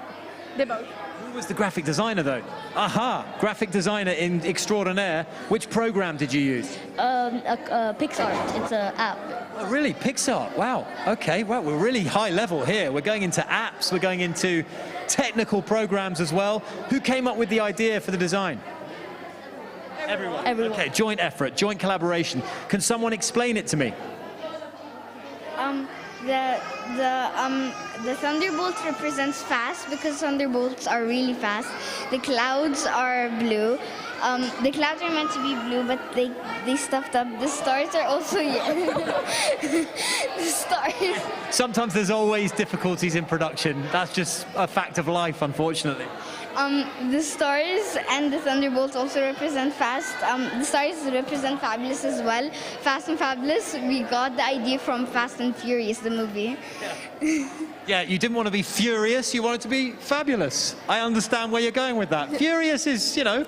they both. Who was the graphic designer, though? Aha, graphic designer in Extraordinaire. Which program did you use? PixArt, it's an app. Oh, really? PixArt? Wow. Okay, well, we're really high level here. We're going into apps, we're going into technical programs as well. Who came up with the idea for the design? Everyone. Okay, joint effort, joint collaboration. Can someone explain it to me? The thunderbolt represents fast because thunderbolts are really fast. The clouds are blue. The clouds are meant to be blue, but they stuffed up. The stars are also the stars. Sometimes there's always difficulties in production. That's just a fact of life, unfortunately. The stars and the thunderbolts also represent fast. The stars represent fabulous as well. Fast and Fabulous, we got the idea from Fast and Furious, the movie. Yeah, you didn't want to be furious, you wanted to be fabulous. I understand where you're going with that. Furious is, you know,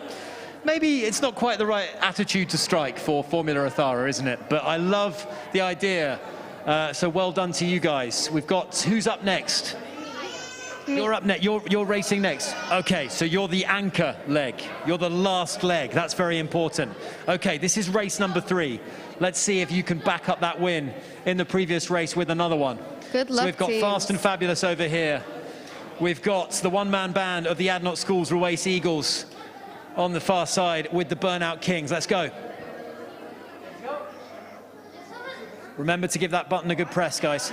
maybe it's not quite the right attitude to strike for Formula Ethara, isn't it? But I love the idea. So well done to you guys. We've got, who's up next? You're up next. You're racing next. Okay, so you're the anchor leg. You're the last leg. That's very important. Okay, this is race number 3. Let's see if you can back up that win in the previous race with another one. Good luck, So we've got teams. Fast and Fabulous over here. We've got the one-man band of the ADNOC Schools Ruwais Eagles on the far side with the Burnout Kings. Let's go. Remember to give that button a good press, guys.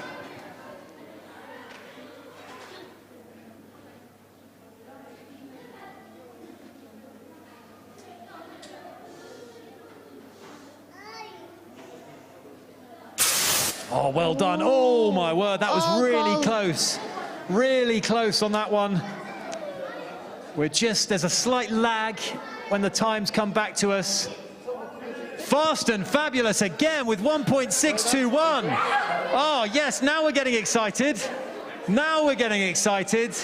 Oh, well done. Oh, my word. That was really close. Really close on that one. There's a slight lag when the times come back to us. Fast and Fabulous again with 1.621. Oh, yes, now we're getting excited. Now we're getting excited.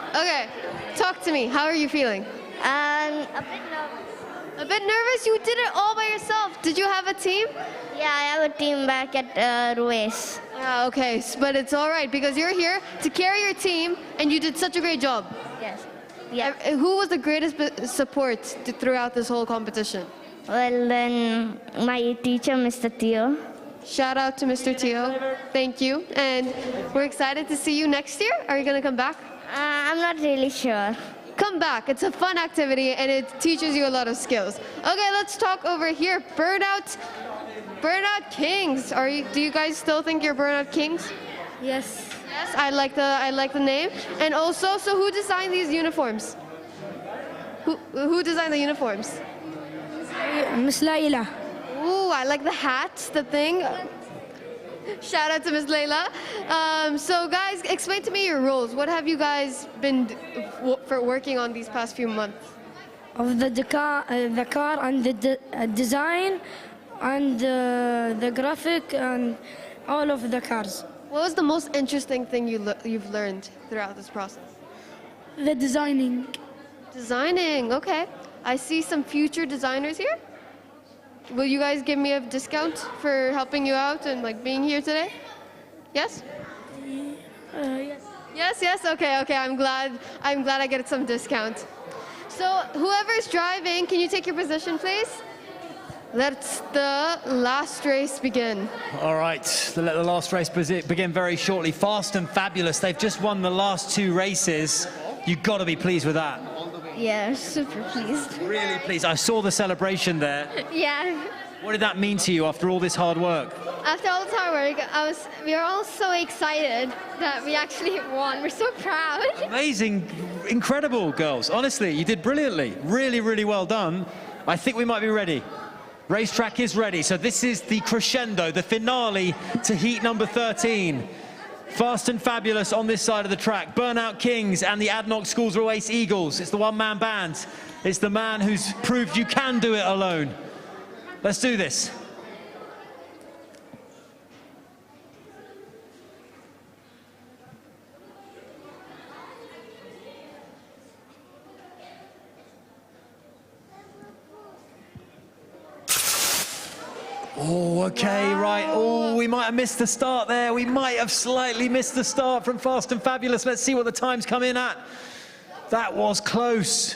Okay, talk to me. How are you feeling? A bit nervous. A bit nervous? You did it all by yourself. Did you have a team? Yeah, I have a team back at Ruwais. Yeah, okay, but it's all right because you're here to carry your team and you did such a great job. Yes. Yeah. Who was the greatest support throughout this whole competition? Well, then my teacher, Mr. Teo. Shout out to Mr. Teo. Thank you. And we're excited to see you next year. Are you going to come back? I'm not really sure. Come back. It's a fun activity and it teaches you a lot of skills. Okay, let's talk over here. Burnout Kings. Do you guys still think you're Burnout Kings? Yes. Yes, I like the name. And also, so who designed these uniforms? Who designed the uniforms? Miss Laila. Ooh, I like the hat, the thing. Shout out to Miss Layla. So guys, explain to me your roles. What have you guys been working on these past few months? Of the car and the design and the graphic and all of the cars. What was the most interesting thing you've learned throughout this process? The designing. Designing, okay. I see some future designers here. Will you guys give me a discount for helping you out and like being here today? Yes? Yes. Yes. Okay. I'm glad I get some discount. So whoever's driving, can you take your position, please? Let the last race begin. All right, let the last race begin very shortly. Fast and Fabulous, they've just won the last 2 races. You've got to be pleased with that. Yeah, super pleased. Really pleased. I saw the celebration there. Yeah. What did that mean to you after all this hard work? After all this hard work, we were all so excited that we actually won. We're so proud. Amazing, incredible, girls. Honestly, you did brilliantly. Really, really well done. I think we might be ready. Racetrack is ready. So this is the crescendo, the finale to heat number 13. Fast and Fabulous on this side of the track. Burnout Kings and the ADNOC Schools Race Eagles. It's the one-man band. It's the man who's proved you can do it alone. Let's do this. Oh, okay, right. Oh, we might have missed the start there. We might have slightly missed the start from Fast and Fabulous. Let's see what the times come in at. That was close.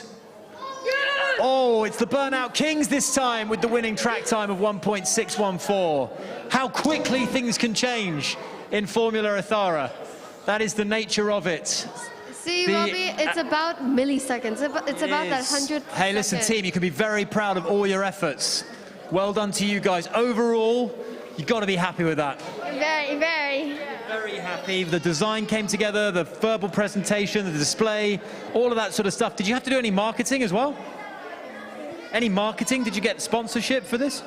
Oh, it's the Burnout Kings this time with the winning track time of 1.614. How quickly things can change in Formula Ethara. That is the nature of it. See, Robbie, it's about milliseconds. It's about that 100. Hey, listen, team, you can be very proud of all your efforts. Well done to you guys. Overall, you've got to be happy with that. Very, very. Very happy. The design came together, the verbal presentation, the display, all of that sort of stuff. Did you have to do any marketing as well? Any marketing? Did you get sponsorship for this?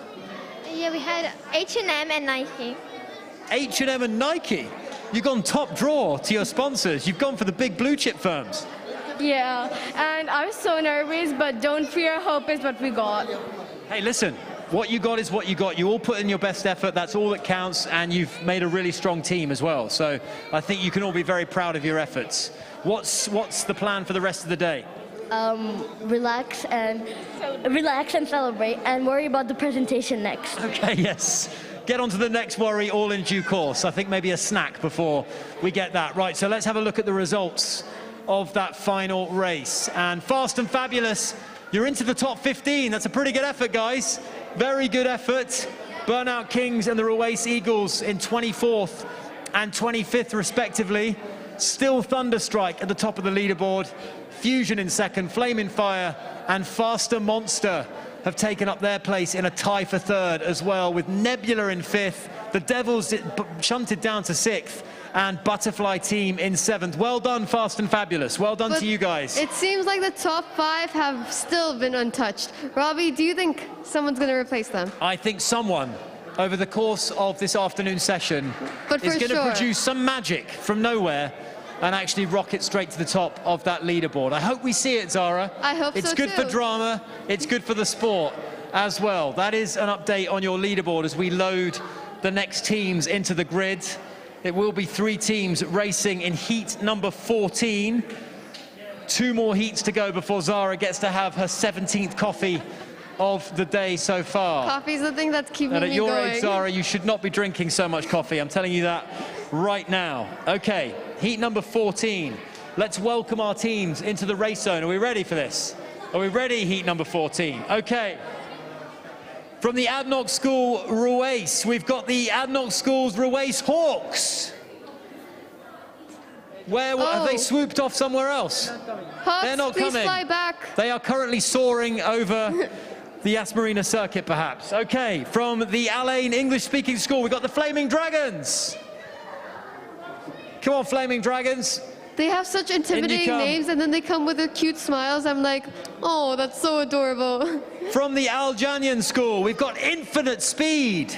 Yeah, we had H&M and Nike. H&M and Nike? You've gone top draw to your sponsors. You've gone for the big blue chip firms. Yeah, and I was so nervous, but don't fear, hope is what we got. Hey, listen. What you got is what you got. You all put in your best effort. That's all that counts, and you've made a really strong team as well. So I think you can all be very proud of your efforts. What's the plan for the rest of the day? Relax and celebrate and worry about the presentation next. Okay, yes. Get on to the next worry all in due course. I think maybe a snack before we get that. Right, so let's have a look at the results of that final race. And Fast and Fabulous, you're into the top 15. That's a pretty good effort, guys. Very good effort. Burnout Kings and the Ruwais Eagles in 24th and 25th respectively. Still Thunderstrike at the top of the leaderboard. Fusion in second, Flaming Fire and Faster Monster have taken up their place in a tie for third as well, with Nebula in fifth, the Devils shunted down to sixth, and Butterfly Team in seventh. Well done, Fast and Fabulous. Well done to you guys. It seems like the top 5 have still been untouched. Robbie, do you think someone's going to replace them? I think someone over the course of this afternoon session is going to produce some magic from nowhere and actually rocket straight to the top of that leaderboard. I hope we see it, Zara. I hope so too. It's good for drama. It's good for the sport as well. That is an update on your leaderboard as we load the next teams into the grid. It will be 3 teams racing in heat number 14. 2 more heats to go before Zara gets to have her 17th coffee of the day so far. Coffee's the thing that's keeping me going. And at your age, Zara, you should not be drinking so much coffee. I'm telling you that right now. Okay, heat number 14. let's welcome our teams into the race zone. Are we ready for this? Are we ready, heat number 14? Okay. From the ADNOC School Ruwais, we've got the ADNOC School's Ruwais Hawks. Where have they swooped off somewhere else? Hawks, they're not please coming. fly back. They are currently soaring over the Yas Marina circuit, perhaps. Okay, from the Alain English-speaking school, we've got the Flaming Dragons. Come on, Flaming Dragons. They have such intimidating names, and then they come with their cute smiles. I'm like, oh, that's so adorable. From the Al Janyan School, we've got Infinite Speed.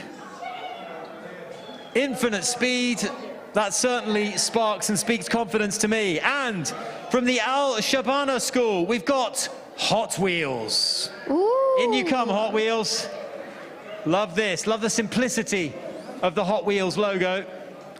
Infinite Speed. That certainly sparks and speaks confidence to me. And from the Al Shabana School, we've got Hot Wheels. Ooh. In you come, Hot Wheels. Love this. Love the simplicity of the Hot Wheels logo.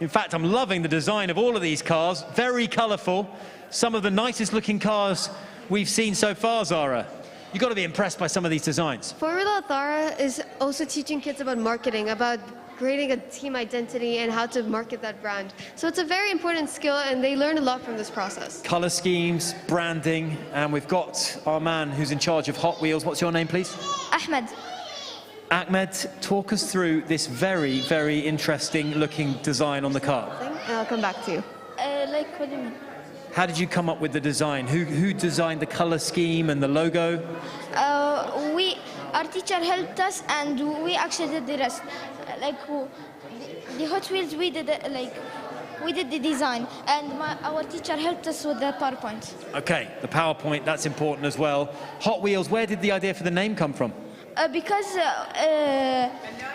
In fact, I'm loving the design of all of these cars. Very colourful. Some of the nicest looking cars we've seen so far, Zara. You've got to be impressed by some of these designs. Formula Ethara is also teaching kids about marketing, about creating a team identity and how to market that brand. So it's a very important skill, and they learn a lot from this process. Colour schemes, branding, and we've got our man who's in charge of Hot Wheels. What's your name, please? Ahmed. Ahmed, talk us through this very, very interesting looking design on the car. And I'll come back to you. Like, what do you mean? How did you come up with the design? Who designed the colour scheme and the logo? Our teacher helped us, and we actually did the rest. The Hot Wheels, we did the design, and our teacher helped us with the PowerPoint. Okay, the PowerPoint, that's important as well. Hot Wheels, where did the idea for the name come from? Because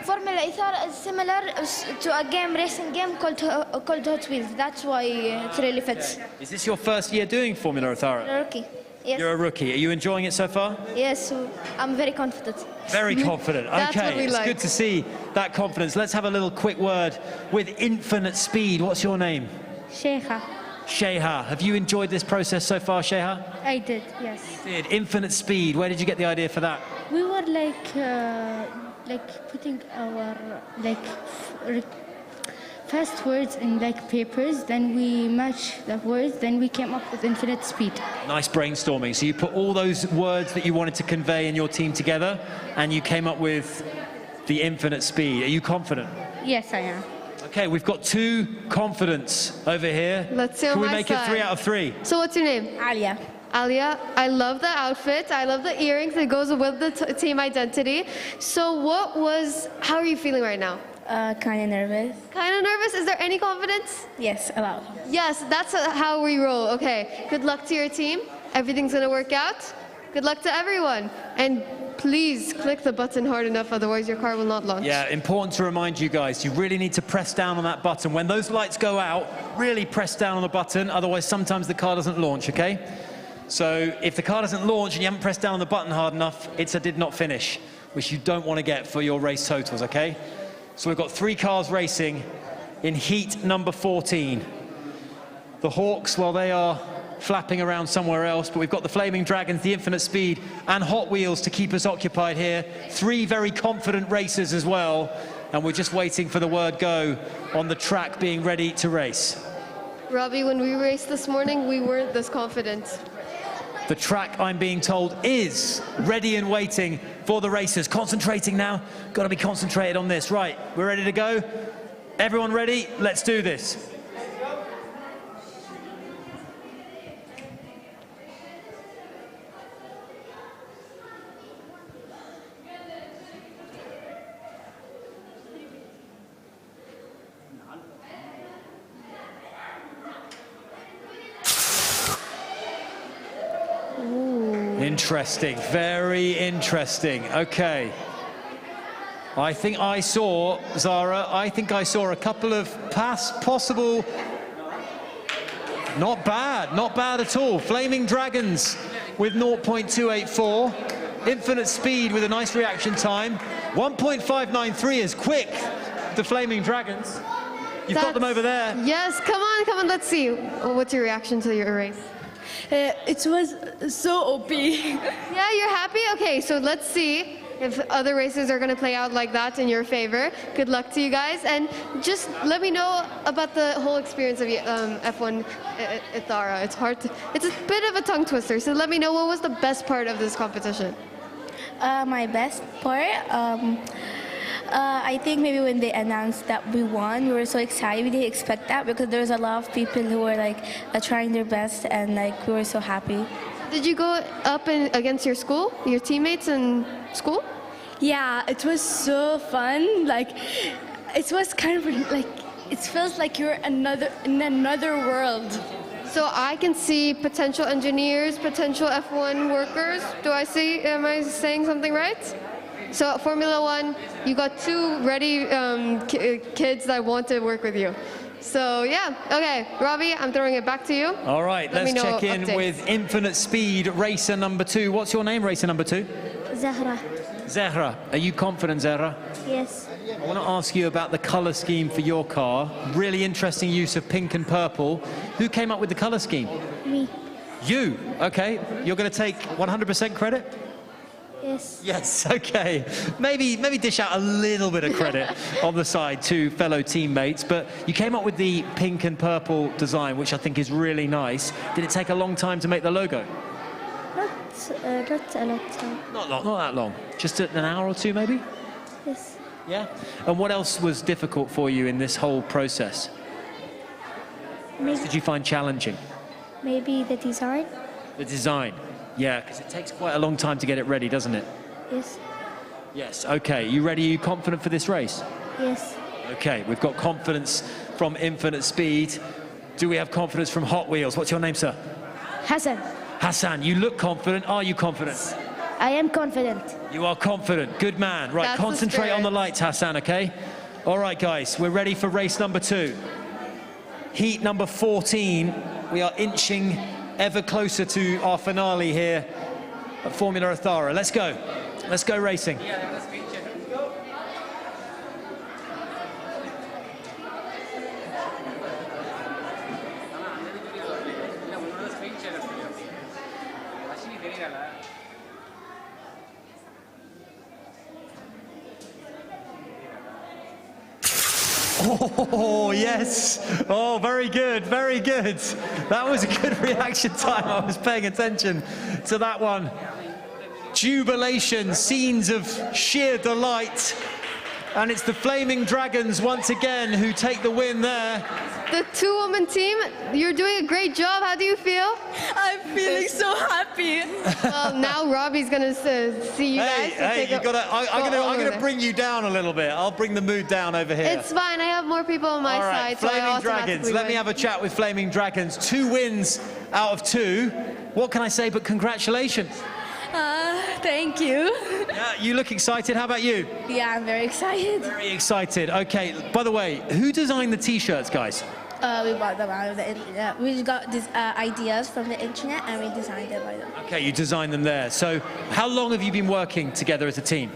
Formula Ethara is similar to a racing game called Hot Wheels. That's why it really fits. Is this your first year doing Formula Ethara? Rookie. Yes. You're a rookie. Are you enjoying it so far? Yes, I'm very confident. Very confident. That's okay, what we it's like. good to see that confidence. Let's have a little quick word with Infinite Speed. What's your name? Sheikha. Sheha. Have you enjoyed this process so far, Sheha? I did, yes. You did. Infinite Speed. Where did you get the idea for that? We were putting our first words in papers, then we matched the words, then we came up with Infinite Speed. Nice brainstorming. So you put all those words that you wanted to convey in your team together, and you came up with the Infinite Speed. Are you confident? Yes, I am. Okay, we've got 2 confidence over here. Let's see on Can we my make side. it 3 out of 3? So what's your name? Alia. Alia, I love the outfit. I love the earrings. It goes with the team identity. So how are you feeling right now? Kind of nervous. Kind of nervous? Is there any confidence? Yes, a lot. Yes, that's how we roll. Okay, good luck to your team. Everything's gonna work out. Good luck to everyone. And please click the button hard enough, otherwise your car will not launch. Yeah, important to remind you guys, you really need to press down on that button. When those lights go out, really press down on the button, otherwise sometimes the car doesn't launch, okay? So if the car doesn't launch and you haven't pressed down on the button hard enough, it's a did not finish, which you don't want to get for your race totals, okay? So we've got 3 cars racing in heat number 14. The Hawks, well, they are flapping around somewhere else, but we've got the Flaming Dragons, the Infinite Speed, and Hot Wheels to keep us occupied here. 3 very confident racers as well, and we're just waiting for the word go on the track being ready to race. Robbie, when we raced this morning, we weren't this confident. The track, I'm being told, is ready and waiting for the racers. Concentrating now. Got to be concentrated on this. Right, we're ready to go. Everyone ready? Let's do this. Interesting, very interesting. Okay. I think I saw, Zara, a couple of possible, not bad at all. Flaming Dragons with 0.284. Infinite Speed with a nice reaction time. 1.593 is quick, the Flaming Dragons. You've got them over there. Yes, come on, let's see. What's your reaction to your race? It was so OP. Yeah, you're happy? Okay, so let's see. if other races are going to play out like that in your favor. Good luck to you guys. And just let me know about the whole experience of F1 Ethara. It's a bit of a tongue twister. So let me know, what was the best part of this competition? My best part, I think maybe when they announced that we won, we were so excited. We didn't expect that because there was a lot of people who were like trying their best, and like we were so happy. Did you go up against your school, your teammates in school? Yeah, it was so fun. Like, it was kind of like, it feels like you're in another world. So I can see potential engineers, potential F1 workers. Am I saying something right? So Formula One, you got two ready kids that want to work with you. So yeah, okay, Robbie, I'm throwing it back to you. All right, let's check in with Infinite Speed racer number 2. What's your name, racer number 2? Zahra. Zahra. Are you confident, Zahra? Yes. I want to ask you about the color scheme for your car. Really interesting use of pink and purple. Who came up with the color scheme? Me. You? Okay. You're going to take 100% credit? Yes. Yes, okay. Maybe dish out a little bit of credit on the side to fellow teammates, but you came up with the pink and purple design, which I think is really nice. Did it take a long time to make the logo? Not a lot of time. Not that long. Just an hour or two, maybe? Yes. Yeah? And what else was difficult for you in this whole process? What did you find challenging? Maybe the design. The design. Yeah, because it takes quite a long time to get it ready, doesn't it? Yes. Yes, okay. You ready? Are you confident for this race? Yes. Okay, we've got confidence from Infinite Speed. Do we have confidence from Hot Wheels? What's your name, sir? Hassan. Hassan, you look confident. Are you confident? I am confident. You are confident. Good man. Right, That's concentrate the on the lights, Hassan, okay? All right, guys, we're ready for race number 2. Heat number 14. We are inching ever closer to our finale here at Formula Ethara. Let's go. Let's go racing. Oh, yes. Oh, very good, very good. That was a good reaction time. I was paying attention to that one. Jubilation, scenes of sheer delight. And it's the Flaming Dragons once again who take the win there. The two-woman team, you're doing a great job. How do you feel? I'm feeling so happy. Well, now Robbie's gonna see you guys. I'm gonna bring you down a little bit. I'll bring the mood down over here. It's fine. I have more people on my All right, side, so I Flaming Dragons. Let me have a chat with Flaming Dragons. 2 wins out of 2. What can I say but congratulations? Thank you. Yeah, you look excited. How about you? Yeah, I'm very excited. Very excited. Okay, by the way, who designed the t-shirts, guys? We bought them out of the internet. We got these ideas from the internet and we designed them by them. Okay, you designed them there. So how long have you been working together as a team?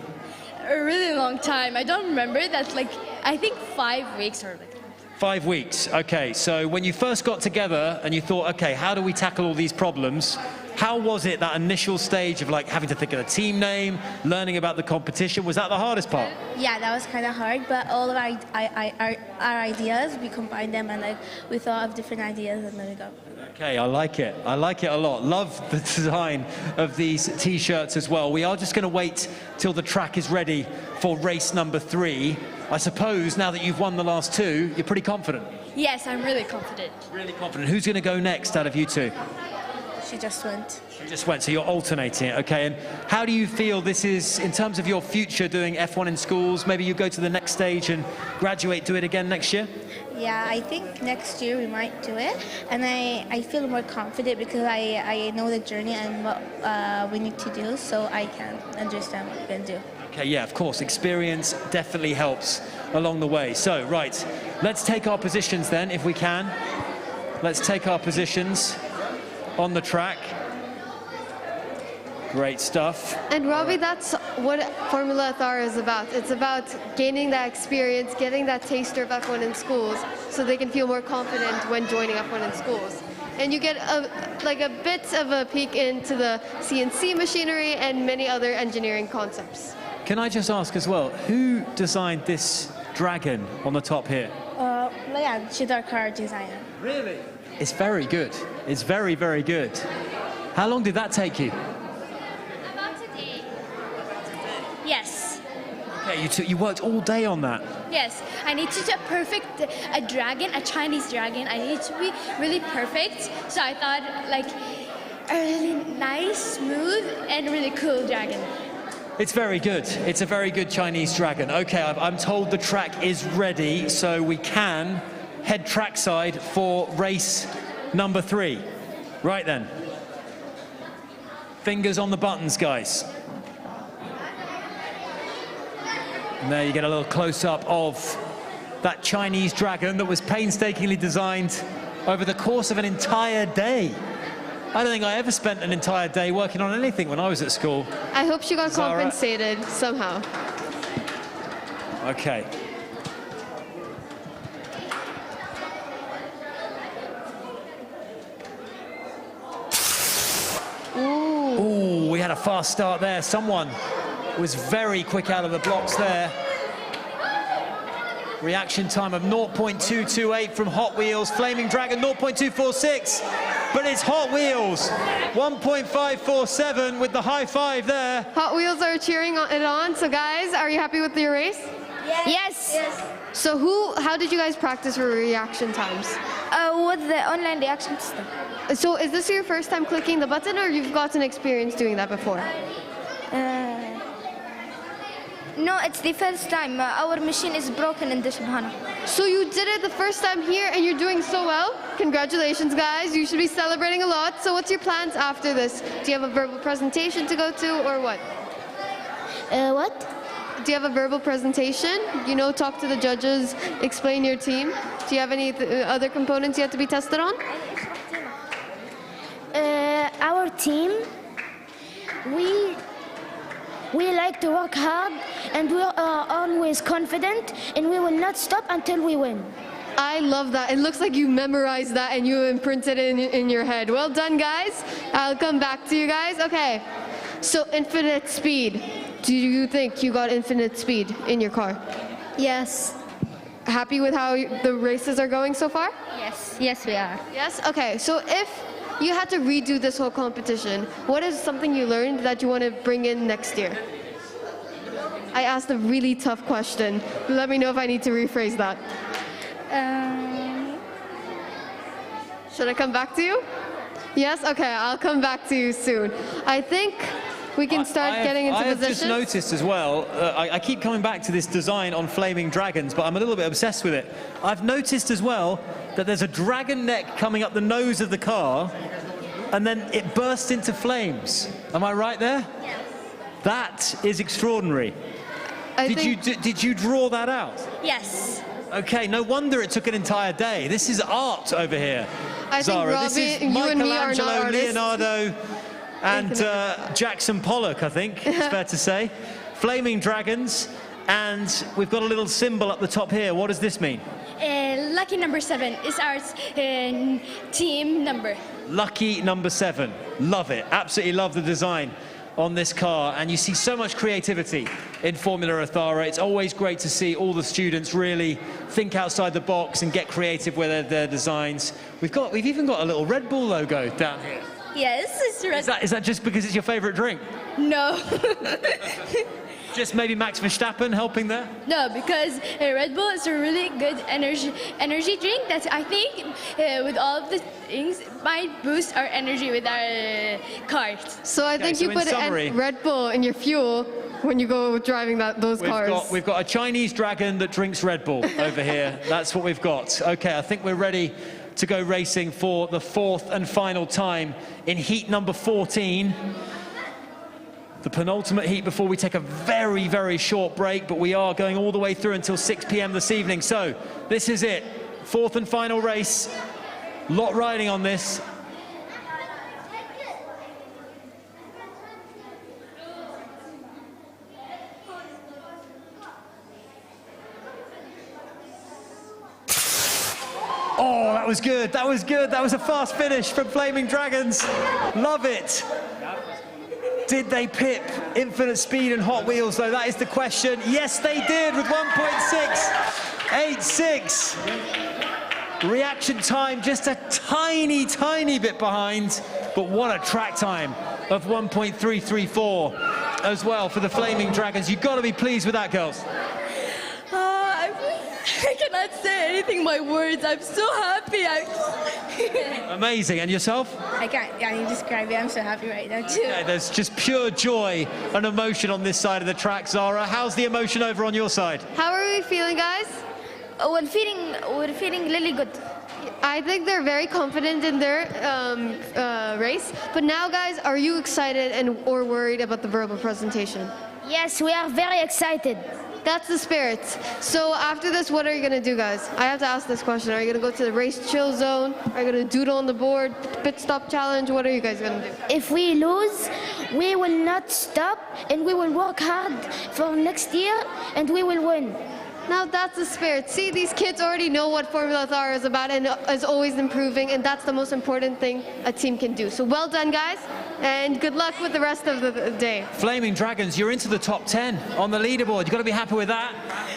A really long time. I don't remember. That's like, I think 5 weeks or like. 5 weeks. Okay, so when you first got together and you thought, okay, how do we tackle all these problems? How was it, that initial stage of like having to think of a team name, learning about the competition? Was that the hardest part? Yeah, that was kind of hard, but all of our ideas, we combined them and like we thought of different ideas and then we got. Okay, I like it. I like it a lot. Love the design of these t-shirts as well. We are just going to wait till the track is ready for race number 3. I suppose now that you've won the last 2, you're pretty confident. Yes, I'm really confident. Really confident. Who's going to go next out of you 2? She just went. You just went, so you're alternating it, okay. And how do you feel this is, in terms of your future doing F1 in schools, maybe you go to the next stage and graduate, do it again next year? Yeah, I think next year we might do it. And I feel more confident because I know the journey and what we need to do, so I can understand what we're going to do. Okay, yeah, of course, experience definitely helps along the way. So, right, let's take our positions then, if we can. Let's take our positions on the track. Great stuff. And Robbie, that's what Formula Ethara is about. It's about gaining that experience, getting that taster of F1 in schools so they can feel more confident when joining F1 in schools. And you get a bit of a peek into the CNC machinery and many other engineering concepts. Can I just ask as well, who designed this dragon on the top here? Yeah, she's our car designer. Really? It's very good. It's very, very good. How long did that take you? About a day. Yes. Okay, you worked all day on that. Yes, I need to do a dragon, a Chinese dragon. I need to be really perfect. So I thought like a really nice, smooth, and really cool dragon. It's very good. It's a very good Chinese dragon. Okay, I'm told the track is ready, so we can head trackside for race number 3. Right then. Fingers on the buttons, guys. And there you get a little close-up of that Chinese dragon that was painstakingly designed over the course of an entire day. I don't think I ever spent an entire day working on anything when I was at school. I hope she got Zara. compensated somehow. Okay. Ooh, we had a fast start there. Someone was very quick out of the blocks there. Reaction time of 0.228 from Hot Wheels. Flaming Dragon 0.246. But it's Hot Wheels 1.547 with the high five there. Hot Wheels are cheering it on. So guys, are you happy with your race? Yes. Yes. So how did you guys practice for reaction times? With the online reaction system. So is this your first time clicking the button, or you've gotten experience doing that before? No, it's the first time. Our machine is broken in this Subhana. So you did it the first time here and you're doing so well. Congratulations, guys. You should be celebrating a lot. So what's your plans after this? Do you have a verbal presentation to go to, or what? What? Do you have a verbal presentation? You know, talk to the judges, explain your team. Do you have any other components you have to be tested on? Our team, we like to work hard, and we are always confident, and we will not stop until we win. I love that. It looks like you memorized that and you imprinted it in your head. Well done, guys. I'll come back to you guys. Okay, so infinite speed. Do you think you got infinite speed in your car? Yes. Happy with how the races are going so far? Yes. Yes, we are. Yes? Okay, so if you had to redo this whole competition, what is something you learned that you want to bring in next year? I asked a really tough question. Let me know if I need to rephrase that. Should I come back to you? Yes? Okay, I'll come back to you soon. I think we can start getting into positions. I have just noticed as well, I keep coming back to this design on flaming dragons, but I'm a little bit obsessed with it. I've noticed as well that there's a dragon neck coming up the nose of the car, and then it bursts into flames. Am I right there? Yes. That is extraordinary. Did you draw that out? Yes. Okay, no wonder it took an entire day. This is art over here, Zara. This is Michelangelo, Leonardo, and Jackson Pollock, I think it's fair to say. Flaming dragons, and we've got a little symbol up the top here. What does this mean? Lucky number 7 is our team number. Lucky number 7. Love it. Absolutely love the design on this car, and you see so much creativity in Formula Ethara. It's always great to see all the students really think outside the box and get creative with their designs. We've even got a little Red Bull logo down here. Yes, it's Red. Is that just because it's your favorite drink? No. Just maybe Max Verstappen helping there? No, because Red Bull is a really good energy drink that I think with all of the things might boost our energy with our cars. So I think you put Red Bull in your fuel when you go driving those cars. We've got a Chinese dragon that drinks Red Bull over here. That's what we've got. Okay, I think we're ready to go racing for the 4th and final time in heat number 14. The penultimate heat before we take a very, very short break, but we are going all the way through until 6 p.m. this evening. So this is it, 4th and final race. Lot riding on this. Oh, that was good. That was good. That was a fast finish from Flaming Dragons. Love it. Did they pip Infinite Speed and Hot Wheels, though? That is the question. Yes, they did, with 1.686. Reaction time just a tiny, tiny bit behind, but what a track time of 1.334 as well for the Flaming Dragons. You've got to be pleased with that, girls. I cannot say anything, my words. I'm so happy. Amazing. And yourself? I can't describe it. I'm so happy right now, too. Yeah, there's just pure joy and emotion on this side of the track, Zara. How's the emotion over on your side? How are we feeling, guys? We're feeling really good. I think they're very confident in their race. But now, guys, are you excited or worried about the verbal presentation? Yes, we are very excited. That's the spirit. So after this, what are you going to do, guys? I have to ask this question. Are you going to go to the race chill zone? Are you going to doodle on the board? Pit stop challenge? What are you guys going to do? If we lose, we will not stop and we will work hard for next year and we will win. Now that's the spirit. See, these kids already know what Formula Ethara is about and is always improving, and that's the most important thing a team can do. So well done, guys, and good luck with the rest of the day. Flaming Dragons, you're into the top 10 on the leaderboard. You've got to be happy with that.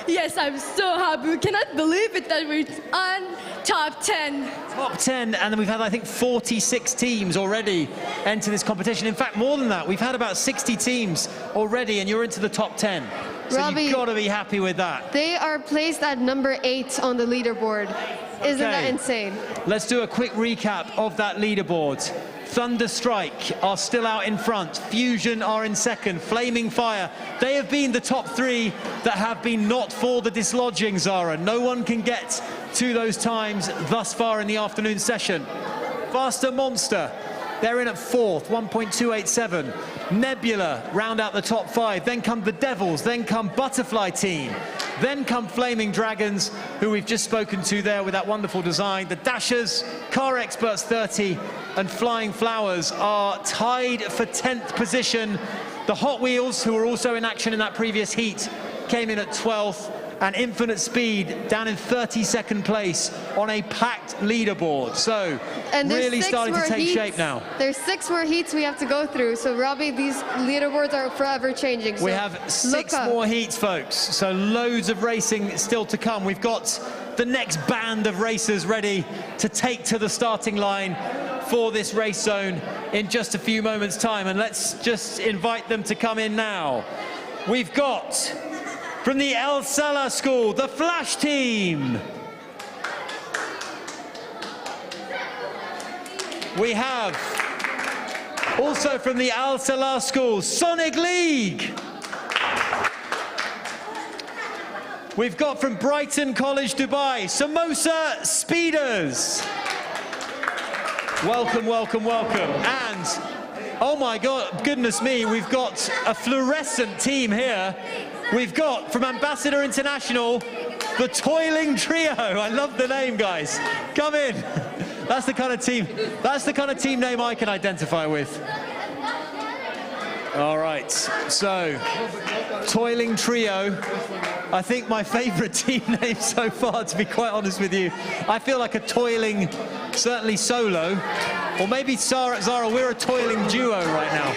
Yes, I'm so happy. We cannot believe it that we're on top 10. Top 10, and then we've had, I think, 46 teams already enter this competition. In fact, more than that. We've had about 60 teams already, and you're into the top 10. So Robbie, you've got to be happy with that. They are placed at number 8 on the leaderboard. Isn't that insane? Let's do a quick recap of that leaderboard. Thunderstrike are still out in front. Fusion are in second. Flaming Fire. They have been the top 3 that have been not for the dislodging, Zara. No one can get to those times thus far in the afternoon session. Faster Monster. They're in at 4th, 1.287. Nebula round out the top 5. Then come the Devils. Then come Butterfly Team. Then come Flaming Dragons, who we've just spoken to there with that wonderful design. The Dashers, Car Experts 30, and Flying Flowers are tied for 10th position. The Hot Wheels, who were also in action in that previous heat, came in at 12th. And Infinite Speed down in 32nd place on a packed leaderboard. So really starting to take shape now. There's 6 more heats we have to go through. So Robbie, these leaderboards are forever changing. So we have 6 more heats, folks. So loads of racing still to come. We've got the next band of racers ready to take to the starting line for this race zone in just a few moments' time. And let's just invite them to come in now. We've got from the El Salah School, the Flash Team. We have also from the Al Salah School, Sonic League. We've got from Brighton College, Dubai, Samosa Speeders. Welcome, welcome, welcome. And, oh my God, goodness me, we've got a fluorescent team here. We've got, from Ambassador International, the Toiling Trio. I love the name, guys. Come in. That's the kind of team name I can identify with. All right, so, Toiling Trio. I think my favorite team name so far, to be quite honest with you. I feel like a toiling, certainly solo, or maybe Zara, we're a toiling duo right now.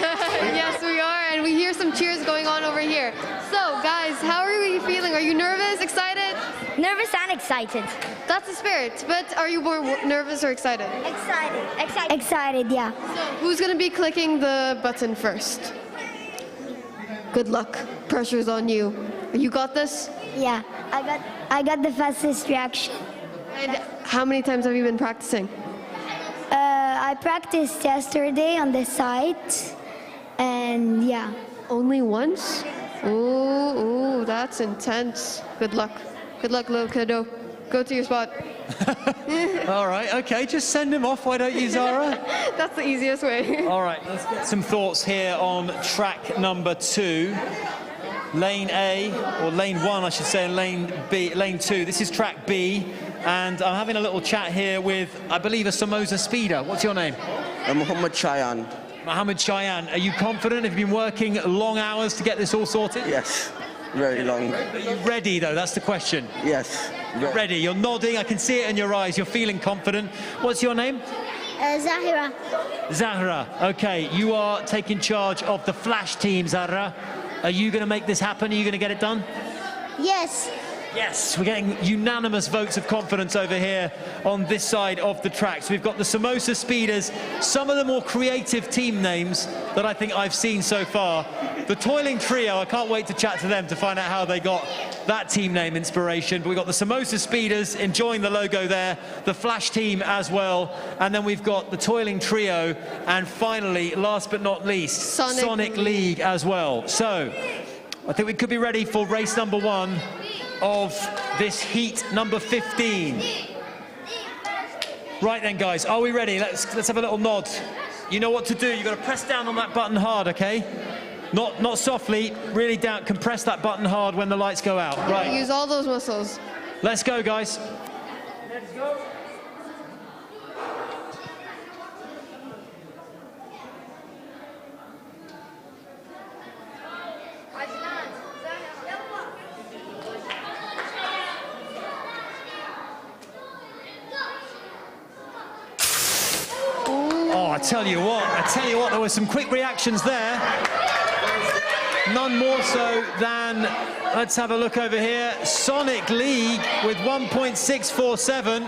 Yes, we are, and we hear some cheers going on over here. So, guys, how are we feeling? Are you nervous, excited? Nervous and excited. That's the spirit, but are you more nervous or excited? Excited. Excited, yeah. So, who's going to be clicking the button first? Good luck. Pressure's on you. You got this? Yeah, I got the fastest reaction. And how many times have you been practicing? I practiced yesterday on the site, and yeah. Only once? Ooh, that's intense. Good luck. Good luck, little kiddo. Go to your spot. All right, okay, just send him off, why don't you, Zara? That's the easiest way. All right, let's get some thoughts here on track number 2. Lane A, or lane 1, I should say, and lane 2. This is track B, and I'm having a little chat here with, I believe, a Samosa speeder. What's your name? Mohammed Shayan. Mohammed Shayan. Are you confident? Have you been working long hours to get this all sorted? Yes, very long. Are you ready, though? That's the question. Yes. You're ready. You're nodding. I can see it in your eyes. You're feeling confident. What's your name? Zahira. Zahra, okay, you are taking charge of the Flash team, Zahra. Are you going to make this happen? Are you going to get it done? Yes. Yes, we're getting unanimous votes of confidence over here on this side of the track. So we've got the Samosa Speeders, some of the more creative team names that I think I've seen so far. The Toiling Trio, I can't wait to chat to them to find out how they got that team name inspiration. But we've got the Samosa Speeders enjoying the logo there, the Flash team as well, and then we've got the Toiling Trio, and finally, last but not least, Sonic League as well. So I think we could be ready for race number 1 of this heat number 15. Right then, guys, are we ready? Let's have a little nod. You know what to do. You've got to press down on that button hard, okay? Not softly, really down. Compress that button hard when the lights go out. Right. Use all those muscles. Let's go, guys. Let's go. I tell you what, there were some quick reactions there. None more so than, let's have a look over here, Sonic League with 1.647.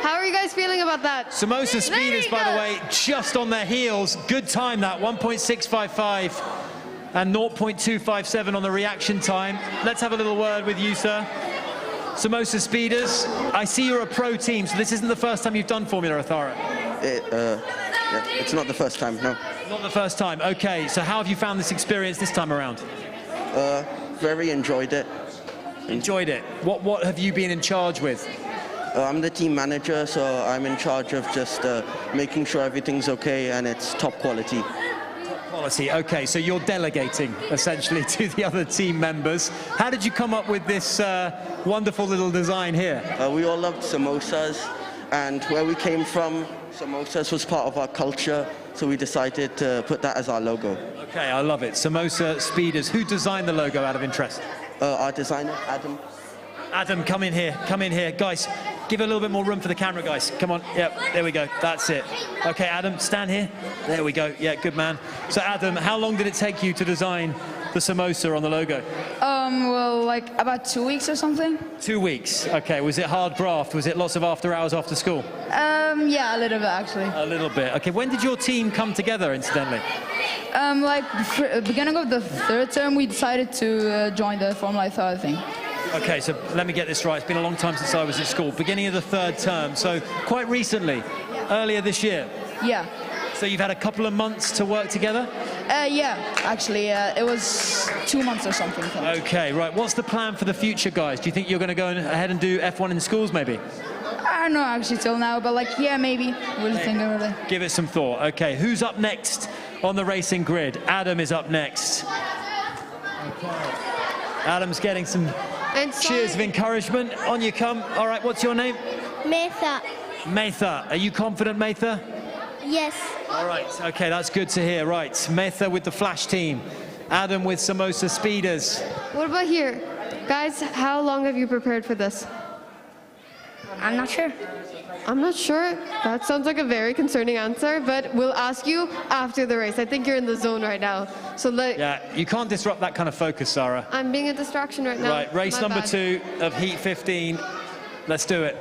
How are you guys feeling about that? Samosa Speeders, by the way, just on their heels. Good time that, 1.655 and 0.257 on the reaction time. Let's have a little word with you, sir. Samosa Speeders, I see you're a pro team, so this isn't the first time you've done Formula Ethara. Yeah, it's not the first time, no. Not the first time, okay. So how have you found this experience this time around? Very enjoyed it. Enjoyed it. What have you been in charge with? I'm the team manager, so I'm in charge of just making sure everything's okay and it's top quality. Top quality, okay. So you're delegating, essentially, to the other team members. How did you come up with this wonderful little design here? We all loved samosas, and where we came from, samosas was part of our culture, so we decided to put that as our logo. Okay, I love it. Samosa Speeders. Who designed the logo out of interest? Our designer, Adam. Adam, come in here. Come in here. Guys, give a little bit more room for the camera, guys. Come on. Yep, there we go. That's it. Okay, Adam, stand here. There we go. Yeah, good man. So, Adam, how long did it take you to design the samosa on the logo? Well, like about 2 weeks or something. 2 weeks. Okay, was it hard graft? Was it lots of after hours after school? Yeah, a little bit actually. A little bit. Okay, when did your team come together, incidentally? Like beginning of the 3rd term, we decided to join the Formula Ethara thing. Okay, so let me get this right. It's been a long time since I was at school. Beginning of the 3rd term, so quite recently, earlier this year. Yeah. So you've had a couple of months to work together? Yeah, actually, it was 2 months or something. Okay, right. What's the plan for the future, guys? Do you think you're going to go ahead and do F1 in schools, maybe? I don't know actually till now, but like, yeah, maybe. We'll think about it. Give it some thought. Okay, who's up next on the racing grid? Adam is up next. Adam's getting some cheers of encouragement. On you come. All right, what's your name? Metha. Metha. Are you confident, Metha? Yes. All right, okay, that's good to hear. Right, Metha with the Flash team. Adam with Samosa Speeders. What about here? Guys, how long have you prepared for this? I'm not sure. I'm not sure. That sounds like a very concerning answer, but we'll ask you after the race. I think you're in the zone right now. So yeah, you can't disrupt that kind of focus, Sarah. I'm being a distraction right now. Right, race My number bad. 2 of Heat 15. Let's do it.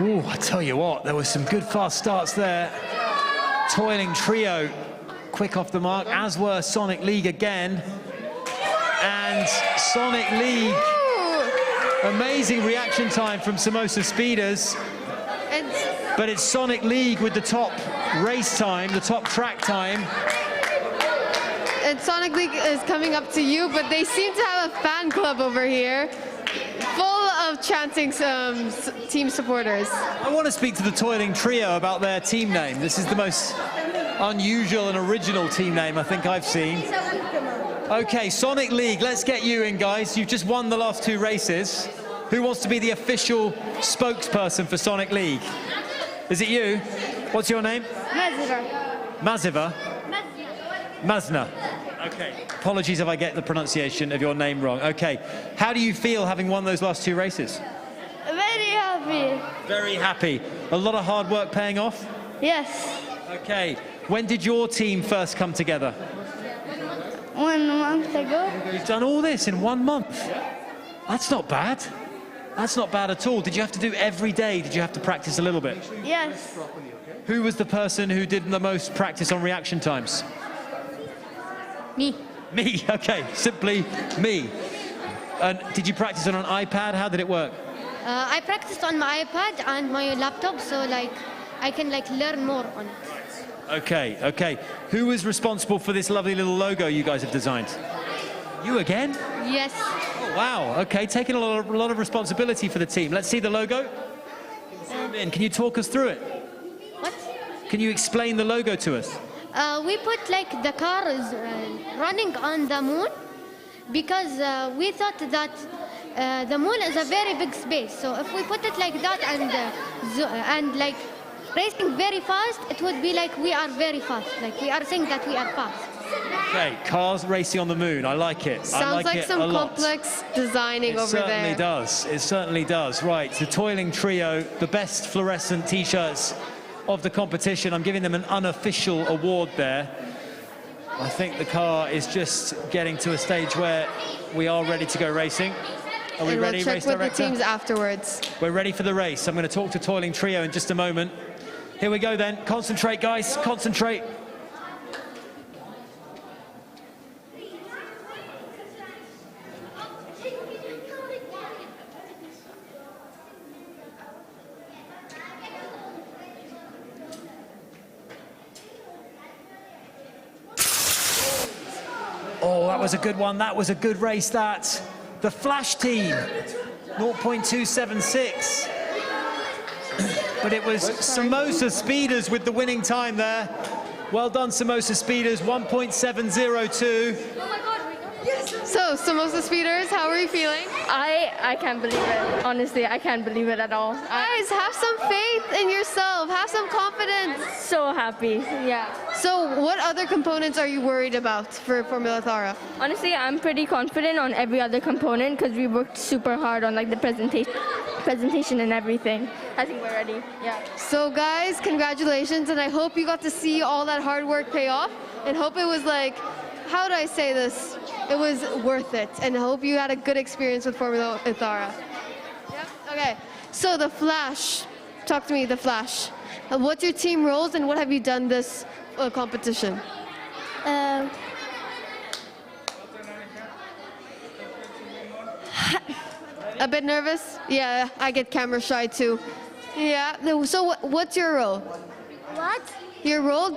Ooh, I tell you what, there were some good fast starts there. Toiling Trio, quick off the mark, as were Sonic League again. And Sonic League, amazing reaction time from Samosa Speeders. But it's Sonic League with the top race time, the top track time. And Sonic League is coming up to you, but they seem to have a fan club over here, full of chanting team supporters. I want to speak to the Toiling Trio about their team name. This is the most unusual and original team name I think I've seen. Okay, Sonic League, let's get you in, guys. You've just won the last 2 races. Who wants to be the official spokesperson for Sonic League? Is it you? What's your name? Maziva? Mazna. Okay. Apologies if I get the pronunciation of your name wrong. Okay. How do you feel having won those last 2 races? Very happy. Very happy. A lot of hard work paying off? Yes. Okay. When did your team first come together? 1 month ago. You've done all this in 1 month? That's not bad. That's not bad at all. Did you have to do every day? Did you have to practice a little bit? Yes. Who was the person who did the most practice on reaction times? Me. Me, okay, simply me. And did you practice on an iPad? How did it work? I practiced on my iPad and my laptop, so like I can like learn more on it. Okay, okay. Who was responsible for this lovely little logo you guys have designed? You again? Yes. Oh, wow, okay, taking a lot of responsibility for the team. Let's see the logo. Zoom in. Can you talk us through it? What? Can you explain the logo to us? We put like the car is running on the moon because we thought that the moon is a very big space. So if we put it like that and like racing very fast, it would be like we are very fast. Like we are saying that we are fast. Okay, cars racing on the moon. I like it. Sounds like some complex designing over there. It certainly does. It certainly does. Right, the Toiling Trio, the best fluorescent T-shirts of the competition. I'm giving them an unofficial award there. I think the car is just getting to a stage where we are ready to go racing. Are we ready, we'll check race with director? the teams afterwards. We're ready for the race. I'm going to talk to Toiling Trio in just a moment. Here we go then. Concentrate, guys. Concentrate. Oh, that was a good one. That was a good race, that. The Flash team, 0.276. But it was Samosa Speeders with the winning time there. Well done, Samosa Speeders, 1.702. So, Samosa Speeders, how are you feeling? I can't believe it. Honestly, I can't believe it at all. Guys, have some faith in yourself. Have some confidence. I'm so happy, yeah. So, what other components are you worried about for Formula Ethara? Honestly, I'm pretty confident on every other component because we worked super hard on like the presentation and everything. I think we're ready, yeah. So, guys, congratulations, and I hope you got to see all that hard work pay off, and hope it was like, how do I say this? It was worth it, and I hope you had a good experience with Formula Ethara. Yep. Okay. So the Flash, talk to me. The Flash. What's your team roles, and what have you done this competition? A bit nervous? Yeah, I get camera shy too. Yeah. So what's your role? What? Your role? What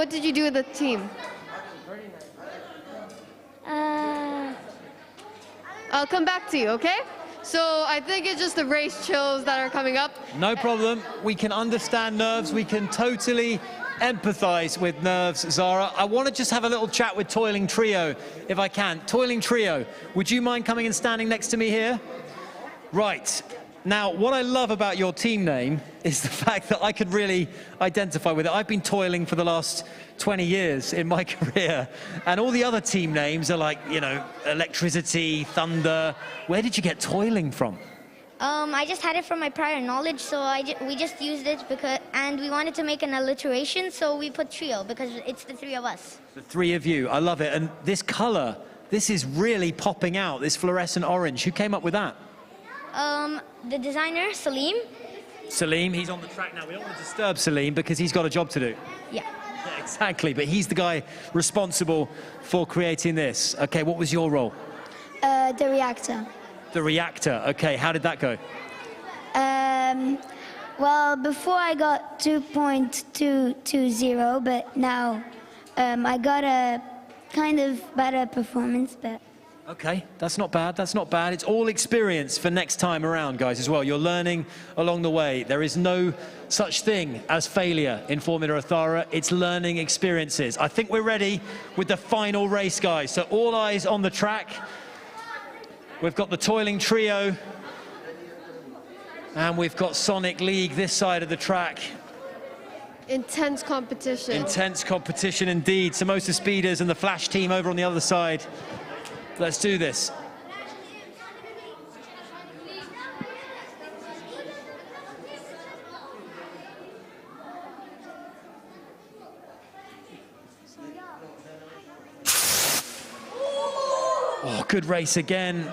did you do with the team? I'll come back to you, okay? So I think it's just the race chills that are coming up. No problem. We can understand nerves. We can totally empathize with nerves, Zara. I want to just have a little chat with Toiling Trio, if I can. Toiling Trio, would you mind coming and standing next to me here? Right. Now, what I love about your team name is the fact that I could really identify with it. I've been toiling for the last 20 years in my career, and all the other team names are like, you know, electricity, thunder. Where did you get toiling from? I just had it from my prior knowledge, so we just used it and we wanted to make an alliteration, so we put trio because it's the 3 of us. The 3 of you. I love it. And this color, this is really popping out, this fluorescent orange. Who came up with that? The designer, Salim. Salim, he's on the track now. We don't want to disturb Salim because he's got a job to do. Yeah. Yeah, exactly, but he's the guy responsible for creating this. Okay, what was your role? The reactor. The reactor. Okay, how did that go? Well, before I got 2.220, but now I got a kind of better performance, but... Okay, that's not bad, that's not bad. It's all experience for next time around, guys, as well. You're learning along the way. There is no such thing as failure in Formula Ethara. It's learning experiences. I think we're ready with the final race, guys. So all eyes on the track. We've got the toiling trio. And we've got Sonic League this side of the track. Intense competition. Intense competition indeed. Samosa Speeders and the Flash team over on the other side. Let's do this. Oh, good race again.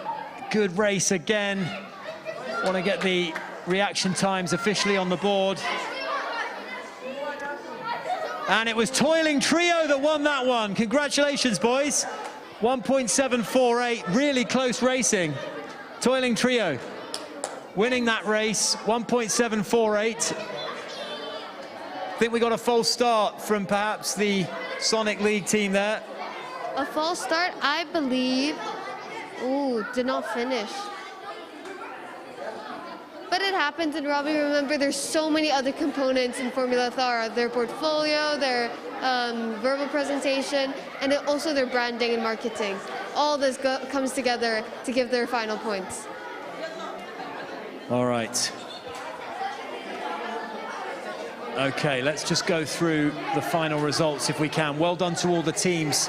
Good race again. Want to get the reaction times officially on the board. And it was Toiling Trio that won that one. Congratulations, boys. 1.748, really close racing. Toiling Trio winning that race, 1.748. I think we got a false start from perhaps the Sonic League team there. A false start, I believe. Ooh, did not finish. But it happens, and Robbie, remember, there's so many other components in Formula Ethara. Their portfolio, their verbal presentation, and also their branding and marketing. All this comes together to give their final points. All right. Okay, let's just go through the final results if we can. Well done to all the teams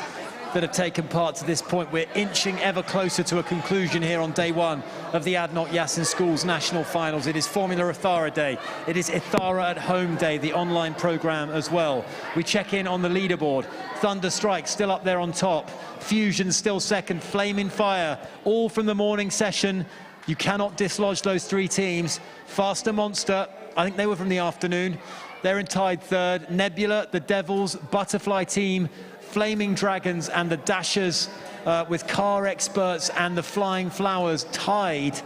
that have taken part to this point. We're inching ever closer to a conclusion here on day one of the ADNOC Yasin Schools National Finals. It is Formula Ethara Day. It is Ethara at Home Day, the online program as well. We check in on the leaderboard. Thunder Strike still up there on top. Fusion still second. Flaming Fire, all from the morning session. You cannot dislodge those three teams. Faster Monster, I think they were from the afternoon. They're in tied third. Nebula, the Devils, Butterfly Team, Flaming Dragons and the Dashers with Car Experts and the Flying Flowers tied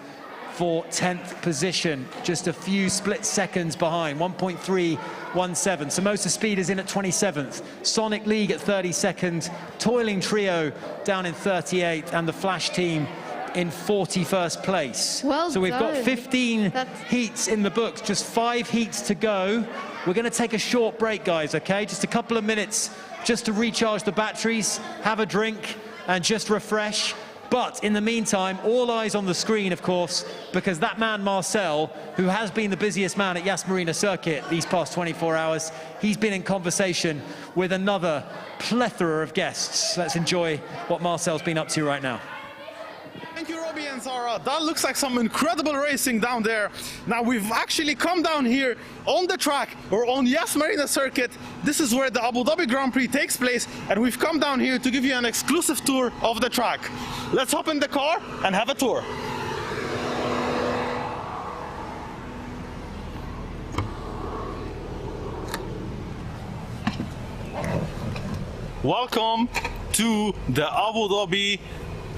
for 10th position, just a few split seconds behind, 1.317. Samosa Speeders in at 27th, Sonic League at 32nd, Toiling Trio down in 38th, and the Flash team in 41st place. Well so we've done. got 15 heats in the books, just 5 heats to go. We're going to take a short break, guys, okay? Just a couple of minutes just to recharge the batteries, have a drink, and just refresh. But in the meantime, all eyes on the screen, of course, because that man, Marcel, who has been the busiest man at Yas Marina Circuit these past 24 hours, he's been in conversation with another plethora of guests. Let's enjoy what Marcel's been up to right now. Thank you, Robbie and Zara. That looks like some incredible racing down there. Now, we've actually come down here on the track, or on Yas Marina Circuit. This is where the Abu Dhabi Grand Prix takes place, and we've come down here to give you an exclusive tour of the track. Let's hop in the car and have a tour. Welcome to the Abu Dhabi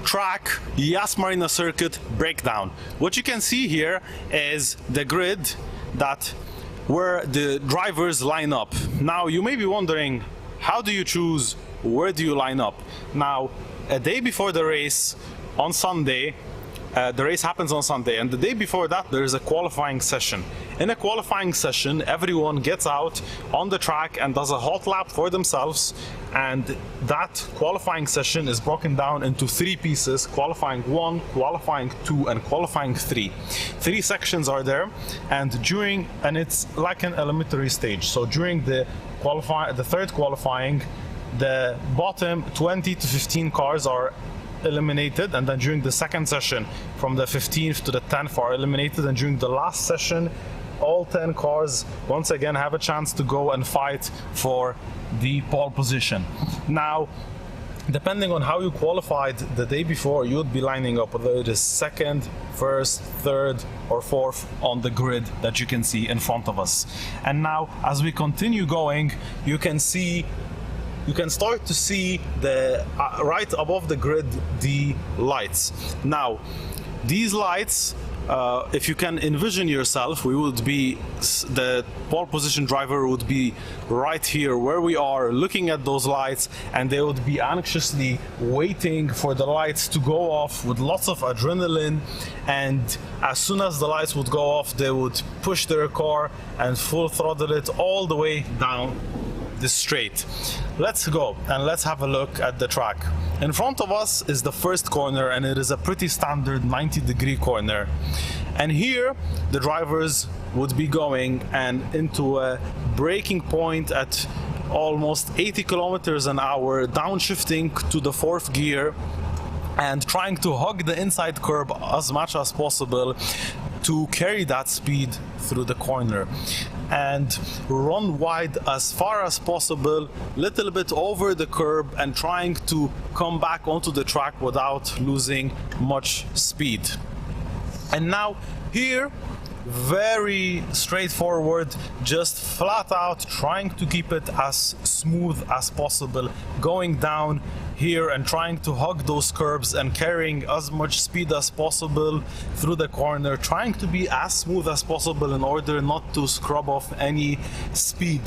track Yas Marina Circuit breakdown. What you can see here is the grid that where the drivers line up. Now you may be wondering, how do you choose where do you line up? Now, a day before the race on Sunday, the race happens on Sunday, and the day before that there is a qualifying session. In a qualifying session, everyone gets out on the track and does a hot lap for themselves, and that qualifying session is broken down into 3 pieces: qualifying 1, qualifying 2, and qualifying 3. 3 sections are there, and it's like an elementary stage. So during the third qualifying, the bottom 20 to 15 cars are eliminated, and then during the second session from the 15th to the 10th are eliminated, and during the last session all 10 cars once again have a chance to go and fight for the pole position. Now, depending on how you qualified the day before, you would be lining up whether it is second, first, third, or fourth on the grid that you can see in front of us. And now, as we continue going, you can start to see the right above the grid the lights. Now, these lights if you can envision yourself, we would be, the pole position driver would be right here where we are, looking at those lights, and they would be anxiously waiting for the lights to go off with lots of adrenaline. And as soon as the lights would go off, they would push their car and full throttle it all the way down this straight. Let's go and let's have a look at the track. In front of us is the first corner, and it is a pretty standard 90-degree corner. And here the drivers would be going and into a braking point at almost 80 kilometers an hour, downshifting to the fourth gear and trying to hug the inside curb as much as possible to carry that speed through the corner and run wide as far as possible, little bit over the curb, and trying to come back onto the track without losing much speed. And now here, very straightforward, just flat out trying to keep it as smooth as possible, going down here and trying to hug those curbs and carrying as much speed as possible through the corner, trying to be as smooth as possible in order not to scrub off any speed.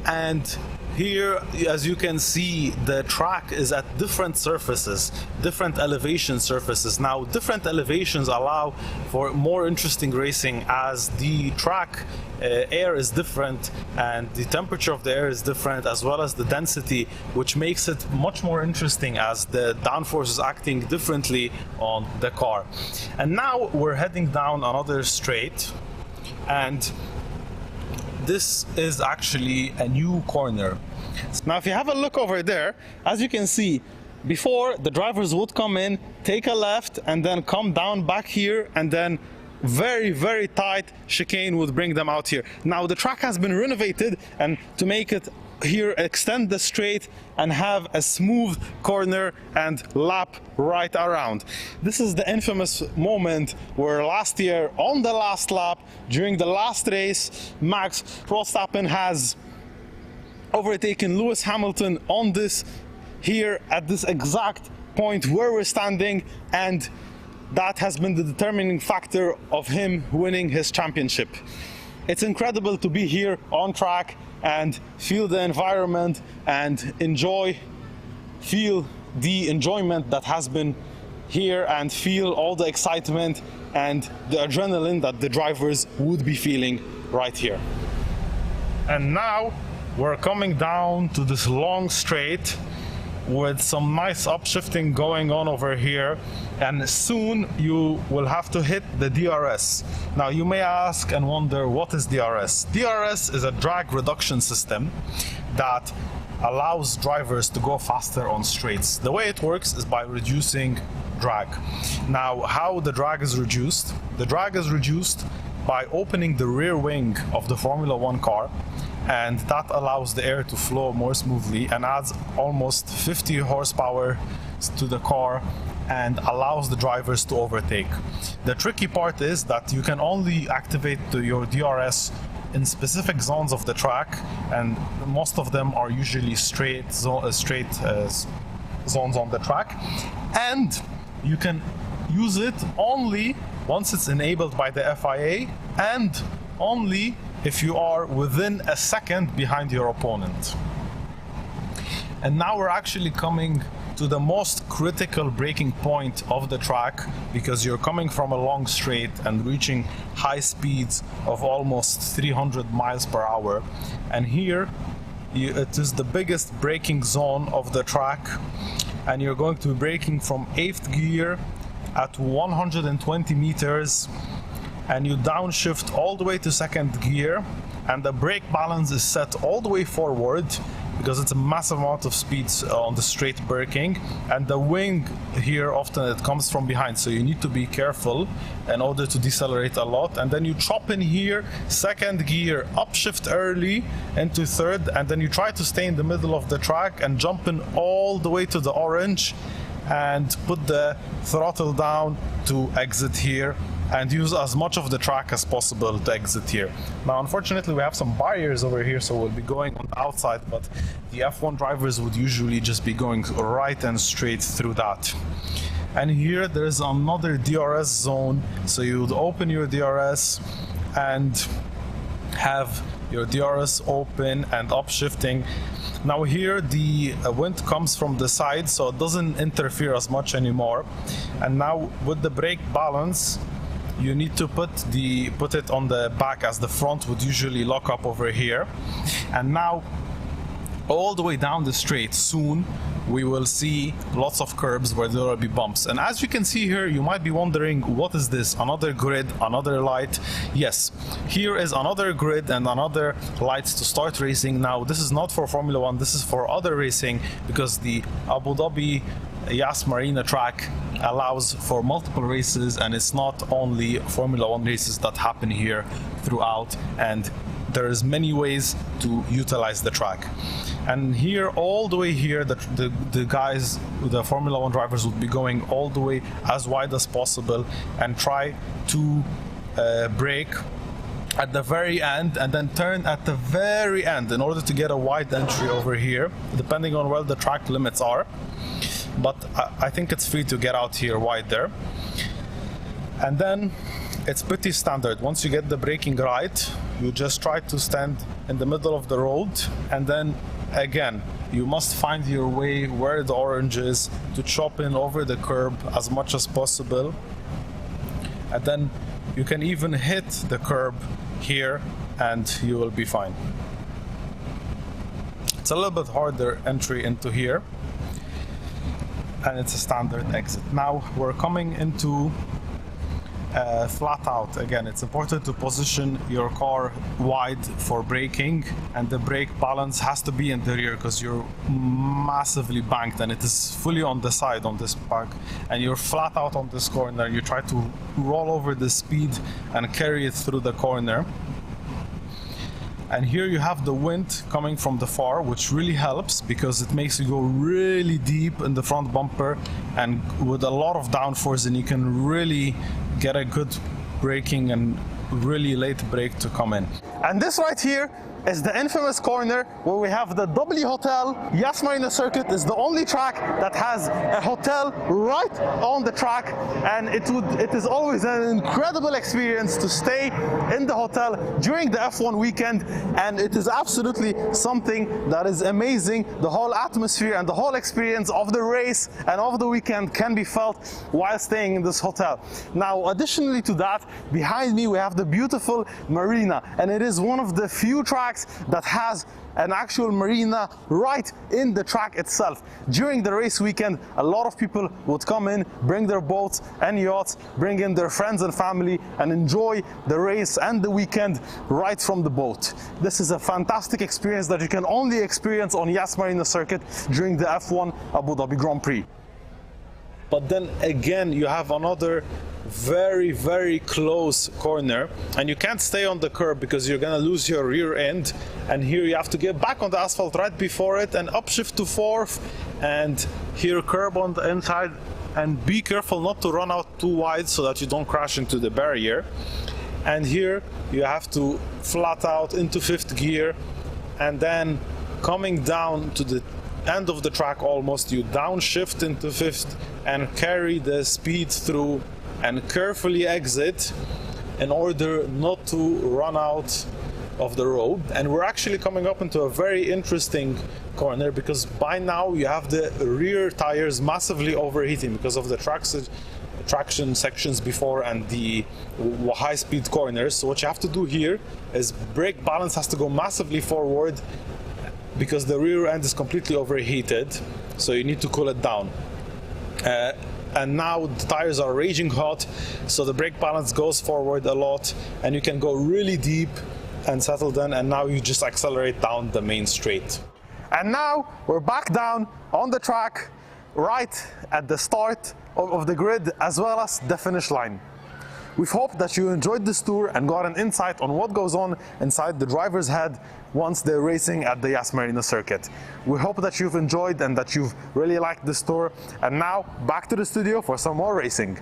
And here, as you can see, the track is at different surfaces, different elevation surfaces. Now, different elevations allow for more interesting racing, as the track air is different and the temperature of the air is different, as well as the density, which makes it much more interesting as the downforce is acting differently on the car. And now we're heading down another straight, and this is actually a new corner. Now if you have a look over there, as you can see, before the drivers would come in, take a left, and then come down back here, and then very tight chicane would bring them out here. Now the track has been renovated, and to make it here, extend the straight and have a smooth corner and lap right around. This is the infamous moment where last year on the last lap during the last race, Max Verstappen has overtaken Lewis Hamilton on this here at this exact point where we're standing, and that has been the determining factor of him winning his championship. It's incredible to be here on track and feel the environment and feel the enjoyment that has been here, and feel all the excitement and the adrenaline that the drivers would be feeling right here. And now we're coming down to this long straight with some nice upshifting going on over here, and soon you will have to hit the DRS. Now you may ask and wonder, what is DRS? DRS is a drag reduction system that allows drivers to go faster on straights. The way it works is by reducing drag. Now how the drag is reduced? The drag is reduced by opening the rear wing of the Formula 1 car, and that allows the air to flow more smoothly and adds almost 50 horsepower to the car and allows the drivers to overtake. The tricky part is that you can only activate your DRS in specific zones of the track, and most of them are usually straight zones on the track, and you can use it only once it's enabled by the FIA and only if you are within a second behind your opponent. And now we're actually coming to the most critical braking point of the track, because you're coming from a long straight and reaching high speeds of almost 300 miles per hour. And here it is the biggest braking zone of the track, and you're going to be braking from 8th gear at 120 meters, and you downshift all the way to 2nd gear, and the brake balance is set all the way forward because it's a massive amount of speeds on the straight braking, and the wing here often it comes from behind, so you need to be careful in order to decelerate a lot. And then you chop in here 2nd gear, upshift early into 3rd, and then you try to stay in the middle of the track and jump in all the way to the orange and put the throttle down to exit here and use as much of the track as possible to exit here. Now unfortunately we have some barriers over here, so we'll be going on the outside, but the F1 drivers would usually just be going right and straight through that. And here there is another DRS zone, so you would open your DRS and have your DRS open and upshifting. Now here the wind comes from the side, so it doesn't interfere as much anymore. And now with the brake balance, you need to put it on the back, as the front would usually lock up over here. And now all the way down the straight, soon we will see lots of curbs where there will be bumps. And as you can see here, you might be wondering, what is this? Another grid, another light? Yes, here is another grid and another lights to start racing. Now this is not for Formula 1, this is for other racing, because the Abu Dhabi Yas Marina track allows for multiple races, and it's not only Formula 1 races that happen here throughout, and there's many ways to utilize the track. And here, all the way here, the guys, the Formula 1 drivers would be going all the way as wide as possible and try to brake at the very end and then turn at the very end in order to get a wide entry over here, depending on where the track limits are. But I think it's free to get out here wide there. And then it's pretty standard. Once you get the braking right, you just try to stand in the middle of the road, and then again you must find your way where the orange is to chop in over the curb as much as possible. And then you can even hit the curb here and you will be fine. It's a little bit harder entry into here, and it's a standard exit. Now we're coming into flat out. Again, it's important to position your car wide for braking, and the brake balance has to be in the rear because you're massively banked and it is fully on the side on this park, and you're flat out on this corner. You try to roll over the speed and carry it through the corner. And here you have the wind coming from the far, which really helps because it makes you go really deep in the front bumper and with a lot of downforce, and you can really get a good braking and really late brake to come in. And this right here is the infamous corner where we have the W Hotel. Yas Marina Circuit is the only track that has a hotel right on the track, and it is always an incredible experience to stay in the hotel during the F1 weekend, and it is absolutely something that is amazing. The whole atmosphere and the whole experience of the race and of the weekend can be felt while staying in this hotel. Now, additionally to that, behind me we have the beautiful marina, and it is one of the few tracks that has an actual marina right in the track itself. During the race weekend, a lot of people would come in, bring their boats and yachts, bring in their friends and family, and enjoy the race and the weekend right from the boat. This is a fantastic experience that you can only experience on Yas Marina Circuit during the F1 Abu Dhabi Grand Prix. But then again, you have another very, very close corner, and you can't stay on the curb because you're gonna lose your rear end. And here you have to get back on the asphalt right before it and upshift to fourth, and here curb on the inside, and be careful not to run out too wide so that you don't crash into the barrier. And here you have to flat out into fifth gear, and then coming down to the end of the track almost, you downshift into fifth and carry the speed through and carefully exit in order not to run out of the road. And we're actually coming up into a very interesting corner because by now you have the rear tires massively overheating because of the traction sections before and the high-speed corners. So what you have to do here is brake balance has to go massively forward because the rear end is completely overheated, so you need to cool it down. And now the tires are raging hot, so the brake balance goes forward a lot, and you can go really deep and settle down, and now you just accelerate down the main straight. And now we're back down on the track, right at the start of the grid as well as the finish line. We hope that you enjoyed this tour and got an insight on what goes on inside the driver's head once they're racing at the Yas Marina Circuit. We hope that you've enjoyed and that you've really liked this tour. And now back to the studio for some more racing.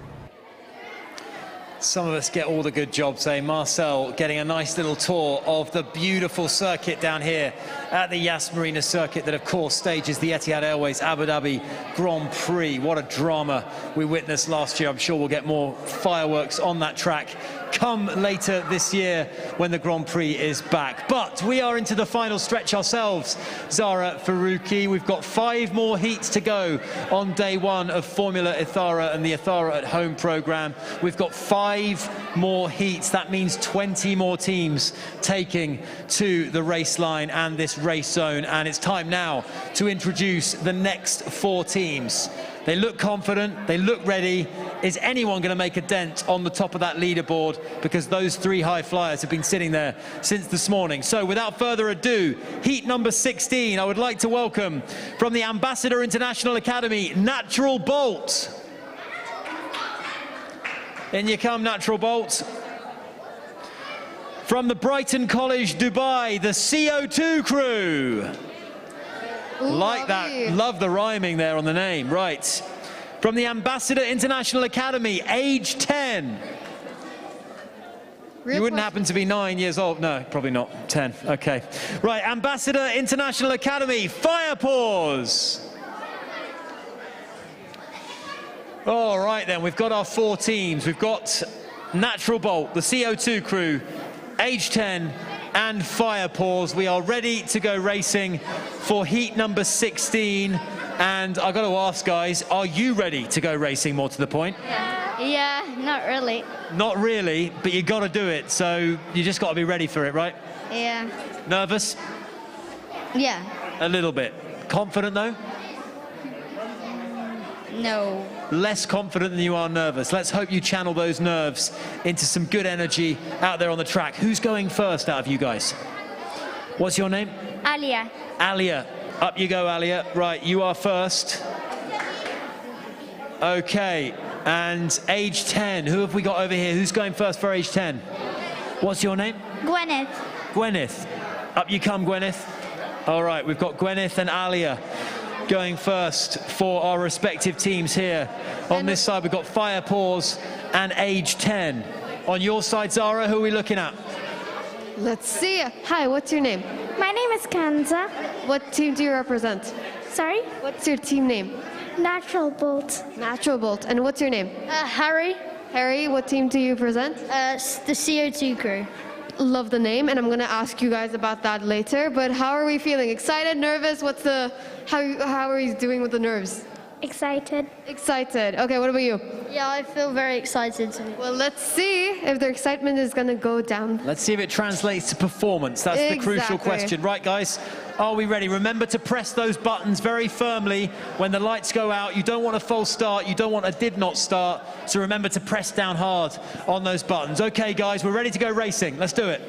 Some of us get all the good jobs, eh? Marcel getting a nice little tour of the beautiful circuit down here at the Yas Marina circuit that, of course, stages the Etihad Airways Abu Dhabi Grand Prix. What a drama we witnessed last year. I'm sure we'll get more fireworks on that track come later this year when the Grand Prix is back. But we are into the final stretch ourselves, Zara Faruqi. We've got 5 more heats to go on day 1 of Formula Ethara and the Ethara at Home program. We've got 5 more heats. That means 20 more teams taking to the race line and this race zone. And it's time now to introduce the next 4 teams. They look confident, they look ready. Is anyone going to make a dent on the top of that leaderboard? Because those 3 high flyers have been sitting there since this morning. So without further ado, heat number 16, I would like to welcome from the Ambassador International Academy, Natural Bolt. In you come, Natural Bolt. From the Brighton College, Dubai, the CO2 crew. Ooh, like that, love the rhyming there on the name, right. From the Ambassador International Academy, age 10. You wouldn't happen to be 9 years old? No, probably not, 10, okay. Right, Ambassador International Academy, Fire Pause. All right then, we've got our 4 teams. We've got Natural Bolt, the CO2 crew, age 10, and Fire Pause. We are ready to go racing for heat number 16. And I've got to ask, guys, are you ready to go racing, more to the point? Yeah, not really. Not really, but you got to do it. So you just got to be ready for it, right? Yeah. Nervous? Yeah. A little bit. Confident, though? No. Less confident than you are nervous. Let's hope you channel those nerves into some good energy out there on the track. Who's going first out of you guys? What's your name? Alia. Alia. Up you go, Alia. Right, you are first. Okay, and age 10. Who have we got over here? Who's going first for age 10? What's your name? Gwyneth. Gwyneth. Up you come, Gwyneth. All right, we've got Gwyneth and Alia going first for our respective teams here. On this side, we've got Fire Pause and age 10. On your side, Zara, who are we looking at? Let's see. Hi, what's your name? My name is Kanza. What team do you represent? Sorry? What's your team name? Natural Bolt. Natural Bolt. And what's your name? Harry. Harry, what team do you present? The CO2 crew. Love the name, and I'm going to ask you guys about that later. But how are we feeling? Excited? Nervous? How are you doing with the nerves? Excited. Excited. Okay, what about you? Yeah, I feel very excited. Well, let's see if their excitement is going to go down. Let's see if it translates to performance. That's the crucial question. Right, guys, are we ready? Remember to press those buttons very firmly when the lights go out. You don't want a false start. You don't want a did not start. So remember to press down hard on those buttons. Okay, guys, we're ready to go racing. Let's do it.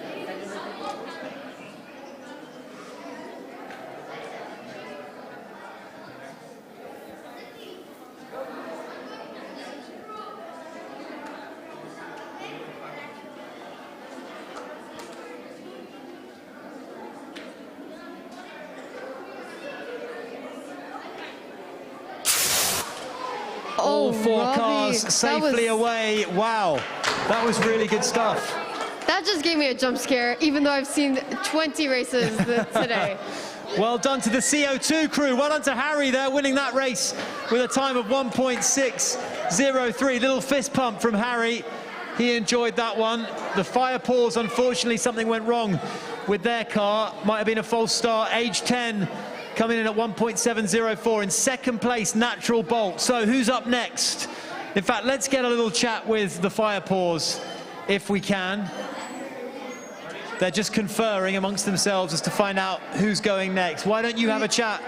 All 4 cars safely away. Wow, that was really good stuff. That just gave me a jump scare, even though I've seen 20 races today. Well done to the CO2 crew. Well done to Harry there, winning that race with a time of 1.603. Little fist pump from Harry. He enjoyed that one. The Fire Pause, unfortunately, something went wrong with their car. Might have been a false start. Age 10. Coming in at 1.704. In second place, Natural Bolt. So who's up next? In fact, let's get a little chat with the Fire Pause, if we can. They're just conferring amongst themselves as to find out who's going next. Why don't you have a chat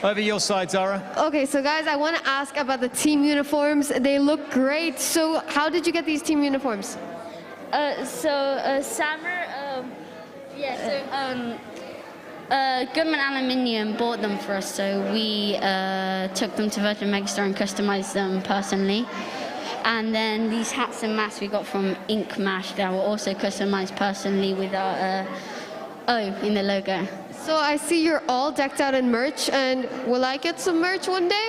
over your side, Zara? Okay, so guys, I want to ask about the team uniforms. They look great. So how did you get these team uniforms? Summer, Goodman Aluminium bought them for us, so we took them to Virgin Megastore and customized them personally. And then these hats and masks we got from Ink Mash that were also customized personally with our O in the logo. So I see you're all decked out in merch, and will I get some merch one day?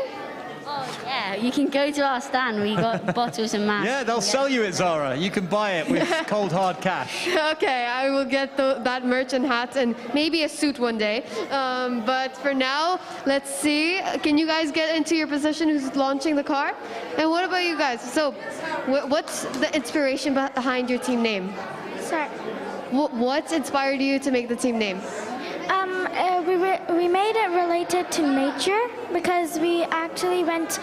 Yeah, you can go to our stand. We got bottles and masks. Yeah, they'll sell you it, Zara. You can buy it with cold hard cash. Okay, I will get that merch and hats and maybe a suit one day. But for now, let's see. Can you guys get into your position who's launching the car? And what about you guys? So, what's the inspiration behind your team name? Sorry. What inspired you to make the team name? We made it related to nature because we actually went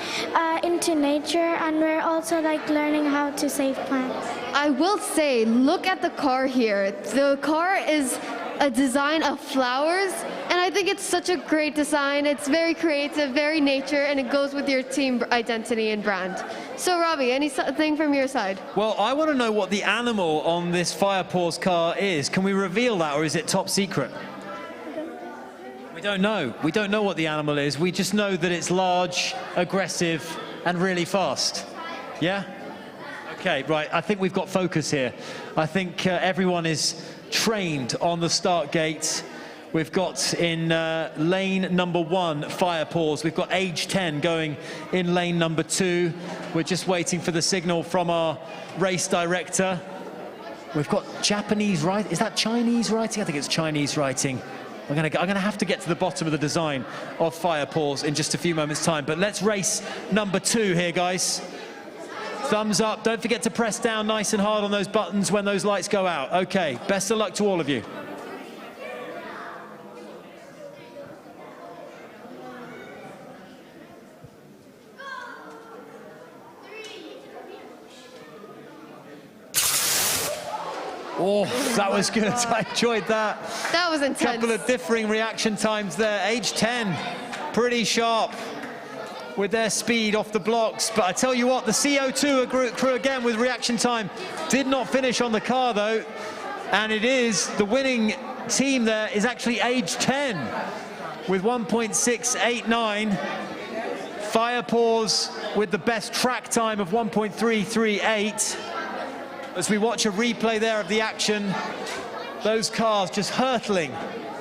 into nature and we're also like learning how to save plants. I will say, look at the car here. The car is a design of flowers, and I think it's such a great design. It's very creative, very nature, and it goes with your team identity and brand. So Robbie, anything from your side? Well, I want to know what the animal on this Fire Paws car is. Can we reveal that, or is it top secret? We don't know. We don't know what the animal is. We just know that it's large, aggressive, and really fast. Yeah? Okay, right. I think we've got focus here. I think everyone is trained on the start gate. We've got in lane number 1, Fire Paws. We've got age 10 going in lane number 2. We're just waiting for the signal from our race director. We've got Japanese writing. Is that Chinese writing? I think it's Chinese writing. I'm gonna have to get to the bottom of the design of Fire Paws in just a few moments' time. But let's race number 2 here, guys. Thumbs up. Don't forget to press down nice and hard on those buttons when those lights go out. Okay, best of luck to all of you. Oh, that was good. I enjoyed that. That was intense. Couple of differing reaction times there. Age 10, pretty sharp with their speed off the blocks. But I tell you what, the CO2 crew again with reaction time did not finish on the car though. And it is the winning team there is actually age 10 with 1.689. Fire Paws with the best track time of 1.338. As we watch a replay there of the action, those cars just hurtling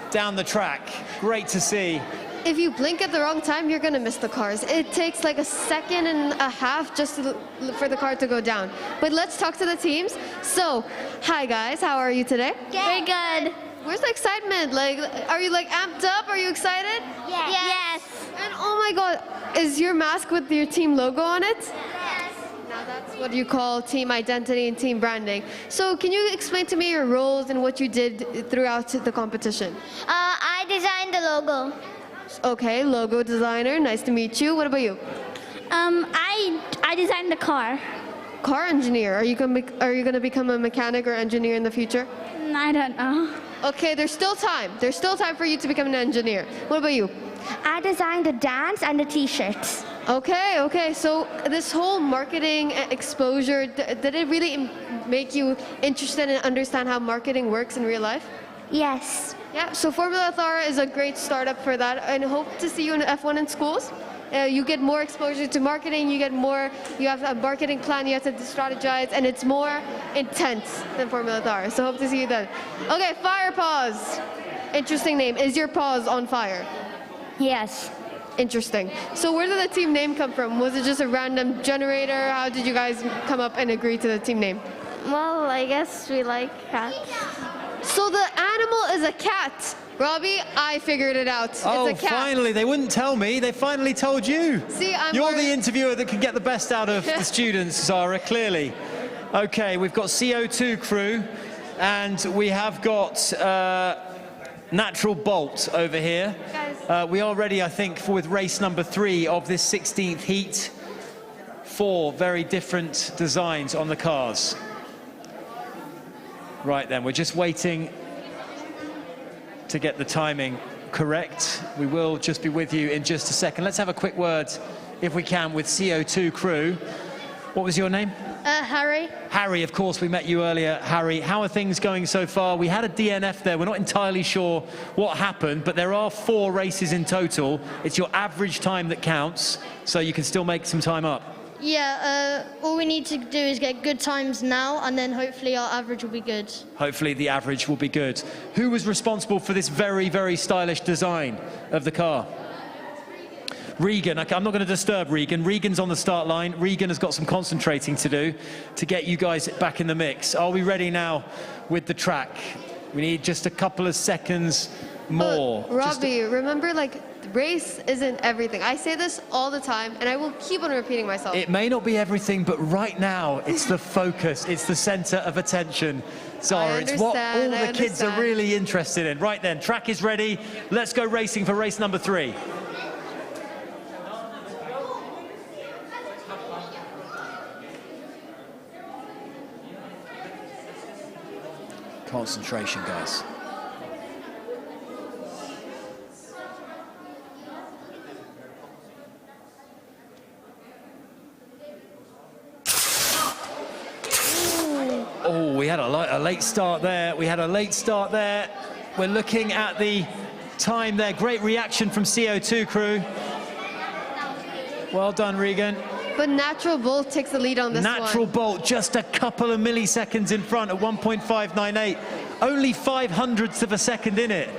down the track. Great to see. If you blink at the wrong time, you're gonna miss the cars. It takes like a second and a half just for the car to go down. But let's talk to the teams. So, hi guys, how are you today? Very good. Where's the excitement? Like, are you like amped up? Are you excited? Yes. And oh my God, is your mask with your team logo on it? Now that's what you call team identity and team branding. So can you explain to me your roles and what you did throughout the competition? I designed the logo. Okay, logo designer, nice to meet you. What about you? I designed the car. Car engineer. Are you gonna become a mechanic or engineer in the future? I don't know. Okay, there's still time. There's still time for you to become an engineer. What about you? I designed the dance and the t-shirts. Okay. So this whole marketing exposure, did it really make you interested and understand how marketing works in real life? Yes. Yeah, so Formula Ethara is a great startup for that, and hope to see you in F1 in schools. You get more exposure to marketing, you have a marketing plan, you have to strategize, and it's more intense than Formula Ethara, so hope to see you then. Okay, Fire Paws. Interesting name. Is your paws on fire? Yes. Interesting. So where did the team name come from? Was it just a random generator? How did you guys come up and agree to the team name? Well, I guess we like cats. So the animal is a cat. Robbie, I figured it out. Oh, it's a cat. finally. They wouldn't tell me. They finally told you. See, You're the interviewer that can get the best out of the students, Zara, clearly. Okay, we've got CO2 crew, and we have got Natural Bolt over here. We are ready, I think, with race number 3 of this 16th heat. 4 very different designs on the cars. Right then, we're just waiting to get the timing correct. We will just be with you in just a second. Let's have a quick word, if we can, with CO2 crew. What was your name? Harry. Harry, of course, we met you earlier. Harry, how are things going so far? We had a DNF there. We're not entirely sure what happened, but there are 4 races in total. It's your average time that counts, so you can still make some time up. Yeah, all we need to do is get good times now, and then hopefully our average will be good. Hopefully the average will be good. Who was responsible for this very, very stylish design of the car? Regan, okay, I'm not going to disturb Regan. Regan's on the start line. Regan has got some concentrating to do to get you guys back in the mix. Are we ready now with the track? We need just a couple of seconds more. Robbie, remember, like, race isn't everything. I say this all the time, and I will keep on repeating myself. It may not be everything, but right now, it's the focus. It's the center of attention. Zara, it's what all the kids are really interested in. Right then, track is ready. Let's go racing for race number 3. Concentration, guys. Oh, we had a late start there. We had a late start there. We're looking at the time there. Great reaction from CO2 crew. Well done, Regan. But Natural Bolt takes the lead on this one. Natural Bolt just a couple of milliseconds in front at 1.598. Only 500ths of a second in it.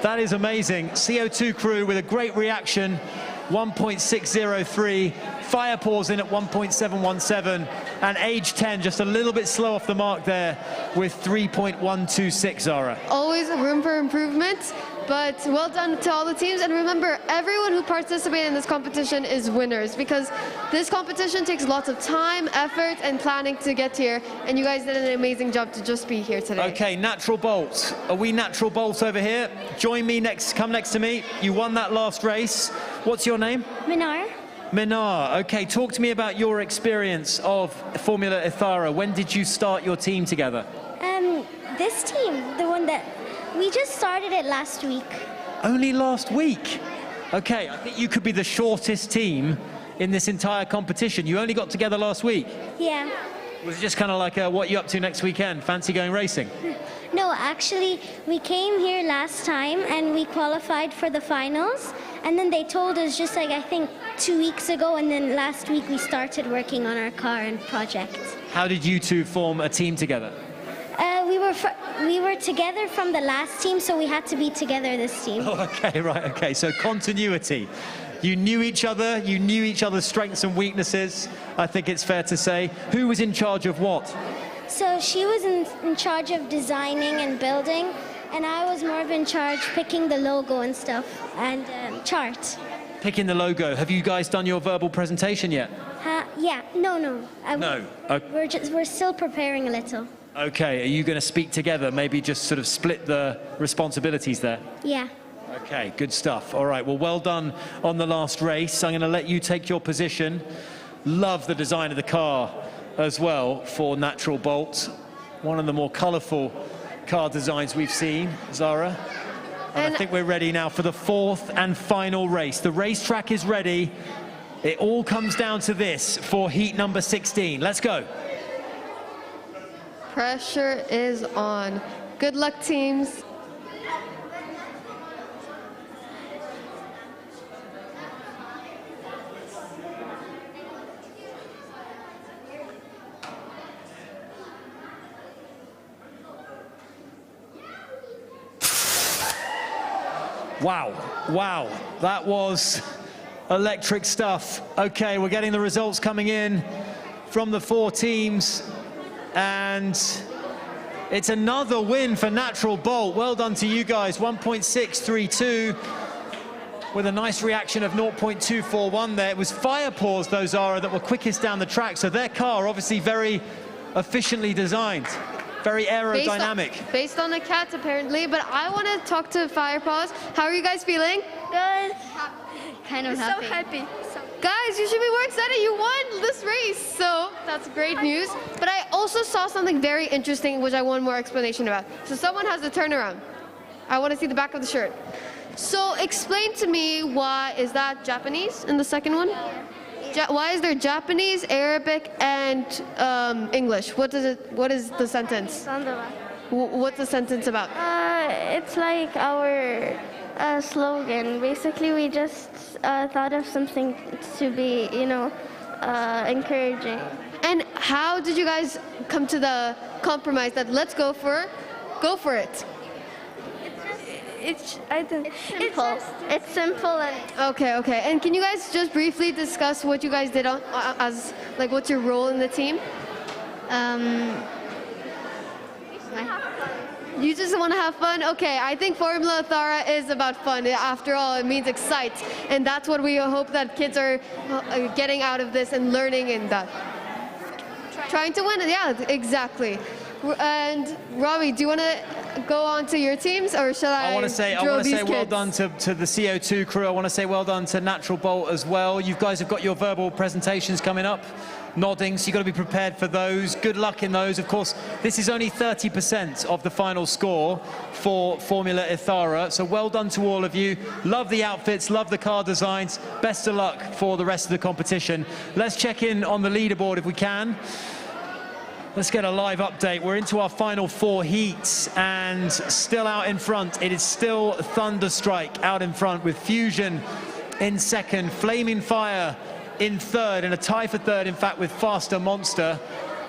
That is amazing. CO2 crew with a great reaction. 1.603. Fire pause in at 1.717. And age 10 just a little bit slow off the mark there with 3.126, Zara. Always room for improvement, but well done to all the teams. And remember, everyone who participated in this competition is winners, because this competition takes lots of time, effort, and planning to get here. And you guys did an amazing job to just be here today. Okay, Natural Bolt. Are we Natural Bolt over here? Join me next, come next to me. You won that last race. What's your name? Minar. Minar, okay, talk to me about your experience of Formula Ethara. When did you start your team together? This team, the one that we just started it last week. Only last week? Okay, I think you could be the shortest team in this entire competition. You only got together last week? Yeah. Was it just kind of like, what you up to next weekend? Fancy going racing? No, actually, we came here last time and we qualified for the finals. And then they told us just like, I think, 2 weeks ago. And then last week we started working on our car and project. How did you two form a team together? We were together from the last team, so we had to be together this team. Oh, okay, right, okay. So continuity. You knew each other, you knew each other's strengths and weaknesses, I think it's fair to say. Who was in charge of what? So she was in charge of designing and building, and I was more of in charge picking the logo and stuff, and chart. Picking the logo. Have you guys done your verbal presentation yet? Yeah, no. No. We're still preparing a little. Okay, are you going to speak together? Maybe just sort of split the responsibilities there? Yeah. Okay, good stuff. All right, well, well done on the last race. I'm going to let you take your position. Love the design of the car as well for Natural Bolt. One of the more colourful car designs we've seen, Zara. And I think we're ready now for the 4th and final race. The racetrack is ready. It all comes down to this for heat number 16. Let's go. Pressure is on. Good luck, teams. Wow, that was electric stuff. Okay, we're getting the results coming in from the 4 teams, and it's another win for Natural Bolt. Well done to you guys, 1.632 with a nice reaction of 0.241 there. It was fire pause, though, Zara, that were quickest down the track, so their car obviously very efficiently designed. Very aerodynamic. Based on the cats, apparently. But I want to talk to Fire Paws. How are you guys feeling? Good. Kind of happy. So happy. Guys, you should be more excited. You won this race. So that's great news. But I also saw something very interesting, which I want more explanation about. So someone has a turnaround. I want to see the back of the shirt. So explain to me, why is that Japanese in the second one? Why is there Japanese, Arabic, and English? What is the sentence? What's the sentence about? It's like our slogan. Basically, we just thought of something to be, encouraging. And how did you guys come to the compromise that let's go for it? it's I don't. Simple. It's simple and Okay, okay. And can you guys just briefly discuss what you guys did on, as, like, what's your role in the team? You just want to have fun? Okay, I think Formula Ethara is about fun. After all, it means excite. And that's what we hope that kids are getting out of this and learning in that. Trying to win, yeah, exactly. And Robbie, do you want to go on to your teams, or shall I? I want to say well done to the CO2 crew. I want to say well done to Natural Bolt as well. You guys have got your verbal presentations coming up, nodding, so you've got to be prepared for those. Good luck in those. Of course, this is only 30% of the final score for Formula Ethara, so well done to all of you. Love the outfits, love the car designs. Best of luck for the rest of the competition. Let's check in on the leaderboard if we can. Let's get a live update. We're into our final 4 heats, and still out in front, it is still Thunderstrike out in front, with Fusion in second, Flaming Fire in third, and a tie for third, in fact, with Faster Monster.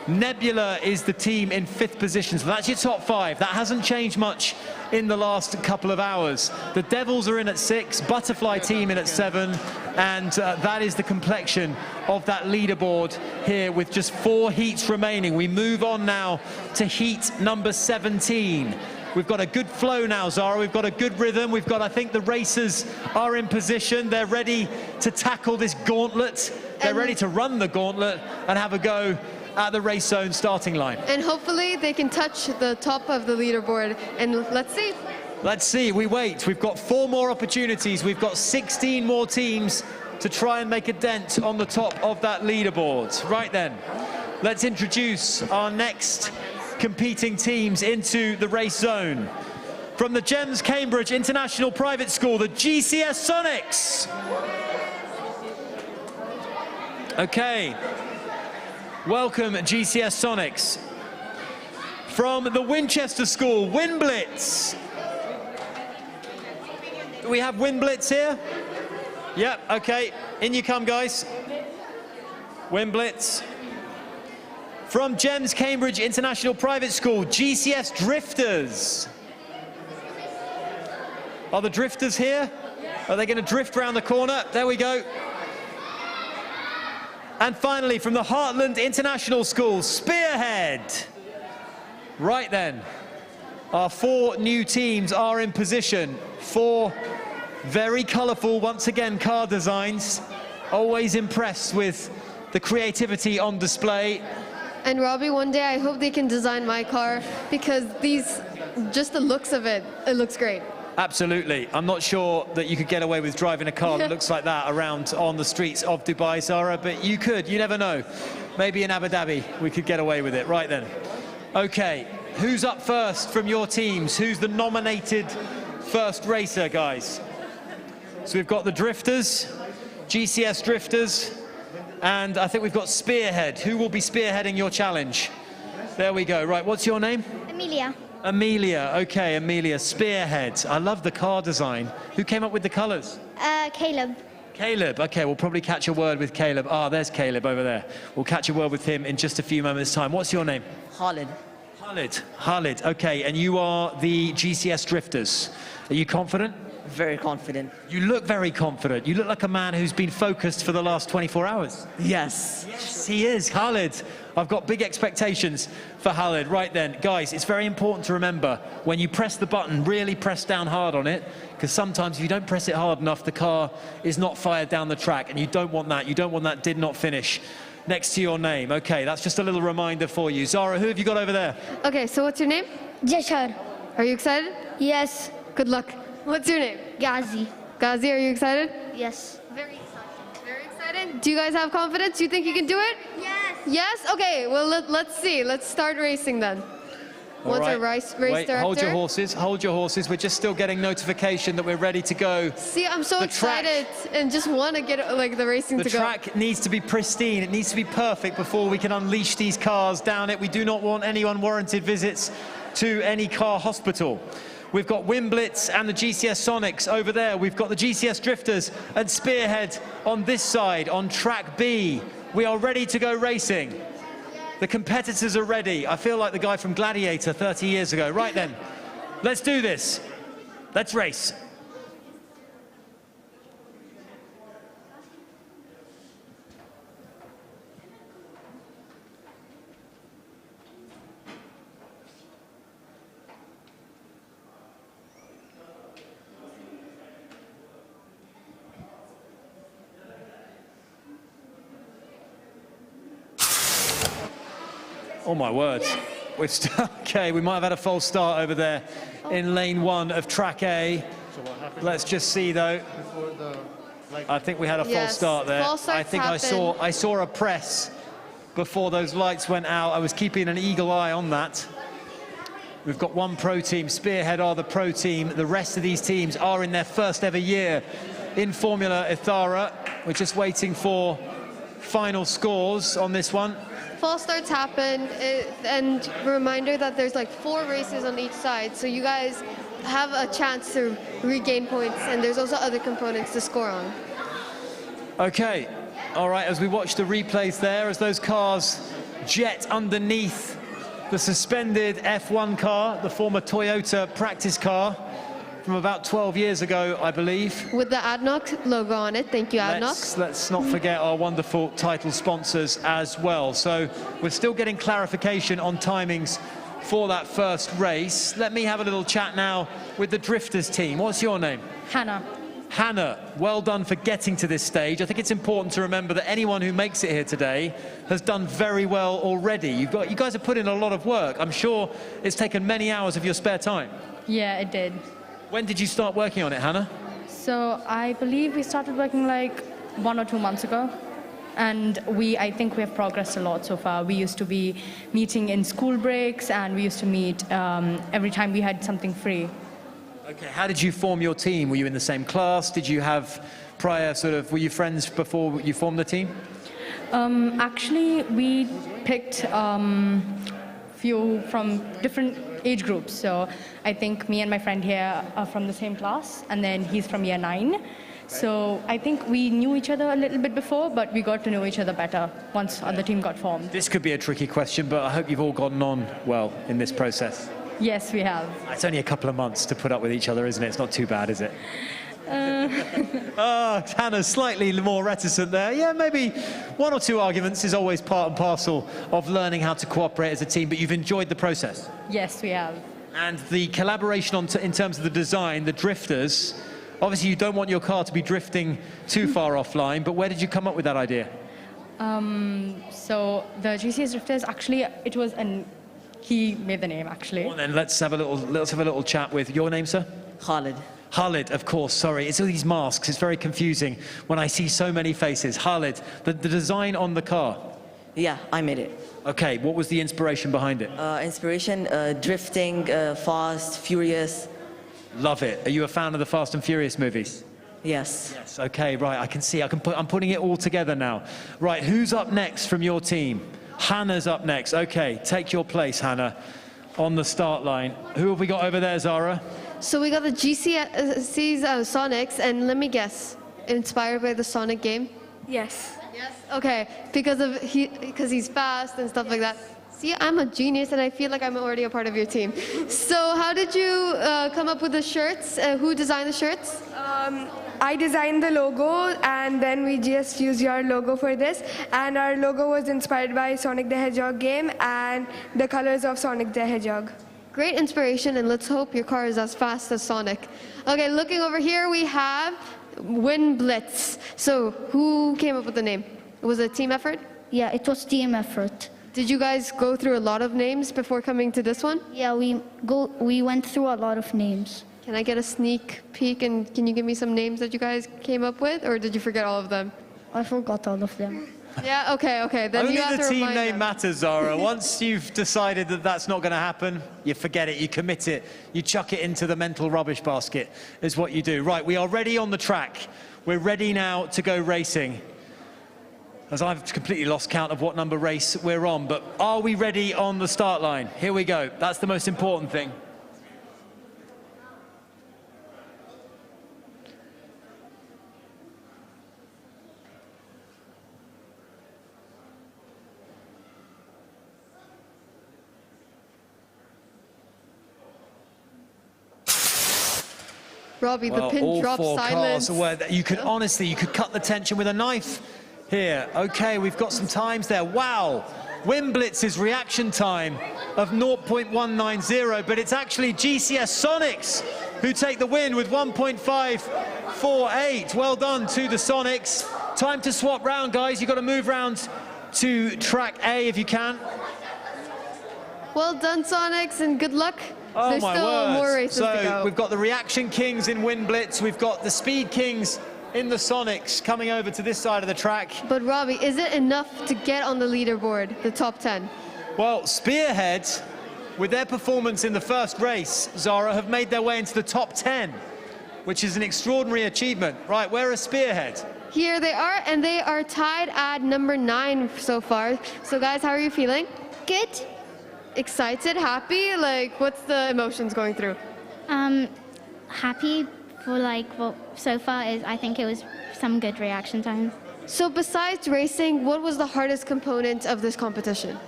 Nebula is the team in 5th position, so that's your top 5. That hasn't changed much in the last couple of hours. The Devils are in at 6, Butterfly team in at 7, and that is the complexion of that leaderboard here with just 4 heats remaining. We move on now to heat number 17. We've got a good flow now, Zara. We've got a good rhythm. We've got, I think the racers are in position. They're ready to tackle this gauntlet. They're ready to run the gauntlet and have a go at the race zone starting line. And hopefully they can touch the top of the leaderboard, and let's see. Let's see, we wait. We've got 4 more opportunities. We've got 16 more teams to try and make a dent on the top of that leaderboard. Right then, let's introduce our next competing teams into the race zone. From the GEMS Cambridge International Private School, the GCS Sonics. Okay, welcome GCS Sonics. From the Winchester School, Winblitz. Do we have Winblitz here? Yep, okay, in you come, guys. Winblitz. From GEMS Cambridge International Private School, GCS Drifters. Are the Drifters here? Are they going to drift around the corner? There we go. And finally, from the Heartland International School, Spearhead. Right then, our 4 new teams are in position. 4 very colourful, once again, car designs. Always impressed with the creativity on display. And Robbie, one day I hope they can design my car, because just the looks of it, it looks great. Absolutely. I'm not sure that you could get away with driving a car that looks like that around on the streets of Dubai, Zara, but you could, you never know. Maybe in Abu Dhabi we could get away with it. Right then. Okay, who's up first from your teams? Who's the nominated first racer, guys? So we've got the Drifters, GCS Drifters, and I think we've got Spearhead. Who will be spearheading your challenge? There we go. Right, what's your name? Amelia. Amelia, okay, Amelia, Spearhead. I love the car design. Who came up with the colors? Caleb. Caleb, okay, we'll probably catch a word with Caleb. Ah, there's Caleb over there. We'll catch a word with him in just a few moments' time. What's your name? Khalid. Khalid, okay, and you are the GCS Drifters. Are you confident? Very confident. You look very confident. You look like a man who's been focused for the last 24 hours. Yes. Yes, he is. Khalid, I've got big expectations for Khalid. Right then, guys, it's very important to remember, when you press the button, really press down hard on it, because sometimes if you don't press it hard enough, the car is not fired down the track, and you don't want that. You don't want that did not finish next to your name. Okay, that's just a little reminder for you. Zara, who have you got over there? Okay, so what's your name? Jashar. Are you excited? Yes. Good luck. What's your name? Ghazi. Ghazi, are you excited? Yes. Very excited. Very excited. Do you guys have confidence? Do you think you can do it? Yes. Yes? Okay, well, let's see. Let's start racing then. What's our race director? Hold your horses, hold your horses. We're just still getting notification that we're ready to go. See, I'm so excited and just want to get like the racing to go. The track needs to be pristine. It needs to be perfect before we can unleash these cars down it. We do not want any unwarranted visits to any car hospital. We've got Winblitz and the GCS Sonics over there. We've got the GCS Drifters and Spearhead on this side, on track B. We are ready to go racing. The competitors are ready. I feel like the guy from Gladiator 30 years ago. Right then, let's do this. Let's race. Oh my words. Okay, we might have had a false start over there in lane 1 of track A. Let's just see though. I think we had a false start there. I think I saw a press before those lights went out. I was keeping an eagle eye on that. We've got one pro team. Spearhead are the pro team. The rest of these teams are in their first ever year in Formula Ethara. We're just waiting for final scores on this one. False starts happen, and reminder that there's like 4 races on each side, so you guys have a chance to regain points, and there's also other components to score on. Okay, all right, as we watch the replays there, as those cars jet underneath the suspended F1 car, the former Toyota practice car from about 12 years ago, I believe. With the ADNOC logo on it. Thank you, ADNOC. Let's not forget our wonderful title sponsors as well. So we're still getting clarification on timings for that first race. Let me have a little chat now with the Drifters team. What's your name? Hannah. Hannah, well done for getting to this stage. I think it's important to remember that anyone who makes it here today has done very well already. You guys have put in a lot of work. I'm sure it's taken many hours of your spare time. Yeah, it did. When did you start working on it, Hannah? So I believe we started working like 1 or 2 months ago. And I think we have progressed a lot so far. We used to be meeting in school breaks, and we used to meet every time we had something free. Okay, how did you form your team? Were you in the same class? Did you have prior were you friends before you formed the team? Actually, we picked few from different age groups. So I think me and my friend here are from the same class, and then he's from year 9. So I think we knew each other a little bit before, but we got to know each other better once the team got formed. This could be a tricky question, but I hope you've all gotten on well in this process. Yes, we have. It's only a couple of months to put up with each other, isn't it? It's not too bad, is it? Oh, Hannah's slightly more reticent there. Yeah, maybe 1 or 2 arguments is always part and parcel of learning how to cooperate as a team, but you've enjoyed the process. Yes, we have. And the collaboration in terms of the design, the drifters, obviously you don't want your car to be drifting too far offline, but where did you come up with that idea? So the GCS drifters, actually, he made the name, actually. Well, then let's have a little chat with your name, sir. Khalid. Khalid, of course, sorry. It's all these masks. It's very confusing when I see so many faces. Khalid, the design on the car. Yeah, I made it. Okay, what was the inspiration behind it? Inspiration, drifting, fast, furious. Love it. Are you a fan of the Fast and Furious movies? Yes. Yes, okay, right. I can see. I'm putting it all together now. Right, who's up next from your team? Hannah's up next. Okay, take your place, Hannah, on the start line. Who have we got over there, Zara? So we got the GCC's Sonics, and let me guess, inspired by the Sonic game? Yes. Yes. Okay, because he's fast and stuff like that. See, I'm a genius, and I feel like I'm already a part of your team. So how did you come up with the shirts? Who designed the shirts? I designed the logo, and then we just used your logo for this. And our logo was inspired by Sonic the Hedgehog game and the colors of Sonic the Hedgehog. Great inspiration, and let's hope your car is as fast as Sonic. Okay, looking over here, we have Win Blitz. So who came up with the name? Was it a team effort? Yeah, it was team effort. Did you guys go through a lot of names before coming to this one? Yeah, we went through a lot of names. Can I get a sneak peek, and can you give me some names that you guys came up with, or did you forget all of them? I forgot all of them. Yeah, okay. Then Only you have the to team remind name them. matters, Zara. Once you've decided that that's not going to happen, you forget it, you commit it, you chuck it into the mental rubbish basket, is what you do. Right, we are ready on the track. We're ready now to go racing. As I've completely lost count of what number race we're on, but are we ready on the start line? Here we go. That's the most important thing. Robbie, Well, the pin all drop four silence. cars are where you could honestly, you could cut the tension with a knife here. Okay, we've got some times there. Wow. Wimblitz's reaction time of 0.190, but it's actually GCS Sonics who take the win with 1.548. Well done to the Sonics. Time to swap round, guys. You've got to move round to track A if you can. Well done, Sonics, and good luck. Oh, There's my still word. more races to So go. we've got the Reaction Kings in Wimblitz. We've got the Speed Kings in the Sonics coming over to this side of the track. But Robbie, is it enough to get on the leaderboard, the top 10? Well, Spearhead, with their performance in the first race, Zara, have made their way into the top 10, which is an extraordinary achievement. Right, where is Spearhead? Here they are, and they are tied at number 9 so far. So guys, how are you feeling? Good. Excited, happy? Like, what's the emotions going through? Happy for well, so far is I think it was some good reaction time. So besides racing, what was the hardest component of this competition?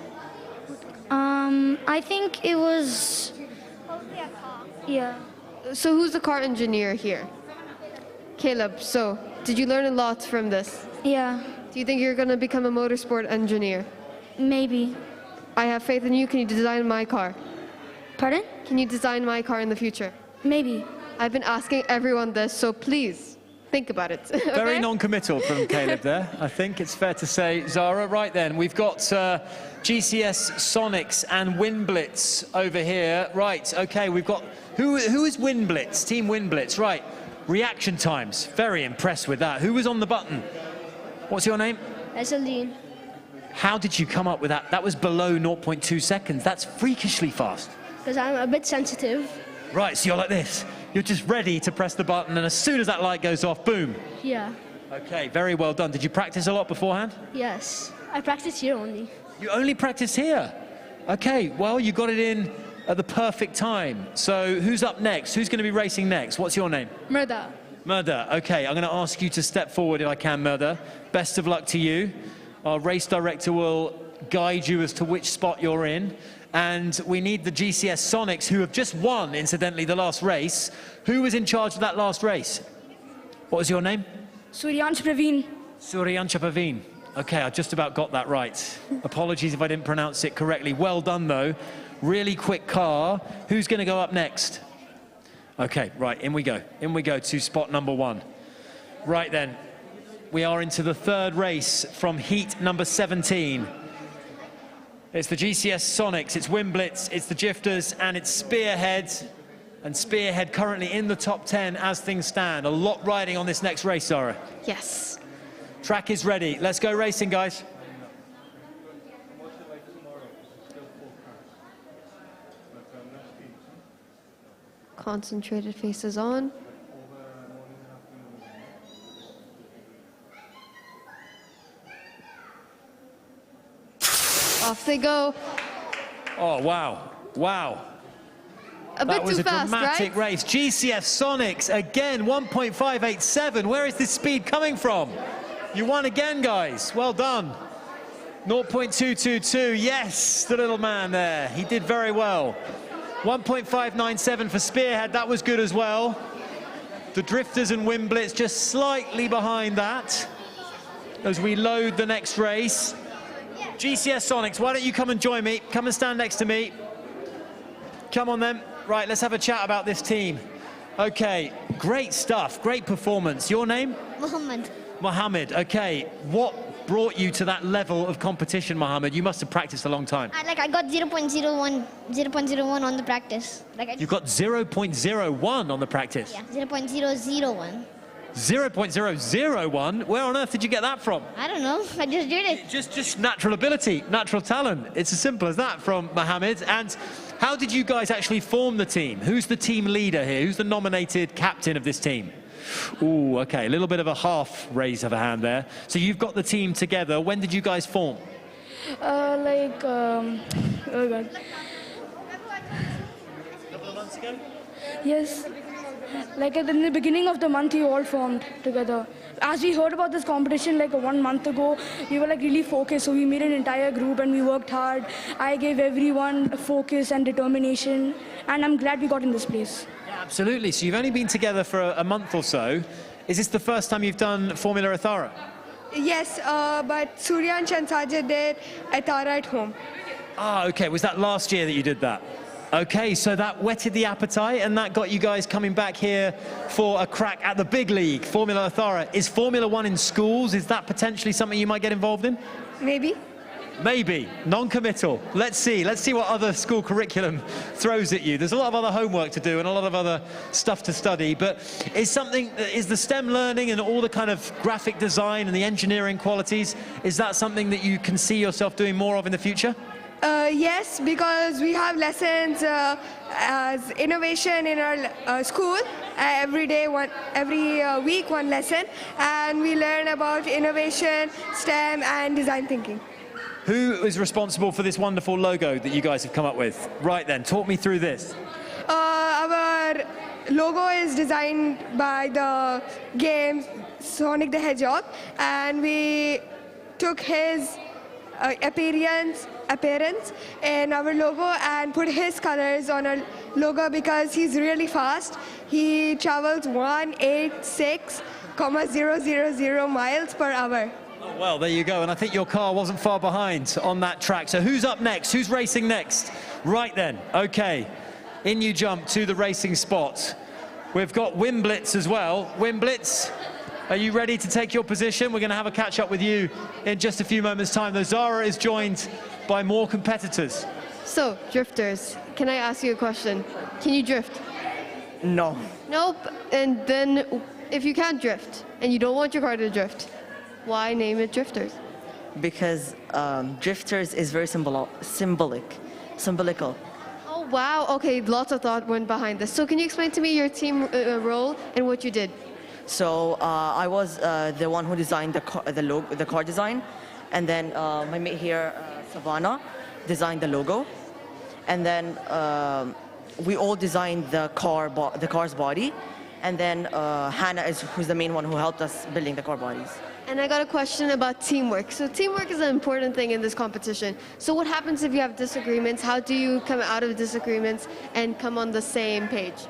I think it was. Yeah. So who's the car engineer here? Caleb. So did you learn a lot from this? Yeah. Do you think you're going to become a motorsport engineer? Maybe. I have faith in you. Can you design my car? Pardon? Can you design my car in the future? Maybe. I've been asking everyone this, so please think about it. Okay? Very non-committal from Caleb there, I think it's fair to say. Zara, right then, we've got GCS Sonics and Wimblitz over here. Right, okay, we've got, who is Wimblitz? Team Wimblitz, right. Reaction times, very impressed with that. Who was on the button? What's your name? Eseldine. How did you come up with that? That was below 0.2 seconds. That's freakishly fast. Because I'm a bit sensitive. Right, so you're like this. You're just ready to press the button, and as soon as that light goes off, boom. Yeah. Okay, very well done. Did you practice a lot beforehand? Yes. I practice here only. You only practice here? Okay, well, you got it in at the perfect time. So who's up next? Who's going to be racing next? What's your name? Murda. Murda. Okay, I'm going to ask you to step forward if I can, Murda. Best of luck to you. Our race director will guide you as to which spot you're in. And we need the GCS Sonics, who have just won, incidentally, the last race. Who was in charge of that last race? What was your name? Suryansh Praveen. Suryansh Praveen. Okay, I just about got that right. Apologies if I didn't pronounce it correctly. Well done, though. Really quick car. Who's going to go up next? Okay, right, in we go. In we go to spot number 1. Right then, we are into the third race from heat number 17. It's the GCS Sonics, it's Wimblitz, it's the Jifters, and it's Spearhead. And Spearhead currently in the top 10 as things stand. A lot riding on this next race, Zara. Yes. Track is ready. Let's go racing, guys. Concentrated faces on. Off they go. Oh, wow. Wow. A bit that was too a fast, dramatic right? race. GCS Sonics, again, 1.587. Where is this speed coming from? You won again, guys. Well done. 0.222. Yes, the little man there. He did very well. 1.597 for Spearhead. That was good as well. The Drifters and Wimblitz just slightly behind that as we load the next race. GCS Sonics, why don't you come and join me? Come and stand next to me. Come on then. Right, let's have a chat about this team. Okay, great stuff, great performance. Your name? Mohammed. Mohammed, okay. What brought you to that level of competition, Mohammed? You must have practiced a long time. I got 0.01 on the practice. You got 0.01 on the practice? Yeah, 0.001. 0.001? Where on earth did you get that from? I don't know. I just did it. Just natural ability, natural talent. It's as simple as that from Mohammed. And how did you guys actually form the team? Who's the team leader here? Who's the nominated captain of this team? Ooh, okay, a little bit of a half raise of a hand there. So you've got the team together. When did you guys form? Oh God. A couple of months ago? Yes. In the beginning of the month, we all formed together. As we heard about this competition 1 month ago, we were really focused. So we made an entire group and we worked hard. I gave everyone a focus and determination. And I'm glad we got in this place. Yeah, Absolutely. So you've only been together for a month or so. Is this the first time you've done Formula Ethara? Yes, but Surya and Shansajid did Ethara at home. Ah, okay. Was that last year that you did that? Okay, so that whetted the appetite and that got you guys coming back here for a crack at the big league, Formula Ethara. Is Formula One in schools? Is that potentially something you might get involved in? Maybe. Maybe, non-committal. Let's see what other school curriculum throws at you. There's a lot of other homework to do and a lot of other stuff to study, but is the STEM learning and all the kind of graphic design and the engineering qualities, is that something that you can see yourself doing more of in the future? Yes, because we have lessons as innovation in our school. Every week one lesson, and we learn about innovation, STEM, and design thinking. Who is responsible for this wonderful logo that you guys have come up with? Right then, talk me through this. Our logo is designed by the game Sonic the Hedgehog, and we took his appearance in our logo and put his colors on our logo because he's really fast. He travels 186,000 miles per hour. Oh, well, there you go. And I think your car wasn't far behind on that track. So who's up next? Who's racing next? Right then. Okay. In you jump to the racing spot. We've got Wimblitz as well. Wimblitz, are you ready to take your position? We're going to have a catch up with you in just a few moments' time. Though Zara is joined by more competitors. So, drifters, can I ask you a question? Can you drift? No. Nope. And then if you can't drift and you don't want your car to drift, why name it Drifters? Because drifters is very symbolical. Oh, wow. Okay, lots of thought went behind this. So can you explain to me your team role and what you did? So I was the one who designed the car design, and then my mate here, Savannah, designed the logo, and then we all designed the car's body, and then Hannah who's the main one who helped us building the car bodies. And I got a question about teamwork. So teamwork is an important thing in this competition. So what happens if you have disagreements? How do you come out of disagreements and come on the same page?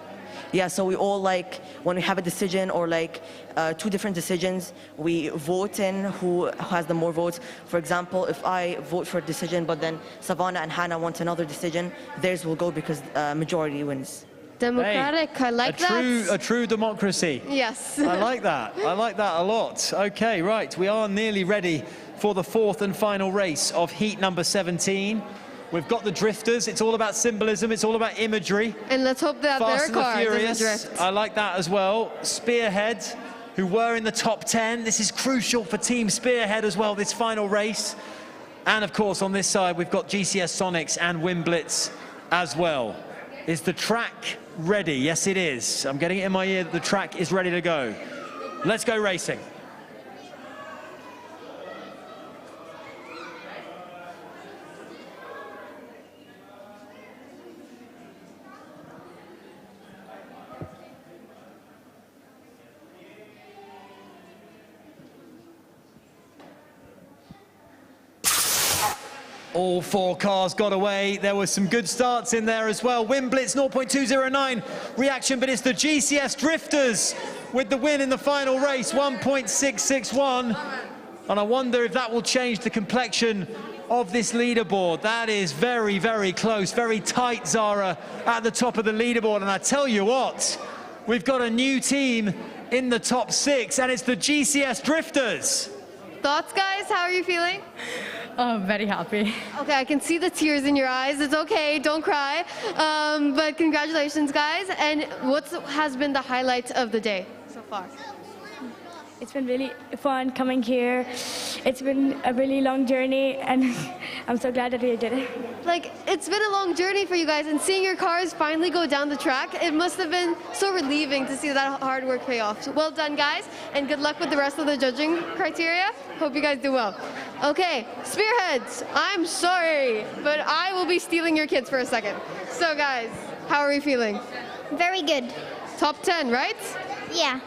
Yeah, so we all when we have a decision or two different decisions, we vote in who has the more votes. For example, if I vote for a decision, but then Savannah and Hannah want another decision, theirs will go because majority wins. Democratic, I like that. A true democracy. Yes. I like that. I like that a lot. Okay, right. We are nearly ready for the fourth and final race of heat number 17. We've got the drifters. It's all about symbolism. It's all about imagery. And let's hope that Fast their car Furious. doesn't drift. I like that as well. Spearhead, who were in the top 10. This is crucial for Team Spearhead as well, this final race. And of course, on this side, we've got GCS Sonics and Wimblitz as well. Is the track ready? Yes, it is. I'm getting it in my ear that the track is ready to go. Let's go racing. All four cars got away. There were some good starts in there as well. Wimblitz 0.209 reaction, but it's the GCS Drifters with the win in the final race, 1.661. And I wonder if that will change the complexion of this leaderboard. That is very, very close, very tight, Zara, at the top of the leaderboard. And I tell you what, we've got a new team in the top 6, and it's the GCS Drifters. Thoughts, guys? How are you feeling? Oh, very happy. Okay, I can see the tears in your eyes. It's okay, don't cry. But congratulations, guys. And what has been the highlight of the day so far? It's been really fun coming here. It's been a really long journey, and I'm so glad that we did it. It's been a long journey for you guys, and seeing your cars finally go down the track, it must have been so relieving to see that hard work pay off. So well done, guys, and good luck with the rest of the judging criteria. Hope you guys do well. Okay, Spearheads, I'm sorry, but I will be stealing your kids for a second. So guys, how are we feeling? Very good. Top 10, right? Yeah.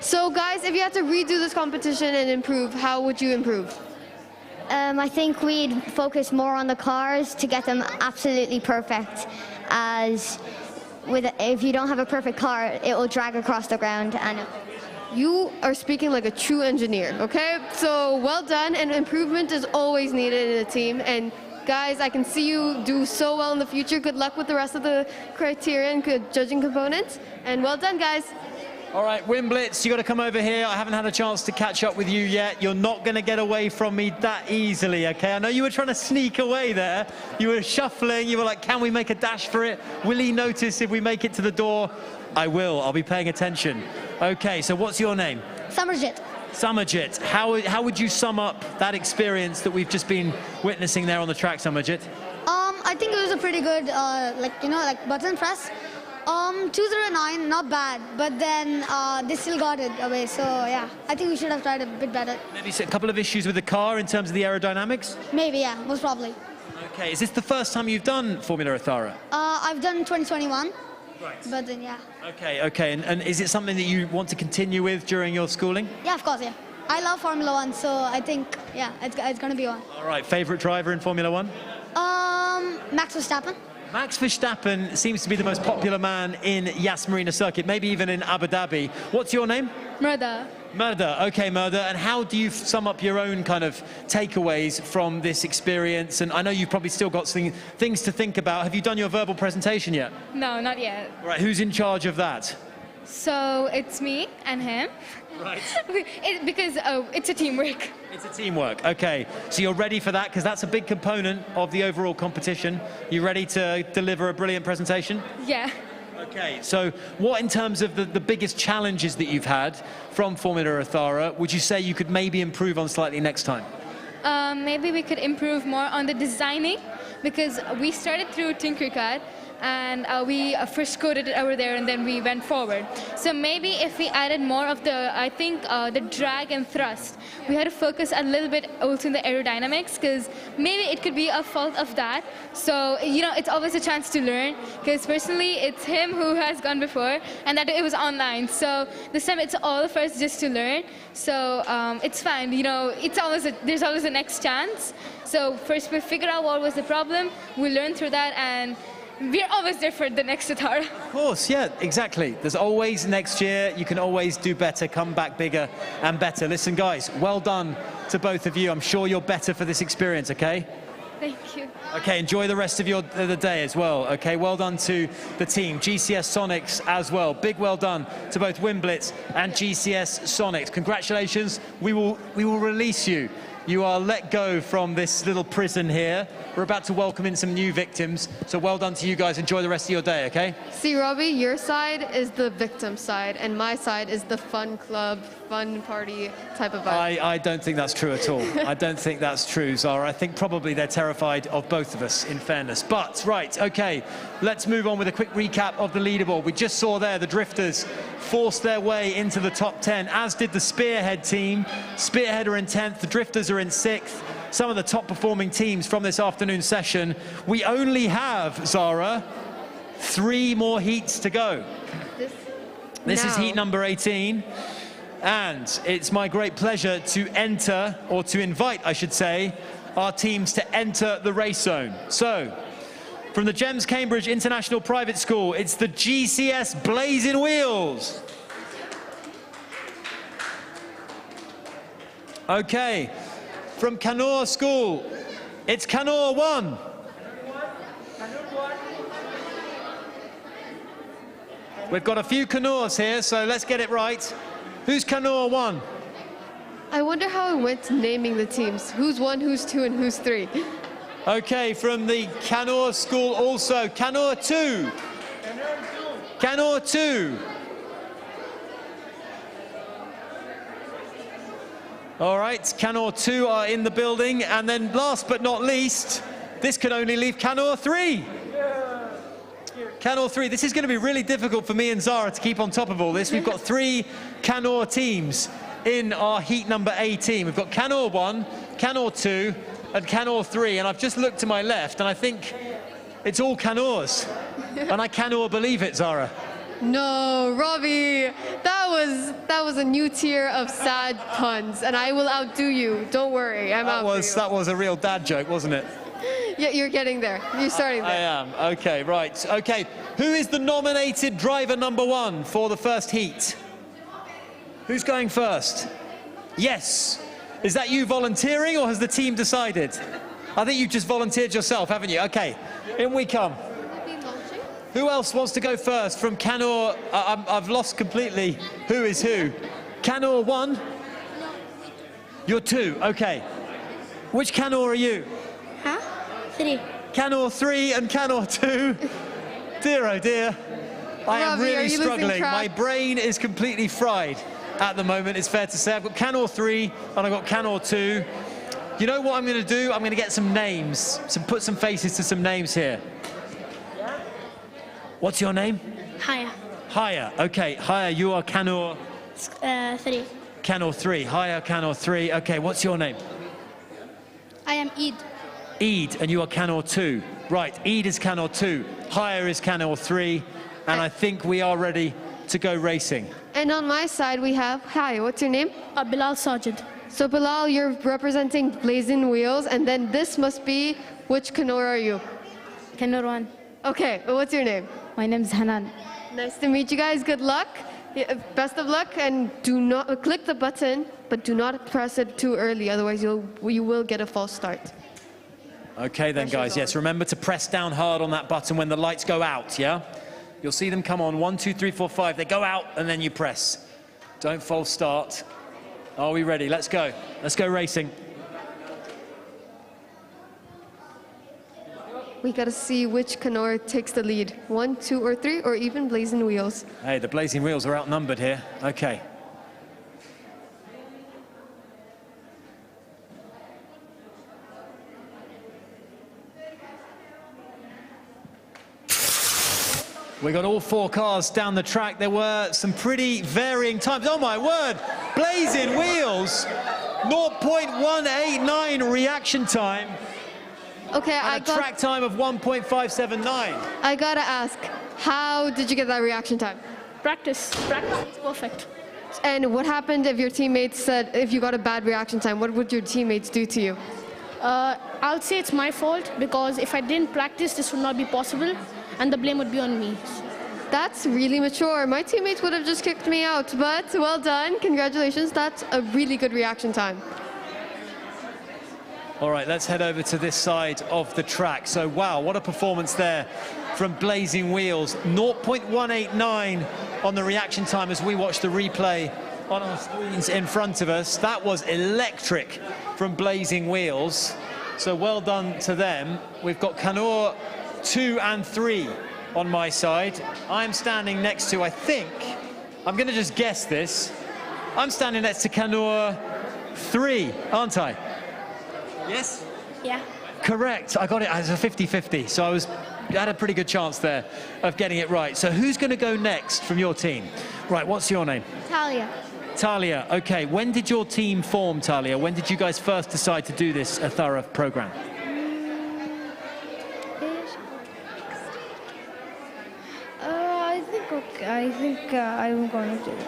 So guys, if you had to redo this competition and improve, how would you improve? I think we'd focus more on the cars to get them absolutely perfect, as if you don't have a perfect car, it will drag across the ground. And You are speaking like a true engineer, okay? So well done, and improvement is always needed in a team. And guys, I can see you do so well in the future. Good luck with the rest of the criteria and good judging components. And well done, guys. All right, Wimblitz, you got to come over here. I haven't had a chance to catch up with you yet. You're not going to get away from me that easily, okay? I know you were trying to sneak away there. You were shuffling. You were like, can we make a dash for it? Will he notice if we make it to the door? I will. I'll be paying attention. Okay, so what's your name? Samarjit. Samarjit, how would you sum up that experience that we've just been witnessing there on the track, Samarjit? I think it was a pretty good, like button press. 209, not bad, but then they still got it away. So yeah, I think we should have tried a bit better. Maybe a couple of issues with the car in terms of the aerodynamics? Maybe, yeah, most probably. Okay, is this the first time you've done Formula Ethara? I've done 2021. Right. But then, yeah. Okay, and is it something that you want to continue with during your schooling? Yeah, of course, yeah. I love Formula One, so I think, yeah, it's going to be on. All right, favorite driver in Formula One? Max Verstappen. Max Verstappen seems to be the most popular man in Yas Marina Circuit, maybe even in Abu Dhabi. What's your name? Murda. Murda, okay, Murda. And how do you sum up your own kind of takeaways from this experience? And I know you've probably still got some things to think about. Have you done your verbal presentation yet? No, not yet. Right, who's in charge of that? So it's me and him. Right. Because it's a teamwork. It's a teamwork, okay. So you're ready for that, because that's a big component of the overall competition. You ready to deliver a brilliant presentation? Yeah. Okay, so what in terms of the biggest challenges that you've had from Formula Ethara would you say you could maybe improve on slightly next time? Maybe we could improve more on the designing, because we started through Tinkercad and we first coded it over there and then we went forward. So maybe if we added more of the drag and thrust, we had to focus a little bit also in the aerodynamics, because maybe it could be a fault of that. So, it's always a chance to learn, because personally it's him who has gone before and that it was online. So this time it's all of us just to learn. So it's fine, there's always a next chance. So first we figure out what was the problem, we learn through that, and we're always there for the next Ethara. Of course, yeah, exactly. There's always next year. You can always do better, come back bigger and better. Listen, guys, well done to both of you. I'm sure you're better for this experience, okay? Thank you. Okay, enjoy the rest of the day as well, okay? Well done to the team, GCS Sonics as well. Big well done to both Wimblitz and GCS Sonics. Congratulations. We will release you. You are let go from this little prison here. We're about to welcome in some new victims. So well done to you guys. Enjoy the rest of your day, okay? See, Robbie, your side is the victim side, and my side is the fun club, fun party type of vibe. I don't think that's true at all. I don't think that's true, Zara. I think probably they're terrified of both of us, in fairness. But, right, okay, let's move on with a quick recap of the leaderboard. We just saw there the Drifters forced their way into the top 10, as did the Spearhead team. Spearhead are in 10th, the Drifters are in 6th. Some of the top performing teams from this afternoon session. We only have, Zara, 3 more heats to go. This is heat number 18. And it's my great pleasure to invite, I should say, our teams to enter the race zone. So, from the GEMS Cambridge International Private School, it's the GCS Blazing Wheels. Okay, from Canor School, it's Canor 1. We've got a few Canors here, so let's get it right. Who's Canor 1? I wonder how it went naming the teams. Who's 1, who's 2, and who's 3? Okay, from the Canor School also, Canor 2. Canor 2. All right, Canor 2 are in the building, and then last but not least, this could only leave Canor 3. Canor 3, this is going to be really difficult for me and Zara to keep on top of all this. We've got 3 Canor teams in our heat number 18. We've got Canor 1, Canor 2, and Canor 3, and I've just looked to my left, and I think it's all Canors. And I cannot believe it, Zara. No, Robbie, that was a new tier of sad puns, and I will outdo you. Don't worry, I'm out for you. That was a real dad joke, wasn't it? Yeah, you're getting there. You're starting there. I am. Okay, right. Okay, who is the nominated driver number 1 for the first heat? Who's going first? Yes. Is that you volunteering or has the team decided? I think you just volunteered yourself, haven't you? Okay, in we come. Who else wants to go first from Kanur? I've lost completely who is who. Kanur 1? You're 2, okay. Which Kanur are you? Huh? 3. Kanur 3 and Kanur 2. Dear, oh dear. I am Ravi, are really you losing struggling. track? My brain is completely fried at the moment, it's fair to say. I've got Kanur 3 and I've got Kanur 2. You know what I'm going to do? I'm going to get some names, put some faces to some names here. What's your name? Haya. Haya. Okay, Haya, you are Kanur 3. Kanur 3. Haya, Kanur 3. Okay, what's your name? I am Eid. Eid, and you are Kanur 2. Right, Eid is Kanur 2. Haya is Kanur 3. And I think we are ready to go racing. And on my side, we have, hi, what's your name? Bilal Sajid. So Bilal, you're representing Blazing Wheels, and then this must be, which Kanur are you? Kanur 1. Okay, well, what's your name? My name is Hanan. Nice to meet you guys, good luck. Yeah, best of luck, and do not click the button, but do not press it too early, otherwise you will get a false start. Okay then, guys, yes, remember to press down hard on that button when the lights go out, yeah? You'll see them come on, 1, 2, 3, 4, 5. They go out, and then you press. Don't false start. Are we ready? Let's go. Let's go racing. We gotta see which Kanur takes the lead. 1, 2, or 3, or even Blazing Wheels. Hey, the Blazing Wheels are outnumbered here. Okay. We got all 4 cars down the track. There were some pretty varying times. Oh my word! Blazing Wheels! 0.189 reaction time. Okay, and a track time of 1.579. I gotta ask, how did you get that reaction time? Practice. Practice is perfect. And what happened if your teammates said, if you got a bad reaction time, what would your teammates do to you? I'll say it's my fault, because if I didn't practice, this would not be possible, and the blame would be on me. That's really mature. My teammates would have just kicked me out, but well done. Congratulations. That's a really good reaction time. All right, let's head over to this side of the track. So, wow, what a performance there from Blazing Wheels. 0.189 on the reaction time as we watch the replay on our screens in front of us. That was electric from Blazing Wheels. So well done to them. We've got Kanur 2 and 3 on my side. I'm standing next to, I think, I'm going to just guess this. I'm standing next to Kanur 3, aren't I? Yes? Yeah. Correct. I got it as a 50-50, so I had a pretty good chance there of getting it right. So who's going to go next from your team? Right, what's your name? Talia. Talia. Okay, when did your team form, Talia? When did you guys first decide to do this Ethara program? I think I'm going to do it.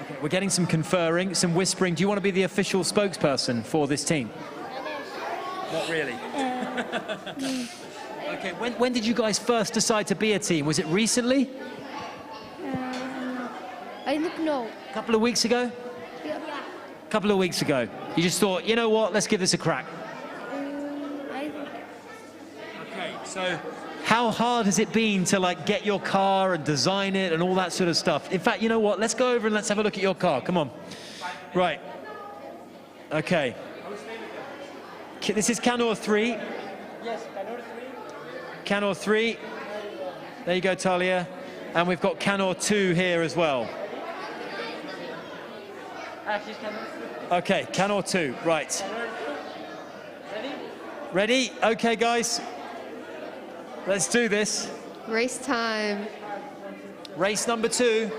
Okay, we're getting some conferring, some whispering. Do you want to be the official spokesperson for this team? Not really. Okay, when did you guys first decide to be a team? Was it recently? I think no. A couple of weeks ago? Yeah. A couple of weeks ago. You just thought, you know what, let's give this a crack. Okay, so how hard has it been to like get your car and design it and all that sort of stuff? In fact, you know what, let's go over and let's have a look at your car. Come on. Right. Okay. This is Kanur 3. Yes, Kanur 3. Kanur 3. There you go, Talia. And we've got Kanur 2 here as well. Okay, Kanur 2, right. Ready? Okay, guys. Let's do this. Race time. Race number 2.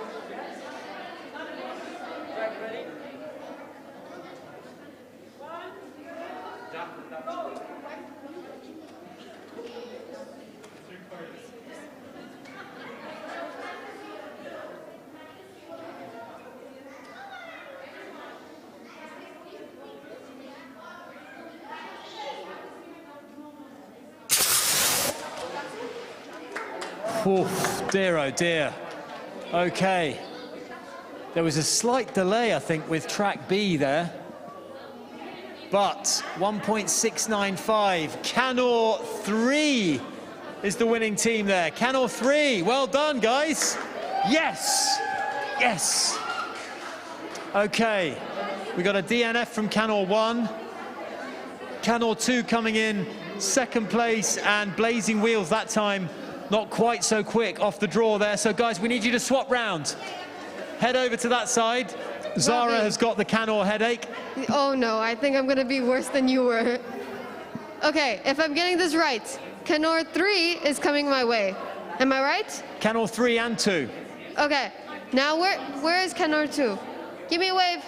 Oof, dear, oh dear. Okay. There was a slight delay, I think, with track B there. But 1.695, Canor 3 is the winning team there. Canor 3, well done, guys. Yes, yes. Okay, we got a DNF from Canor 1. Canor 2 coming in second place, and Blazing Wheels that time not quite so quick off the draw there. So guys, we need you to swap round. Head over to that side. Zara has got the Canor headache. Oh no, I think I'm gonna be worse than you were. Okay, if I'm getting this right, Canor 3 is coming my way. Am I right? Canor 3 and 2. Okay, now where is Canor 2? Give me a wave.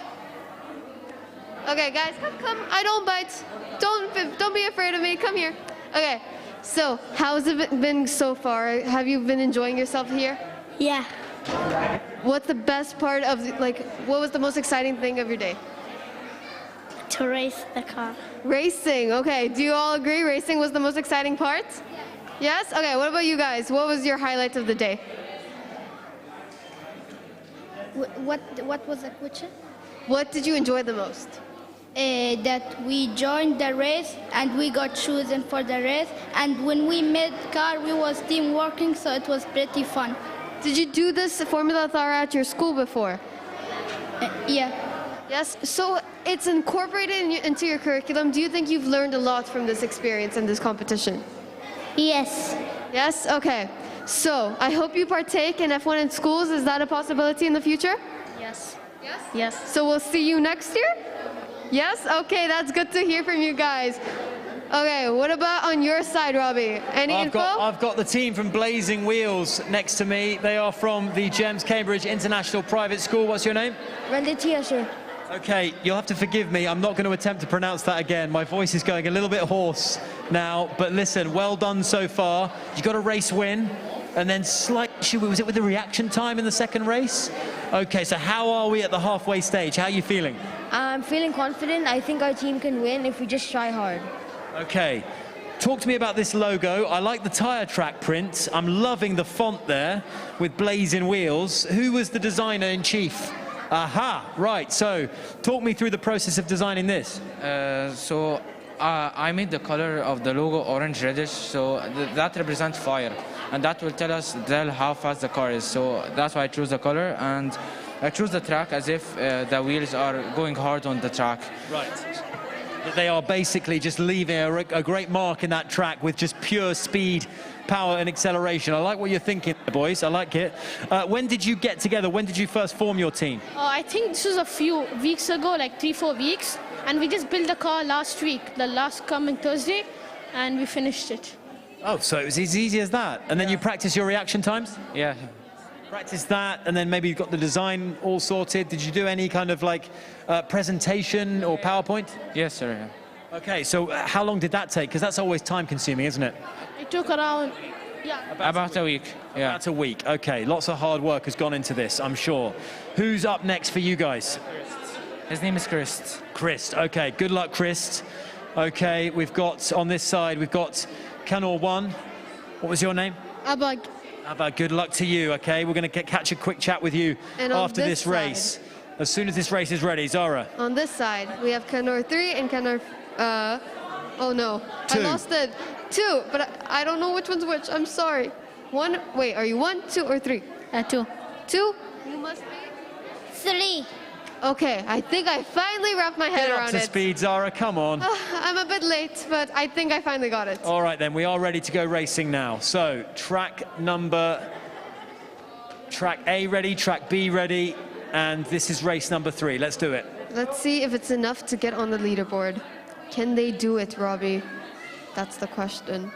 Okay, guys, come. I don't bite. Don't be afraid of me. Come here. Okay, so how's it been so far? Have you been enjoying yourself here? Yeah. What's the best part of, what was the most exciting thing of your day? To race the car. Racing, okay. Do you all agree racing was the most exciting part? Yes? Okay, what about you guys? What was your highlight of the day? What was the question? What did you enjoy the most? That we joined the race and we got chosen for the race, and when we made car we was team working, so it was pretty fun. Did you do this Formula Ethara at your school before? Yeah. Yes, so it's incorporated into your curriculum. Do you think you've learned a lot from this experience and this competition? Yes. Yes? Okay. So I hope you partake in F1 in schools. Is that a possibility in the future? Yes. Yes? Yes. So we'll see you next year? Yes? Okay, that's good to hear from you guys. Okay, what about on your side, Robbie? Any info? I've got the team from Blazing Wheels next to me. They are from the GEMS Cambridge International Private School. What's your name? Randitia, sir. Okay, you'll have to forgive me. I'm not going to attempt to pronounce that again. My voice is going a little bit hoarse now. But listen, well done so far. You got a race win. And then was it with the reaction time in the second race? Okay, so how are we at the halfway stage? How are you feeling? I'm feeling confident. I think our team can win if we just try hard. Okay, talk to me about this logo. I like the tire track print. I'm loving the font there with Blazing Wheels. Who was the designer in chief? Aha, right. So talk me through the process of designing this. I made the color of the logo orange reddish, so that represents fire, and that will tell how fast the car is. So that's why I chose the color, and I chose the track as if the wheels are going hard on the track. Right. They are basically just leaving a great mark in that track with just pure speed, power and acceleration. I like what you're thinking, boys. I like it. When did you get together? When did you first form your team? I think this was a few weeks ago, like 3-4 weeks. And we just built the car last week, the last coming Thursday, and we finished it. Oh, so it was as easy as that. And then you practice your reaction times? Yeah. Practice that, and then maybe you've got the design all sorted. Did you do any kind of presentation or PowerPoint? Yes, sir. Yeah. Okay, so how long did that take? Because that's always time consuming, isn't it? It took around, About a week. Yeah. About a week. Okay, lots of hard work has gone into this, I'm sure. Who's up next for you guys? His name is Christ. Christ, okay, good luck, Christ. Okay, we've got, on this side, we've got Canor 1. What was your name? Abag. Abag, good luck to you, okay? We're going to catch a quick chat with you And after on this this race. side. As soon as this race is ready, Zara. On this side, we have Canor 3 and Canor, oh no. 2. I lost it. 2, but I don't know which one's which. I'm sorry. 1, wait, are you 1, 2, or 3? 2. 2? You must be? 3. Okay, I think I finally wrapped my head Get up around to it. speed, Zara, come on. I'm a bit late, but I think I finally got it. All right, then, we are ready to go racing now. So, track A ready, track B ready, and this is race number 3. Let's do it. Let's see if it's enough to get on the leaderboard. Can they do it, Robbie? That's the question.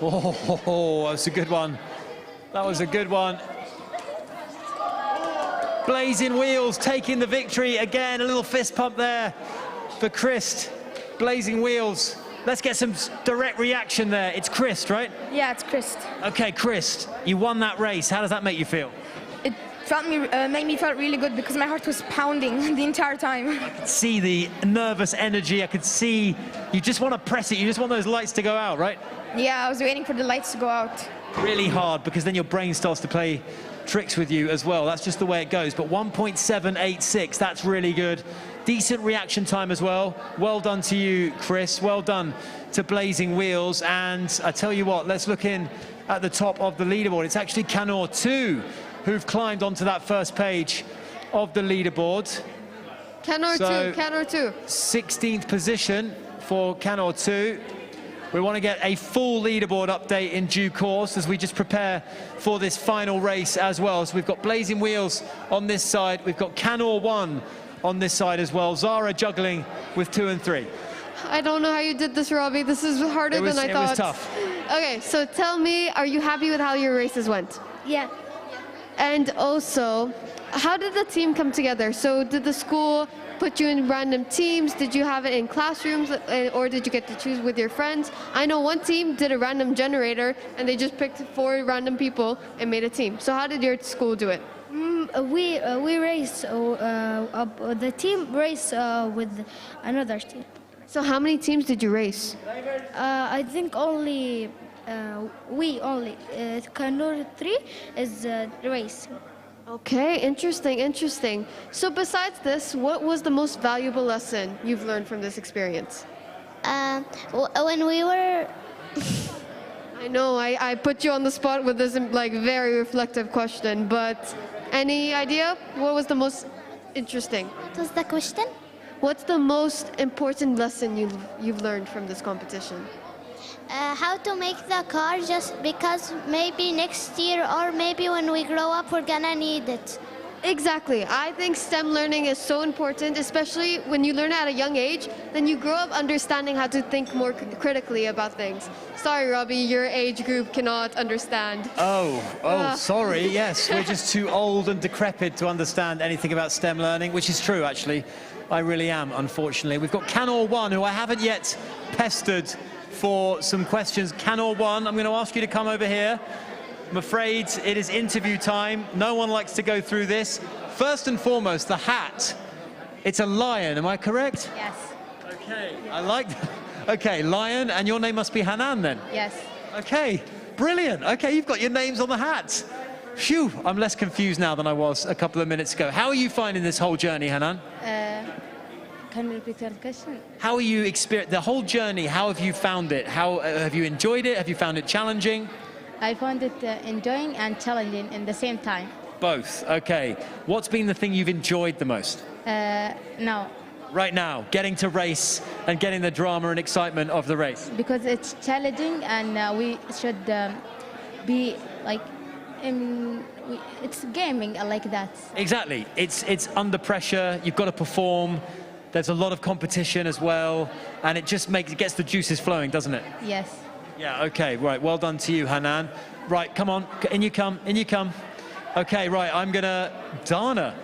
Oh, that's a good one. That was a good one. Blazing Wheels taking the victory again. A little fist pump there for Christ. Blazing Wheels. Let's get some direct reaction there. It's Christ, right? Yeah, it's Chris. Okay, Christ, you won that race. How does that make you feel? made me feel really good because my heart was pounding the entire time. I could see the nervous energy. I could see you just want to press it. You just want those lights to go out, right? Yeah, I was waiting for the lights to go out. Really hard because then your brain starts to play tricks with you as well. That's just the way it goes. But 1.786, that's really good. Decent reaction time as well. Well done to you, Chris. Well done to Blazing Wheels. And I tell you what, let's look in at the top of the leaderboard. It's actually Canor 2 who've climbed onto that first page of the leaderboard. Canor 2. 16th position for Canor 2. We want to get a full leaderboard update in due course as we just prepare for this final race as well. So we've got Blazing Wheels on this side. We've got Canor 1 on this side as well. Zara juggling with 2 and 3. I don't know how you did this, Robbie. This is harder than I thought. It was tough. Okay, so tell me, are you happy with how your races went? Yeah. And also, how did the team come together? So did the school put you in random teams? Did you have it in classrooms, or did you get to choose with your friends? I know one team did a random generator and they just picked 4 random people and made a team. So how did your school do it? We race. The team race with another team. So how many teams did you race? I think only we only. Canor 3 is the race. Okay, interesting. So besides this, what was the most valuable lesson you've learned from this experience? When we were... I know, I put you on the spot with this like very reflective question, but any idea? What was the most interesting? What was the question? What's the most important lesson you've learned from this competition? How to make the car, just because maybe next year or maybe when we grow up we're gonna need it. Exactly. I think STEM learning is so important, especially when you learn at a young age, then you grow up understanding how to think more critically about things. Sorry, Robbie, your age group cannot understand. Sorry, yes. We're just too old and decrepit to understand anything about STEM learning, which is true, actually. I really am, unfortunately. We've got Canor 1, who I haven't yet pestered for some questions. Canor 1, I'm going to ask you to come over here. I'm afraid it is interview time. No one likes to go through this. First and foremost, the hat. It's a lion, am I correct? Yes. Okay, I like that. Okay, lion, and your name must be Hanan then? Yes. Okay, brilliant. Okay, you've got your names on the hat. Phew, I'm less confused now than I was a couple of minutes ago. How are you finding this whole journey, Hanan? Can you repeat your question? How are you the whole journey? How have you found it? How have you enjoyed it? Have you found it challenging? I found it enjoying and challenging in the same time. Both. Okay. What's been the thing you've enjoyed the most? Now. Right now, getting to race and getting the drama and excitement of the race. Because it's challenging and we should be like, it's gaming like that. Exactly. It's under pressure. You've got to perform. There's a lot of competition as well, and it just gets the juices flowing, doesn't it? Yes. Yeah, okay, right. Well done to you, Hanan. Right, come on. In you come. Okay, right, I'm going to... Dana.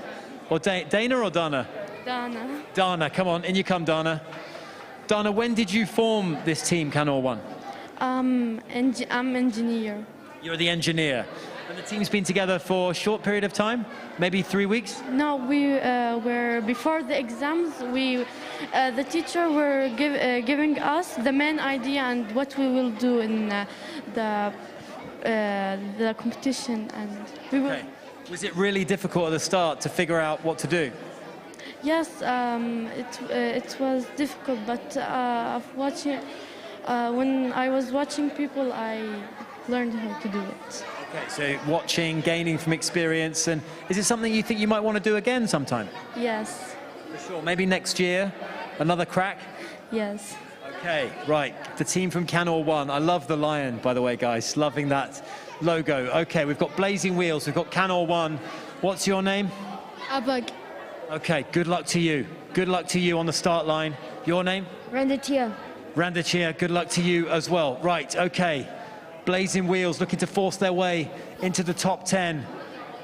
Or Dana or Dana? Dana. Dana, come on. In you come, Dana. Dana, when did you form this team, Canor 1? I'm engineer. You're the engineer. And the team's been together for a short period of time? Maybe 3 weeks? No, we were before the exams. The teacher were giving us the main idea and what we will do in the competition, and we were. Okay. Was it really difficult at the start to figure out what to do? Yes, it was difficult, but when I was watching people, I learned how to do it. Okay, so watching, gaining from experience, and is it something you think you might want to do again sometime? Yes. For sure. Maybe next year, another crack? Yes. Okay, right. The team from Canor 1. I love the lion, by the way, guys. Loving that logo. Okay, we've got Blazing Wheels. We've got Canor 1. What's your name? Abag. Okay, good luck to you. Good luck to you on the start line. Your name? Randatia. Randatia, good luck to you as well. Right, okay. Blazing Wheels looking to force their way into the top 10.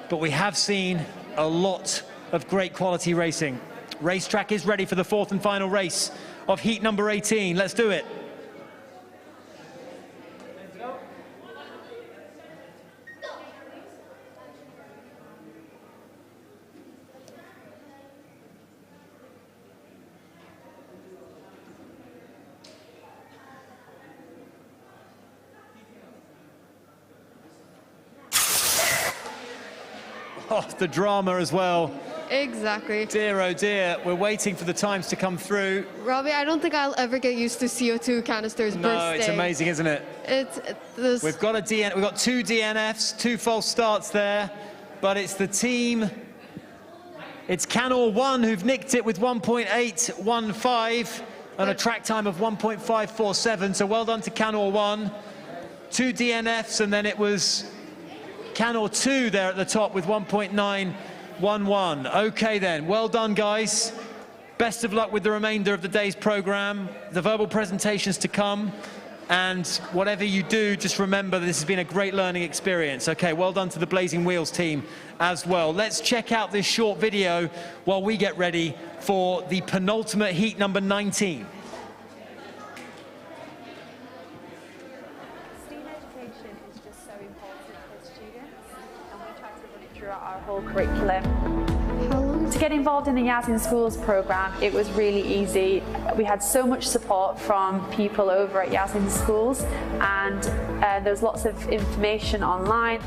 But we have seen a lot of great quality racing. Racetrack is ready for the fourth and final race of heat number 18. Let's do it. Oh, the drama as well. Exactly. Dear, oh dear, we're waiting for the times to come through. Robbie, I don't think I'll ever get used to CO2 canisters bursting. No, it's amazing, isn't it? We've got we've got 2 DNFs, 2 false starts there, but it's the team. It's Canor 1 who've nicked it with 1.815 and a track time of 1.547. So well done to Canor 1. 2 DNFs, and then it was Canor 2 there at the top with 1.911. Okay then, well done guys. Best of luck with the remainder of the day's program, the verbal presentations to come, and whatever you do, just remember that this has been a great learning experience. Okay, well done to the Blazing Wheels team as well. Let's check out this short video while we get ready for the penultimate heat number 19. Throughout our whole curriculum. To get involved in the Yas in Schools program, it was really easy. We had so much support from people over at Yas in Schools, and there was lots of information online.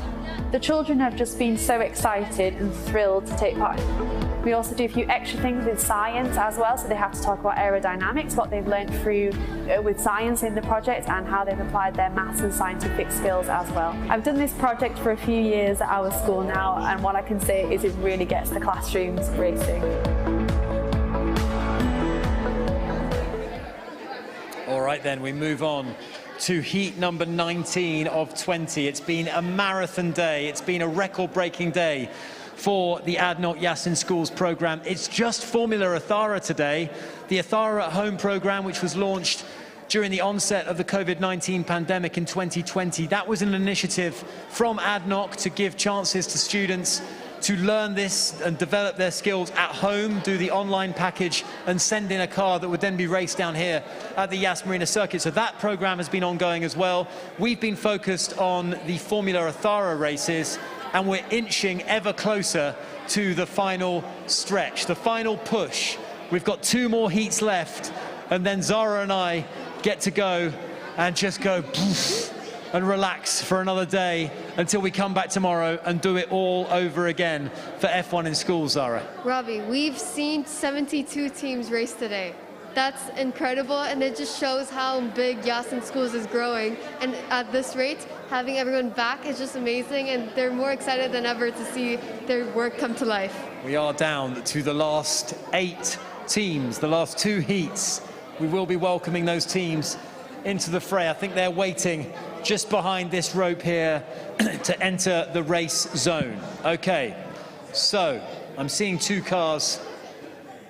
The children have just been so excited and thrilled to take part. We also do a few extra things with science as well, so they have to talk about aerodynamics, what they've learned through with science in the project, and how they've applied their maths and scientific skills as well. I've done this project for a few years at our school now, and what I can say is it really gets the classrooms racing. All right then, we move on to heat number 19 of 20. It's been a marathon day. It's been a record-breaking day for the ADNOC Yas in Schools program. It's just Formula Ethara today, the Ethara at Home program, which was launched during the onset of the COVID-19 pandemic in 2020. That was an initiative from ADNOC to give chances to students to learn this and develop their skills at home, do the online package and send in a car that would then be raced down here at the Yas Marina circuit. So that program has been ongoing as well. We've been focused on the Formula Ethara races, and we're inching ever closer to the final stretch, the final push. We've got 2 more heats left, and then Zara and I get to go and just go and relax for another day until we come back tomorrow and do it all over again for F1 in Schools, Zara. Robbie, we've seen 72 teams race today. That's incredible, and it just shows how big Yas in Schools is growing. And at this rate, having everyone back is just amazing, and they're more excited than ever to see their work come to life. We are down to the last 8 teams, the last 2 heats. We will be welcoming those teams into the fray. I think they're waiting just behind this rope here to enter the race zone. Okay, so I'm seeing 2 cars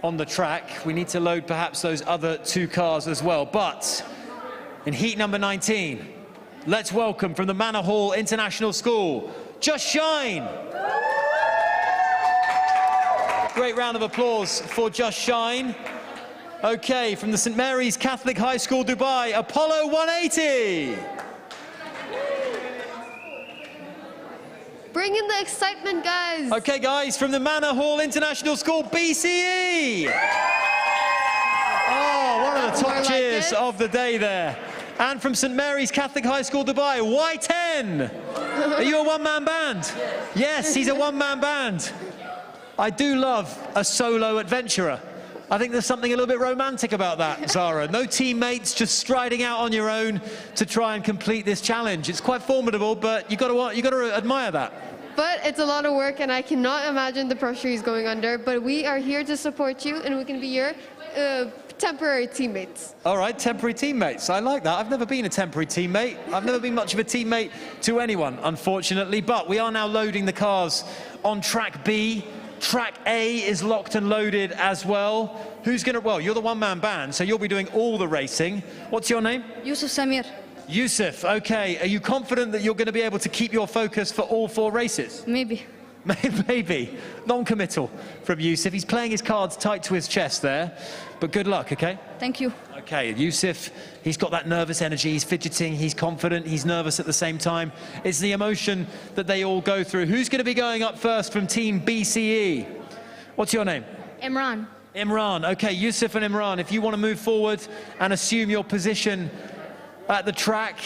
on the track. We need to load perhaps those other 2 cars as well. But in heat number 19, let's welcome from the Manor Hall International School, Just Shine. Great round of applause for Just Shine. Okay, from the St. Mary's Catholic High School, Dubai, Apollo 180. Bring in the excitement, guys. Okay, guys, from the Manor Hall International School, BCE. Oh, one of the top cheers of the day there. And from St. Mary's Catholic High School, Dubai, Y10. Are you a one-man band? Yes, he's a one-man band. I do love a solo adventurer. I think there's something a little bit romantic about that, Zara. No teammates, just striding out on your own to try and complete this challenge. It's quite formidable, but you got to admire that. But it's a lot of work, and I cannot imagine the pressure he's going under. But we are here to support you, and we can be your temporary teammates. All right, temporary teammates. I like that. I've never been a temporary teammate. I've never been much of a teammate to anyone, unfortunately. But we are now loading the cars on track B. Track A is locked and loaded as well. Who's going to, well, you're the one-man band, so you'll be doing all the racing. What's your name? Yusuf Samir. Yusuf, okay. Are you confident that you're going to be able to keep your focus for all 4 races? Maybe. Maybe. Non-committal from Yusuf. He's playing his cards tight to his chest there, but good luck, okay? Thank you. Okay, Yusuf, he's got that nervous energy, he's fidgeting, he's confident, he's nervous at the same time. It's the emotion that they all go through. Who's going to be going up first from Team BCE? What's your name? Imran. Imran. Okay, Yusuf and Imran, if you want to move forward and assume your position at the track,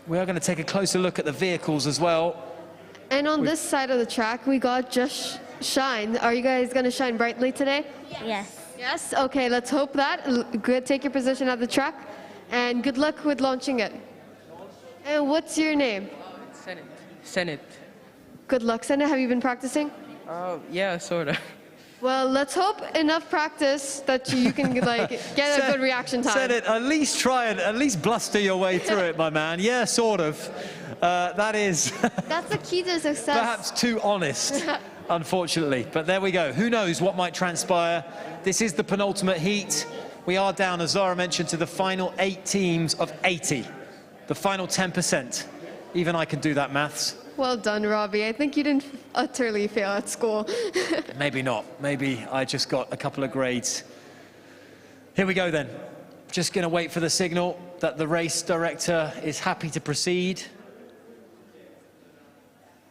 we are going to take a closer look at the vehicles as well. And on this side of the track, we got Just Shine. Are you guys going to shine brightly today? Yes. Yes? Okay, let's hope that. Good, take your position at the track. And good luck with launching it. And what's your name? Senate. Good luck, Senate. Have you been practicing? Yeah, sort of. Well, let's hope enough practice that you can like get a good reaction time. Senate, at least try and at least bluster your way through it, my man. Yeah, sort of. That is That's the key to success. perhaps too honest, unfortunately. But there we go. Who knows what might transpire? This is the penultimate heat. We are down, as Zara mentioned, to the final 8 teams of 80. The final 10%. Even I can do that maths. Well done, Robbie. I think you didn't utterly fail at school. Maybe not. Maybe I just got a couple of grades. Here we go then. Just going to wait for the signal that the race director is happy to proceed.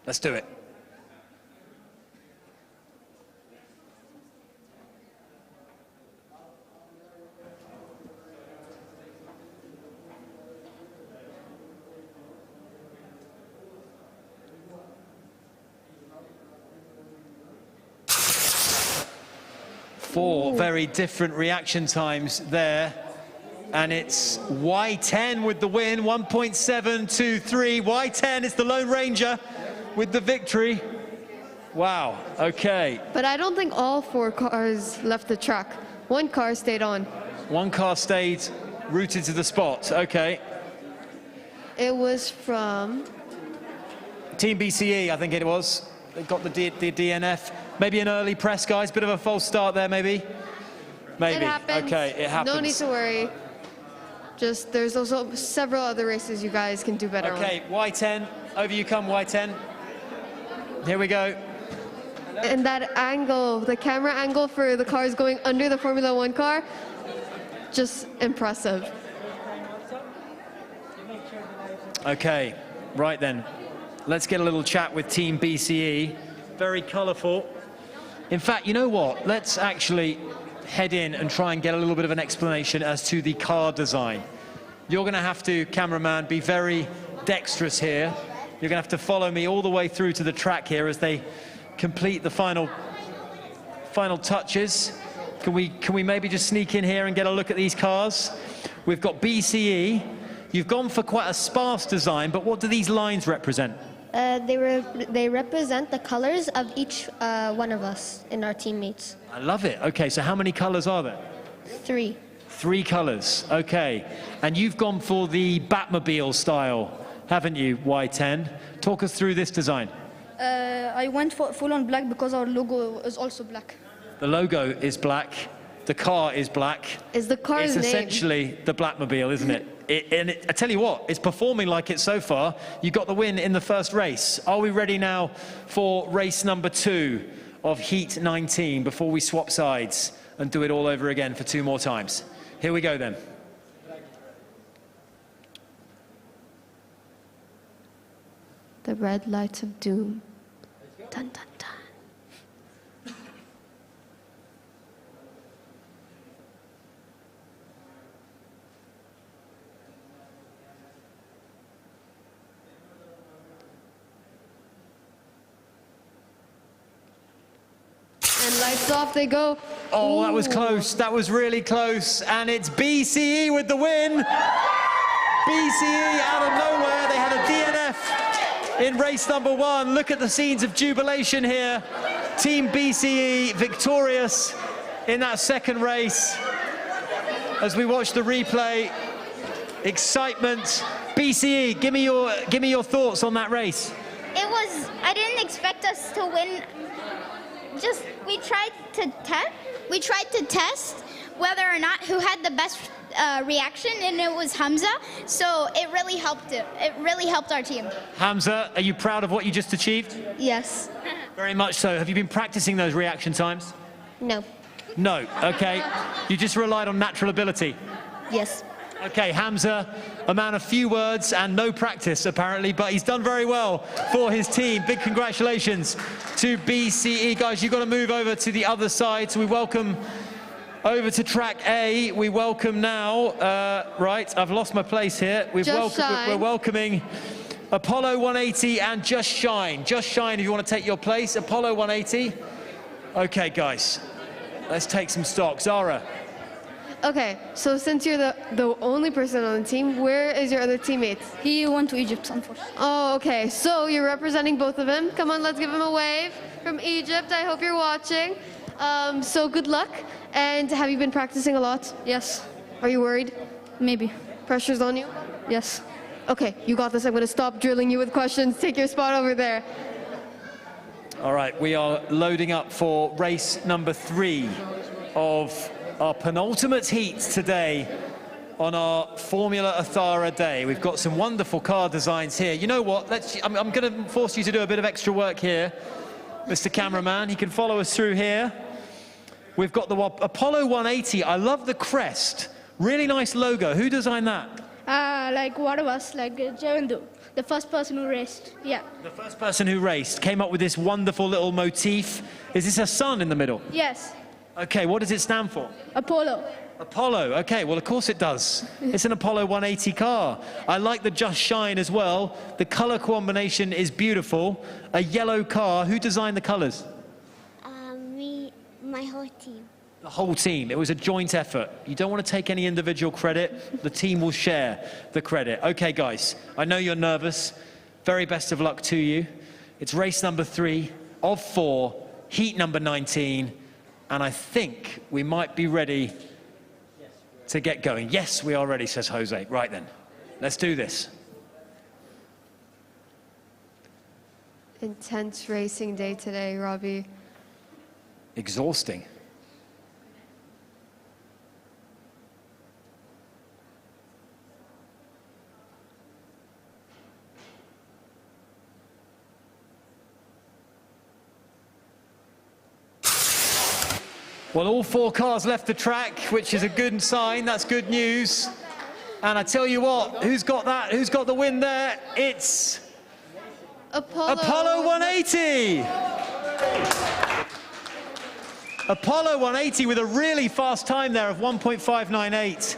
Let's do it. Four very different reaction times there. And it's Y10 with the win, 1.723. Y10 is the Lone Ranger with the victory. Wow, okay. But I don't think all 4 cars left the track. 1 car stayed on. 1 car stayed rooted to the spot, okay. It was from... Team BCE, I think it was. They got the DNF. Maybe an early press, guys. Bit of a false start there, maybe. Maybe. It happens. Okay, it happens. No need to worry. Just there's also several other races you guys can do better on. Okay, Y10. Over you come, Y10. Here we go. And that angle, the camera angle for the cars going under the Formula 1 car, just impressive. Okay, right then. Let's get a little chat with Team BCE. Very colourful. In fact, you know what? Let's actually head in and try and get a little bit of an explanation as to the car design. You're going to have to, cameraman, be very dexterous here. You're going to have to follow me all the way through to the track here as they complete the final touches. Can we maybe just sneak in here and get a look at these cars? We've got BCE. You've gone for quite a sparse design, but what do these lines represent? They represent the colors of each one of us in our teammates. I love it. Okay, so how many colors are there? 3. 3 colors, okay. And you've gone for the Batmobile style, haven't you, Y10? Talk us through this design. I went for full on black because our logo is also black. The logo is black, the car is black. Is the car's It's name? essentially the Batmobile, isn't it? I tell you what, it's performing like it so far. You got the win in the first race. Are we ready now for race number 2 of Heat 19 before we swap sides and do it all over again for 2 more times? Here we go then. The red lights of doom. Dun, dun, dun. And lights off they go. Oh, that was close. That was really close. And it's BCE with the win. BCE out of nowhere. They had a DNF in race number 1. Look at the scenes of jubilation here. Team BCE victorious in that second race. As we watch the replay, excitement. BCE, give me your thoughts on that race. I didn't expect us to win. Just we tried to test whether or not who had the best reaction, and it was Hamza. So it really helped it. It really helped our team. Hamza, are you proud of what you just achieved? Yes. Very much so. Have you been practicing those reaction times? No. No. Okay. You just relied on natural ability. Yes. Okay, Hamza, a man of few words and no practice, apparently, but he's done very well for his team. Big congratulations to BCE. Guys, you've got to move over to the other side. So we welcome over to track A. We welcome now, right, I've lost my place here. We're welcoming Apollo 180 and Just Shine. Just Shine, if you want to take your place. Apollo 180. Okay, guys, let's take some stock. Zara. Okay, so since you're the only person on the team, where is your other teammate? He went to Egypt, unfortunately. Oh, okay. So you're representing both of them. Come on, let's give him a wave from Egypt. I hope you're watching. So good luck. And have you been practicing a lot? Yes. Are you worried? Maybe. Pressure's on you? Yes. Okay, you got this. I'm going to stop drilling you with questions. Take your spot over there. All right, we are loading up for race number 3 of our penultimate heat today on our Formula Ethara day. We've got some wonderful car designs here. You know what? I'm going to force you to do a bit of extra work here, Mr. Cameraman. He can follow us through here. We've got the Apollo 180. I love the crest. Really nice logo. Who designed that? Like one of us, like Javandu, the first person who raced. Yeah. The first person who raced came up with this wonderful little motif. Is this a sun in the middle? Yes. Okay, what does it stand for? Apollo. Apollo, okay, well of course it does. It's an Apollo 180 car. I like the Just Shine as well. The color combination is beautiful. A yellow car. Who designed the colors? My whole team. The whole team. It was a joint effort. You don't want to take any individual credit. The team will share the credit. Okay, guys, I know you're nervous. Very best of luck to you. It's race number 3 of 4, heat number 19, and I think we might be ready to get going. Yes, we are ready, says Jose. Right then, let's do this. Intense racing day today, Robbie. Exhausting. Well, all 4 cars left the track, which is a good sign. That's good news. And I tell you what, who's got that? Who's got the win there? It's Apollo 180. Apollo 180 with a really fast time there of 1.598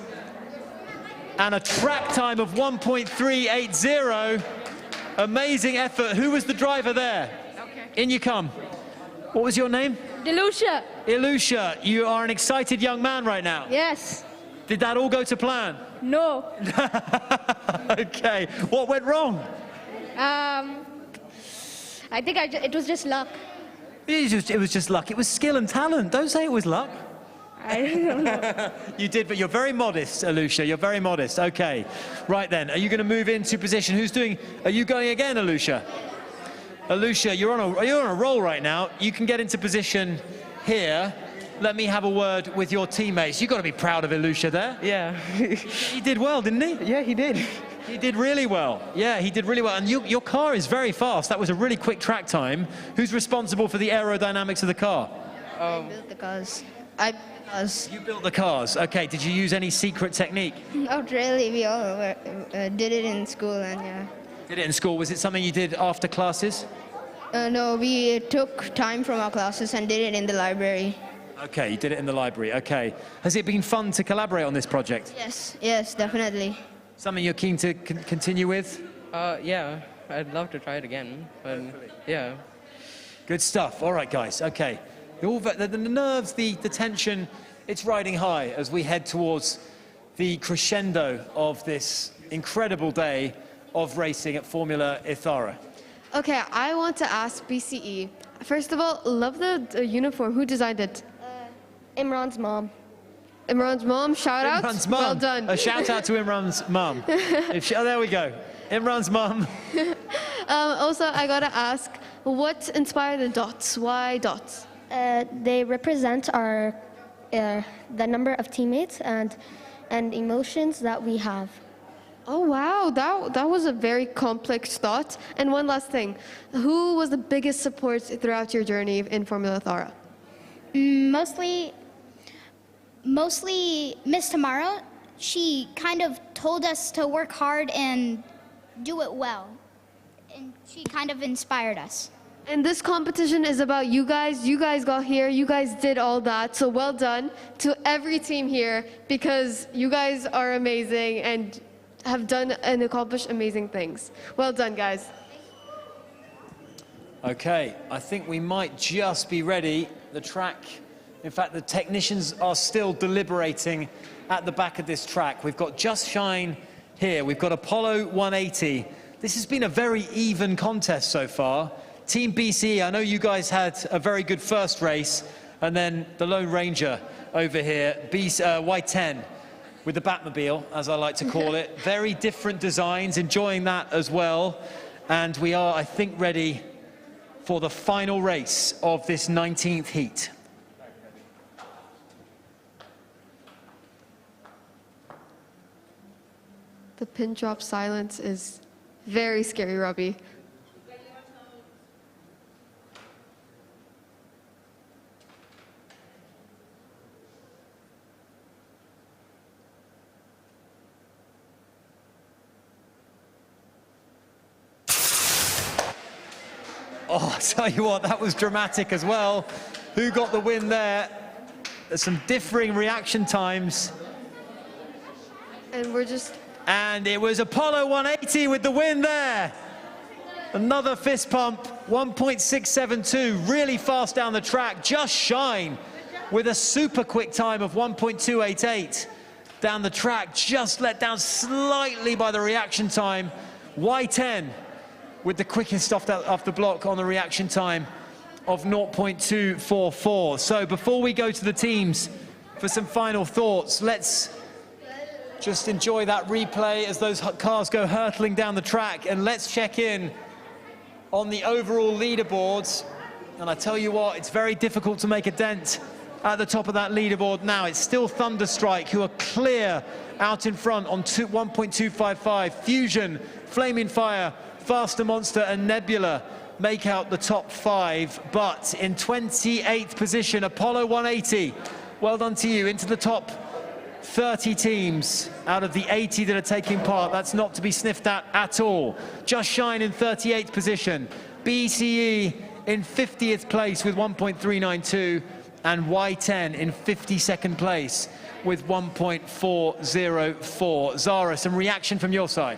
and a track time of 1.380. Amazing effort. Who was the driver there? Okay. In you come. What was your name? Delusha. Ilusha, you are an excited young man right now. Yes. Did that all go to plan? No. Okay. What went wrong? I think it was just luck. It was just luck. It was skill and talent. Don't say it was luck. I don't know. You did, but you're very modest, Ilusha. You're very modest. Okay. Right then, are you going to move into position? Are you going again, Ilusha? Ilusha, you're on a roll right now. You can get into position here. Let me have a word with your teammates. You've got to be proud of Ilusha there. Yeah. He did well, didn't he? Yeah, he did. He did really well. Yeah, he did really well. And your car is very fast. That was a really quick track time. Who's responsible for the aerodynamics of the car? I built the cars. You built the cars. Okay, did you use any secret technique? Not really. We all did it in school, and yeah. Did it in school? Was it something you did after classes? No, we took time from our classes and did it in the library. Okay, you did it in the library. Okay. Has it been fun to collaborate on this project? Yes, definitely. Something you're keen to continue with? Yeah, I'd love to try it again, but yeah. Good stuff. All right, guys. Okay. The nerves, the tension, it's riding high as we head towards the crescendo of this incredible day of racing at Formula Ethara. Okay, I want to ask BCE. First of all, love the uniform. Who designed it? Imran's mom. Imran's mom, shout out. Imran's mum. Well done. A shout out to Imran's mum. There we go. Imran's mum. Also, I gotta ask, what inspired the dots? Why dots? They represent the number of teammates and emotions that we have. Oh wow, that was a very complex thought. And one last thing, who was the biggest support throughout your journey in Formula Ethara? Mostly Miss Tamara. She kind of told us to work hard and do it well. And she kind of inspired us. And this competition is about you guys. You guys got here. You guys did all that. So well done to every team here because you guys are amazing and have done and accomplished amazing things. Well done, guys. Okay, I think we might just be ready. The track, in fact, the technicians are still deliberating at the back of this track. We've got Just Shine here. We've got Apollo 180. This has been a very even contest so far. Team BCE, I know you guys had a very good first race, and then the Lone Ranger over here, Y10, with the Batmobile, as I like to call it. Very different designs, enjoying that as well. And we are, I think, ready for the final race of this 19th heat. The pin drop silence is very scary, Robbie. Oh, I tell you what, that was dramatic as well. Who got the win there? There's some differing reaction times. And we're just... And it was Apollo 180 with the win there. Another fist pump, 1.672, really fast down the track. Just Shine with a super quick time of 1.288 down the track, just let down slightly by the reaction time. Y10 with the quickest off the block on the reaction time of 0.244. So before we go to the teams for some final thoughts, let's just enjoy that replay as those cars go hurtling down the track, and let's check in on the overall leaderboards. And I tell you what, it's very difficult to make a dent at the top of that leaderboard now. It's still Thunderstrike who are clear out in front on 1.255. Fusion, Flaming Fire, Faster Monster and Nebula make out the top 5, but in 28th position, Apollo 180, well done to you, into the top 30 teams out of the 80 that are taking part. That's not to be sniffed at all. Just Shine in 38th position, BCE in 50th place with 1.392, and Y10 in 52nd place with 1.404. Zara, some reaction from your side?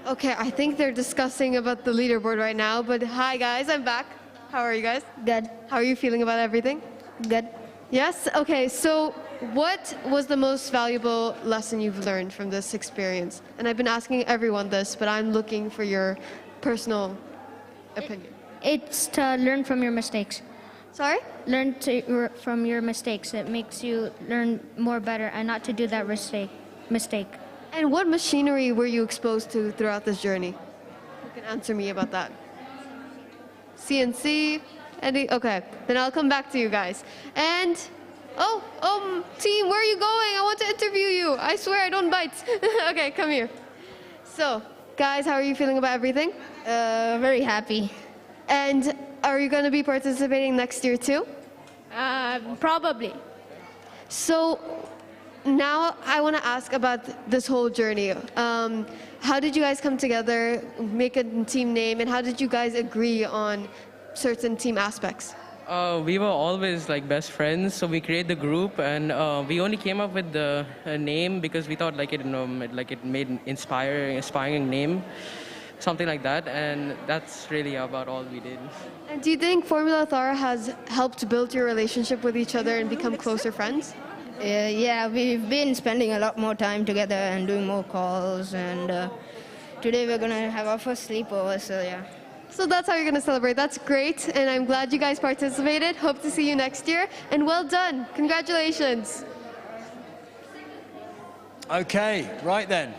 Okay, I think they're discussing about the leaderboard right now, but hi guys, I'm back. How are you guys? Good. How are you feeling about everything? Good. Yes? Okay, so what was the most valuable lesson you've learned from this experience? And I've been asking everyone this, but I'm looking for your personal opinion. It's to learn from your mistakes. Sorry? Learn from your mistakes. It makes you learn more better and not to do that mistake. And what machinery were you exposed to throughout this journey? You can answer me about that. CNC? Okay, then I'll come back to you guys. And, team, where are you going? I want to interview you. I swear I don't bite. Okay, come here. So, guys, how are you feeling about everything? Very happy. And are you going to be participating next year too? Probably. So, now I want to ask about this whole journey. How did you guys come together, make a team name, and how did you guys agree on certain team aspects? We were always like best friends, so we created the group, and we only came up with the name because we thought it made an inspiring name, something like that, and that's really about all we did. And do you think Formula Ethara has helped build your relationship with each other and become closer friends? Yeah, we've been spending a lot more time together and doing more calls, and today we're gonna have our first sleepover, so yeah. So that's how you're gonna celebrate. That's great, and I'm glad you guys participated. Hope to see you next year, and well done. Congratulations. Okay, right then.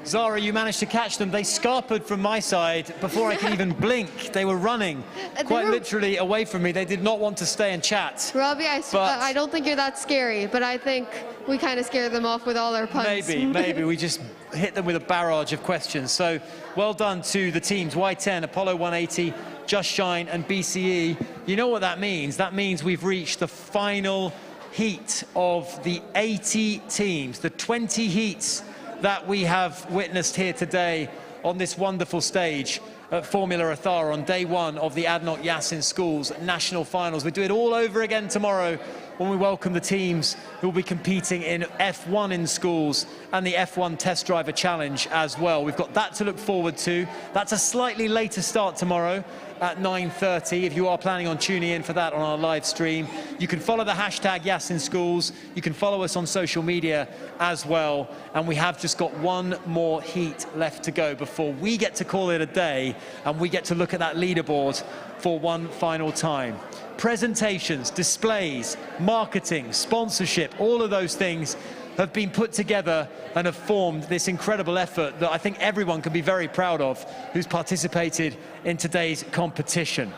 Zara, you managed to catch them. They scarpered from my side before I could even blink. They were running quite literally away from me. They did not want to stay and chat. Robbie, I don't think you're that scary, but I think we kind of scared them off with all our puns. Maybe. We just hit them with a barrage of questions. So well done to the teams, Y10, Apollo 180, Just Shine, and BCE. You know what that means? That means we've reached the final heat of the 80 teams, the 20 heats that we have witnessed here today on this wonderful stage at Formula Ethara on day one of the ADNOC Yasin Schools National Finals. We do it all over again tomorrow when we welcome the teams who will be competing in F1 in schools and the F1 Test Driver Challenge as well. We've got that to look forward to. That's a slightly later start tomorrow at 9:30. If you are planning on tuning in for that on our live stream, you can follow the hashtag #YasInSchools. You can follow us on social media as well. And we have just got one more heat left to go before we get to call it a day and we get to look at that leaderboard for one final time. Presentations, displays, marketing, sponsorship, all of those things have been put together and have formed this incredible effort that I think everyone can be very proud of who's participated in today's competition.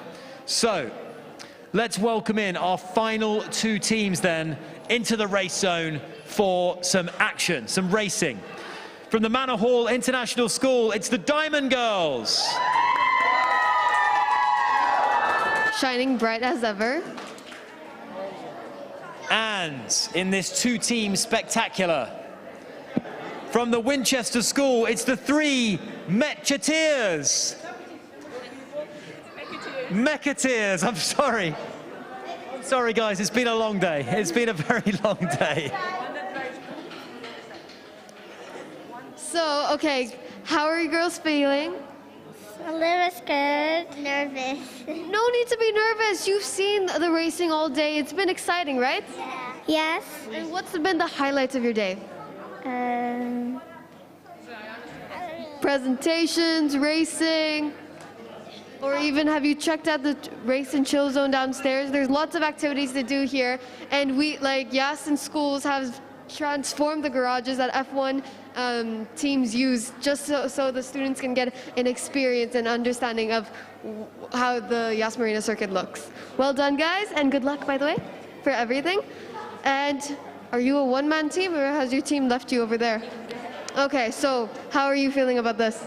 So let's welcome in our final two teams then into the race zone for some action, some racing. From the Manor Hall International School, it's the Diamond Girls. Shining bright as ever. And in this two-team spectacular, from the Winchester School, it's the three Mechateers. Mechateers, I'm sorry. Sorry, guys, it's been a long day. It's been a very long day. So, okay, how are you girls feeling? A little scared. Nervous. No need to be nervous. You've seen the racing all day. It's been exciting, right? Yes. And what's been the highlights of your day? Presentations, racing, or even have you checked out the race and chill zone downstairs? There's lots of activities to do here, and we, like Yas in schools, have transformed the garages that F1 teams use just so the students can get an experience and understanding of how the Yas Marina circuit looks. Well done, guys, and good luck, by the way, for everything. And are you a one-man team, or has your team left you over there? Okay, so how are you feeling about this?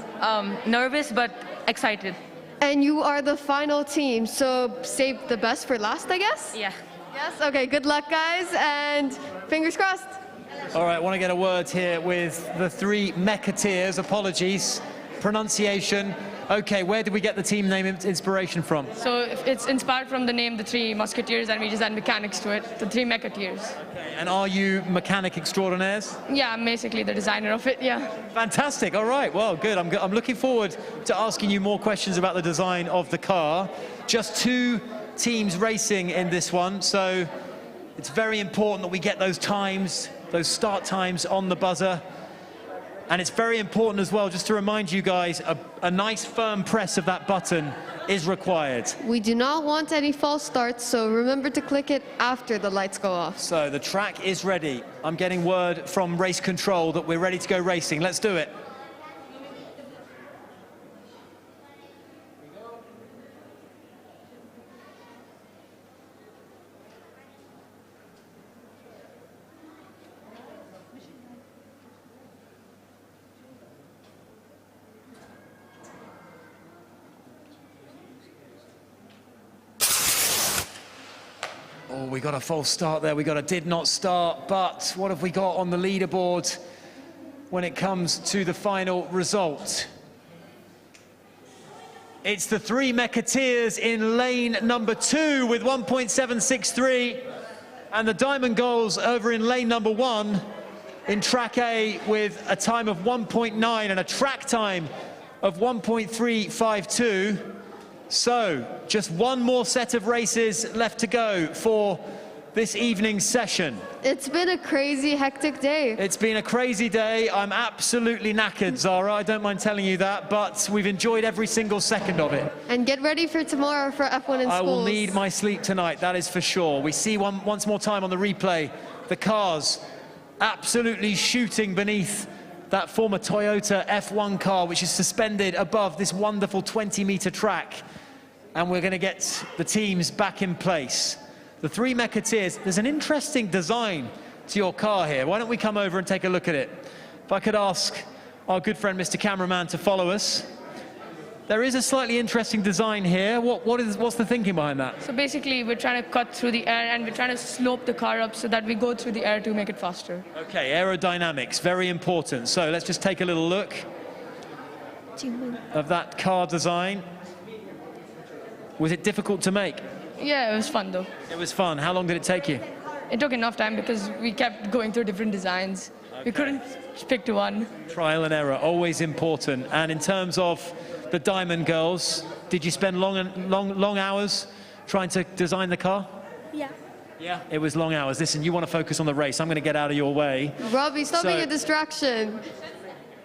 Nervous, but excited. And you are the final team, so save the best for last, I guess? Yeah. Yes? Okay, good luck, guys, and fingers crossed. All right, I want to get a word here with the three Mechateers. Apologies, pronunciation. Okay, where did we get the team name inspiration from? So it's inspired from the name The Three Musketeers, and we just add mechanics to it, the Three Mechateers. Okay, and are you mechanic extraordinaires? Yeah, I'm basically the designer of it, yeah. Fantastic, all right, well, good. I'm looking forward to asking you more questions about the design of the car. Just two teams racing in this one, so it's very important that we get those times, those start times on the buzzer. And it's very important as well, just to remind you guys, a nice firm press of that button is required. We do not want any false starts, so remember to click it after the lights go off. So the track is ready. I'm getting word from race control that we're ready to go racing. Let's do it. Oh, we got a false start there. We got a did not start. But what have we got on the leaderboard when it comes to the final result? It's the three Mechateers in lane number 2 with 1.763. And the Diamond Goals over in lane number 1 in track A with a time of 1.9 and a track time of 1.352. So, just one more set of races left to go for this evening's session. It's been a crazy, hectic day. It's been a crazy day. I'm absolutely knackered, Zara. I don't mind telling you that, but we've enjoyed every single second of it. And get ready for tomorrow for F1 in schools. I will need my sleep tonight, that is for sure. We see once more time on the replay, the cars absolutely shooting beneath that former Toyota F1 car, which is suspended above this wonderful 20-meter track. And we're going to get the teams back in place. The three Mechateers, there's an interesting design to your car here. Why don't we come over and take a look at it? If I could ask our good friend, Mr. Cameraman, to follow us. There is a slightly interesting design here. What's the thinking behind that? So basically, we're trying to cut through the air, and we're trying to slope the car up so that we go through the air to make it faster. Okay, aerodynamics, very important. So let's just take a little look of that car design. Was it difficult to make? Yeah, it was fun though. It was fun. How long did it take you? it took enough time because we kept going through different designs. We couldn't pick to one. Trial and error, always important. And in terms of the Diamond Girls, did you spend long hours trying to design the car? Yeah. Yeah, it was long hours. Listen, you want to focus on the race. I'm going to get out of your way. Robbie, stop being a distraction.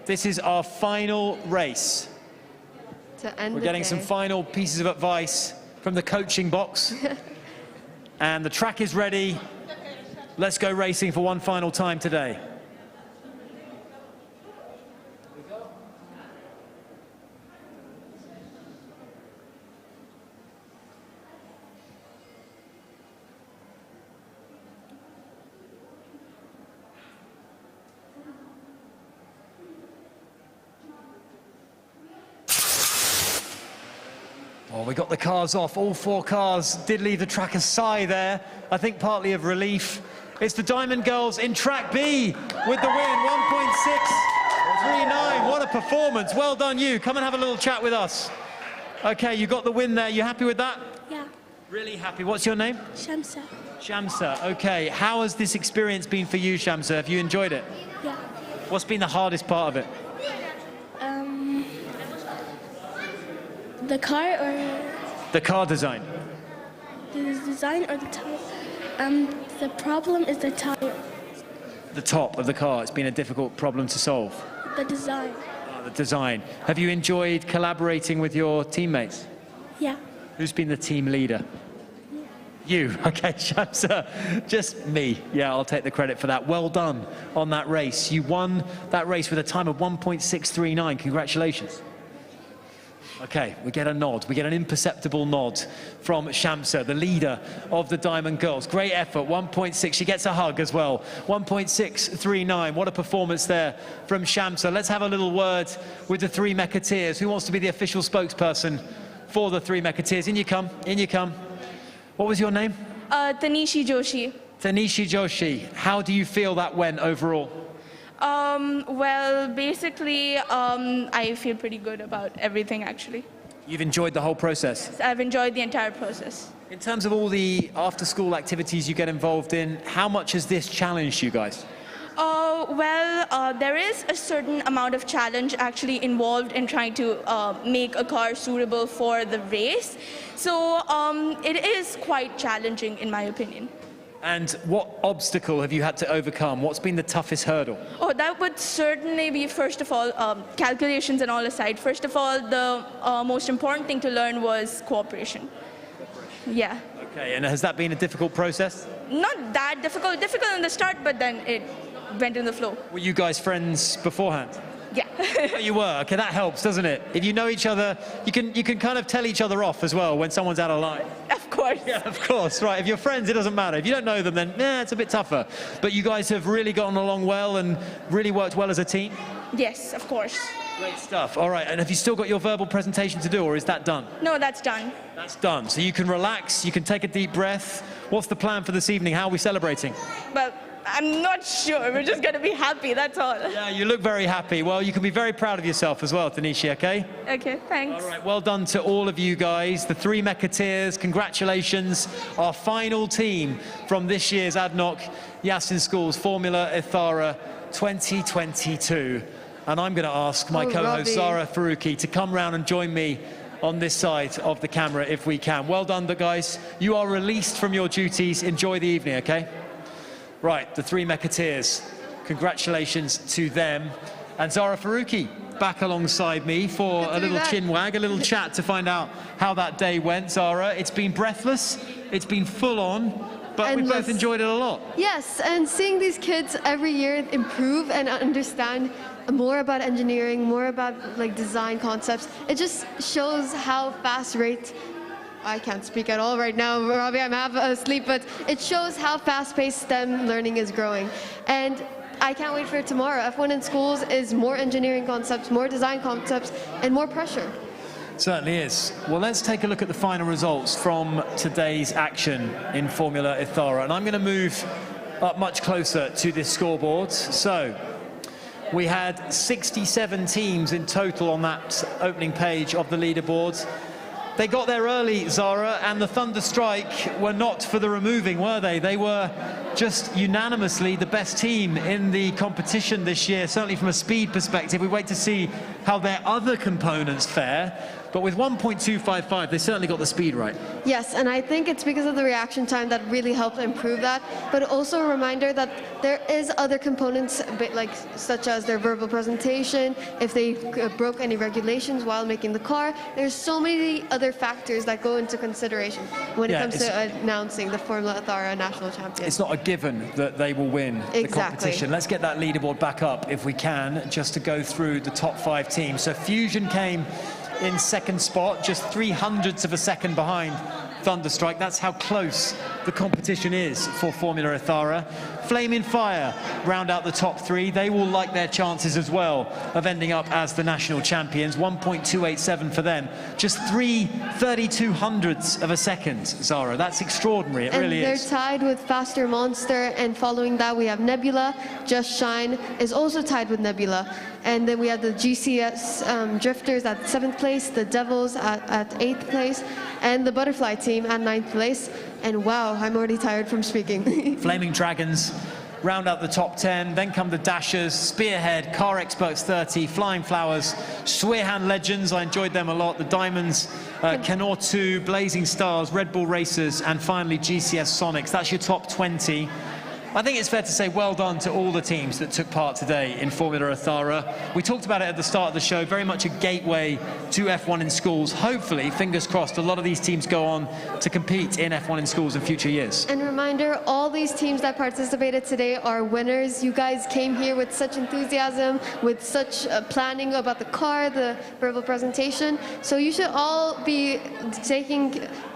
This is our final race. To end We're getting some final pieces of advice from the coaching box. And the track is ready. Let's go racing for one final time today. Oh, we got the cars off. All 4 cars did leave the track a sigh there. I think partly of relief. It's the Diamond Girls in track B with the win, 1.639. What a performance. Well done, you. Come and have a little chat with us. Okay, you got the win there. You happy with that? Yeah. Really happy. What's your name? Shamsa. Shamsa. Okay, how has this experience been for you, Shamsa? Have you enjoyed it? Yeah. What's been the hardest part of it? The car or The car design. the design or the tire? The problem is the tire, The top of the car. It's been a difficult problem to solve. the design. The design. Have you enjoyed collaborating with your teammates? Yeah. Who's been the team leader? You. Okay, Shamsa. Just me. Yeah, I'll take the credit for that. Well done on that race. You won that race with a time of 1.639. Congratulations. Okay, we get a nod. We get an imperceptible nod from Shamsa, the leader of the Diamond Girls. Great effort, 1.6. She gets a hug as well. 1.639. What a performance there from Shamsa. Let's have a little word with the 3 Mechateers. Who wants to be the official spokesperson for the 3 Mechateers? In you come, in you come. What was your name? Tanishi Joshi. Tanishi Joshi. How do you feel that went overall? Well, basically, I feel pretty good about everything, actually. You've enjoyed the whole process? I've enjoyed the entire process. In terms of all the after-school activities you get involved in, how much has this challenged you guys? There is a certain amount of challenge actually involved in trying to make a car suitable for the race. So it is quite challenging, in my opinion. And what obstacle have you had to overcome? What's been the toughest hurdle? Oh, that would certainly be, first of all, calculations and all aside. First of all, the most important thing to learn was cooperation. Yeah. Okay, and has that been a difficult process? Not that difficult. Difficult in the start, but then it went in the flow. Were you guys friends beforehand? Yeah. Oh, you were? Okay, that helps, doesn't it? If you know each other, you can kind of tell each other off as well when someone's out of line. Of course. Yeah, of course, right. If you're friends, it doesn't matter. If you don't know them, then it's a bit tougher. But you guys have really gotten along well and really worked well as a team? Yes, of course. Great stuff. All right, and have you still got your verbal presentation to do, or is that done? No, that's done. That's done. So you can relax, you can take a deep breath. What's the plan for this evening? How are we celebrating? Well, I'm not sure. We're just going to be happy, that's all. Yeah, you look very happy. Well, you can be very proud of yourself as well, Tanishi, okay? Okay, thanks. All right, well done to all of you guys, the 3 Mechateers. Congratulations, our final team from this year's ADNOC Yasin Schools Formula Ethara 2022. And I'm going to ask my co-host Zara Faruqi to come round and join me on this side of the camera if we can. Well done, guys. You are released from your duties. Enjoy the evening, okay? Right, the 3 Mechateers. Congratulations to them. And Zara Faruqi back alongside me for a little chin wag, a little chat to find out how that day went. Zara, it's been breathless, it's been full on, but we both enjoyed it a lot. Yes, and seeing these kids every year improve and understand more about engineering, more about like design concepts, it just shows how fast rate. I can't speak at all right now, Robbie, I'm half asleep, but it shows how fast-paced STEM learning is growing. And I can't wait for tomorrow. F1 in schools is more engineering concepts, more design concepts, and more pressure. Certainly is. Well, let's take a look at the final results from today's action in Formula Ethara. And I'm going to move up much closer to this scoreboard. So we had 67 teams in total on that opening page of the leaderboard. They got there early, Zara, and the Thunder Strike were not for the removing, were they? They were just unanimously the best team in the competition this year, certainly from a speed perspective. We wait to see how their other components fare. But with 1.255, they certainly got the speed right. Yes, and I think it's because of the reaction time that really helped improve that, but also a reminder that there is other components, like such as their verbal presentation, if they broke any regulations while making the car. There's so many other factors that go into consideration when it comes to announcing the Formula Ethara national champion. It's not a given that they will win the competition. Let's get that leaderboard back up if we can, just to go through the top 5 teams. So Fusion came in second spot, just 0.03 of a second behind Thunderstrike. That's how close the competition is for Formula Ethara. Flaming Fire round out the top 3. They will like their chances as well of ending up as the national champions. 1.287 for them. Just 3/32 of a second, Zara. That's extraordinary. It really is. They're tied with Faster Monster, and following that we have Nebula. Just Shine is also tied with Nebula. And then we have the GCS Drifters at 7th place, the Devils at 8th place, and the Butterfly team at 9th place. And wow, I'm already tired from speaking. Flaming Dragons round out the top 10. Then come the Dashers, Spearhead, Car Experts 30, Flying Flowers, Swearhand Legends. I enjoyed them a lot. The Diamonds, Kenor 2, Blazing Stars, Red Bull Racers, and finally GCS Sonics. That's your top 20. I think it's fair to say well done to all the teams that took part today in Formula Ethara. We talked about it at the start of the show, very much a gateway to F1 in schools. Hopefully, fingers crossed, a lot of these teams go on to compete in F1 in schools in future years. And reminder, all these teams that participated today are winners. You guys came here with such enthusiasm, with such planning about the car, the verbal presentation. So you should all be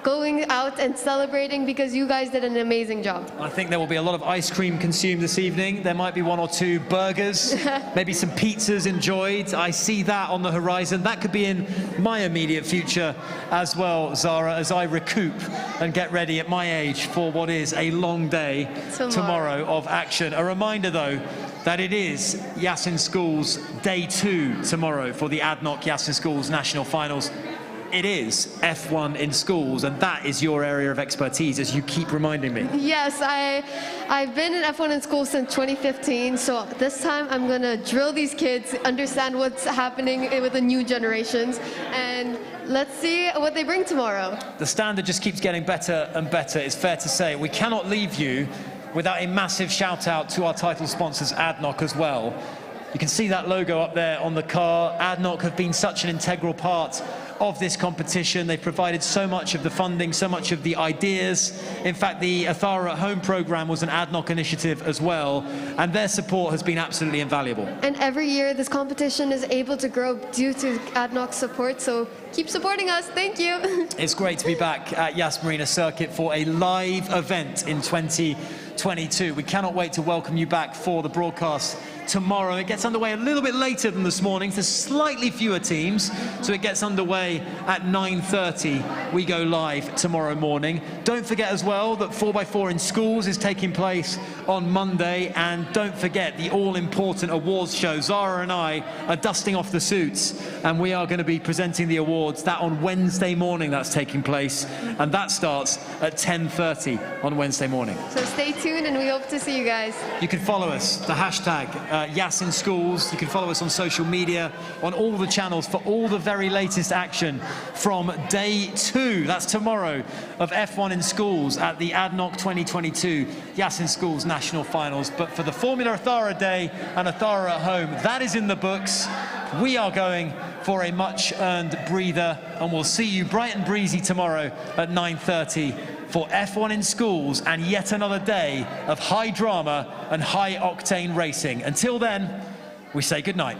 going out and celebrating because you guys did an amazing job. I think there will be a lot of ice cream consumed this evening. There might be 1 or 2 burgers, maybe some pizzas enjoyed. I see that on the horizon. That could be in my immediate future as well, Zara, as I recoup and get ready at my age for what is a long day tomorrow of action. A reminder, though, that it is Yasin Schools Day 2 tomorrow for the ADNOC Yasin Schools National Finals. It is F1 in schools, and that is your area of expertise, as you keep reminding me. Yes, I've been in F1 in school since 2015, so this time I'm going to drill these kids, understand what's happening with the new generations, and let's see what they bring tomorrow. The standard just keeps getting better and better, it's fair to say. We cannot leave you without a massive shout out to our title sponsors, ADNOC, as well. You can see that logo up there on the car. ADNOC have been such an integral part of this competition. They've provided so much of the funding, so much of the ideas. In fact, the Ethara at Home program was an ADNOC initiative as well, and their support has been absolutely invaluable. And every year this competition is able to grow due to ADNOC's support, so keep supporting us. Thank you. It's great to be back at Yas Marina Circuit for a live event in 2022. We cannot wait to welcome you back for the broadcast tomorrow. It gets underway a little bit later than this morning. There's slightly fewer teams, so it gets underway at 9:30. We go live tomorrow morning. Don't forget as well that 4x4 in schools is taking place on Monday, and don't forget the all-important awards show. Zara and I are dusting off the suits, and we are going to be presenting the awards. That on Wednesday morning that's taking place, and that starts at 10:30 on Wednesday morning. So stay tuned, and we hope to see you guys. You can follow us, the hashtag Yasin Schools. You can follow us on social media, on all the channels for all the very latest action from Day 2, that's tomorrow, of F1 in schools at the ADNOC 2022 Yasin Schools National Finals. But for the Formula Ethara Day and Ethara at Home, that is in the books. We are going for a much-earned breather, and we'll see you bright and breezy tomorrow at 9:30 for F1 in schools and yet another day of high drama and high octane racing. Until then, we say goodnight.